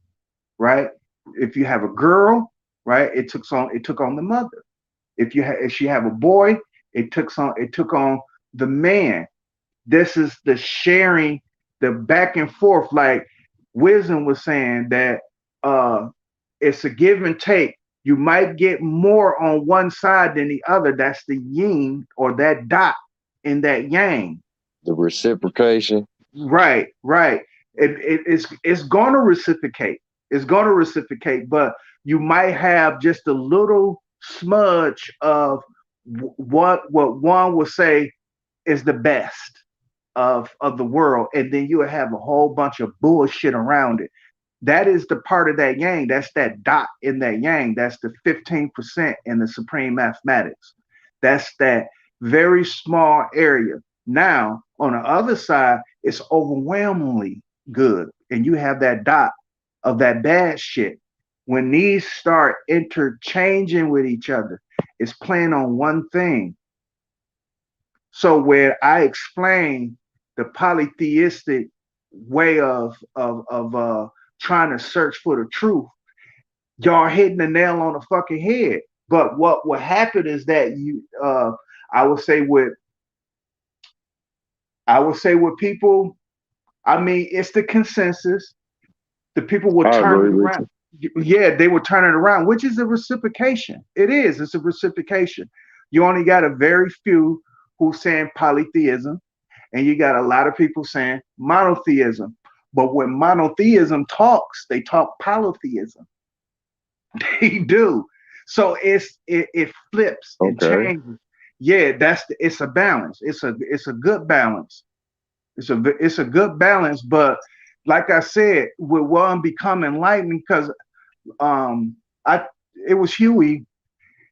S9: right? If you have a girl, right, it took on the mother. If she have a boy, it took on the man. This is the sharing, the back and forth. Like Wisdom was saying that it's a give and take. You might get more on one side than the other. That's the yin, or that dot in that yang.
S8: The reciprocation.
S9: Right. It's going to reciprocate. It's going to reciprocate, but you might have just a little smudge of what one would say is the best of the world, and then you would have a whole bunch of bullshit around it. That is the part of that yang. That's that dot in that yang. That's the 15% in the supreme mathematics. That's that very small area. Now, on the other side, it's overwhelmingly good. And you have that dot of that bad shit. When these start interchanging with each other, it's playing on one thing. So where I explain the polytheistic way of trying to search for the truth, y'all hitting the nail on the fucking head. But what will happen is that I would say with people, I mean, it's the consensus. The people will turn it around. Yeah, they will turn it around, which is a reciprocation. It's a reciprocation. You only got a very few who saying polytheism, and you got a lot of people saying monotheism. But when monotheism talks, they talk polytheism. They do. So it flips and changes. Yeah, it's a balance. It's a good balance. It's a good balance. But like I said, with one become enlightened, because it was Huey.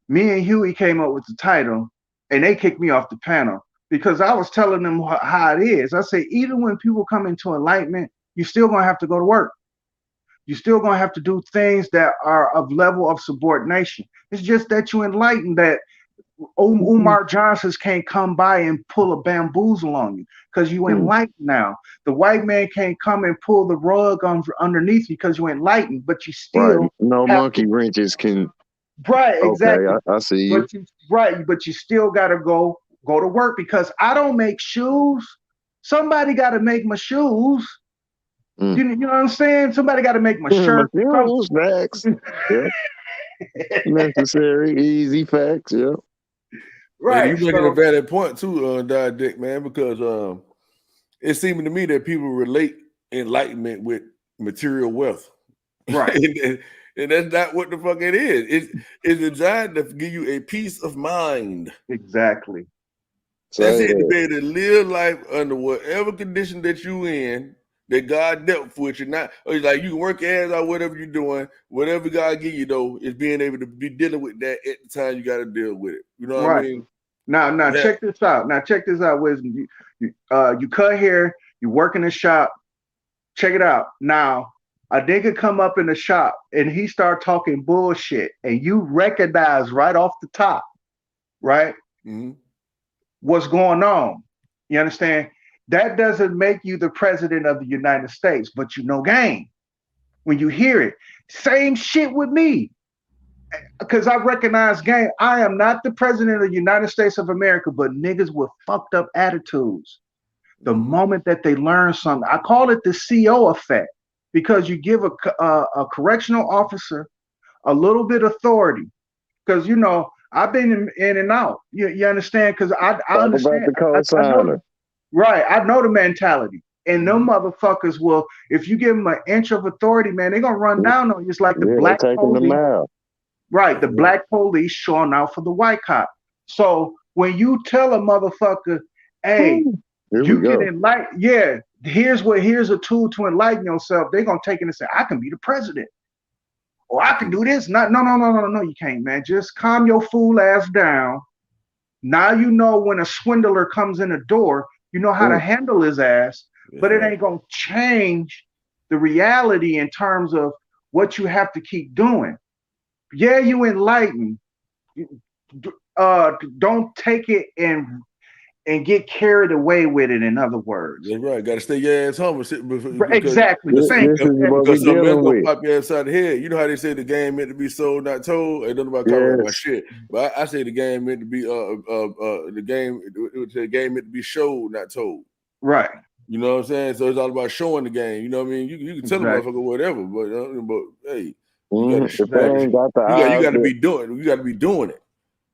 S9: Me and Huey came up with the title, and they kicked me off the panel because I was telling them how it is. I say, even when people come into enlightenment, you're still gonna have to go to work. You're still gonna have to do things that are of level of subordination. It's just that you enlightened, that Umar Johnsons can't come by and pull a bamboozle on you because you enlightened now. The white man can't come and pull the rug underneath you because you enlightened, but you still
S8: no monkey wrenches can.
S9: Right, exactly.
S8: Okay, I see you.
S9: But you still gotta go to work, because I don't make shoes. Somebody gotta make my shoes. You know what I'm saying? Somebody gotta make my shirt.
S8: Facts. Yeah. Necessary, easy facts, yeah.
S7: Right. And you making a valid point too, Dick, man, because it seemed to me that people relate enlightenment with material wealth.
S9: Right.
S7: And that's not what the fuck it is. It's designed to give you a peace of mind.
S9: Exactly.
S7: That's it, to be able to live life under whatever condition that you in, that God dealt with you. Not like you can work your ass out, whatever you're doing, whatever God give you though, is being able to be dealing with that at the time you got to deal with it. You know what I mean?
S9: Now check this out. Wisdom. You cut hair, you work in the shop. Check it out. Now, a nigga come up in the shop and he start talking bullshit, and you recognize right off the top, right? Mm-hmm. What's going on? You understand? That doesn't make you the president of the United States, but you know game when you hear it. Same shit with me, because I recognize game. I am not the president of the United States of America, but niggas with fucked up attitudes. The moment that they learn something, I call it the CO effect, because you give a correctional officer a little bit of authority, because you know I've been in and out. You understand? Because I understand. I know the mentality. And them motherfuckers will, if you give them an inch of authority, man, they're gonna run down on you. It's like the black police. Right, the black police showing out for the white cop. So when you tell a motherfucker, hey, you can enlighten, here's a tool to enlighten yourself, they're gonna take it and say, I can be the president. Or I can do this. No, you can't, man. Just calm your fool ass down. Now you know when a swindler comes in the door, you know how to handle his ass. but it ain't gonna change the reality in terms of what you have to keep doing. Yeah, you enlightened. Don't take it and get carried away with it. In other words,
S7: that's right. Got to stay your ass home
S9: exactly.
S8: This is what we
S7: because something else
S8: dealing
S7: gonna
S8: with.
S7: pop your ass out the head. You know how they say the game meant to be sold, not told. Ain't nobody covering my shit, but I say the game meant to be the game meant to be showed, not told.
S9: Right.
S7: You know what I'm saying? So it's all about showing the game. You know what I mean? You can tell a motherfucker whatever, but hey, you got to be doing. You got to be doing it.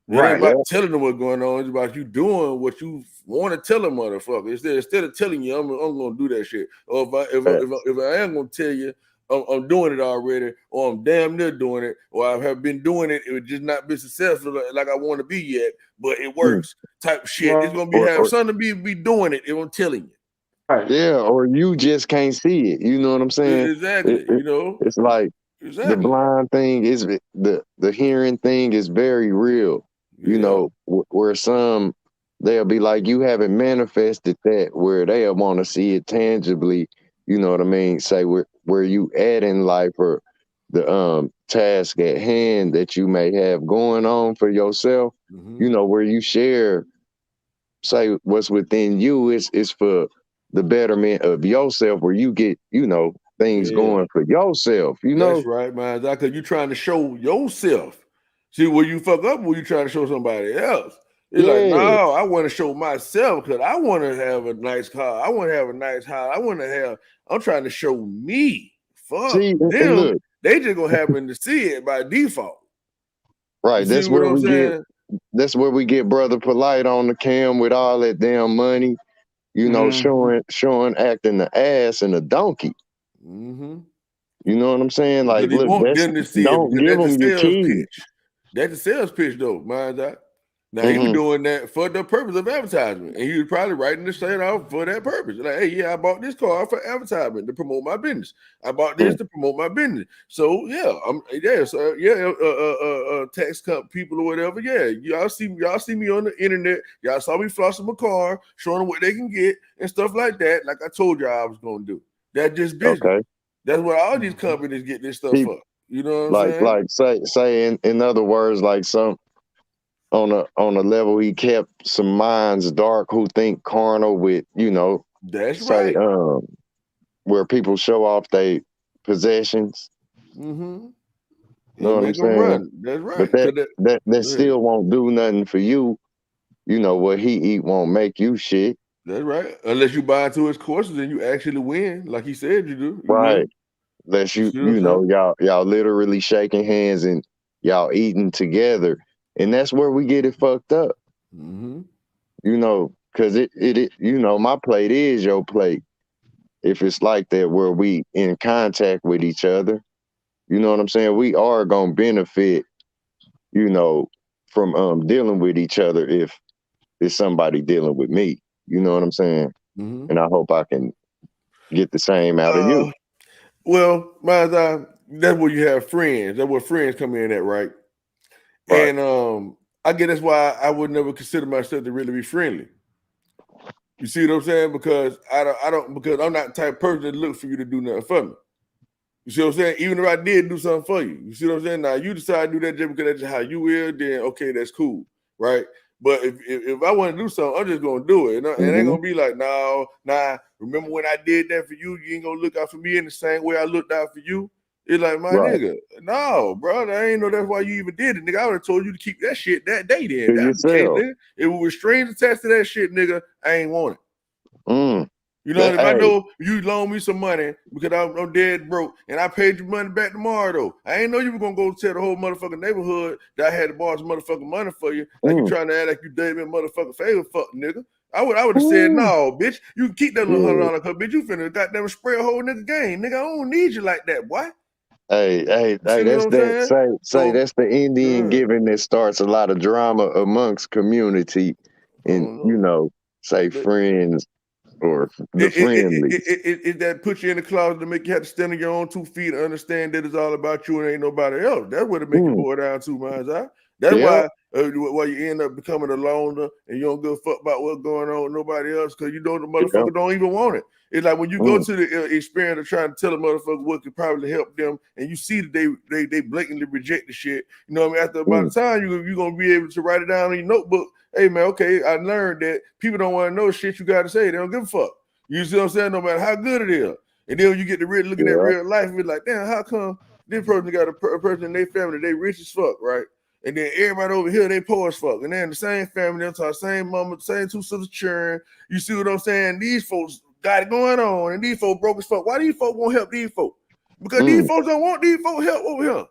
S7: It ain't about telling them what's going on. It's about you doing what you want to tell a motherfucker. Instead of telling you, I'm gonna do that shit. Or if I am gonna tell you, I'm doing it already, or I'm damn near doing it, or I have been doing it. It would just not be successful like I want to be yet, but it works. Type of shit. It's gonna be have something to be doing it. I'm telling you.
S8: Yeah, or you just can't see it. You know what I'm saying?
S7: Exactly.
S8: It's like the blind thing is the hearing thing is very real. You know, where some they'll be like, you haven't manifested that, where they'll want to see it tangibly. You know what I mean? Say where you at in life, or the task at hand that you may have going on for yourself. You know, where you share, say what's within you is for the betterment of yourself, where you get, things going for yourself,
S7: That's right, man. Because you're trying to show yourself. See, where you fuck up, where you trying to show somebody else. It's like, no, I want to show myself because I want to have a nice car. I want to have a nice house. I'm trying to show me. Fuck them. Look, they just gonna happen to see it by default.
S8: Right. That's where we get Brother Polite on the cam with all that damn money. Showing acting the ass and the donkey. You know what I'm saying? Like, look, don't give them your keys.
S7: That's the sales pitch, though, mind that. Now, he was doing that for the purpose of advertisement, and he was probably writing the site out for that purpose. Like, hey, yeah, I bought this car for advertisement to promote my business. I bought this to promote my business. So, tax company people or whatever, y'all see me on the internet. Y'all saw me flossing my car, showing them what they can get and stuff like that, like I told y'all I was going to do. That's just business. Okay. That's what all these companies get this stuff for. You know what I'm saying?
S8: Like say in other words, like some on a level, he kept some minds dark who think carnal with,
S7: that's right.
S8: Where people show off their possessions.
S7: Mm-hmm.
S8: Know what I'm saying?
S7: Run. That's right.
S8: But that still won't do nothing for you. What he eat won't make you shit.
S7: That's right. Unless you buy into his courses and you actually win, like he said you do.
S8: Right. Unless y'all literally shaking hands and y'all eating together. And that's where we get it fucked up. Because it my plate is your plate. If it's like that, where we in contact with each other, you know what I'm saying? We are gonna benefit, from dealing with each other if it's somebody dealing with me. You know what I'm saying? And I hope I can get the same out of you.
S7: Well, that's where you have friends. That's where friends come in at, right? And I guess that's why I would never consider myself to really be friendly. You see what I'm saying? Because because I'm not the type of person that look for you to do nothing for me. You see what I'm saying? Even if I did do something for you. You see what I'm saying? Now you decide to do that just because that's just how you will, then okay, that's cool, right? But if I want to do something, I'm just gonna do it. And it ain't gonna be like, nah, remember when I did that for you, you ain't gonna look out for me in the same way I looked out for you. It's like, my nigga, no, bro, I ain't know that's why you even did it, nigga. I would have told you to keep that shit that day then. That's the case, nigga. If it was strings attached to that shit, nigga, I ain't want it. You know, if I know you loan me some money because I'm dead broke and I paid you money back tomorrow, though, I ain't know you were gonna go tell the whole motherfucking neighborhood that I had to borrow some motherfucking money for you. Like you trying to act like you did me a motherfucking favor, fuck nigga. I would have said, no, bitch, you can keep that little $100 because bitch, you finna goddamn spray a whole nigga game. Nigga, I don't need you like that, boy.
S8: Hey, that's that. Say that's the Indian giving that starts a lot of drama amongst community, and say friends or the friendly.
S7: It that puts you in the closet to make you have to stand on your own 2 feet and understand that it's all about you and ain't nobody else. That's what it make you boil down to, man. That's
S8: Yeah.
S7: why you end up becoming a loner and you don't give a fuck about what's going on with nobody else because you know the
S8: Yeah.
S7: motherfucker don't even want it. It's like when you go to the experience of trying to tell a motherfucker what could probably help them, and you see that they blatantly reject the shit. You know what I mean? After about the time you're gonna be able to write it down in your notebook. Hey man, okay, I learned that people don't want to know shit you got to say. They don't give a fuck. You see what I'm saying? No matter how good it is. And then when you get to looking at real life, it's like, damn, how come this person got a person in their family, they rich as fuck, right? And then everybody over here, they poor as fuck. And then the same family, the same mama, same two sisters churn. You see what I'm saying? These folks got it going on, and these folks broke as fuck. Why these folks won't help these folks? Because these folks don't want these folks help over here.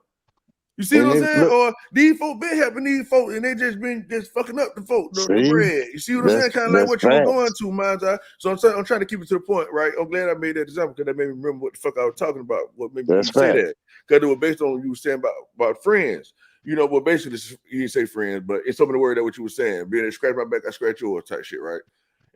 S7: You see what I'm saying? Or these folks been helping these folks, and they just been fucking up the folks, the bread. You see what I'm saying? Kind of like what you were going to, man. So I'm trying to keep it to the point, right? I'm glad I made that example because that made me remember what the fuck I was talking about. What made me say that? Because it was based on what you were saying about friends. You know, well, basically, you didn't say friends, but it's some of the word that what you were saying. Being scratch my back, I scratch yours type shit, right?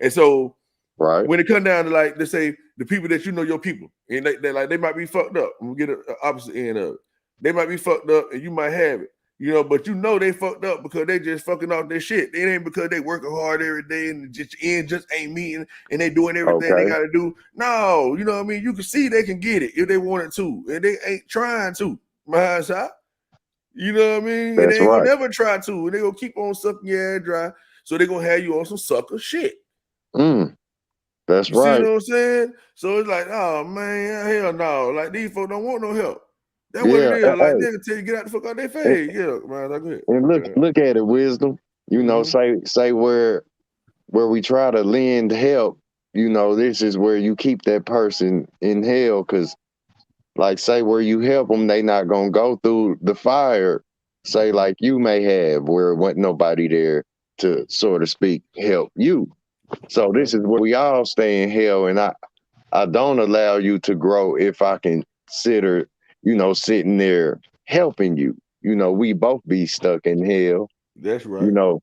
S7: And so when it comes down to like, let's say the people that you know your people, and they might be fucked up. I'm gonna get an opposite end of it. They might be fucked up and you might have it, you know, but you know they fucked up because they just fucking off their shit. It ain't because they working hard every day and just ain't meeting and they doing everything they gotta do. No, you know what I mean? You can see they can get it if they wanted to, and they ain't trying to. My side. You know what I mean? And they ain't gonna never try to, and they gonna keep on sucking your ass dry. So they gonna have you on some sucker shit.
S8: That's
S7: you see what I'm saying? So it's like, oh man, hell no. Like these folks don't want no help. That's what it is. Like they can tell you get out the fuck out their face. Yeah, man, that's good.
S8: And look at it, wisdom. You know, say where we try to lend help. You know, this is where you keep that person in hell, because, like, say where you help them, they not gonna go through the fire. Say like you may have, where wasn't nobody there to, so to speak, help you. So this is where we all stay in hell, and I don't allow you to grow if I consider, you know, sitting there helping you. You know, we both be stuck in hell.
S7: That's right.
S8: You know,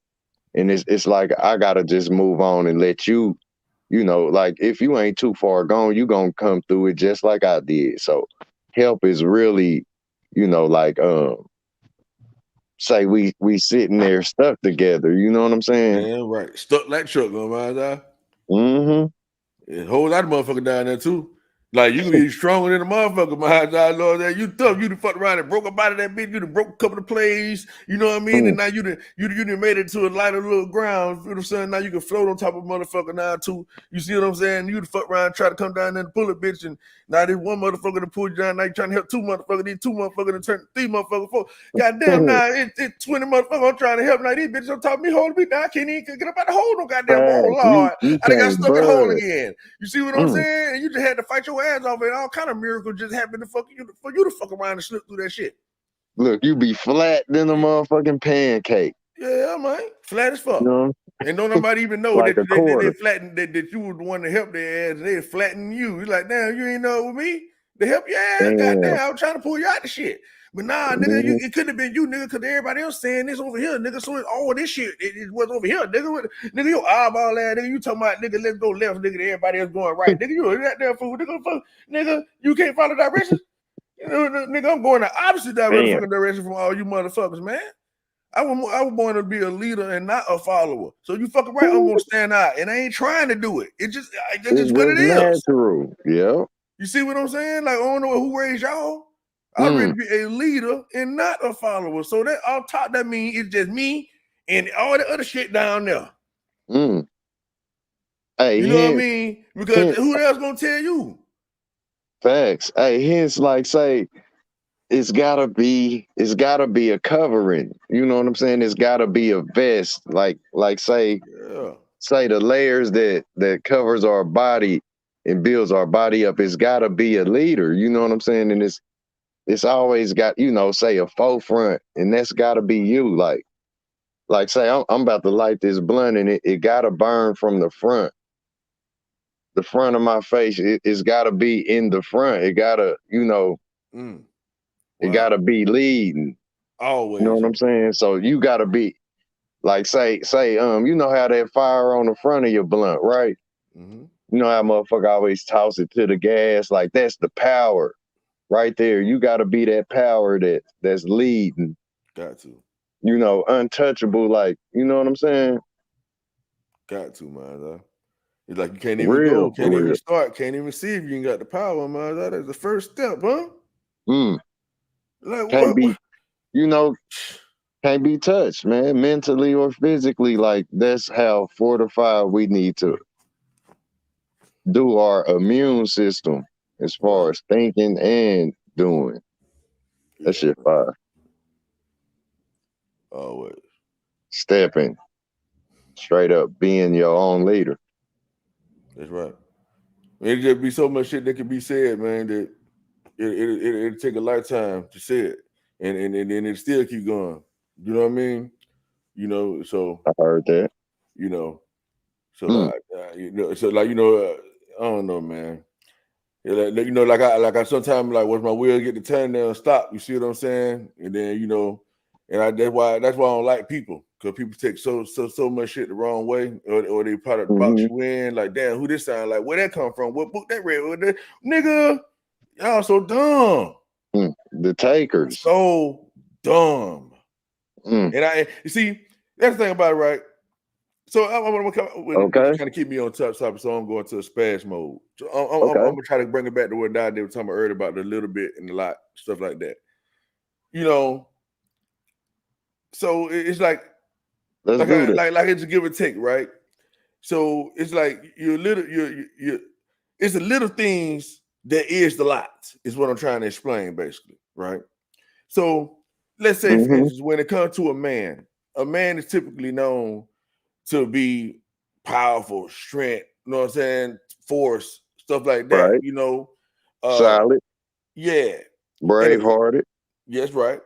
S8: and it's like I gotta just move on and let you, you know, like if you ain't too far gone, you gonna come through it just like I did. So help is really, you know, like say we sitting there stuck together. You know what I'm saying?
S7: Yeah, right. Stuck like Chuck on my eye.
S8: Mm-hmm.
S7: Hold that motherfucker down there too. Like you can be stronger than a motherfucker, my God, Lord, that you tough. You done fucked around and broke up out of that bitch. You done broke a couple of plays. You know what I mean? And now you done made it to a lighter little ground. You know what I'm saying? Now you can float on top of a motherfucker now too. You see what I'm saying? You done fuck around, try to come down there and pull a bitch, and now this one motherfucker to pull you down. Now you trying to help two motherfuckers. These two motherfuckers to turn three motherfuckers, four. Goddamn, now it's 20 motherfuckers. I'm trying to help. Now these bitches on top of me holding me down. I can't even get up out the hole. No goddamn hole, Lord. I done got stuck in the hole again. You see what I'm saying? And you just had to fight your ass off, and all kind of miracles just happened for you to fuck around and slip through that shit.
S8: Look, you be flat than a motherfucking pancake.
S7: Yeah, man, flat as fuck.
S8: You know?
S7: And don't nobody even know
S8: Like
S7: that they flattened that you were the one to help their ass. They flattening you. You're like, damn, you ain't know it with me to help your ass. Goddamn, I was trying to pull you out the shit. But nah, nigga, it couldn't have been you, nigga, because everybody else saying this over here, nigga. So all this shit, it was over here, nigga. Nigga, your eyeball ass, nigga. You talking about, nigga, let's go left, nigga. Everybody else going right, nigga. You that damn fool, nigga. You can't follow directions. You know, nigga, I'm going the opposite direction from all you motherfuckers, man. I was born to be a leader and not a follower. So you fucking right, I'm gonna stand out, and I ain't trying to do it. It's just what it is.
S8: Natural, yeah.
S7: You see what I'm saying? Like I don't know who raised y'all. I'd rather be a leader and not a follower. So that on top, that means it's just me and all the other shit down there.
S8: Hey,
S7: you know what I mean? Because who else gonna tell you?
S8: Facts. Hey, hence like say it's gotta be a covering. You know what I'm saying? It's gotta be a vest. Like say the layers that covers our body and builds our body up. It's gotta be a leader. You know what I'm saying? And it's always got, you know, say a forefront, and that's gotta be you. Like say I'm about to light this blunt, and it gotta burn from the front. The front of my face, it's gotta be in the front. It gotta, you know. It gotta be leading.
S7: Always.
S8: You know what I'm saying? So you gotta be like say, you know how that fire on the front of your blunt, right? You know how motherfucker always toss it to the gas, like that's the power right there. You gotta be that power that's leading.
S7: Got to.
S8: you know, untouchable. Like, you know what I'm saying?
S7: Got to, man. It's like you can't even
S8: Real,
S7: go,
S8: for
S7: can't even
S8: real.
S7: start, can't even see if you ain't got the power, man. That's the first step, huh?
S8: Mm.
S7: Like
S8: Can't
S7: what?
S8: be, you know, can't be touched, man, mentally or physically. Like, that's how fortified we need to do our immune system as far as thinking and doing. That shit fire.
S7: Always.
S8: Stepping. Straight up being your own leader.
S7: That's right. It just be so much shit that can be said, man, that it'll take a lifetime to say it. And it still keep going. You know what I mean? You know, so
S8: I heard that.
S7: you know, so like I don't know, man. Like, you know, like I sometimes like once my wheel get to turn there and stop, you see what I'm saying? And then you know, and that's why I don't like people, because people take so much shit the wrong way, or they probably box you in like, damn, who this sound like? Where that come from? What book that read? What that nigga? Y'all so dumb.
S8: The takers.
S7: So dumb. And you see, that's the thing about it, right? So I'm gonna kind of keep me on top, so I'm going to a spaz mode. So I'm gonna try to bring it back to what they were talking about earlier about the little bit and a lot, stuff like that. You know, so it's like it's a give or take, right? So it's like it's the little things that is the lot, is what I'm trying to explain, basically, right? So let's say, for instance, when it comes to a man is typically known to be powerful, strength, you know what I'm saying, force, stuff like that,
S8: right.
S7: You know.
S8: Solid.
S7: Yeah.
S8: Brave-hearted.
S7: Yes, right.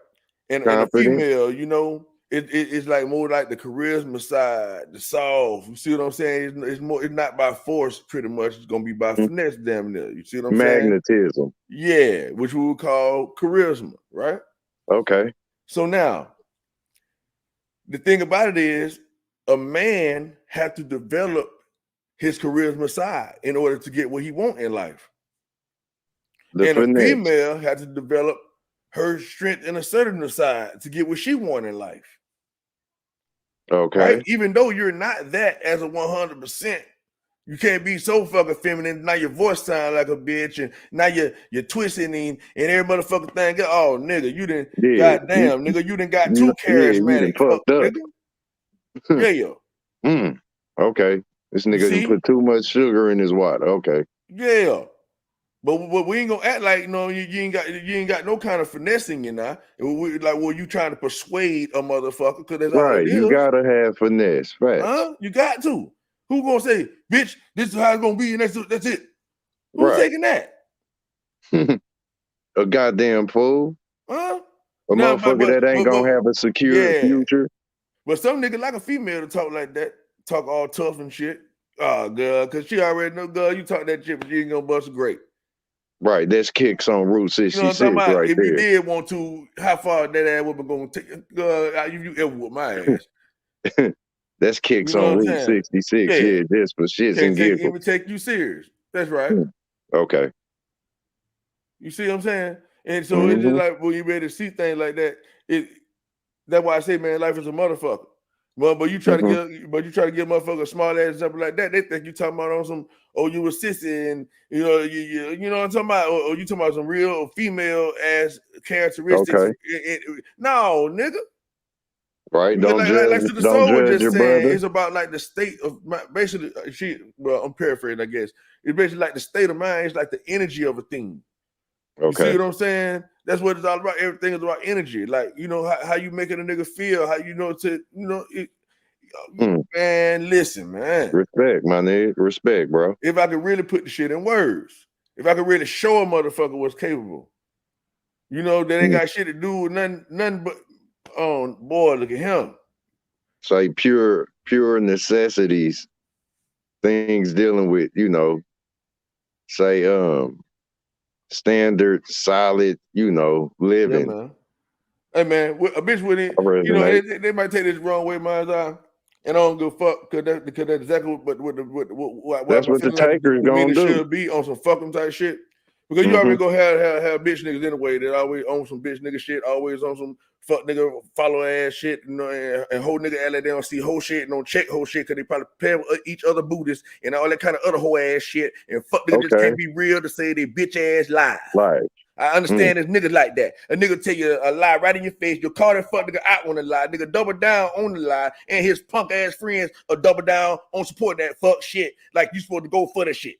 S7: And a female, you know, it's like more like the charisma side, the soft. You see what I'm saying? It's not by force, pretty much. It's gonna be by finesse, damn near. You see what I'm saying?
S8: Magnetism.
S7: Yeah, which we would call charisma, right?
S8: Okay.
S7: So now, the thing about it is, a man has to develop his charisma side in order to get what he wants in life. And a female has to develop her strength and assertiveness side to get what she wants in life.
S8: Okay.
S7: Right? Even though you're not that as a 100%, you can't be so fucking feminine. Now your voice sound like a bitch, and now you're twisting and every motherfucker thing. Oh, nigga, you didn't. Goddamn, nigga, you didn't got too charismatic. Fuck, nigga. Yeah.
S8: Okay. This nigga done put too much sugar in his water. Okay.
S7: Yeah. But we ain't gonna act like, you know, you ain't got no kind of finessing, you know. You trying to persuade a motherfucker, because that's all it is.
S8: You gotta have finesse, right?
S7: Huh? You got to. Who gonna say, bitch, this is how it's gonna be, and that's it? Who's taking that?
S8: A goddamn fool.
S7: Huh?
S8: A motherfucker that ain't gonna have a secure future.
S7: But some nigga like a female to talk like that, talk all tough and shit. Oh, girl, because she already know, girl, you talk that shit, but you ain't gonna bust a grape.
S8: Right, that's kicks on Route 66. You know what I'm talking about?
S7: If you did want to, how far that ass woman gonna take? You ever whoop my ass?
S8: That's kicks on Route 66. Yeah, just for shits and giggles.
S7: Even take you serious. That's right.
S8: Okay.
S7: You see what I'm saying? And so it's just like, when you ready to see things like that, that's why I say, man, life is a motherfucker. Well, but you try to give motherfucker a smart ass something like that, they think you talking about on some, you a sissy, and you know what I'm talking about, or you talking about some real female ass characteristics.
S8: Okay.
S7: No, nigga.
S8: Right. Don't judge your brother.
S7: It's about like the state of basically. I'm paraphrasing, I guess. It's basically like the state of mind. It's like the energy of a thing.
S8: Okay.
S7: You see what I'm saying? That's what it's all about. Everything is about energy. Like, you know, how you making a nigga feel, how man, listen, man.
S8: Respect, my nigga. Respect, bro.
S7: If I could really put the shit in words, if I could really show a motherfucker what's capable, you know, that ain't got shit to do with nothing but, boy, look at him.
S8: Say pure necessities, things dealing with, you know, say standard, solid, you know, living.
S7: Yeah, man. Hey, man, a bitch with it, you know, they might take this the wrong way, man. And I don't give a fuck, because that's exactly what
S8: that's what the takers gonna do.
S7: Should be on some fucking type shit. Because you already gonna have bitch niggas anyway that always on some bitch nigga shit, always on some fuck nigga follow ass shit, you know, and whole nigga act like they don't see whole shit and don't check whole shit because they probably pair with each other booties and all that kind of other whole ass shit. And fuck nigga just can't be real to say they bitch ass lies.
S8: Right.
S7: I understand there's niggas like that. A nigga tell you a lie right in your face. You call that fuck nigga out on the lie. Nigga double down on the lie, and his punk ass friends are double down on supporting that fuck shit. Like you supposed to go for the shit.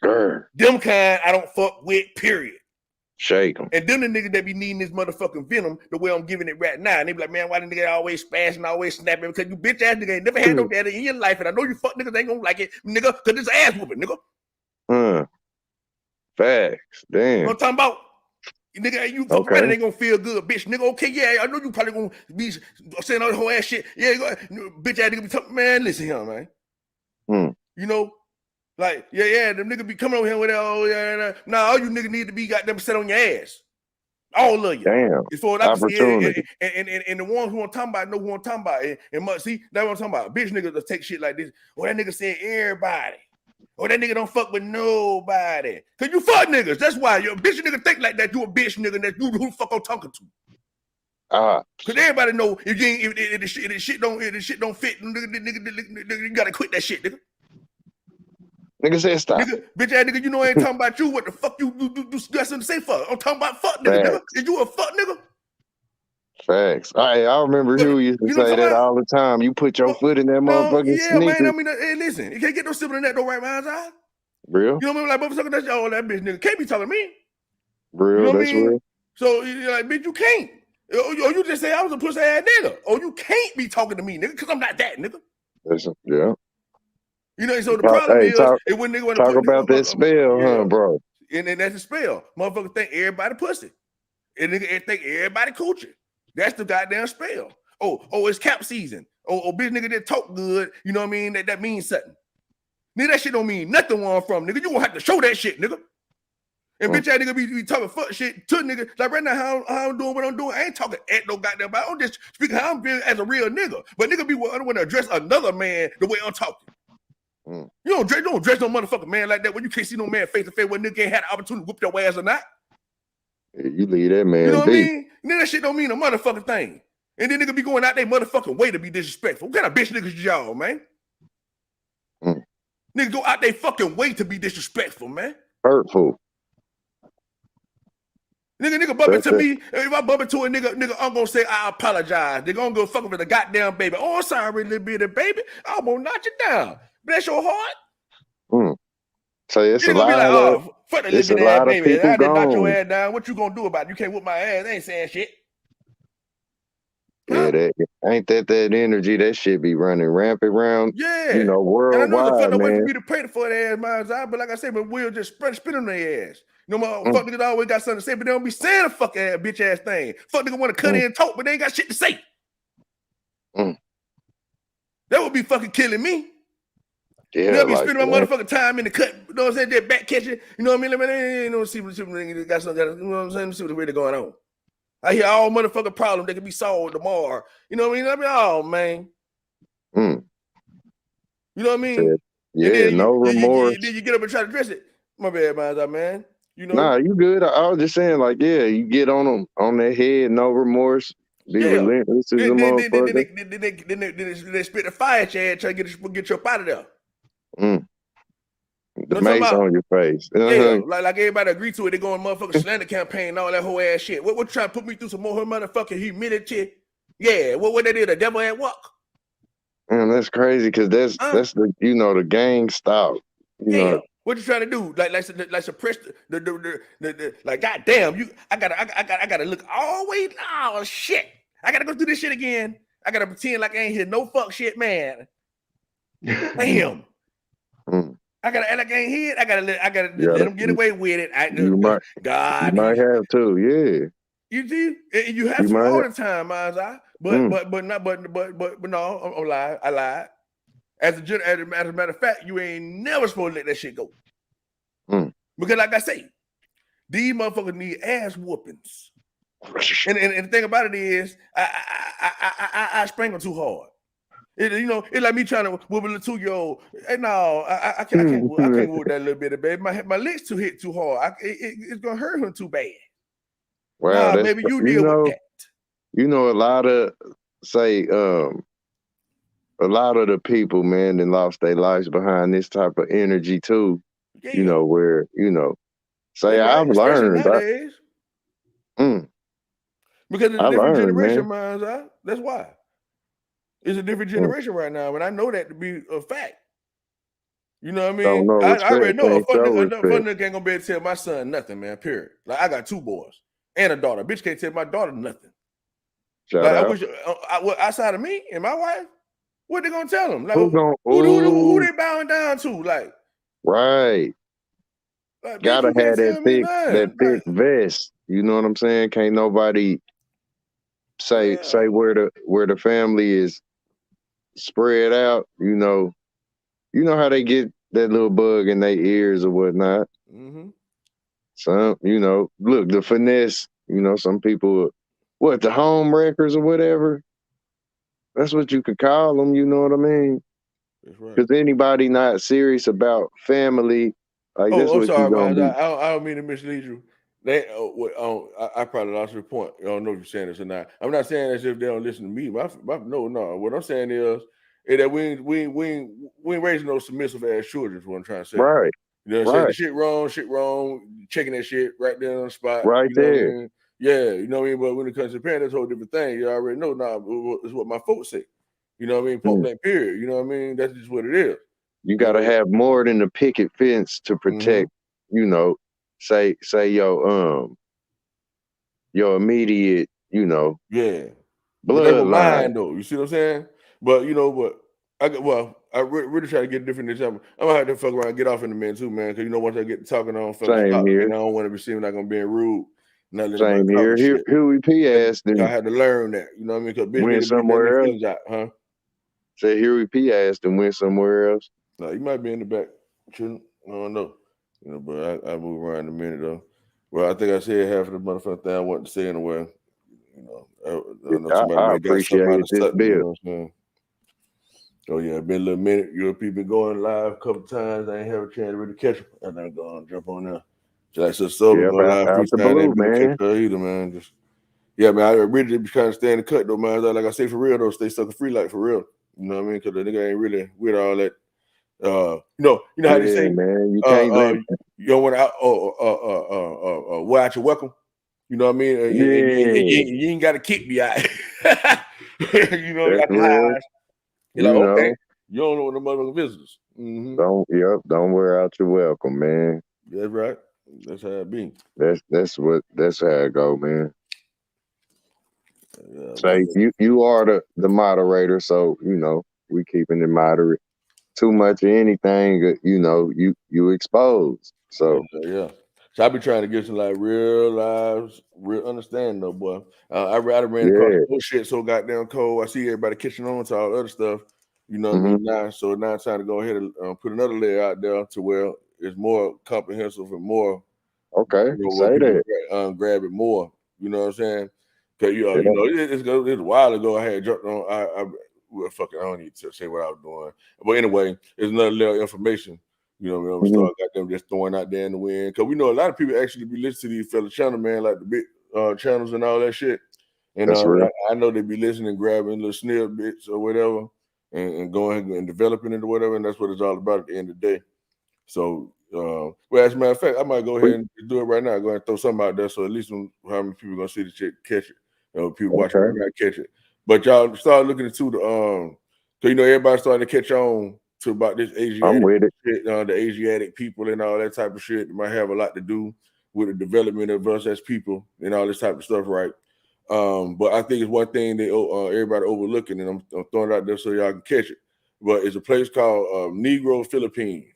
S7: Them kind I don't fuck with. Period.
S8: Shake them.
S7: And then the niggas that be needing this motherfucking venom the way I'm giving it right now. And they be like, man, why the nigga always spazzing, always snapping? Because you bitch ass nigga ain't never had no daddy in your life, and I know you fuck niggas ain't gonna like it, nigga, because it's ass whooping, nigga.
S8: Facts. Damn.
S7: You know what I'm talking about? Nigga, you fuck around, it ain't gonna feel good, bitch. Nigga, okay, yeah, I know you probably gonna be saying all the whole ass shit. Yeah, bitch ass nigga be talking, man, listen here, man. You know, like, yeah, them niggas be coming over here with that, oh, yeah. Nah, all you niggas need to be goddamn set on your ass. All of you.
S8: Damn.
S7: It's for opportunity. And the ones who I'm talking about know who I'm talking about. And see, that's what I'm talking about. Bitch niggas will take shit like this. Or that nigga said everybody. Or that nigga don't fuck with nobody. Cause you fuck niggas. That's why you bitch nigga think like that. You a bitch nigga and that you who the fuck I'm talking to. Cause everybody know if the shit don't fit, nigga, you gotta quit that shit, nigga.
S8: Nigga said stop.
S7: Nigga, bitch ass nigga, you know I ain't talking about you. What the fuck you got something to say for? I'm talking about fuck nigga, nigga. Is you a fuck nigga?
S8: Facts. I remember Huey used to say that all the time. You put your foot in that motherfucking sneaker.
S7: Man, I mean, hey, listen, you can't get no simple than that though, right, man's eye.
S8: Real?
S7: You know what I mean? Like, motherfucker, that's all that bitch nigga can't be talking to me.
S8: Real,
S7: you know
S8: that's real.
S7: So, you're like, bitch, you can't. Or you just say I was a pussy ass nigga. Or you can't be talking to me, nigga, because I'm not that, nigga.
S8: Listen, yeah.
S7: You know, so the problem is, when nigga want to
S8: talk about that spell, huh, bro?
S7: And then that's a spell. Motherfucker think everybody pussy. And nigga think everybody coochie. That's the goddamn spell. Oh, it's cap season. Oh, bitch nigga that talk good. You know what I mean? That means something. Nigga, that shit don't mean nothing where I'm from, nigga. You gonna have to show that shit, nigga. And bitch ass nigga be talking fuck shit to nigga. Like right now, how I'm doing what I'm doing. I ain't talking at no goddamn about. I'm just speaking how I'm feeling as a real nigga. But nigga be want to address another man the way I'm talking. You don't dress no motherfucking man like that when you can't see no man face to face when nigga ain't had the opportunity to whoop your ass or not.
S8: Yeah, you leave that man.
S7: You know what I mean? Then that shit don't mean a motherfucking thing. And then nigga be going out their motherfucking way to be disrespectful. What kind of bitch niggas y'all, man? Nigga go out their fucking way to be disrespectful, man.
S8: Hurtful.
S7: Nigga bump into me. If I bump into a nigga, I'm gonna say I apologize. They're gonna go fuck with the goddamn baby. Oh, I'm sorry, little bitty baby. I'm gonna knock you down. Bless your heart.
S8: So it's a
S7: gonna
S8: lot
S7: be like,
S8: of
S7: fuck the little bitty ass baby. I did knock your ass down. What you gonna do about it? You can't whoop my ass. They ain't saying shit.
S8: Yeah, that ain't that energy. That shit be running rampant around.
S7: Yeah,
S8: you know, worldwide,
S7: and I know the fuck way
S8: man.
S7: for me to pray for their ass, minds out. But like I said, but we'll just spit on their ass. You know, fuck niggas always got something to say, but they don't be saying a fuck ass bitch ass thing. Fuck nigga want to cut in and talk, but they ain't got shit to say. That would be fucking killing me.
S8: Yeah,
S7: they'll be spending my motherfucking time in the cut. You know what I'm saying? They're back catching. You know what I mean? They ain't no see what niggas got something. You know what I'm saying? See what's really going on. I hear all motherfucking problems that can be solved tomorrow. You know what I mean? Oh man. You know what I mean?
S8: Yeah, no remorse.
S7: Then you get up and try to address it. My bad, man. You know?
S8: Nah, you good. I was just saying, like, yeah, you get on them on their head, no remorse. Be relentless as a motherfucker.
S7: Then they spit the fire at your head, try to get you up out of there.
S8: The mace on your face.
S7: Yeah, like everybody agree to it. They go on motherfucking slander campaign and all that whole ass shit. What trying to put me through some more motherfucking humility? Yeah, what they did? The devil at work.
S8: Man, that's crazy because that's the the gang style. You know.
S7: What you trying to do? Like suppress the like goddamn I gotta look always shit. I gotta go through this shit again. I gotta pretend like I ain't hear no fuck shit, man. Damn. I gotta act like I ain't here. I gotta let them get away with it.
S8: You might have to, yeah.
S7: You do, and you have to all the time, man's eye. But no, I'm lying. I lied. As a matter of fact, you ain't never supposed to let that shit go. Because like I say, these motherfuckers need ass whoopings. And the thing about it is, I spangle too hard. It's like me trying to whoop a little 2-year-old. Hey, no, I can't whoop that little bit of baby. My legs hit too hard. It's gonna hurt him too bad.
S8: Wow,
S7: baby, you deal with that.
S8: a lot of a lot of the people, man, that lost their lives behind this type of energy too.
S7: Yeah.
S8: Where
S7: That's right.
S8: I've
S7: Especially
S8: learned.
S7: nowadays. Because it's
S8: I
S7: a different
S8: learned,
S7: generation,
S8: man.
S7: man. That's why. It's a different generation right now, and I know that to be a fact. You know what I mean?
S8: Don't know
S7: I
S8: respect,
S7: already know a
S8: can't show
S7: fun
S8: respect.
S7: nigga ain't gonna be able to tell my son nothing, man. Period. Like I got 2 boys and a daughter. Bitch can't tell my daughter nothing.
S8: Shout
S7: Like I
S8: out.
S7: wish, outside of me and my wife, what they gonna tell them? Like who they bowing down to? Like
S8: right.
S7: bitch,
S8: Gotta
S7: you can't
S8: have
S7: tell me nothing.
S8: thick vest. You know what I'm saying? Can't nobody say where the family is spread out. You know how they get that little bug in their ears or whatnot.
S7: Mm-hmm.
S8: Some, look, the finesse. Some people, the home wreckers or whatever. That's what you could call them. You know what I mean?
S7: That's right.
S8: Because anybody not serious about family, like that's
S7: I'm
S8: what you
S7: sorry,
S8: gonna
S7: man.
S8: be.
S7: I don't mean to mislead you. I probably lost your point. I don't know if you're saying this or not. I'm not saying as if they don't listen to me. No. What I'm saying is that we ain't raising no submissive ass children. Is what I'm trying to say.
S8: Right.
S7: You know what I'm saying? The shit wrong. Checking that shit right there on the spot.
S8: Right
S7: you know
S8: there.
S7: What I mean? Yeah, you know what I mean. But when it comes to parents, that's a whole different thing. You already know now. It's what my folks say. You know what I mean? Point blank. Period. You know what I mean? That's just what it is.
S8: You got to have more than a picket fence to protect, say your immediate,
S7: Yeah. But that's what
S8: bloodline.
S7: mine though. You see what I'm saying? But I really try to get a different example. I'm gonna have to fuck around and get off in a minute too, man. Because once I get to talking, I don't fucking
S8: Same
S7: stop.
S8: here.
S7: And I don't want to be seen like I'm being rude. Not let
S8: Same
S7: nobody
S8: here.
S7: talking shit.
S8: Huey P asked
S7: I
S8: and
S7: had to learn that. You know what I mean? Because bitch
S8: went
S7: niggas be letting their
S8: somewhere else.
S7: feelings out, huh?
S8: Say Huey P asked and went somewhere else.
S7: No, you might be in the back. Shouldn't. I don't know. But I move around in a minute though. Well, I think I said half of the motherfucking thing I wanted to say anyway. I know somebody
S8: I
S7: might got something out
S8: appreciate
S7: of
S8: this
S7: something.
S8: bill.
S7: You know what I'm saying? Oh yeah, been a little minute. Your people been going live a couple times. I ain't have a chance to really catch them. I'm not going to jump on there. Just like Soul
S8: Yep,
S7: going live
S8: out the
S7: freestyle.
S8: blue,
S7: Ain't been to catch
S8: man.
S7: her either, man. Just man. I really be trying to stay in the cut though, man. Like I say for real though, stay sucker free, like for real. You know what I mean? Because the nigga ain't really with all that. You know how they say,
S8: man. You can't let.
S7: You don't want to wear out your welcome. You know what I mean? You ain't got to kick me out.
S8: That's
S7: got the
S8: real.
S7: highs. You're like, okay, you don't know what the motherfucking visitors. Mm-hmm.
S8: Don't wear out your welcome, man.
S7: That's right. That's how it be.
S8: That's how it go, man. Say you are the moderator, so we keeping it moderate. Too much of anything, you expose. So
S7: yeah. So I be trying to get some like real lives, real understanding though, boy. I ran across bullshit so goddamn cold. I see everybody catching on to all the other stuff. You know what I mean? Now it's time to go ahead and put another layer out there to where it's more comprehensive and more.
S8: Okay, say
S7: that. Grab it more. You know what I'm saying? Because it's a while ago I had jumped on. I don't need to say what I was doing. But anyway, it's another little information. You know what I mean? Start got them just throwing out there in the wind. Because we know a lot of people actually be listening to these fellas channels, man, like the big channels and all that shit. And I know they be listening, grabbing little snippets or whatever, and going and developing it or whatever. And that's what it's all about at the end of the day. So, as a matter of fact, I might go ahead and do it right now. Go ahead and throw something out there, so at least how many people gonna see the shit, catch it. People watching right now catch it. But y'all start looking into the because everybody starting to catch on to about this Asiatic shit, the Asiatic people and all that type of shit. It might have a lot to do with the development of us as people and all this type of stuff, right? But I think it's one thing that everybody overlooking, and I'm throwing it out there so y'all can catch it. But it's a place called Negro Philippines.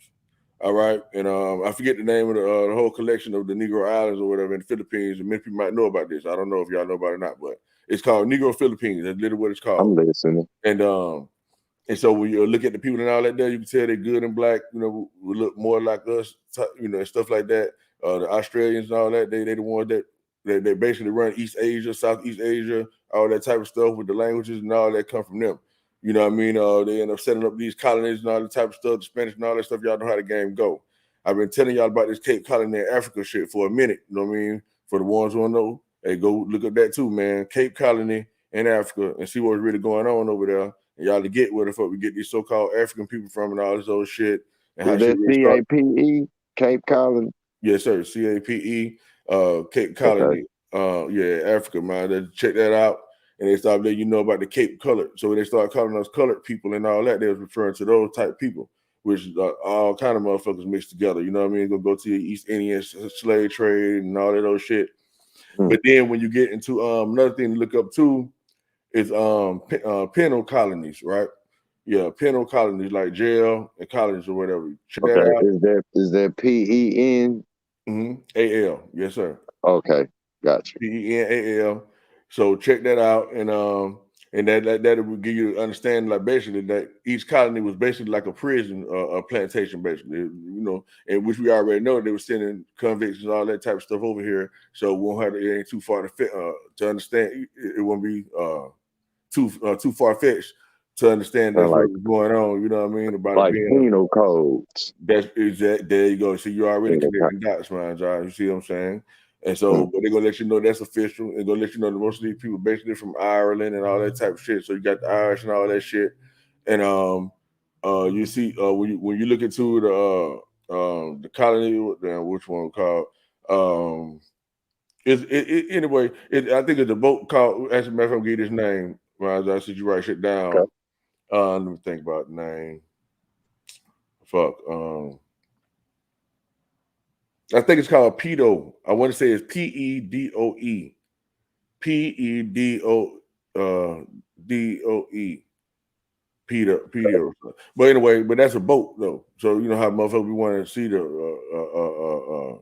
S7: All right, and I forget the name of the whole collection of the Negro Islands or whatever in the Philippines. And many people might know about this. I don't know if y'all know about it or not, but it's called Negro Philippines. That's literally what it's called.
S8: I'm listening.
S7: And so when you look at the people and all that there, you can tell they're good and black. We look more like us. And stuff like that. The Australians and all that, they the ones that they basically run East Asia, Southeast Asia, all that type of stuff with the languages and all that come from them. You know what I mean? They end up setting up these colonies and all that type of stuff, the Spanish and all that stuff. Y'all know how the game go. I've been telling y'all about this Cape Colony in Africa shit for a minute. You know what I mean? For the ones who don't know, hey, go look up that too, man. Cape Colony in Africa and see what's really going on over there. And y'all to get where the fuck we get these so-called African people from and all this old shit. And how
S8: Is
S7: shit
S8: that
S7: really start.
S8: CAPE, Cape Colony?
S7: Yes, sir. CAPE, Cape
S8: Okay.
S7: Colony. Yeah, Africa, man. Check that out. And they start letting you know about the Cape colored. So when they start calling us colored people and all that, they was referring to those type people, which all kind of motherfuckers mixed together. You know what I mean? Go to your East Indian slave trade and all that old shit. But then when you get into another thing to look up too is penal colonies, right? Yeah, penal colonies like jail and colonies or whatever. Check that out.
S8: Is that PEN?
S7: AL, yes, sir.
S8: Okay, gotcha.
S7: PENAL. So check that out, and that will give you understanding, like basically that each colony was basically like a prison, a plantation, basically, you know, and which we already know they were sending convicts and all that type of stuff over here. So we won't have it ain't too far to understand. It won't be too far fetched to understand that's
S8: Like,
S7: what's going on. You know what I mean about
S8: like
S7: it being
S8: penal codes.
S7: that's exact. There you go. See, you already connecting dots, man. You see what I'm saying? And so, but they're gonna let you know that's official, and gonna let you know that most of these people basically from Ireland and all that type of shit. So you got the Irish and all that shit, and you see when you look into the colony, which one called anyway. I think it's a boat called. As a matter of fact, I'll give you this name. I said you write shit down.
S8: Okay.
S7: Let me think about the name. Fuck. I think it's called pedo. I want to say it's PEDOE. PEDODOE. Pedo. But anyway, but that's a boat though. So you know how motherfuckers we want to see the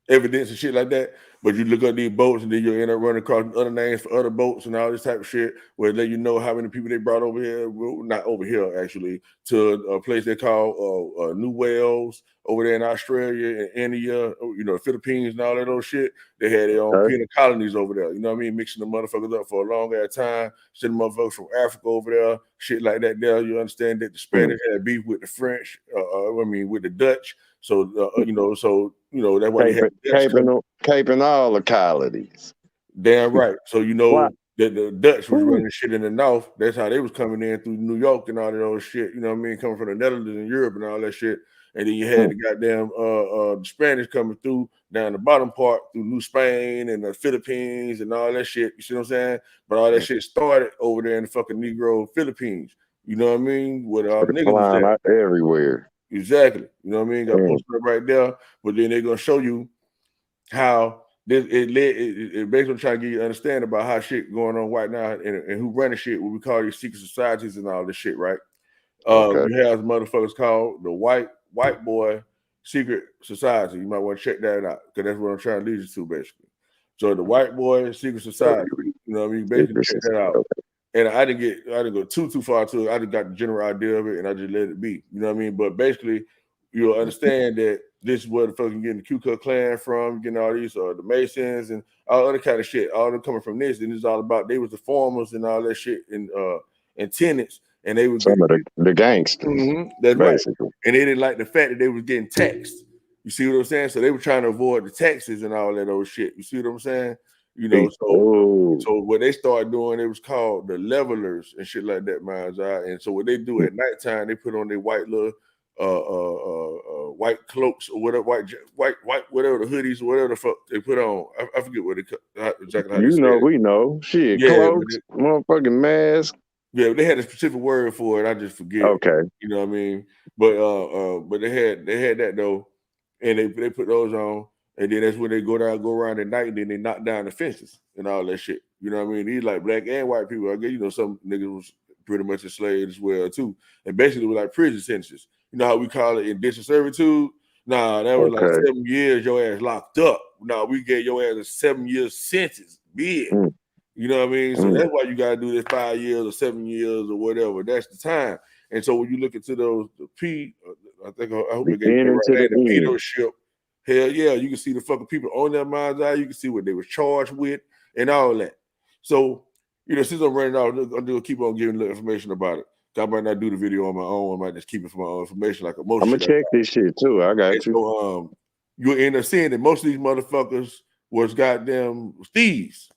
S7: evidence and shit like that. But you look at these boats and then you end up running across other names for other boats and all this type of shit where they let you know how many people they brought over here. Well, not over here, actually, to a place they call New Wales over there in Australia and India, you know, Philippines and all that old shit. They had their own penal colonies over there. You know what I mean? Mixing the motherfuckers up for a long ass time. Sending motherfuckers from Africa over there, shit like that there. You understand that the Spanish had beef with the French, with the Dutch. So, that's why they had
S8: caping all the colonies.
S7: Damn right. So, that the Dutch was running shit in the north. That's how they was coming in through New York and all that old shit. You know what I mean? Coming from the Netherlands and Europe and all that shit. And then you had the goddamn the Spanish coming through down the bottom part through New Spain and the Philippines and all that shit. You see what I'm saying? But all that shit started over there in the fucking Negro Philippines. You know what I mean? Where all the niggas was at.
S8: Everywhere.
S7: Exactly. You know what I mean? Got posted up right there. But then they're gonna show you how it basically trying to get you to understand about how shit going on right now and who running shit, what we call these secret societies and all this shit, right? You have motherfuckers called the white boy secret society. You might want to check that out because that's what I'm trying to lead you to, basically. So the white boy secret society, you know what I mean? Basically check that out. And I didn't go too far to it. I just got the general idea of it and I just let it be. You know what I mean? But basically, you'll understand that this is where the fucking getting the Ku Klux Klan from, getting all these the Masons and all other kind of shit. All them coming from this, and it's all about they was the formers and all that shit and tenants, and they was
S8: some of the gangsters.
S7: That's
S8: basically.
S7: Right. And they didn't like the fact that they was getting taxed. You see what I'm saying? So they were trying to avoid the taxes and all that old shit. You see what I'm saying? You know, so what they started doing, it was called the levelers and shit like that, man's eye. And so what they do at nighttime, they put on their white little white cloaks or whatever, white whatever the hoodies or whatever the fuck they put on. I forget what exactly how they say it.
S8: We know. Shit, cloaks, motherfucking mask.
S7: Yeah, they had a specific word for it. I just forget.
S8: Okay.
S7: You know what I mean? But they had that though, and they put those on. And then that's when they go around at night, and then they knock down the fences and all that shit. You know what I mean? These like black and white people. I guess some niggas was pretty much enslaved as well too. And basically, with like prison sentences. You know how we call it indentured servitude? Nah, that was like 7 years your ass locked up. Nah, we gave your ass a 7 year sentence. Big. You know what I mean? So that's why you gotta do this 5 years or 7 years or whatever. That's the time. And so when you look into those I hope they get it right. The pedoship. Hell yeah, you can see the fucking people on their mind's eye. You can see what they were charged with and all that. So, since I'm running out, I'm going to keep on giving little information about it. I might not do the video on my own. I might just keep it for my own information like a most.
S8: I'm going to check this shit too. I got you.
S7: So, you'll end up seeing that most of these motherfuckers was goddamn thieves.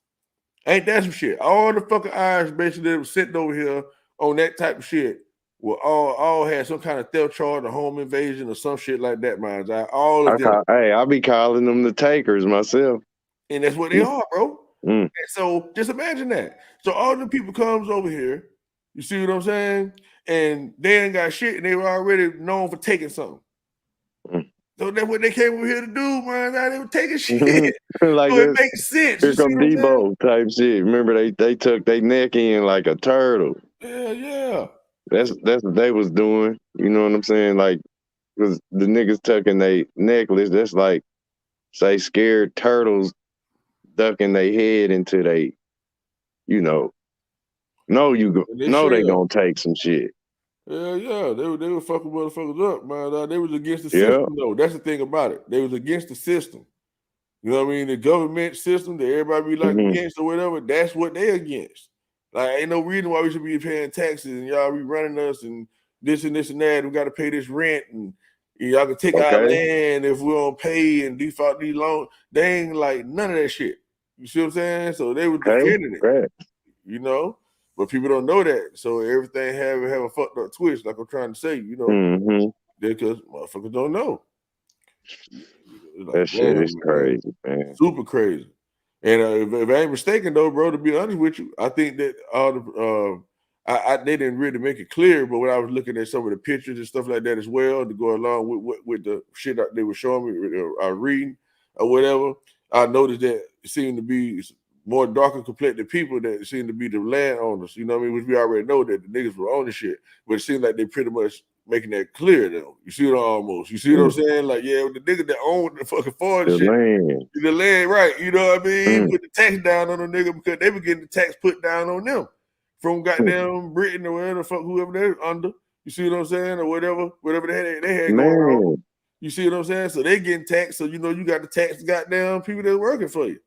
S7: Ain't that some shit? All the fucking Irish basically that was sitting over here on that type of shit were all had some kind of theft charge or home invasion or some shit like that, man. All of them.
S8: I be calling them the takers myself.
S7: And that's what they are, bro.
S8: Mm.
S7: And so just imagine that. So all the people comes over here, you see what I'm saying? And they ain't got shit and they were already known for taking something.
S8: Mm.
S7: So that's what they came over here to do, man. They were taking shit.
S8: Like
S7: so it makes sense.
S8: Here come Debo type shit. Remember they took their neck in like a turtle.
S7: Yeah.
S8: That's what they was doing. You know what I'm saying? Like, because the niggas tucking their necklace, that's like, say, scared turtles ducking their head into they, you know they gonna take some shit.
S7: Yeah. They were fucking motherfuckers up, man. They was against the system, though. That's the thing about it. They was against the system. You know what I mean? The government system that everybody be like against or whatever, that's what they against. Like, ain't no reason why we should be paying taxes and y'all be running us and this and that. We got to pay this rent and y'all can take our land if we don't pay and default these loans. They ain't like none of that shit. You see what I'm saying? So they were defending it, you know? But people don't know that. So everything have a fucked up twist, like I'm trying to say, you know? Because motherfuckers don't know.
S8: Like, that shit is crazy, man.
S7: Super crazy. And if I ain't mistaken, though, bro, to be honest with you, I think that all the they didn't really make it clear, but when I was looking at some of the pictures and stuff like that as well, to go along with the shit that they were showing me, reading or whatever, I noticed that it seemed to be more darker complected people that seem to be the landowners, you know what I mean? Which we already know that the niggas were owning shit, but it seemed like they pretty much making that clear, though. You see what almost? You see what I'm saying? Like, yeah, the nigga that owned the fucking forest shit, the land, right? You know what I mean? Put the tax down on the nigga because they were getting the tax put down on them from goddamn Britain or whatever the fuck, whoever they're under. You see what I'm saying? Or whatever they had going on. You see what I'm saying? So they getting taxed, so you know you got to tax the goddamn people that's working for you.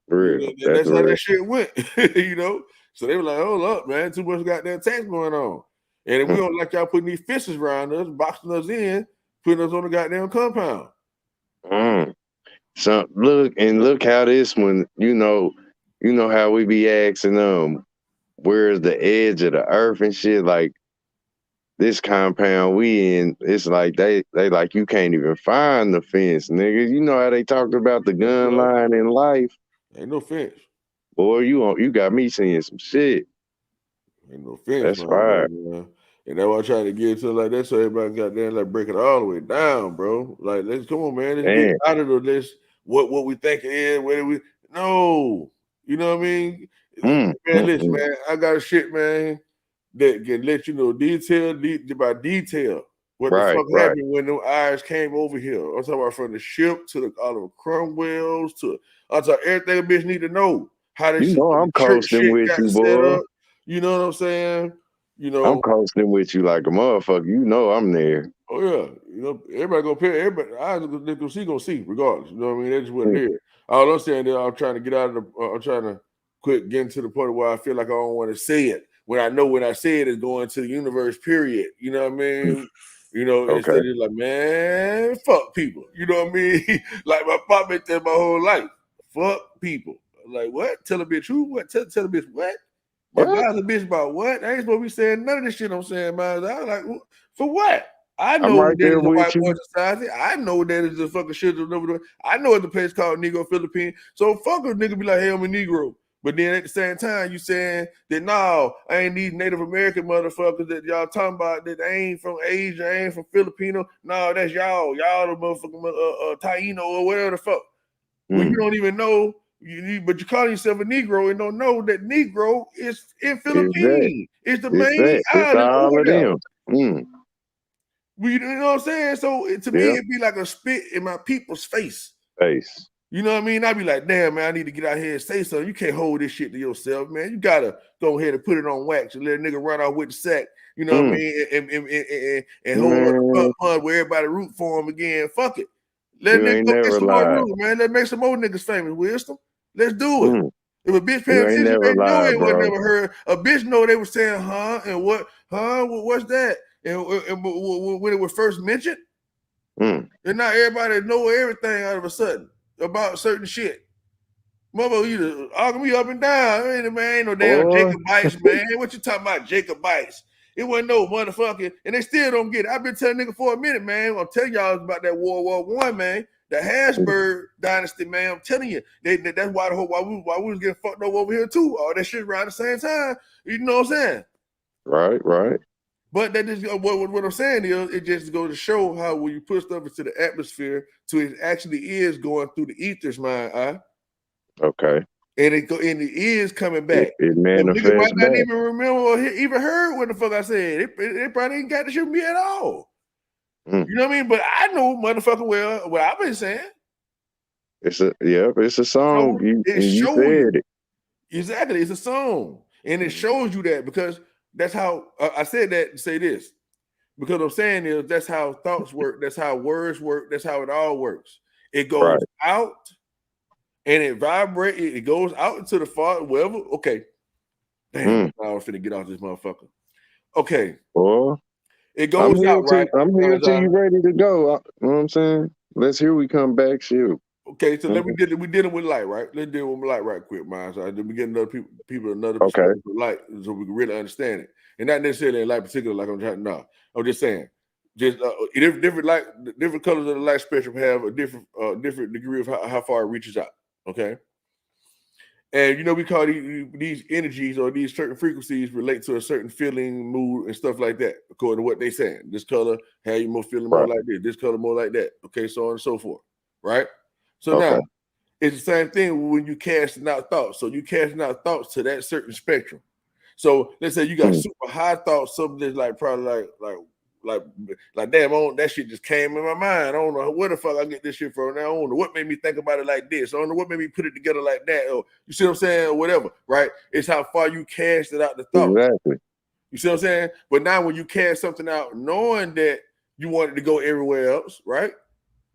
S8: Real.
S7: That's how that shit went, you know? So they were like, hold up, man, too much goddamn tax going on. And if we don't like y'all putting these fishes around us, boxing us in, putting us on the goddamn compound.
S8: So look how this one, you know how we be asking where's the edge of the earth and shit, like this compound we in, it's like they like you can't even find the fence, nigga. You know how they talked about the gun line in life?
S7: Ain't no fence.
S8: Boy, you got me seeing some shit.
S7: Ain't no fence.
S8: That's fire.
S7: Man. And that's why I try to get to like that, so everybody got there like break it all the way down, bro. Like, let's come on, man. Let's get out of this. What we think it is, whether we no, you know what I mean? Man, listen, man, I got a shit, man, that can let you know detail by detail what the fuck happened when them Irish came over here. I'm talking about from the ship to all the Cromwells to I'm talking everything a bitch need to know. How this
S8: I'm coasting with you, boy.
S7: Up, you know what I'm saying? You know,
S8: I'm coasting with you like a motherfucker. You know I'm there.
S7: Oh yeah, you know everybody gonna pay. Everybody, gonna see regardless. You know what I mean? That's just what it is. All I'm saying is I'm trying to get out of the. I'm trying to quit getting to the point where I feel like I don't want to say it when I know when I say it is going to the universe. Period. You know what I mean? You know, instead of like, man, fuck people. You know what I mean? Like my pop been there my whole life. Fuck people. Like what? Tell a bitch who? What? Tell a bitch what? If I was a bitch about what? I ain't supposed to be saying none of this shit I'm saying, man. I was like, for what? I know
S8: right
S7: that is a white boy society. I know that is a fucking shit. I know it's a place called Negro Philippine. So fuck a nigga be like, hey, I'm a Negro. But then at the same time, you saying that no, I ain't these Native American motherfuckers that y'all talking about that ain't from Asia, ain't from Filipino. No, that's y'all. Y'all the motherfucking Taino or whatever the fuck. Well, you don't even know. But you call yourself a Negro and don't know that Negro is in Philippines. It's the main island over there. Well, you know what I'm saying? So to me, it'd be like a spit in my people's face. You know what I mean? I'd be like, damn, man, I need to get out here and say something. You can't hold this shit to yourself, man. You gotta go ahead and put it on wax and let a nigga run out with the sack. You know what I mean? And hold on the pun where everybody root for him again. Fuck it. Let a nigga go get some more root, man. Let's make some more niggas famous, Wisdom. Let's do it. If a bitch paying attention, they know it was never heard. A bitch know they were saying, huh? And what? Huh? What's that? And when it was first mentioned, and now everybody know everything out of a sudden. about certain shit. Mother, you argue me up and down. Ain't no damn Jacobites, man. What you talking about, Jacobites? It wasn't no motherfucking, and they still don't get it. I've been telling nigga for a minute, man. I'm telling y'all about that World War I, man. The Habsburg dynasty, man. I'm telling you, that's why why we was getting fucked over here too. All that shit around the same time. You know what I'm saying?
S8: Right.
S7: But that just what I'm saying is it just goes to show how when you put stuff into the atmosphere, to it actually is going through the ethers, man.
S8: Okay.
S7: And it is coming back.
S8: It
S7: Nigga might
S8: manifests
S7: not
S8: back.
S7: even remember or even heard what the fuck I said. It probably ain't got to shoot me at all. You know what I mean? But I know motherfucking well what I've been saying.
S8: It's a song.
S7: So
S8: you
S7: shows
S8: said it.
S7: Exactly, it's a song. And it shows you that because that's how I said that to say this. Because what I'm saying is that's how thoughts work, that's how words work, that's how it all works. It goes out and it vibrates, it goes out into the far wherever. Okay. Damn, I was finna get off this motherfucker. Okay.
S8: Well,
S7: it goes out, right?
S8: I'm here till you ready to go. You know what I'm saying? Let's hear we come back, shoot.
S7: Okay, so we dealing with light, right? Let's deal with light right quick, man. So then we get another people another perspective of light, so we can really understand it, and not necessarily in light particular. Like I'm trying. No, I'm just saying, just different light, different colors of the light spectrum have a different degree of how far it reaches out. Okay, and we call these energies or these certain frequencies relate to a certain feeling, mood, and stuff like that, according to what they saying. This color have you more feeling more like this. This color more like that. Okay, so on and so forth. Right. So now it's the same thing when you casting out thoughts. So you casting out thoughts to that certain spectrum. So let's say you got super high thoughts, something that's like probably like damn, that shit just came in my mind. I don't know where the fuck I get this shit from. I don't know what made me think about it like this. I don't know what made me put it together like that. Or you see what I'm saying? Or whatever, right? It's how far you cast it out the thought.
S8: Exactly.
S7: You see what I'm saying? But now when you cast something out, knowing that you want it to go everywhere else, right?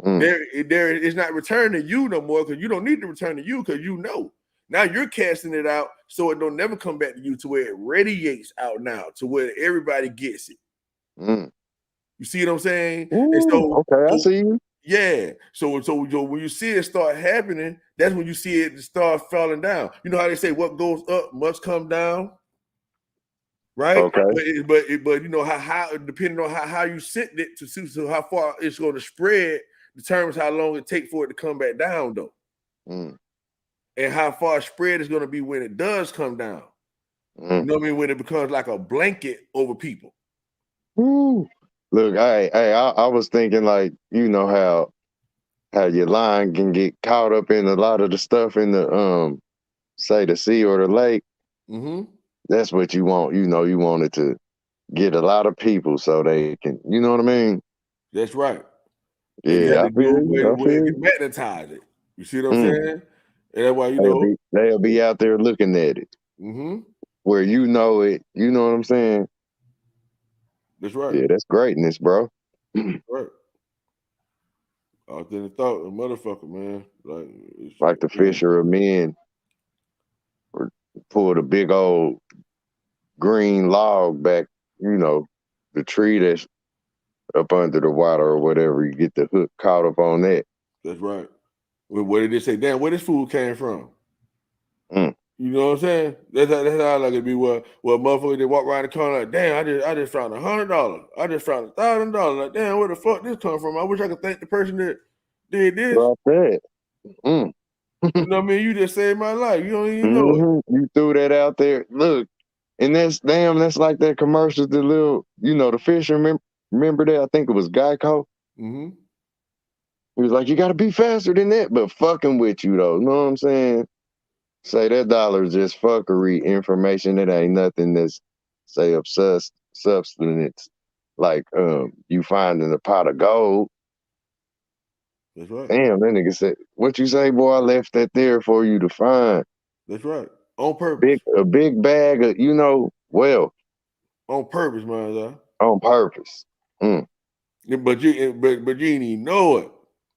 S7: There it's not returning to you no more because you don't need to return to you because now you're casting it out so it don't never come back to you to where it radiates out now to where everybody gets it. You see what I'm saying? And so,
S8: I see you.
S7: Yeah. So when you see it start happening, that's when you see it start falling down. You know how they say what goes up must come down, right?
S8: Okay.
S7: But how depending on how you sent it to how far it's going to spread determines how long it takes for it to come back down, though. And how far spread is going to be when it does come down. You know what I mean? When it becomes like a blanket over people.
S8: Look, I was thinking like, how your line can get caught up in a lot of the stuff in the say the sea or the lake. That's what you want. You want it to get a lot of people so they can, you know what I mean?
S7: That's right.
S8: Yeah, I feel you.
S7: Magnetize it. You see what I'm saying? And that's why
S8: they'll be out there looking at it. Where it, you know what I'm saying?
S7: That's right.
S8: Yeah, that's greatness, bro.
S7: Right. Authentic thought, a motherfucker, man.
S8: Like the fisher of men pulled a big old green log back, the tree that's up under the water or whatever. You get the hook caught up on that.
S7: That's right. What did they say? Damn, where this food came from? You know what I'm saying? That's how I like it be. Well, motherfuckers they walk around the corner like, damn, I just found $100. I just found $1,000. Like, damn, where the fuck this come from? I wish I could thank the person that did this.
S8: Well, that.
S7: You know what I mean? You just saved my life. You don't even know it.
S8: You threw that out there. Look, and that's like that commercial, the little, the fisher. Remember that? I think it was Geico. He was like, you got to be faster than that, but fucking with you though. You know what I'm saying? Say that dollar is just fuckery information. It ain't nothing that's say of substance like you find in a pot of gold.
S7: That's right.
S8: Damn, that nigga said, what you say, boy? I left that there for you to find.
S7: That's right. On purpose.
S8: A big bag of, wealth.
S7: On purpose, man.
S8: On purpose.
S7: But you ain't even know it.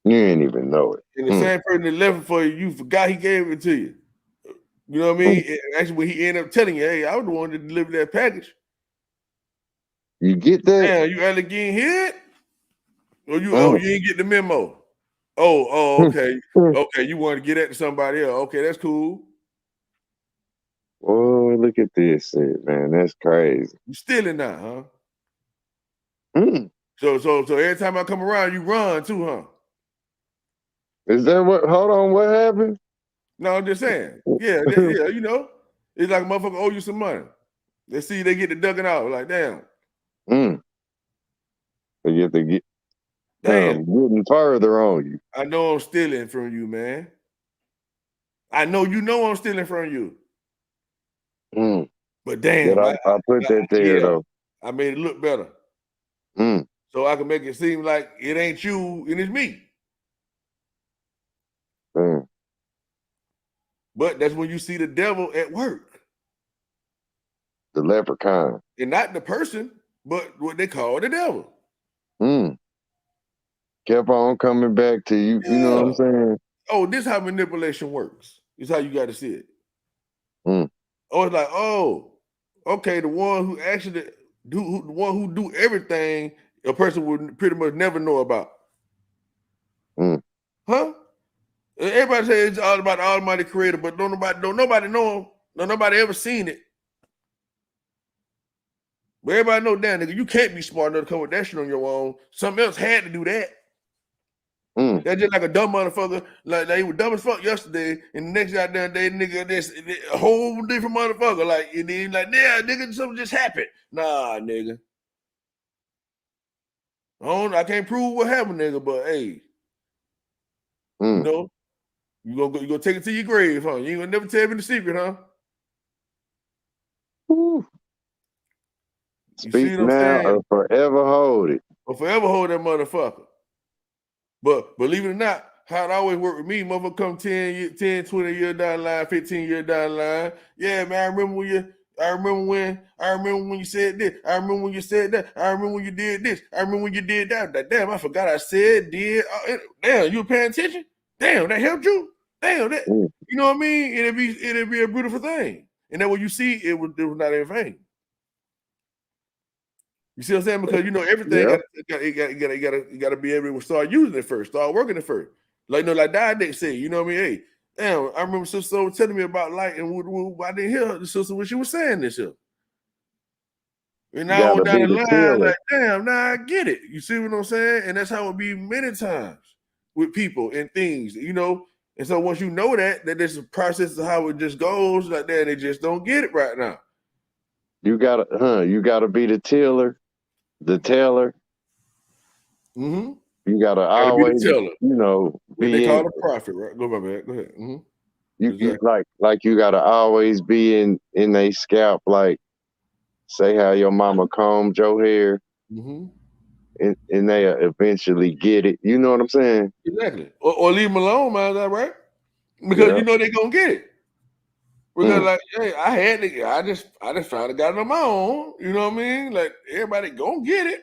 S8: You ain't even know it.
S7: And the same person that left it for you, you forgot he gave it to you. You know what I mean? Actually, when he ended up telling you, hey, I was the one that delivered that package.
S8: You get that?
S7: Damn, you actually getting hit? Or you ain't get the memo? Okay. Okay, you want to get at somebody else. Okay, that's cool.
S8: Oh, look at this shit, man. That's crazy.
S7: You stealing now, huh?
S8: Mm.
S7: So every time I come around, you run too, huh?
S8: Is that what? Hold on, what happened?
S7: No, I'm just saying. Yeah, you know, it's like a motherfucker owe you some money. They see they get the ducking out, like damn.
S8: They get to get
S7: Damn.
S8: getting further on you.
S7: I know I'm stealing from you, man. I know you know I'm stealing from you. But damn,
S8: But I put that there though.
S7: I made it look better. So I can make it seem like it ain't you and it's me. But that's when you see the devil at work.
S8: The leprechaun.
S7: And not the person, but what they call the devil.
S8: Kept on coming back to you.
S7: Yeah.
S8: You know what I'm saying?
S7: Oh, this is how manipulation works. This is how you got to see it. Oh, it's like, oh, okay, the one who actually the one who do everything, a person would pretty much never know about. Huh? Everybody says it's all about the Almighty Creator, but don't nobody know him. No, nobody ever seen it. But everybody know, damn nigga, you can't be smart enough to come with that shit on your own. Something else had to do that. That's just like a dumb motherfucker. Like they were dumb as fuck yesterday, and the next goddamn day, nigga, this a whole different motherfucker. Like, and then like, yeah, nigga, something just happened. Nah, nigga. I can't prove what happened, nigga, but hey, you know, you gonna take it to your grave, huh? You ain't gonna never tell me the secret, huh?
S8: Speak now or forever hold it.
S7: Or forever hold that motherfucker. But believe it or not, how it always worked with me, motherfucker come 10, 20 years down the line, 15 years down the line. Yeah, man, I remember when you said this. I remember when you said that. I remember when you did this. I remember when you did that. Damn, I forgot I said, did. Damn, you were paying attention? Damn, that helped you? Damn, that, you know what I mean? It'd be a beautiful thing. And then when you see it was not in vain. You see what I'm saying? Because you know everything you gotta be able to start using it first, start working it first. Like like Daze said, you know what I mean? Hey, damn, I remember sister was telling me about light, and I didn't hear the sister when she was saying this here. And now on down the line, like, damn, now I get it. You see what I'm saying? And that's how it be many times with people and things, you know. And so once you know that there's a process of how it just goes, like that, they just don't get it right now.
S8: You gotta be the teller. The teller. You gotta always,
S7: be the teller.
S8: You know,
S7: what they call a prophet, right? Go ahead.
S8: You like you gotta always be in a scalp, like say how your mama combed your hair, and they eventually get it. You know what I'm saying?
S7: Exactly. Or leave them alone, man. Is that right? Because you know they're gonna get it. Because like, hey, I just found it, got it on my own. You know what I mean? Like everybody gonna get it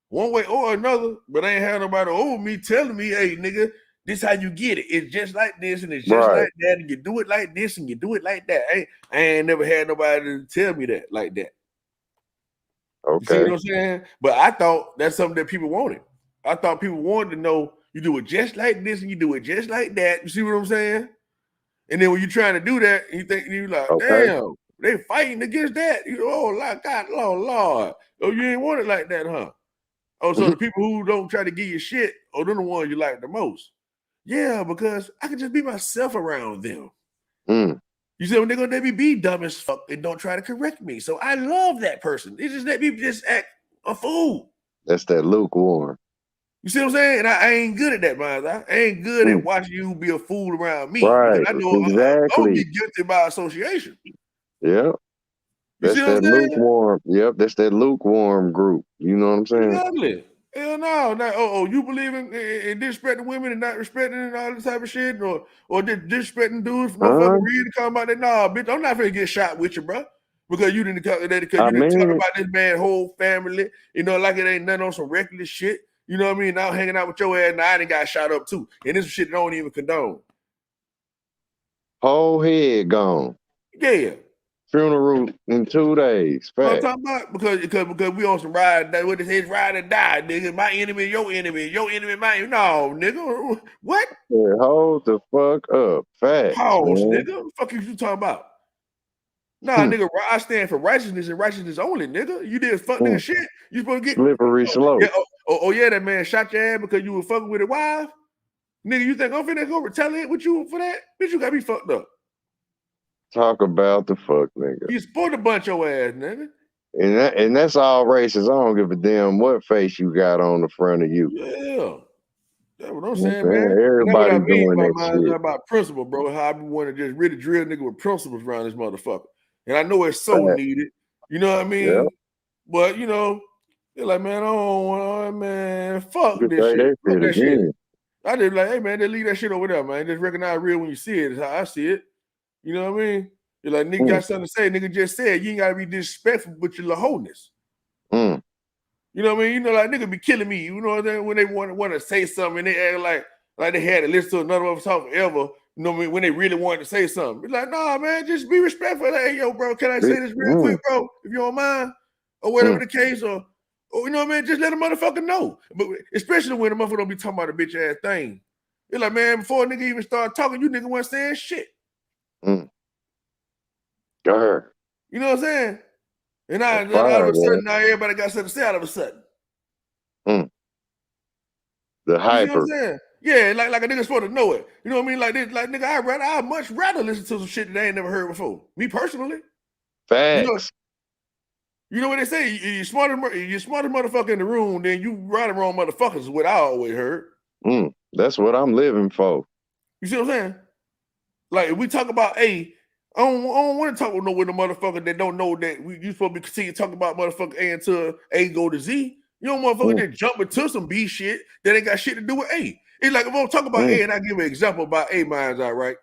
S7: one way or another, but I ain't had nobody over me telling me, hey, nigga, this how you get it. It's just like this and it's just like that, and you do it like this and you do it like that. I ain't never had nobody to tell me that like that.
S8: Okay.
S7: You see what I'm saying? But I thought that's something that people wanted. I thought people wanted to know you do it just like this and you do it just like that. You see what I'm saying? And then when you're trying to do that, you think you're like, damn, they fighting against that. You know, oh, like God, Lord. Oh, you ain't want it like that, huh? Oh, so the people who don't try to give you shit, oh, they're the ones you like the most. Yeah, because I can just be myself around them. You see, when they're gonna be dumb as fuck and don't try to correct me. So I love that person. They just let me just act a fool.
S8: That's that lukewarm.
S7: You see what I'm saying? And I ain't good at that, man. I ain't good at watching you be a fool around me.
S8: Right.
S7: Because I know I'll be guilty by association.
S8: Yeah. That's that lukewarm. Yep, that's that lukewarm group. You know what I'm saying?
S7: Exactly. Hell no. You believe in disrespecting women and not respecting and all this type of shit, or disrespecting dudes, motherfucker reading come about that. Nah, bitch, I'm not gonna get shot with you, bro. Because you didn't talk about this man's whole family, you know, like it ain't nothing on some reckless shit. You know what I mean? Now hanging out with your ass, and I done got shot up too. And this shit don't even condone.
S8: Whole head gone.
S7: Yeah.
S8: Funeral in 2 days.
S7: You know what
S8: Fact.
S7: I'm talking about? Because we on some ride that what it says ride or die, nigga. My enemy, your enemy my enemy. No, nigga. What?
S8: Yeah, hold the fuck up. Facts,
S7: Pause,
S8: man.
S7: nigga. What the fuck is you talking about? Nah, nigga, I stand for righteousness and righteousness only, nigga. You did fuck nigga shit. You supposed to get
S8: Slippery slope.
S7: Yeah, oh yeah, that man shot your ass because you were fucking with a wife. Nigga, you think I'm finna go retaliate with you for that? Bitch, you got me fucked up.
S8: Talk about the fuck, nigga.
S7: You supposed to bunch your ass, nigga.
S8: And that's all racist. I don't give a damn what face you got on the front of you.
S7: Yeah. That's what I'm
S8: You know
S7: saying,
S8: what I'm
S7: man.
S8: saying?
S7: That's
S8: Everybody
S7: what I mean
S8: doing
S7: by
S8: that shit.
S7: about principle, bro. How I want to just really drill nigga with principles around this motherfucker. And I know it's so
S8: Fact.
S7: needed. You know what I mean?
S8: Yeah.
S7: But you know, they're like, man, I don't want, man, fuck
S8: You
S7: this
S8: say
S7: shit.
S8: that
S7: Fuck
S8: shit
S7: that shit.
S8: again.
S7: I just like, hey man, just leave that shit over there, man. Just recognize real when you see it. Is how I see it. You know what I mean? You're like, nigga got something to say. Nigga just said you ain't gotta be disrespectful with your wholeness.
S8: Mm.
S7: You know what I mean? You know, like nigga be killing me. You know what I mean? When they want to say something and they act like they had to listen to another of us talk forever. You know what I mean? When they really wanted to say something. It's like, nah, man, just be respectful. Like, hey, yo, bro, can I say this real quick, bro? If you don't mind, or whatever the case, or you know what I mean? Just let a motherfucker know. But especially when the motherfucker don't be talking about a bitch ass thing. It's like, man, before a nigga even start talking, you nigga wasn't saying shit.
S8: Go ahead.
S7: You know what I'm saying? And now,
S8: That's
S7: all
S8: fire,
S7: of a sudden,
S8: man.
S7: now everybody got something to say all of a sudden.
S8: The
S7: You see what
S8: hyper.
S7: I'm saying? Yeah, like a nigga supposed to know it. You know what I mean? Like this, like nigga, I'd much rather listen to some shit that I ain't never heard before. Me personally.
S8: Facts.
S7: You know what they say? You're smartest motherfucker in the room, then you riding wrong motherfuckers is what I always heard.
S8: That's what I'm living for.
S7: You see what I'm saying? Like if we talk about A, I don't want to talk with no motherfucker that don't know that you supposed to be continue talking about motherfucker A until A go to Z. You don't motherfucker just jump into some B shit that ain't got shit to do with A. It's like if I'm talking about A and I give an example about A minds out, right?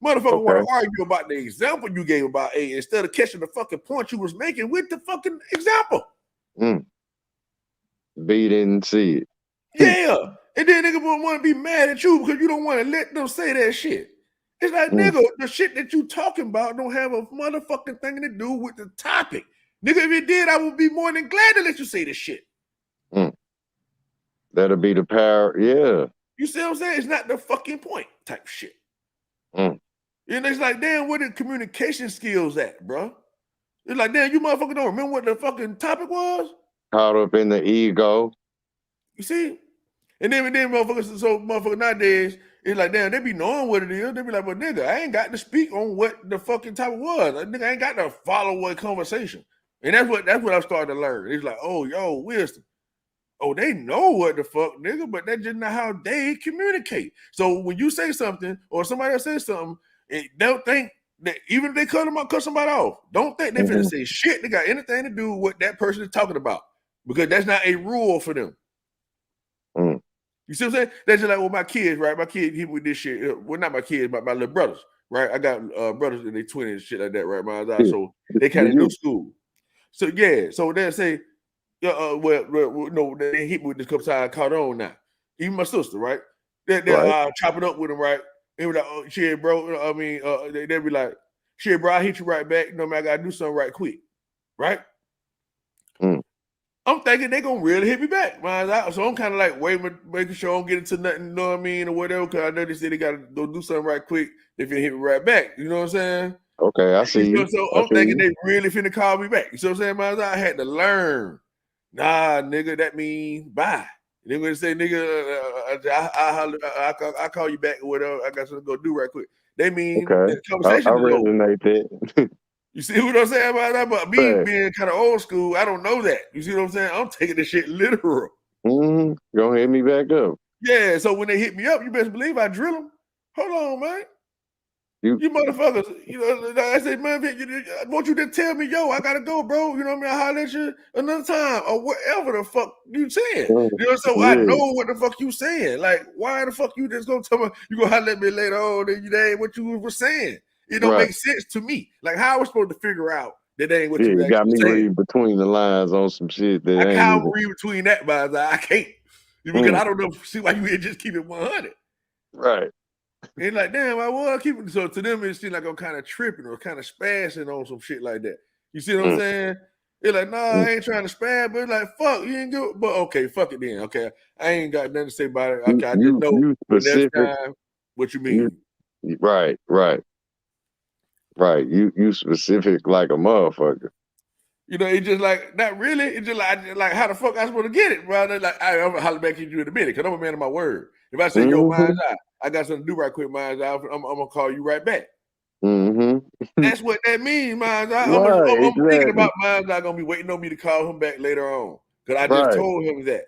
S7: Motherfucker want to argue about the example you gave about A instead of catching the fucking point you was making with the fucking example.
S8: B didn't see it.
S7: Yeah. And then nigga want to be mad at you because you don't want to let them say that shit. It's like, nigga, the shit that you talking about don't have a motherfucking thing to do with the topic. Nigga, if it did, I would be more than glad to let you say this shit.
S8: That'll be the power. Yeah.
S7: You see what I'm saying? It's not the fucking point type shit. And it's like, damn, where the communication skills at, bro? It's like, damn, you motherfucker don't remember what the fucking topic was?
S8: Caught up in the ego.
S7: You see? And then motherfuckers nowadays, it's like, damn, they be knowing what it is. They be like, well, nigga, I ain't got to speak on what the fucking topic was. Like, nigga, I ain't got to follow a conversation. And that's what I'm starting to learn. It's like, oh, yo, wisdom. Oh, they know what the fuck, nigga, but that's just not how they communicate. So when you say something or somebody else says something, don't think that even if they cut somebody off, don't think they finna say shit that got anything to do with what that person is talking about. Because that's not a rule for them. You see what I'm saying? That's just like with my kids, right? My kids hit with this shit. Well, not my kids, but my little brothers, right? I got brothers in their 20s and shit like that, right? So they kind of new school. So yeah, so they'll say, no, they hit me with this couple times. I caught on now. Even my sister, right? They'll chop it up with them, right? They be like, oh, shit, bro. I mean, they'll be like, shit, bro, I hit you right back. No, man, I gotta do something right quick, right? I'm thinking they gonna really hit me back, man. So I'm kind of like making sure I don't get into nothing, you know what I mean, or whatever. Cause I know they said they gotta go do something right quick. They finna hit me right back. You know what I'm saying?
S8: Okay, I see you.
S7: So I'm thinking they really finna call me back. You see what I'm saying, man? I had to learn. Nah, nigga, that means bye. They're gonna say, nigga, I'll call you back or whatever. I got something to go do right quick. They mean the conversation.
S8: I resonate that.
S7: You see what I'm saying about that? But me being kind of old school, I don't know that. You see what I'm saying? I'm taking this shit literal.
S8: Gonna hit me back up.
S7: Yeah, so when they hit me up, you best believe I drill them. Hold on, man. You motherfuckers, you know, I say, man, won't you just tell me, yo, I gotta go, bro. You know what I mean? I'll holler at you another time or whatever the fuck you saying. You know, so I know what the fuck you saying. Like, why the fuck you just gonna tell me you gonna holler at me later on and that ain't what you were saying? It don't make sense to me. Like, how I was supposed to figure out that ain't what you
S8: got me
S7: saying?
S8: read between the lines on some shit that
S7: I
S8: ain't
S7: can't
S8: even...
S7: read between that, but I can't. Because I don't know, see why you just keep it 100.
S8: Right.
S7: And like, damn, I was keeping. So to them, it seemed like I'm kind of tripping or kind of spazzing on some shit like that. You see what I'm saying? They're like, nah, I ain't trying to spaz, but it's like, fuck, you ain't good. But okay, fuck it then. Okay, I ain't got nothing to say about it. Okay, I just know
S8: You
S7: the next
S8: specific.
S7: time what you
S8: You,
S7: mean.
S8: right. You specific like a motherfucker.
S7: You know, it's just like, not really. It's just like how the fuck I supposed to get it, bro? They're like, I'm gonna holler back at you in a minute, because I'm a man of my word. If I say, yo, mine's out, I got something to do right quick, mine's out, I'm gonna call you right back. That's what that means, mine's out. I'm thinking about mine's out gonna be waiting on me to call him back later on, because I just told him that.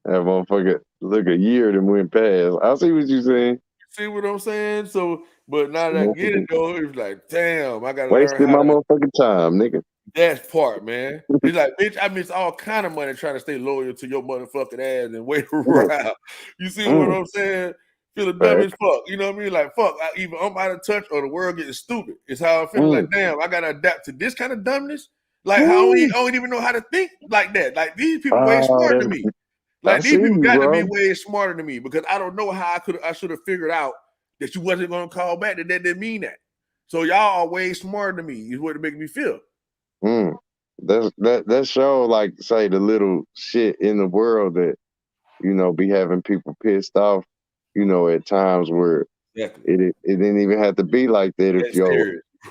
S8: That motherfucker, look, a year that went past. I see what you're saying.
S7: See what I'm saying? So, but now that I get it though, it's like, damn, I gotta
S8: wasted
S7: learn how
S8: my
S7: to.
S8: motherfucking time, nigga.
S7: That's part, man. It's like, bitch, I miss all kind of money trying to stay loyal to your motherfucking ass and wait around. You see what I'm saying? Feeling dumb as fuck. You know what I mean? Like, fuck, either I'm out of touch or the world getting stupid. It's how I feel. Like, damn, I gotta adapt to this kind of dumbness. Like, I don't even know how to think like that. Like, these people way smarter than me. Like, these people got to be way smarter than me, because I don't know how I should have figured out that you wasn't gonna call back. That didn't mean that. So y'all are way smarter than me. Is what it make me feel.
S8: That show, like, say, the little shit in the world that, you know, be having people pissed off, you know, at times where it didn't even have to be like that if you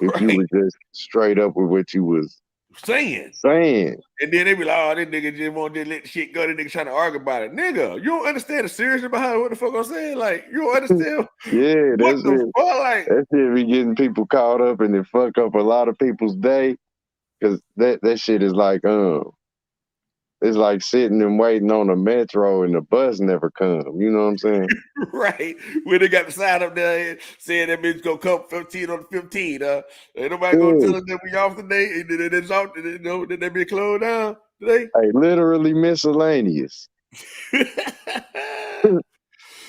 S8: were just straight up with what you was
S7: saying. And then they be like, oh, this nigga just want to let shit go. This nigga trying to argue about it. Nigga, you don't understand the seriousness behind what the fuck I'm saying? Like, you don't understand what the fuck? Like,
S8: that shit be getting people caught up and it fuck up a lot of people's day. Cause that shit is like, it's like sitting and waiting on a metro and the bus never come. You know what I'm saying?
S7: Right. When they got the sign up there saying that bitch gonna come 15 on the 15. Ain't nobody gonna tell us that we off today and then it's off, you know, that they be closed down today.
S8: Hey, literally miscellaneous.
S7: Yeah,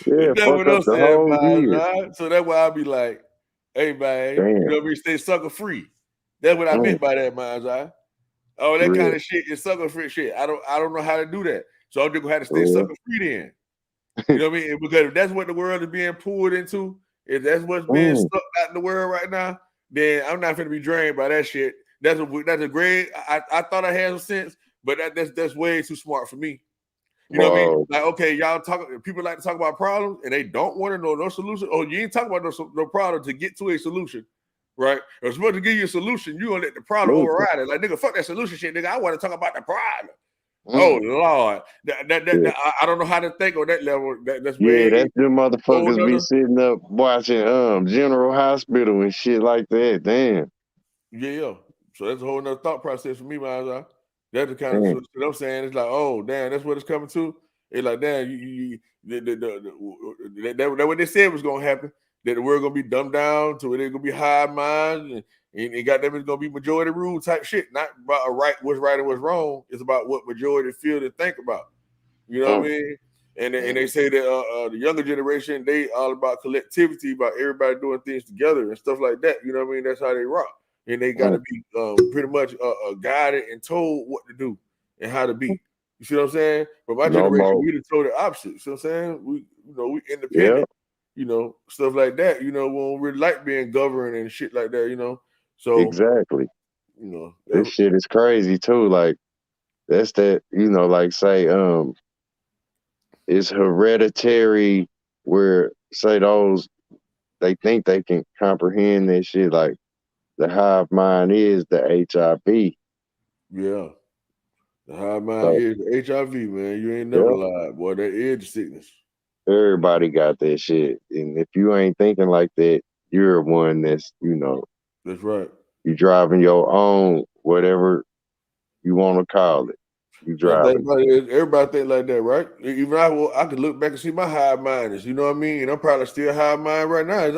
S7: that's what I'm saying, man. Right? So that's why I be like, hey, man, you know what I mean? Stay sucker free. That's what I meant by that, man. Right? Oh, that kind of shit is sucker free shit. I don't know how to do that. So I'm just gonna have to stay sucker free then. You know what I mean? Because if that's what the world is being pulled into, if that's what's being stuck out in the world right now, then I'm not gonna be drained by that shit. That's a great. I thought I had some sense, but that's way too smart for me. You know what I mean? Like, okay, people like to talk about problems and they don't want to know no solution. Oh, you ain't talking about no problem to get to a solution, right? If I'm supposed to give you a solution, you gonna let the problem override it. Like, nigga, fuck that solution shit, nigga. I want to talk about the problem. Oh Lord, I don't know how to think on that level. That's way
S8: that's them motherfuckers be sitting up watching General Hospital and shit like that. Damn.
S7: Yeah. So that's a whole nother thought process for me, man. That's the kind of shit I'm saying. It's like, oh damn, that's what it's coming to. It's like, damn, that what they said was gonna happen. That the world gonna be dumbed down to where they're gonna be high minds and goddamn it's gonna be majority rule type shit. Not about what's right and what's wrong. It's about what majority feel and think about. You know what I mean? And they say that the younger generation, they all about collectivity, about everybody doing things together and stuff like that. You know what I mean? That's how they rock. And they got to be pretty much guided and told what to do and how to be. You see what I'm saying? But my generation, we the total opposite. You see what I'm saying? We independent. You know, stuff like that. You know, we don't really like being governed and shit like that. You know, so
S8: exactly.
S7: You know,
S8: this shit is crazy too. Like that's that. You know, like say it's hereditary. Where say those they think they can comprehend that shit. Like the hive mind is the HIV.
S7: Yeah. The hive mind is the HIV, man. You ain't never lied, boy. That is the sickness.
S8: Everybody got that shit. And if you ain't thinking like that, you're one that's, you know.
S7: That's right.
S8: You driving your own, whatever you want to call it. You driving.
S7: Everybody think like that, right? Even I could look back and see my hive minders. You know what I mean? And I'm probably still hive mind right now as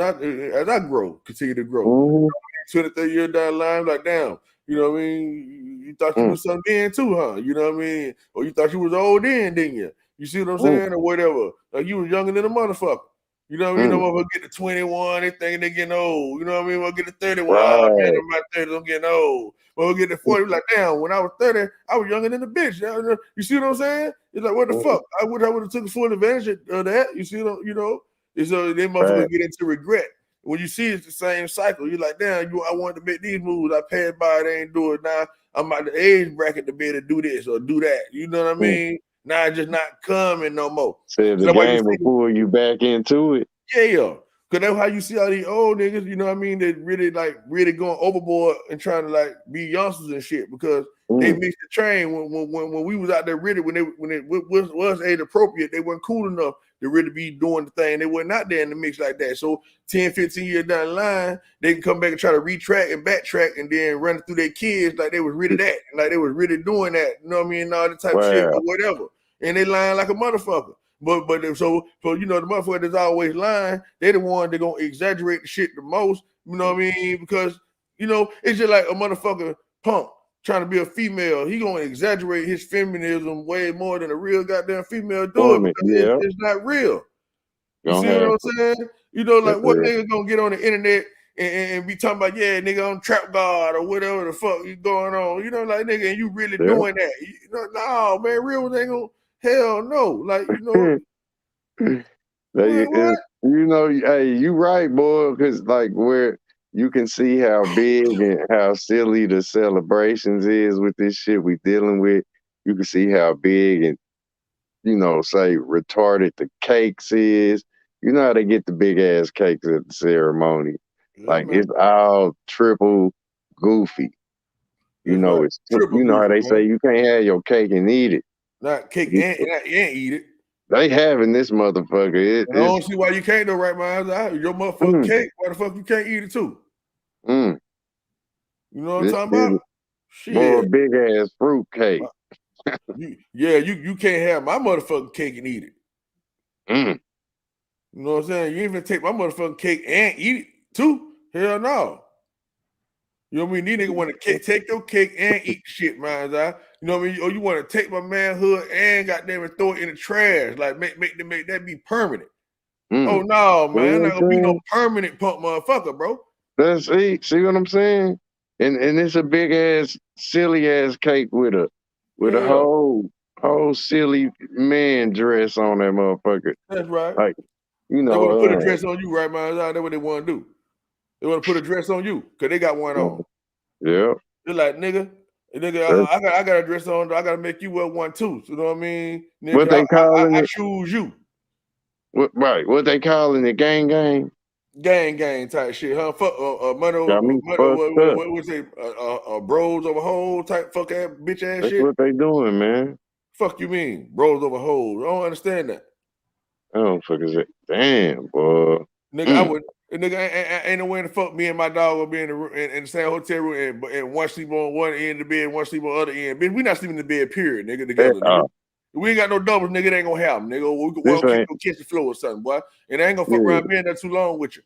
S7: I grow, continue to grow.
S8: Mm-hmm.
S7: 23 years down the line, like damn, you know what I mean? You thought you was something then too, huh? You know what I mean? Or you thought you was old then, didn't you? You see what I'm saying? Or whatever. Like you was younger than a motherfucker. You know what I mean? You know, we'll get to 21, they think they're getting old. You know what I mean? We'll get to 31.
S8: Right.
S7: Man, I'm about 30, I'm getting old. We'll get to 40, like, damn, when I was 30, I was younger than the bitch. You see what I'm saying? It's like, what the fuck? I would have took full advantage of that. You see, you know? And so then motherfuckers get into regret. When you see it's the same cycle, you're like, damn, I wanted to make these moves. I passed by, they ain't do it. Now I'm at the age bracket to be able to do this or do that. You know what I mean? Now it's just not coming no more.
S8: So the game will pull you back into it.
S7: Yeah. Cause that's how you see all these old niggas, you know what I mean? They really going overboard and trying to like be youngsters and shit because they mixed the train when we was out there really when it was age appropriate, they weren't cool enough to really be doing the thing. They were not there in the mix like that. So 10, 15 years down the line, they can come back and try to retrack and backtrack and then run through their kids like they was really that, like they was really doing that, you know what I mean? All the type of shit or whatever. And they lying like a motherfucker. But so you know the motherfucker that's always lying, they the one that gonna exaggerate the shit the most, you know what I mean? Because you know it's just like a motherfucker punk trying to be a female. He gonna exaggerate his feminism way more than a real goddamn female do it because it's not real. You see what I'm saying? You know, like what nigga gonna get on the internet and be talking about nigga on Trap God or whatever the fuck you going on? You know, like nigga, and you really doing that? You know, no man, real ones ain't gonna. Hell no, like you know,
S8: you know, hey, you right, boy, because like where you can see how big and how silly the celebrations is with this shit we dealing with. You can see how big and you know, say retarded the cakes is. You know how they get the big ass cakes at the ceremony, like it's all triple goofy. You know, it's triple. You know how they say you can't have your cake and eat it.
S7: Not cake and eat it.
S8: They having this motherfucker.
S7: I don't see why you can't though, right, man? Your motherfucking cake, why the fuck you can't eat it too? You know what I'm talking about?
S8: Shit. Boy, big ass fruit cake.
S7: You can't have my motherfucking cake and eat it. You know what I'm saying? You ain't even take my motherfucking cake and eat it too? Hell no. You know what I mean? These niggas want to take your cake and eat shit, man. You know what I mean? Or you want to take my manhood and goddamn it throw it in the trash, like make that be permanent. Oh no, man, I'm not gonna be no permanent punk motherfucker, bro.
S8: See what I'm saying? And it's a big ass, silly ass cake with a whole silly man dress on that motherfucker.
S7: That's right.
S8: Like you know,
S7: they want to put a dress on you, right, man? That's what they want to do. They want to put a dress on you because they got one on.
S8: Yeah.
S7: They're like, nigga, I got a dress on. I got to make you wear one too. You know what I mean? Nigga,
S8: what they calling
S7: I
S8: it?
S7: choose you.
S8: What they calling it? Gang
S7: type shit, huh? Fuck, what was it? Bros over hoes type fuck ass bitch ass
S8: That's
S7: shit.
S8: what they doing, man.
S7: Fuck you mean, bros over hoes? I don't understand that.
S8: I don't fucking say, damn, boy.
S7: Nigga, I would. Nigga, ain't no way to fuck me and my dog will be in the same hotel room and one sleep on one end of the bed, one sleep on the other end. Bitch, we not sleeping in the bed, period, nigga, together. Nigga. We ain't got no doubles, nigga. It ain't gonna happen, nigga. We can kiss the floor or something, boy. And I ain't gonna fuck around being there too long with you.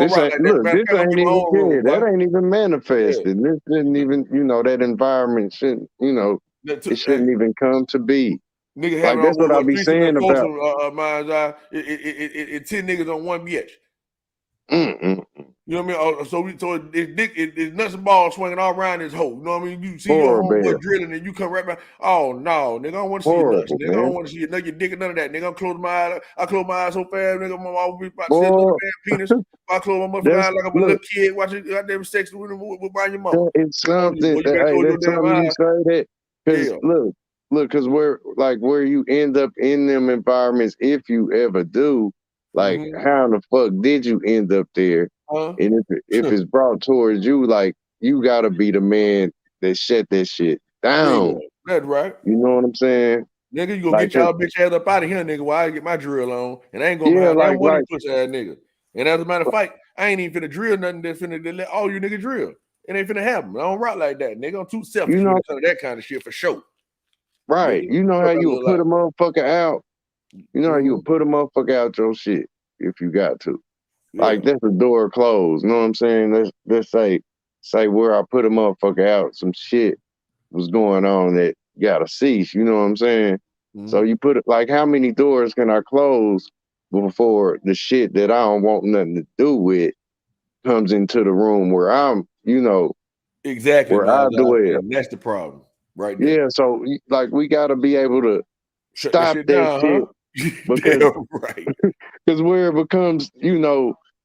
S8: This ain't that ain't even manifested. This didn't even, you know, that environment shouldn't, you know, it shouldn't even come to be.
S7: Nigga,
S8: like that's what I be saying about
S7: 10 niggas on one bitch. You know what I mean? So it's nuts and balls swinging all around this hole. You know what I mean? You see your homeboy drilling and you come right back. Oh no, nigga, I don't want to see your nuts. Nigga, I don't want to see your dick or none of that. Nigga, I'm close my eyes. I close my eyes so fast, nigga. I'm always about to see a little penis. I close my motherfucking eyes like I'm a little kid watching goddamn sex with your mom.
S8: It's something. That's something you say that. Because look, because where you end up in them environments, if you ever do, like how the fuck did you end up there? And if it's brought towards you, like you gotta be the man that shut that shit down.
S7: Yeah, that's right.
S8: You know what I'm saying?
S7: Nigga, you gonna get y'all bitch ass up out of here, nigga, while I get my drill on. And I ain't gonna have that one pussy ass nigga. And as a matter of fact, I ain't even finna drill nothing that's finna let all you niggas drill. It ain't finna happen. I don't rock like that, nigga. I'm too selfish when it comes to that kind of shit for sure.
S8: Right.
S7: Nigga,
S8: you know how you would put a motherfucker out. You know how you would put a motherfucker out your shit if you got to. Yeah. Like that's the door closed. You know what I'm saying? Let's say where I put a motherfucker out, some shit was going on that gotta cease. You know what I'm saying? So you put it like how many doors can I close before the shit that I don't want nothing to do with comes into the room where I'm, you know,
S7: exactly
S8: where I do it.
S7: And that's the problem, right there.
S8: Yeah, so like we gotta be able to stop that
S7: down,
S8: shit.
S7: huh?
S8: Because
S7: Damn right.
S8: because where it becomes,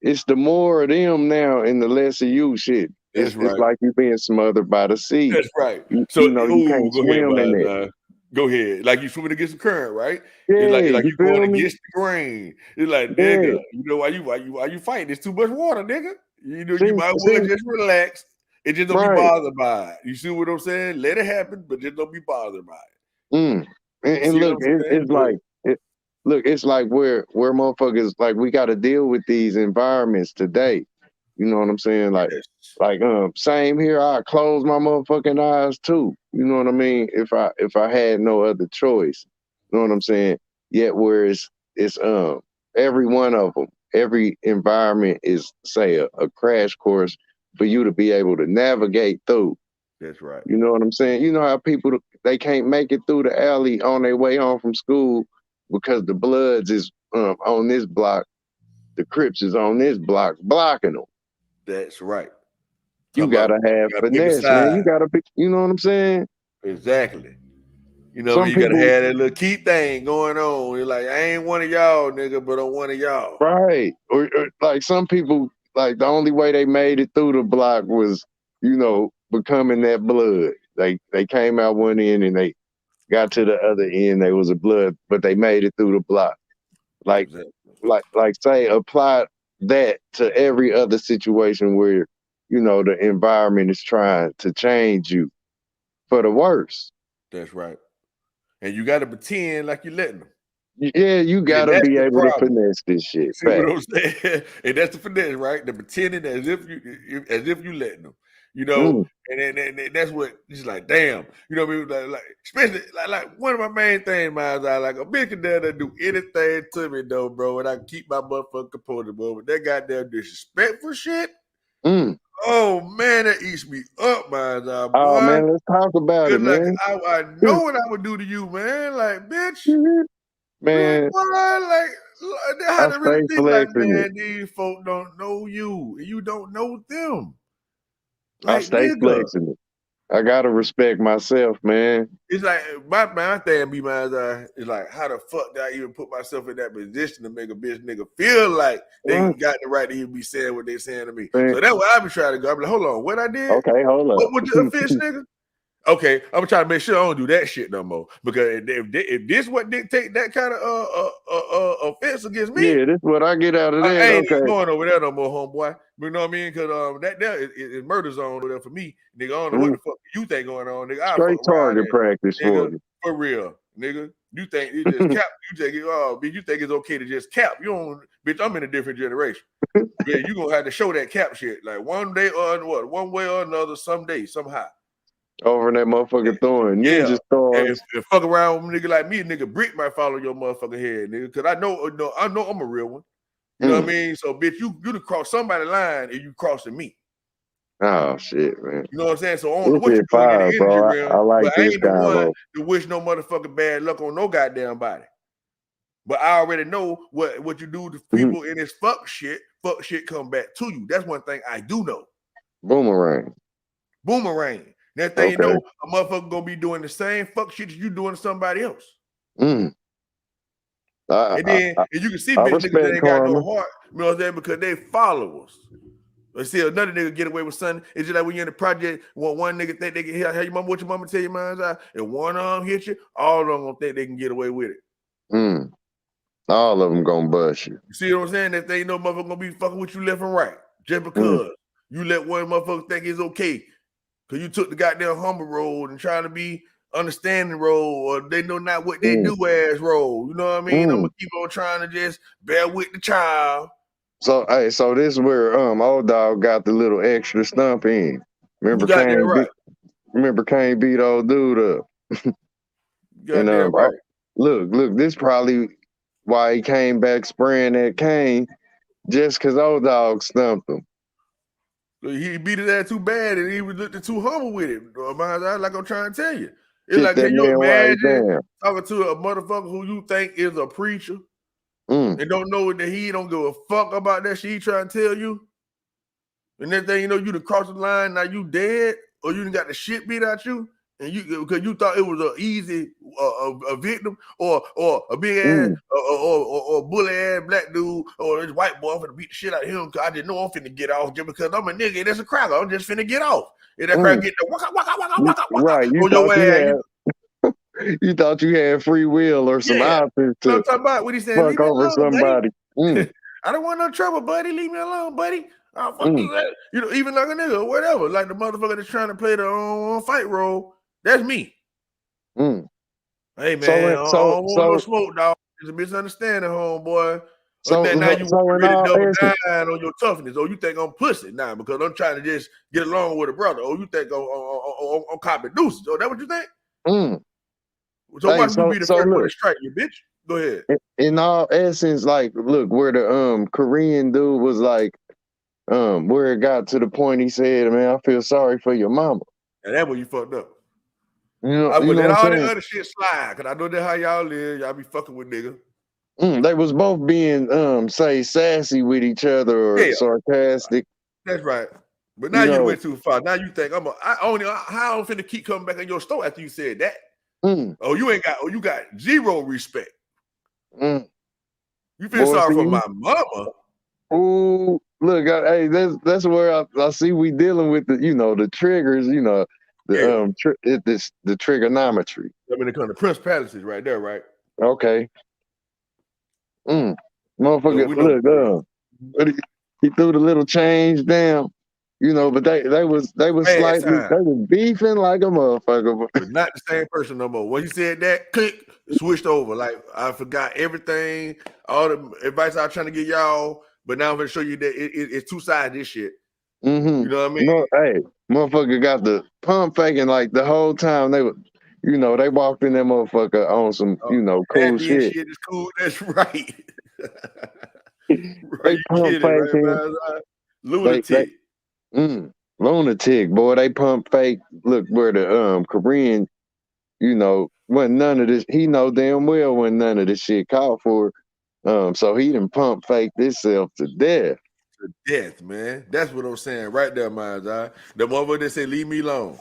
S8: it's the more of them now and the less of you shit.
S7: That's
S8: It's
S7: right.
S8: like you being smothered by the sea.
S7: That's right.
S8: You
S7: So,
S8: you can't
S7: go ahead,
S8: swim in it.
S7: man. Go ahead. Like you swimming against the current, right?
S8: Yeah,
S7: It's like
S8: you
S7: you going
S8: feel me?
S7: against the grain. It's like,
S8: Yeah.
S7: nigga, you know why you fighting? It's too much water, nigga. You know, you might
S8: See,
S7: well just relax and just don't be
S8: right.
S7: bothered by it. You see what I'm saying? Let it happen, but just don't be bothered by it.
S8: And
S7: See
S8: look,
S7: what I'm saying?
S8: it's like it's like where motherfuckers like we got to deal with these environments today. You know what I'm saying? Like same here. I close my motherfucking eyes too. You know what I mean? If I had no other choice. You know what I'm saying? Yet where it's every one of them, every environment is say a crash course for you to be able to navigate through.
S7: That's right.
S8: You know what I'm saying? You know how people they can't make it through the alley on their way home from school because the Bloods is on this block, the Crips is on this block blocking them.
S7: That's right.
S8: You gotta have finesse, man. You gotta be. You know what I'm saying?
S7: Exactly. You know, you gotta have that little key thing going on. You're like, I ain't one of y'all, nigga, but I'm one of y'all.
S8: Right. Or like some people, like the only way they made it through the block was, becoming that blood. They came out one end and they got to the other end. They was a blood, but they made it through the block. Like,
S7: exactly.
S8: say, apply that to every other situation where, the environment is trying to change you for the worse.
S7: That's right. And you got to pretend like you're letting them.
S8: Yeah, you got to be able to finesse this shit.
S7: See what I'm saying? And that's the finesse, right? The pretending as if you letting them. And that's what it's like. Damn, you know what I mean? Like especially like one of my main things, man. I like a bitch can do anything to me though, bro, and I can keep my motherfucking composure, bro. But that goddamn disrespectful shit. Oh man, that eats me up, man. Boy.
S8: Oh man, let's talk about it,
S7: like,
S8: man.
S7: I know what I would do to you, man. Like, bitch,
S8: man.
S7: Like, they had to really think like, man,
S8: it.
S7: these folk don't know you, and you don't know them.
S8: Like, I stay flexing it. I gotta respect myself, man.
S7: It's like my thing be it's like how the fuck did I even put myself in that position to make a bitch nigga feel like they got the right to even be saying what they saying to me. Man. So that's what I be trying to go. I'm like, hold on, what I did?
S8: Okay, hold on.
S7: What the fish nigga? Okay, I'm trying to make sure I don't do that shit no more. Because if this what dictate that kind of offense against me,
S8: yeah, this what I get out of that.
S7: I ain't going over there no more, homeboy. You know what I mean? Because that there is murder zone over there for me, nigga. I don't know what the fuck you think going on, nigga.
S8: Straight target practice
S7: nigga,
S8: for you,
S7: for real, nigga. You think you just cap? You take it? Bitch, you think it's okay to just cap? You don't, bitch. I'm in a different generation. Yeah, you gonna have to show that cap shit like one day or what, one way or another, someday, somehow.
S8: Over in that motherfucking throwing ninja stars.
S7: If fuck around with a nigga like me, nigga, brick might fall on your motherfucking head, nigga. Cause I know I'm a real one. You know what I mean? So, bitch, you to cross somebody's line and you crossing me.
S8: Oh shit, man.
S7: You know what I'm saying? So I don't know what you're doing in the energy realm.
S8: I like
S7: but
S8: this
S7: I ain't the
S8: guy,
S7: one to wish no motherfucking bad luck on no goddamn body. But I already know what you do to people in this fuck shit come back to you. That's one thing I do know.
S8: Boomerang.
S7: That thing you know, a motherfucker gonna be doing the same fuck shit you doing to somebody else.
S8: And
S7: you can see bitch niggas that ain't got no heart, you know what I'm saying? Because they followers. They see another nigga get away with something. It's just like when you're in the project, one nigga think they can hear your mama, what your mama tell your mind's eye, and one arm hit you, all of them gonna think they can get away with it.
S8: All of them gonna bust you.
S7: You see what I'm saying? That they know motherfucker gonna be fucking with you left and right. Just because you let one motherfucker think it's okay. Cause you took the goddamn humble road and trying to be understanding road, or they know not what they do as road. You know what I mean? I'm gonna keep on trying to just bear with the child.
S8: So this is where old dog got the little extra stump in. Remember Kane beat old dude up.
S7: And right.
S8: Look, this probably why he came back spraying that cane, just cause old dog stumped him.
S7: He beat his ass too bad, and he was looking too humble with it. Like I'm trying to tell you, it's like, can you imagine talking to a motherfucker who you think is a preacher and don't know that he don't give a fuck about that shit he trying to tell you, and then thing you know you to cross the line, now you dead or you done got the shit beat out you. and you because you thought it was an easy a victim or a big ass or bully ass black dude or this white boy, I'm finna beat the shit out of him because I didn't know I'm finna get off just because I'm a nigga and that's a cracker. I'm just finna get off. And that cracker get the waka waka waka waka waka
S8: Right. You
S7: on your
S8: thought
S7: ass.
S8: you thought you had free will or some options
S7: You know
S8: to
S7: what I'm talking about? What he saying?
S8: fuck
S7: Leave me
S8: over
S7: alone,
S8: somebody.
S7: buddy. I don't want no trouble, buddy. Leave me alone, buddy. I'll fuck you. You know, even like a nigga or whatever. Like the motherfucker that's trying to play the fight role. That's me. Hey man, I don't want no smoke, dog. It's a misunderstanding, homeboy. Now you want to really double down on your toughness. Oh, you think I'm pussy now because I'm trying to just get along with a brother. Oh, you think I'm copping deuces. Oh, that what you think? So why don't you be the first one to strike you, bitch? Go ahead.
S8: In all essence, like, look, where the Korean dude was like, where it got to the point he said, man, I feel sorry for your mama.
S7: And that's where you fucked up.
S8: You know,
S7: I would let all that other shit slide, because I know that's how y'all live. Y'all be fucking with niggas.
S8: They was both being, say, sassy with each other or sarcastic.
S7: That's right. But now you went too far. Now you think how I'm finna keep coming back in your store after you said that. Oh, you got zero respect. You feel sorry for my mama.
S8: Ooh, look, hey, that's where I see we dealing with the triggers, the trigonometry.
S7: I mean, it comes to principalities right there, right?
S8: Okay. Motherfucker, look, he threw the little change down, but they was slightly, they was beefing like a motherfucker.
S7: But not the same person no more. When he said that, click, switched over. Like, I forgot everything, all the advice I was trying to give y'all, but now I'm going to show you that it's two sides of this shit. You know what I mean?
S8: Hey, motherfucker got the pump faking like the whole time they were, they walked in that motherfucker on some, cool shit.
S7: Shit is cool. That's right.
S8: They pump faking.
S7: Right? Lunatic.
S8: Lunatic, boy. They pump fake. Look where the Korean, wasn't none of this. He know damn well when none of this shit called for. So he done pump faked himself to death.
S7: To death, man. That's what I'm saying right there, Miles. The motherfucker that said, leave me alone.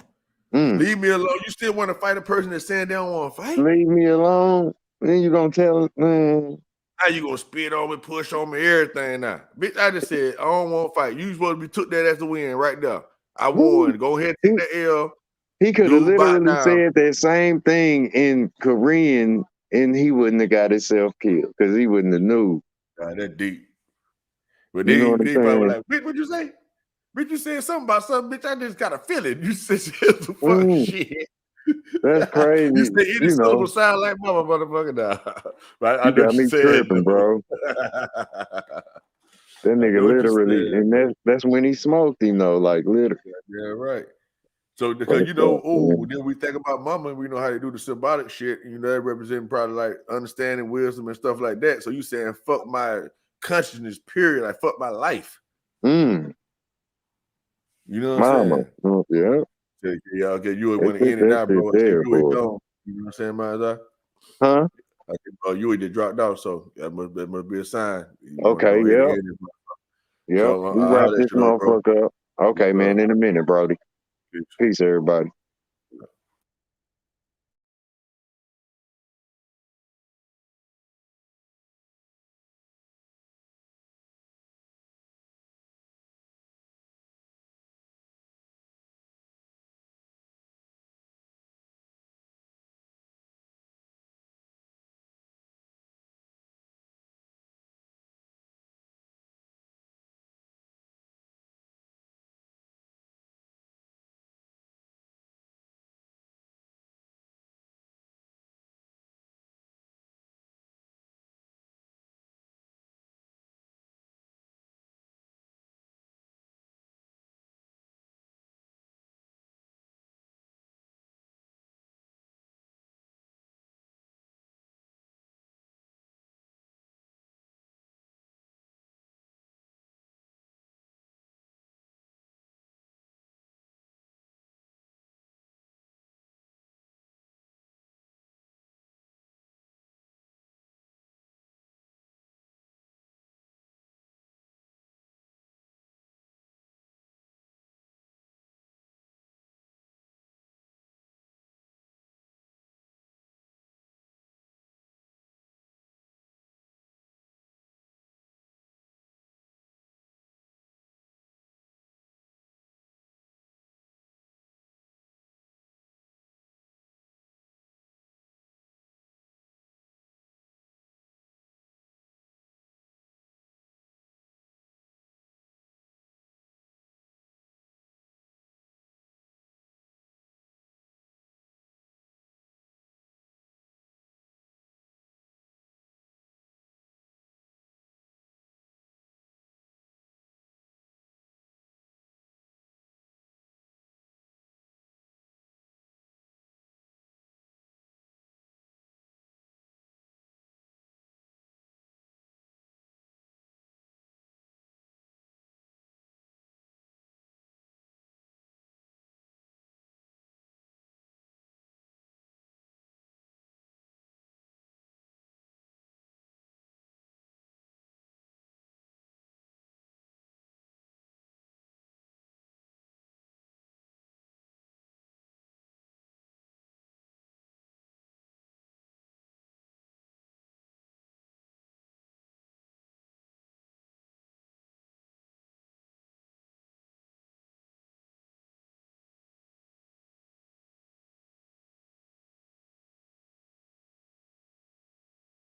S7: Leave me alone. You still want to fight a person that's saying they don't want to fight?
S8: Leave me alone. Then you gonna tell him, man.
S7: How you gonna spit on me, push on me, everything now? Bitch, I just said I don't want to fight. You supposed to be took that as the win right there. I won. Go ahead and take the L.
S8: He could have literally said that same thing in Korean and he wouldn't have got himself killed because he wouldn't have knew.
S7: God, that's deep. But then he probably like, bitch, what'd you say? Bitch, you said something about something, bitch. I just got a feeling. You said some fucking shit.
S8: That's crazy.
S7: You said any syllable sound like mama, motherfucker. Nah. Right?
S8: You got me tripping, bro. That nigga literally, and that's when he smoked him, though, like literally.
S7: Yeah, right. So because then we think about mama, we know how to do the symbolic shit. That representing probably like understanding, wisdom, and stuff like that. So you saying fuck my consciousness, period, like fuck my life. You know what I'm saying?
S8: Yeah.
S7: Yeah, okay, you would want to end it now, bro. You would gone. You know what I'm saying, Miles?
S8: Huh?
S7: Huey just dropped off, so that must be a sign.
S8: Okay, yeah. Yeah, we wrap this motherfucker up. Okay, man, in a minute, Brody. Peace everybody.